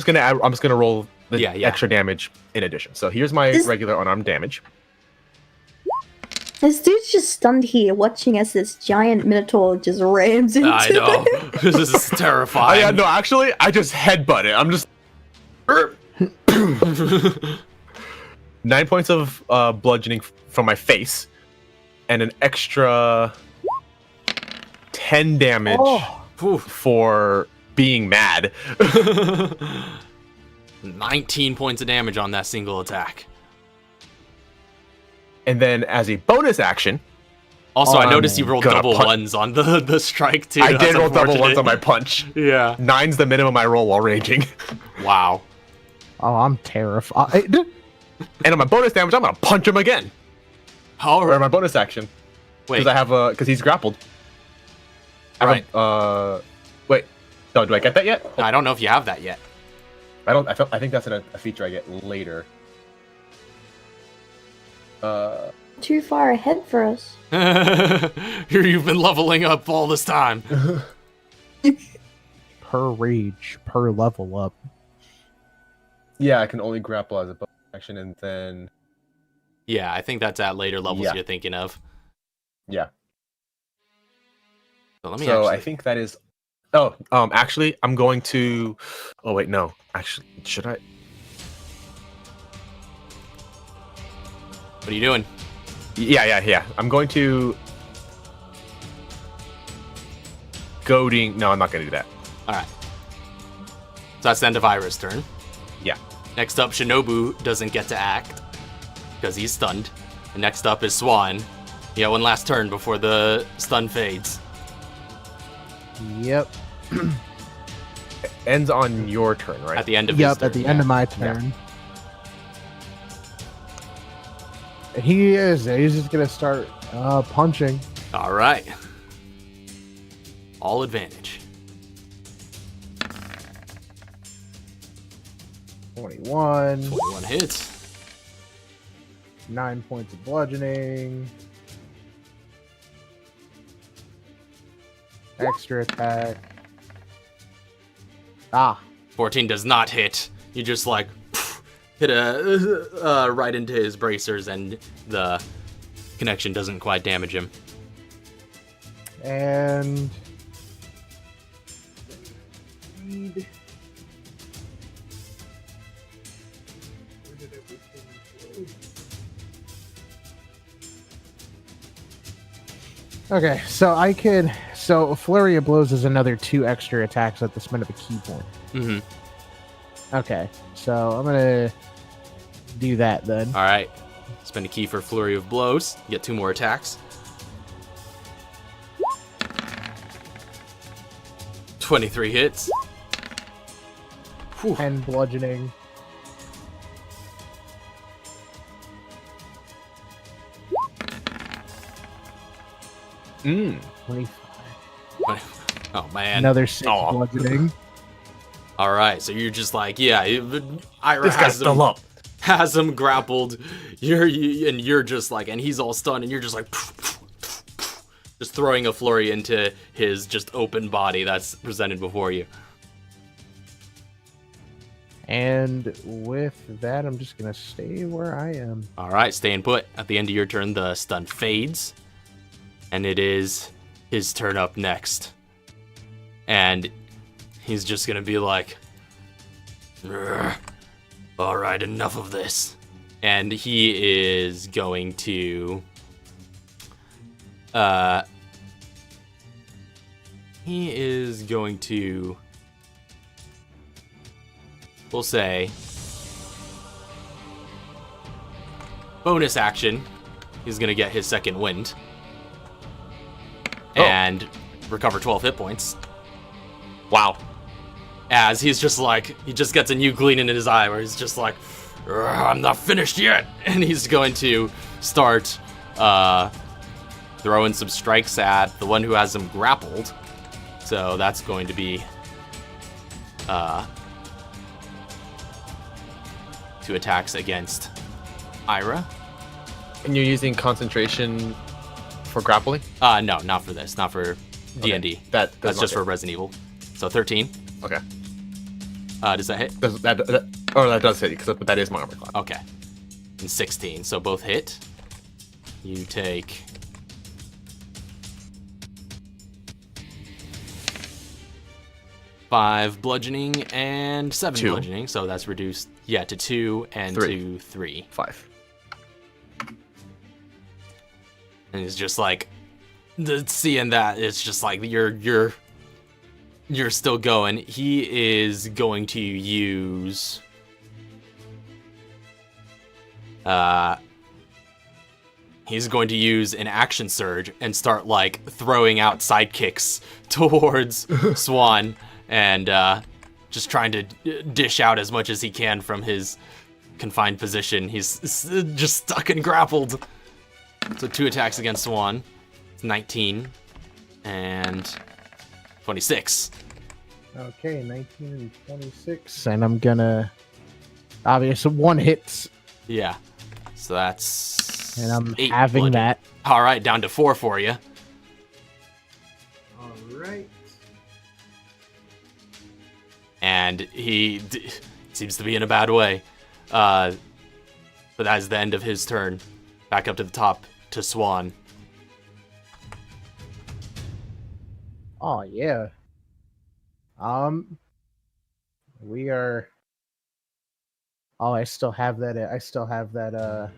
just gonna roll the Yeah. extra damage in addition. So here's my This- regular unarmed damage. This dude's just stunned here, watching as this giant minotaur just rams into I know. them. This is Oh terrifying. yeah, no, actually, I just headbutt it. I'm just 9 points of bludgeoning from my face, and an extra 10 damage Whew. for being mad. 19 points of damage on that single attack. And then as a bonus action, Also, I noticed you rolled gonna double punch- ones on the strike too. I That's did roll double ones unfortunate. on my punch. Yeah. 9's the minimum I roll while raging. Wow. Oh, I'm terrified. And on my bonus damage, I'm gonna punch him again. All Or right. my bonus action, Wait. because I have because he's grappled. Right. Wait. No, do I get that yet? I don't know if you have that yet. I don't. I think that's a feature I get later. Too far ahead for us. You've been leveling up all this time. Per rage, per level up. Yeah, I can only grapple as a bonus action, and then Yeah, I think that's at later levels Yeah. you're thinking of. yeah. So let me So I actually... think that is. Oh, actually, I'm going to. Oh wait, no. Actually, should I? What are you doing? Yeah. I'm going to. Goading. No, I'm not going to do that. All right. So that's the end of Ira's turn. Yeah. Next up, Shinobu doesn't get to act because he's stunned. And next up is Swan. Yeah, one last turn before the stun fades. Yep. Ends on your turn, right? At the end of his Yep, turn. at the end of my turn. He's just gonna start punching. All right. All advantage. 21, 21 hits. 9 points of bludgeoning. Extra attack. 14 does not hit. You just like hit right into his bracers, and the connection doesn't quite damage him. And okay, so Flurry of Blows is another 2 extra attacks at the spend of a key point. Mm-hmm. Okay, so I'm gonna do that then. All right. Spend a key for Flurry of Blows. Get 2 more attacks. 23 hits. Whew. 10 bludgeoning. Mm. 25. Oh, man. Another 6 Aw. bludgeoning. All right. So you're just like, yeah, Ira This guy's has still him, up. has him grappled. You're just like, and he's all stunned, and you're just like, just throwing a flurry into his just open body that's presented before you. And with that, I'm just gonna stay where I am. All right, staying put. At the end of your turn, the stun fades, and it is his turn up next. And he's just gonna be like, "Ugh. All right, enough of this." And he is going to He is going to, we'll say, bonus action. He's going to get his second wind. And recover 12 hit points. Wow. As he's just like, he just gets a new gleam in his eye where he's just like, I'm not finished yet. And he's going to start throwing some strikes at the one who has him grappled. So that's going to be 2 attacks against Ira. And you're using concentration for grappling? No, not for this. Not for D&D. Okay. That's just for Resident Evil. So 13. Okay. Does that hit? That does hit, because that is my armor class. Okay. And 16. So both hit. You take 5 bludgeoning and 7 2. bludgeoning. So that's reduced, to 2 and 3. to 3. 5. And it's just like, seeing that, it's just like you're still going. He is going to use he's going to use an action surge and start like throwing out sidekicks towards Swan and just trying to dish out as much as he can from his confined position. He's just stuck and grappled. So 2 attacks against Swan. It's 19 and 26. Okay, 19 and 26. And I'm gonna... Obviously, 1 hits. Yeah. So that's... And I'm 8 having bludgeoning. that. All right, down to 4 for you. All right. And he seems to be in a bad way. But that is the end of his turn. Back up to the top to Swan. Oh, yeah. We are... Oh, I still have that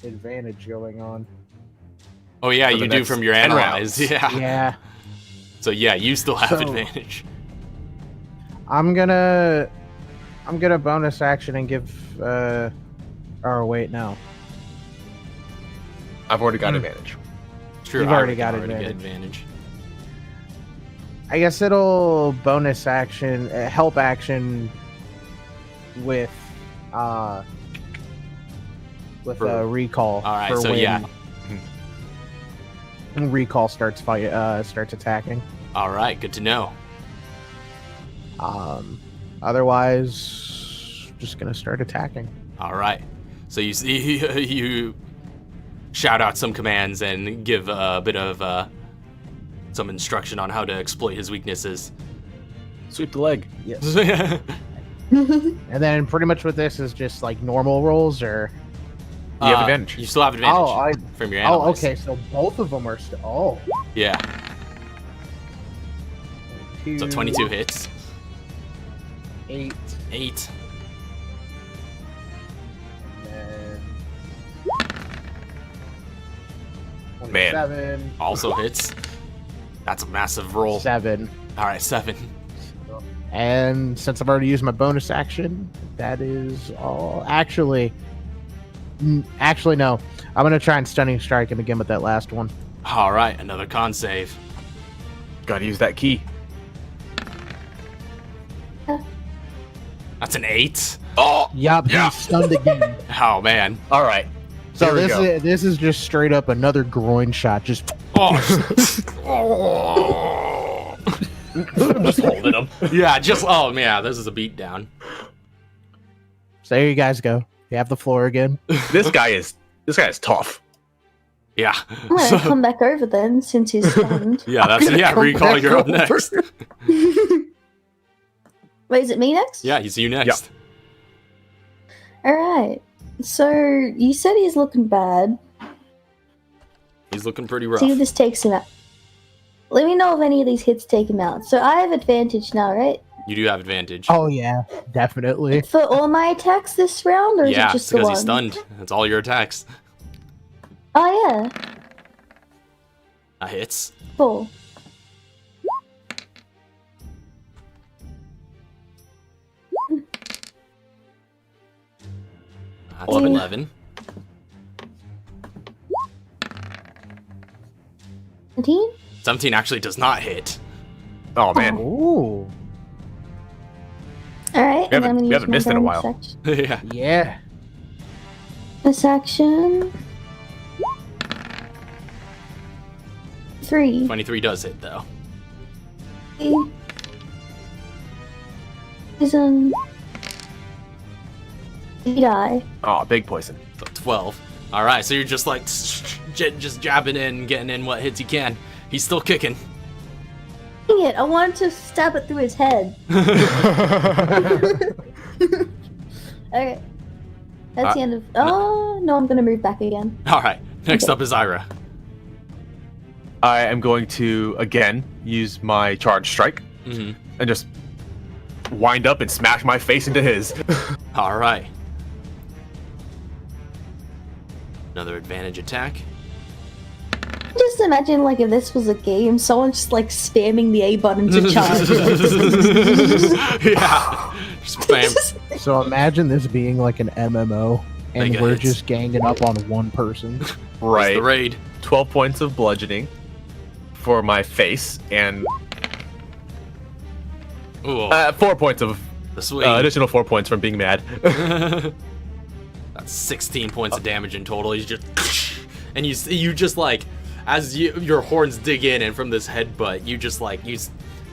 advantage going on. Oh yeah, For the you do next from your 10 analyze. rounds. Yeah. Yeah. So yeah, you still have So- advantage. I'm gonna bonus action and give oh wait, no. I've already got advantage. True, You've I already reckon got I already get advantage. advantage. I guess it'll bonus action, help action with recall. All right, for so when yeah. recall starts attacking. All right, good to know. Otherwise, just gonna start attacking. All right. So you see, you shout out some commands and give a bit of some instruction on how to exploit his weaknesses. Sweep the leg. Yes. And then pretty much with this is just like normal rolls, or You have advantage. You still have advantage from your analyze. okay, so both of them are still. Oh, Yeah. So 22 hits. 8, 8. and then Man. 27, Also hits. That's a massive roll. 7. All right, 7. And since I've already used my bonus action, that is all. Actually, no. I'm gonna try and stunning strike him again with that last one. All right, another con save. Gotta use that key. That's an 8. Oh! Yup, Yeah. he's stunned again. Oh man. All right. So Here we go. this is just straight up another groin shot. Just Oh. I'm just holding him. Yeah, just yeah. This is a beatdown. so there you guys go. You have the floor again. This guy is tough. Yeah. I'm gonna So- come back over then, since he's stunned. yeah, that's come recall. back You're up over. next. Wait, is it me next? Yeah, he's you next. Alright. So, you said he's looking bad. He's looking pretty rough. See if this takes him out. Let me know if any of these hits take him out. So, I have advantage now, right? You do have advantage. Oh yeah, definitely. For all my attacks this round, or is yeah, it just the because one? he's stunned. That's all your attacks. Oh, yeah. That hits. 4. That's 11. 17? 17 actually does not hit. Oh man, Ooh. Alright, and then I'm we gonna use haven't my missed in a bonus while. action. Yeah. Yeah. This action. 3. 23 does hit, though. Poison. You die. oh, big poison. So 12. Alright, so you're just like, just jabbing in, getting in what hits you can. He's still kicking. Dang it, I wanted to stab it through his head. Okay. That's the end of. Oh, no, I'm gonna move back again. Alright, next up is Ira. I am going to again use my charge strike Mm-hmm. and just wind up and smash my face into his. Alright. Another advantage attack. Just imagine, like, if this was a game, someone just, like, spamming the A button to charge. Yeah. Just bam. So imagine this being like an MMO, and Mega we're hits. just ganging up on one person. There's Right. the raid. 12 points of bludgeoning for my face, and Ooh, 4 points of the swing. additional 4 points from being mad. That's 16 points of damage in total. He's just, and you just like, as your horns dig in, and from this headbutt, you just like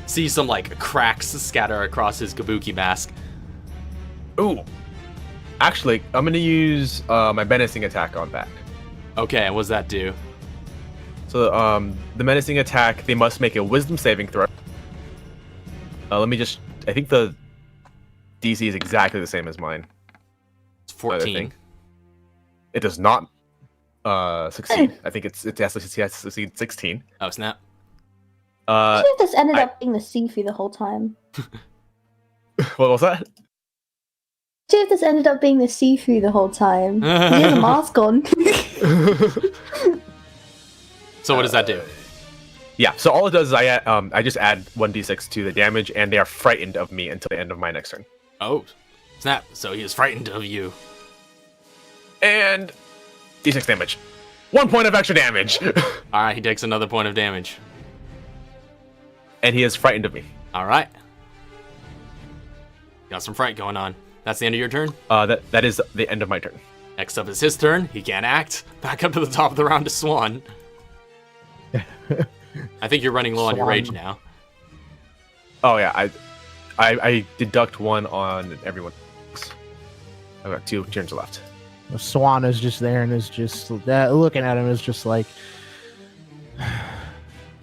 see some like cracks scatter across his kabuki mask. Ooh. Actually, I'm gonna use my menacing attack on that. Okay, and what's that do? So the menacing attack, they must make a wisdom saving throw. Let me just. I think the DC is exactly the same as mine. It's I 14. think. It does not succeed. I think it has to succeed 16. Oh snap! Imagine if this ended I- up being the Sifu the whole time. What was that? Imagine if this ended up being the Sifu the whole time. He has a mask on. So what does that do? Yeah. So all it does is I just add 1d6 to the damage, and they are frightened of me until the end of my next turn. Oh, snap! So he is frightened of you. And d6 damage. 1 point of extra damage. All right, he takes another point of damage. And he is frightened of me. All right. Got some fright going on. That's the end of your turn. That is the end of my turn. Next up is his turn. He can't act. Back up to the top of the round to Swan. I think you're running low on your rage Swan. now. Oh yeah, I deduct 1 on everyone. I've got 2 turns left. Swan is just there and is just looking at him is just like,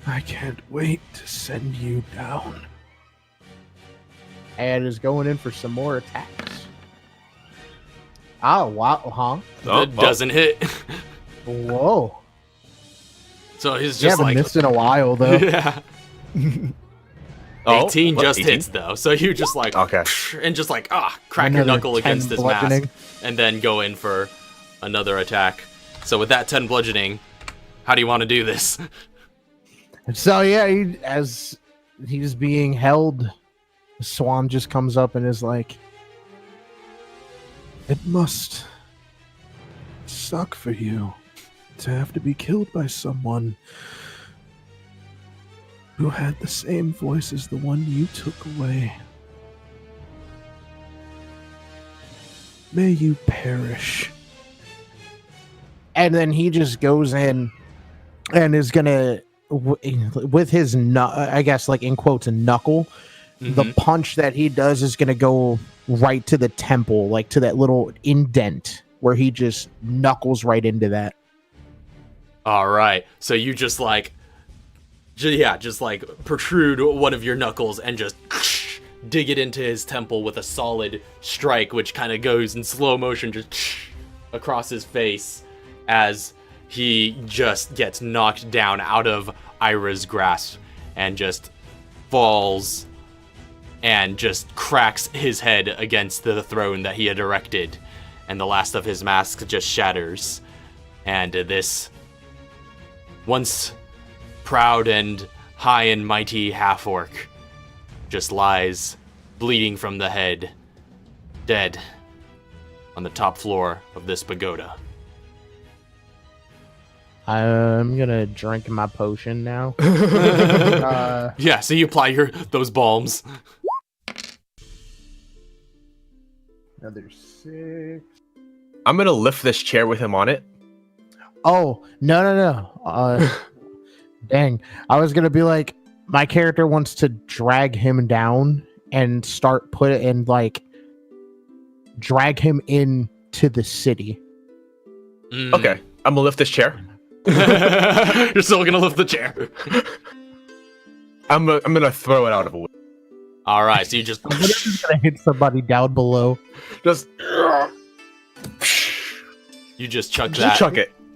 I can't wait to send you down. and is going in for some more attacks. Oh wow, huh? That doesn't hit. Whoa. So he's You just haven't like, missed in a while though. yeah. Oh, 18 what, just 18? hits though. So you just like, Okay. and just like, crack your Another knuckle 10 against this bludgeoning. mask, and then go in for another attack. So with that 10 bludgeoning, how do you want to do this? So yeah, as he's being held, Swan just comes up and is like, It must suck for you to have to be killed by someone who had the same voice as the one you took away. May you perish. and then he just goes in and is gonna with his I guess like in quotes a knuckle. The Mhm. punch that he does is gonna go right to the temple, like to that little indent where he just knuckles right into that. All right. So you just like, just like protrude one of your knuckles and just dig it into his temple with a solid strike, which kind of goes in slow motion just across his face as he just gets knocked down out of Ira's grasp and just falls and just cracks his head against the throne that he had erected, and the last of his mask just shatters. And this once proud and high and mighty half-orc just lies bleeding from the head, dead on the top floor of this pagoda. I'm gonna drink my potion now. Yeah, so you apply those balms. Another 6. I'm gonna lift this chair with him on it. Oh, no. Dang. I was gonna be like, my character wants to drag him down and drag him into the city. Okay, I'm gonna lift this chair. You're still gonna lift the chair. I'm gonna throw it out of a window. All right, so you just I'm just gonna hit somebody down below. Just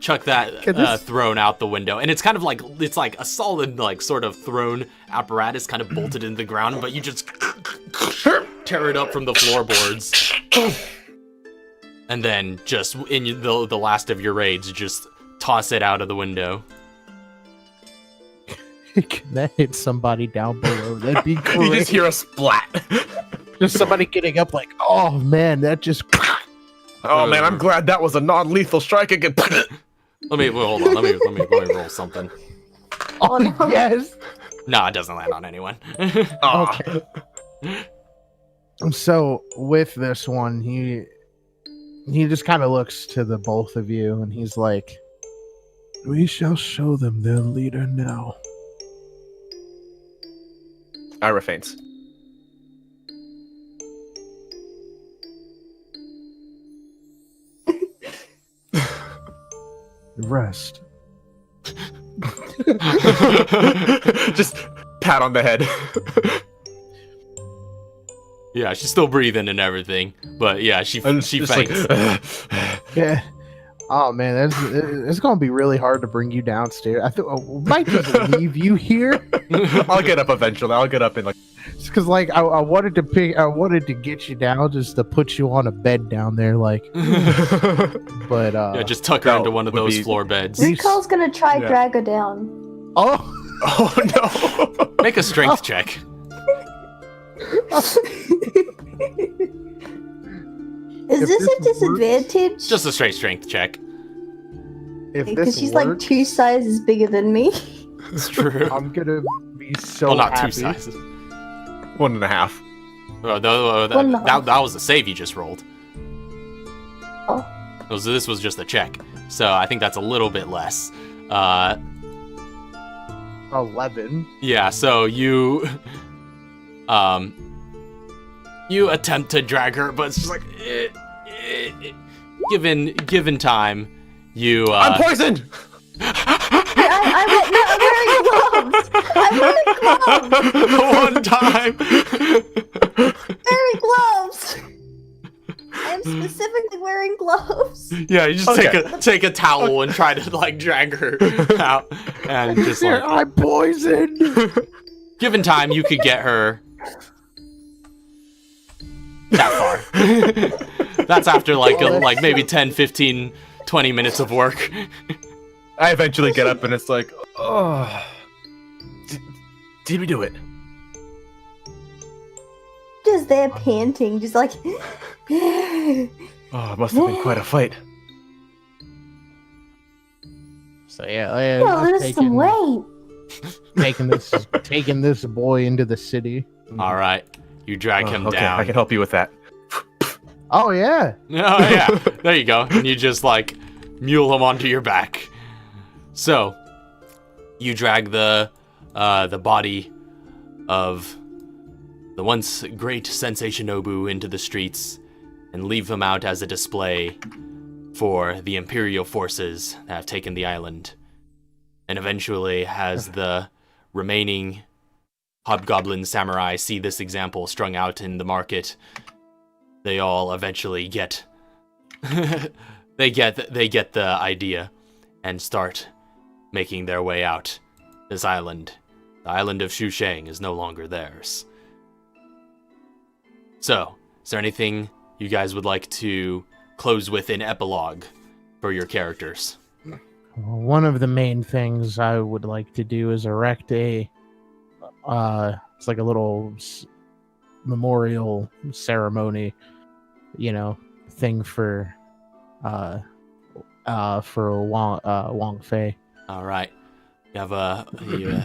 chuck that throne out the window, and it's kind of like a solid sort of throne apparatus kind of bolted into the ground, but you just tear it up from the floorboards, and then just in the last of your raids, just toss it out of the window. Can that hit somebody down below? That'd be great. You just hear a splat. Just somebody getting up like, oh man, that just. Oh man, I'm glad that was a non-lethal strike again. Hold on. Let me roll something. Oh no. Yes. No, it doesn't land on anyone. Okay. So with this one, he just kind of looks to the both of you, and he's like, We shall show them their leader now. Ira faints. Rest. Just pat on the head. Yeah, she's still breathing and everything, but yeah, she faints. yeah. Oh man, it's gonna be really hard to bring you downstairs. We might just leave you here. I'll get up eventually. I'll get up in because I wanted to get you down just to put you on a bed down there, but yeah, just tuck her into one of those floor beds. Zukal's gonna try drag her down. Oh no! Make a strength check. Is this a disadvantage? Just a straight strength check. Because she's like 2 sizes bigger than me. It's true. I'm gonna be so well, not happy. 2 sizes. 1.5. That was the save you just rolled. Oh. This was just a check. So I think that's a little bit less. 11. Yeah, so you attempt to drag her, but it's just like given time, you I'm poisoned. I'm wearing gloves. One time. Wearing gloves. I'm specifically wearing gloves. Yeah, you just take a towel and try to drag her out, and just I'm poisoned. Given time, you could get her that far. That's after maybe 10, 15, 20 minutes of work. I eventually get up and it's like, oh, did we do it? Just there panting, just like. Oh, it must have been quite a fight. So yeah, lose some weight. taking this boy into the city. All right, you drag him down. I can help you with that. Oh yeah. Oh yeah. There you go. And you just mule him onto your back. So you drag the body of the once great Sensei Shinobu into the streets and leave him out as a display for the Imperial forces that have taken the island. And eventually, as the remaining hobgoblin samurai see this example strung out in the market, they all eventually get they get the idea and start making their way out. This island, the island of Shuishang, is no longer theirs. So, is there anything you guys would like to close with in epilogue for your characters? One of the main things I would like to do is erect it's like a little memorial ceremony, thing for Wong Fei. All right. You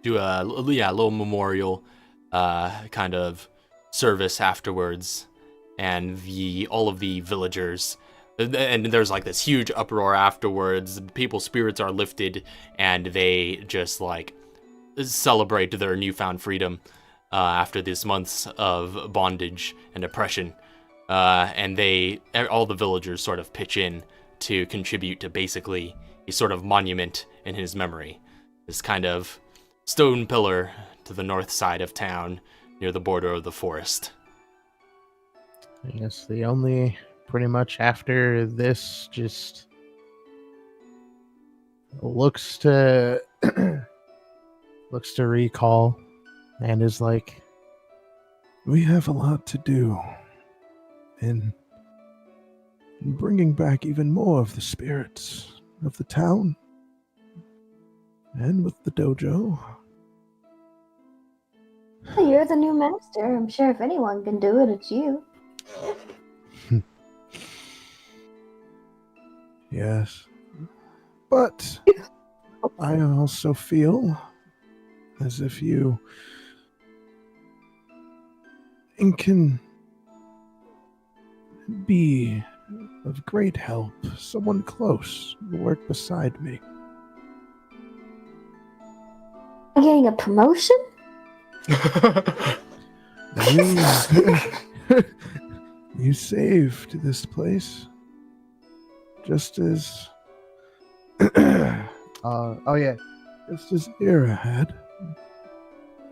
do a little memorial kind of service afterwards, and all of the villagers, and there's like this huge uproar afterwards. People's spirits are lifted, and they just like celebrate their newfound freedom after these months of bondage and oppression. And all the villagers sort of pitch in to contribute to basically a sort of monument in his memory. This kind of stone pillar to the north side of town near the border of the forest. I guess the only, pretty much after this, just looks to recall and is like, We have a lot to do in bringing back even more of the spirits of the town and with the dojo. You're the new master. I'm sure if anyone can do it, it's you. Yes. But I also feel as if you can be of great help. Someone close to work beside me. Am I getting a promotion? You saved this place. Just as oh yeah, just as Ira had.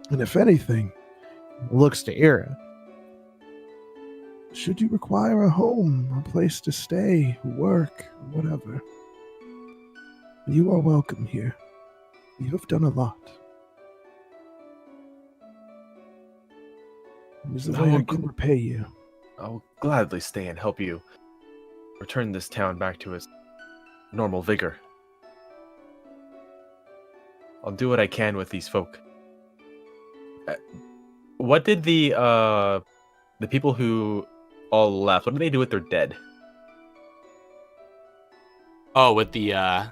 And if anything, looks to Ira. should you require a home, a place to stay, work, whatever, you are welcome here. You have done a lot. Is the way I can repay you. I'll gladly stay and help you return this town back to its normal vigor. I'll do what I can with these folk. What did the people who all left, what did they do with their dead? Oh, with the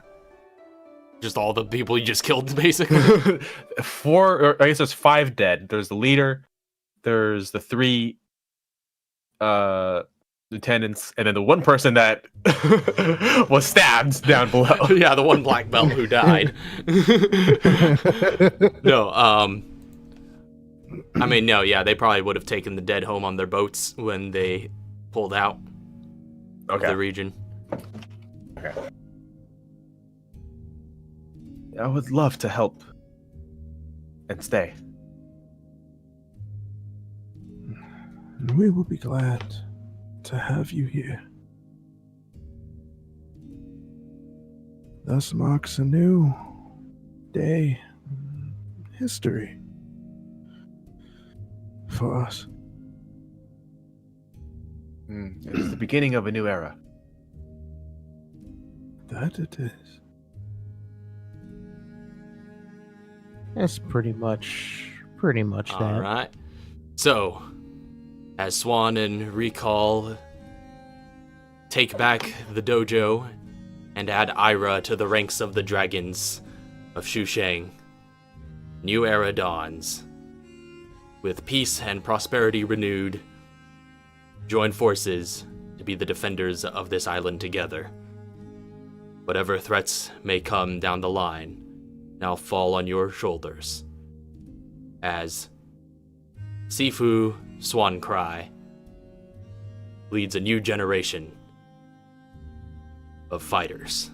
just all the people you just killed, basically. I guess there's 5 dead. There's the leader, there's the 3 lieutenants, and then the one person that was stabbed down below. Yeah, the one black belt who died. No, I mean, no, yeah, they probably would have taken the dead home on their boats when they pulled out of the region. Okay. I would love to help and stay. We will be glad to have you here. Thus marks a new day, history for us. It's the beginning of a new era. That it is. That's pretty much that. All right. So, as Swan and Recall take back the dojo and add Ira to the ranks of the dragons of Shuishang, new era dawns. With peace and prosperity renewed, join forces to be the defenders of this island together. Whatever threats may come down the line now fall on your shoulders. As Sifu Swan Cry leads a new generation of fighters.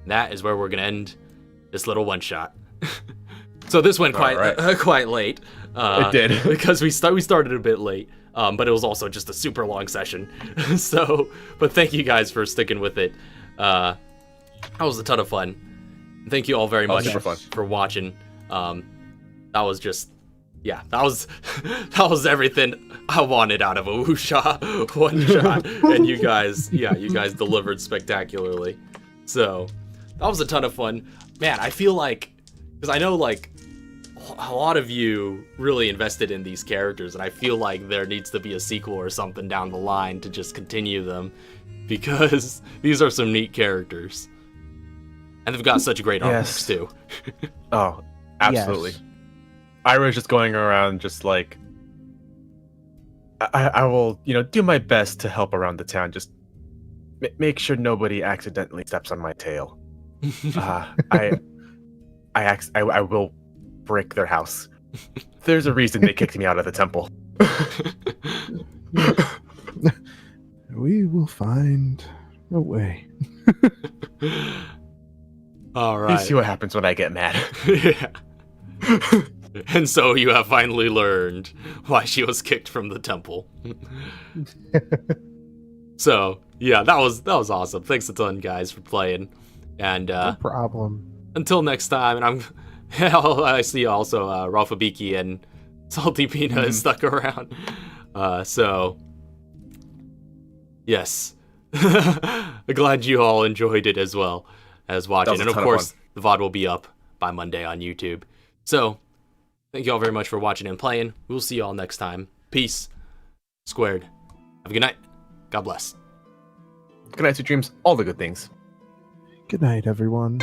That is where we're gonna end this little one shot. So this went quite late. It did. Because we started a bit late, but it was also just a super long session. But thank you guys for sticking with it. That was a ton of fun. Thank you all very much for watching. That was just, yeah, that was everything I wanted out of a Wuxia one shot, and you guys delivered spectacularly. So that was a ton of fun. Man, I feel like, because I know like a lot of you really invested in these characters, and I feel like there needs to be a sequel or something down the line to just continue them, because these are some neat characters. And they've got such great artworks too. Oh, absolutely. Yes. Ira's just going around just like, I will, do my best to help around the town. Just make sure nobody accidentally steps on my tail. I will brick their house. There's a reason they kicked me out of the temple. We will find a way. All You right. see what happens when I get mad. Yeah. And so you have finally learned why she was kicked from the temple. So yeah, that was awesome. Thanks a ton, guys, for playing. And No problem. until next time, and I see also Ralphabiki and Salty Pina is stuck around. So yes, glad you all enjoyed it as well as watching. That was a And of ton of course, fun. the VOD will be up by Monday on YouTube. So thank you all very much for watching and playing. We'll see you all next time. Peace. Squared. Have a good night. God bless. Good night, sweet dreams. All the good things. Good night, everyone.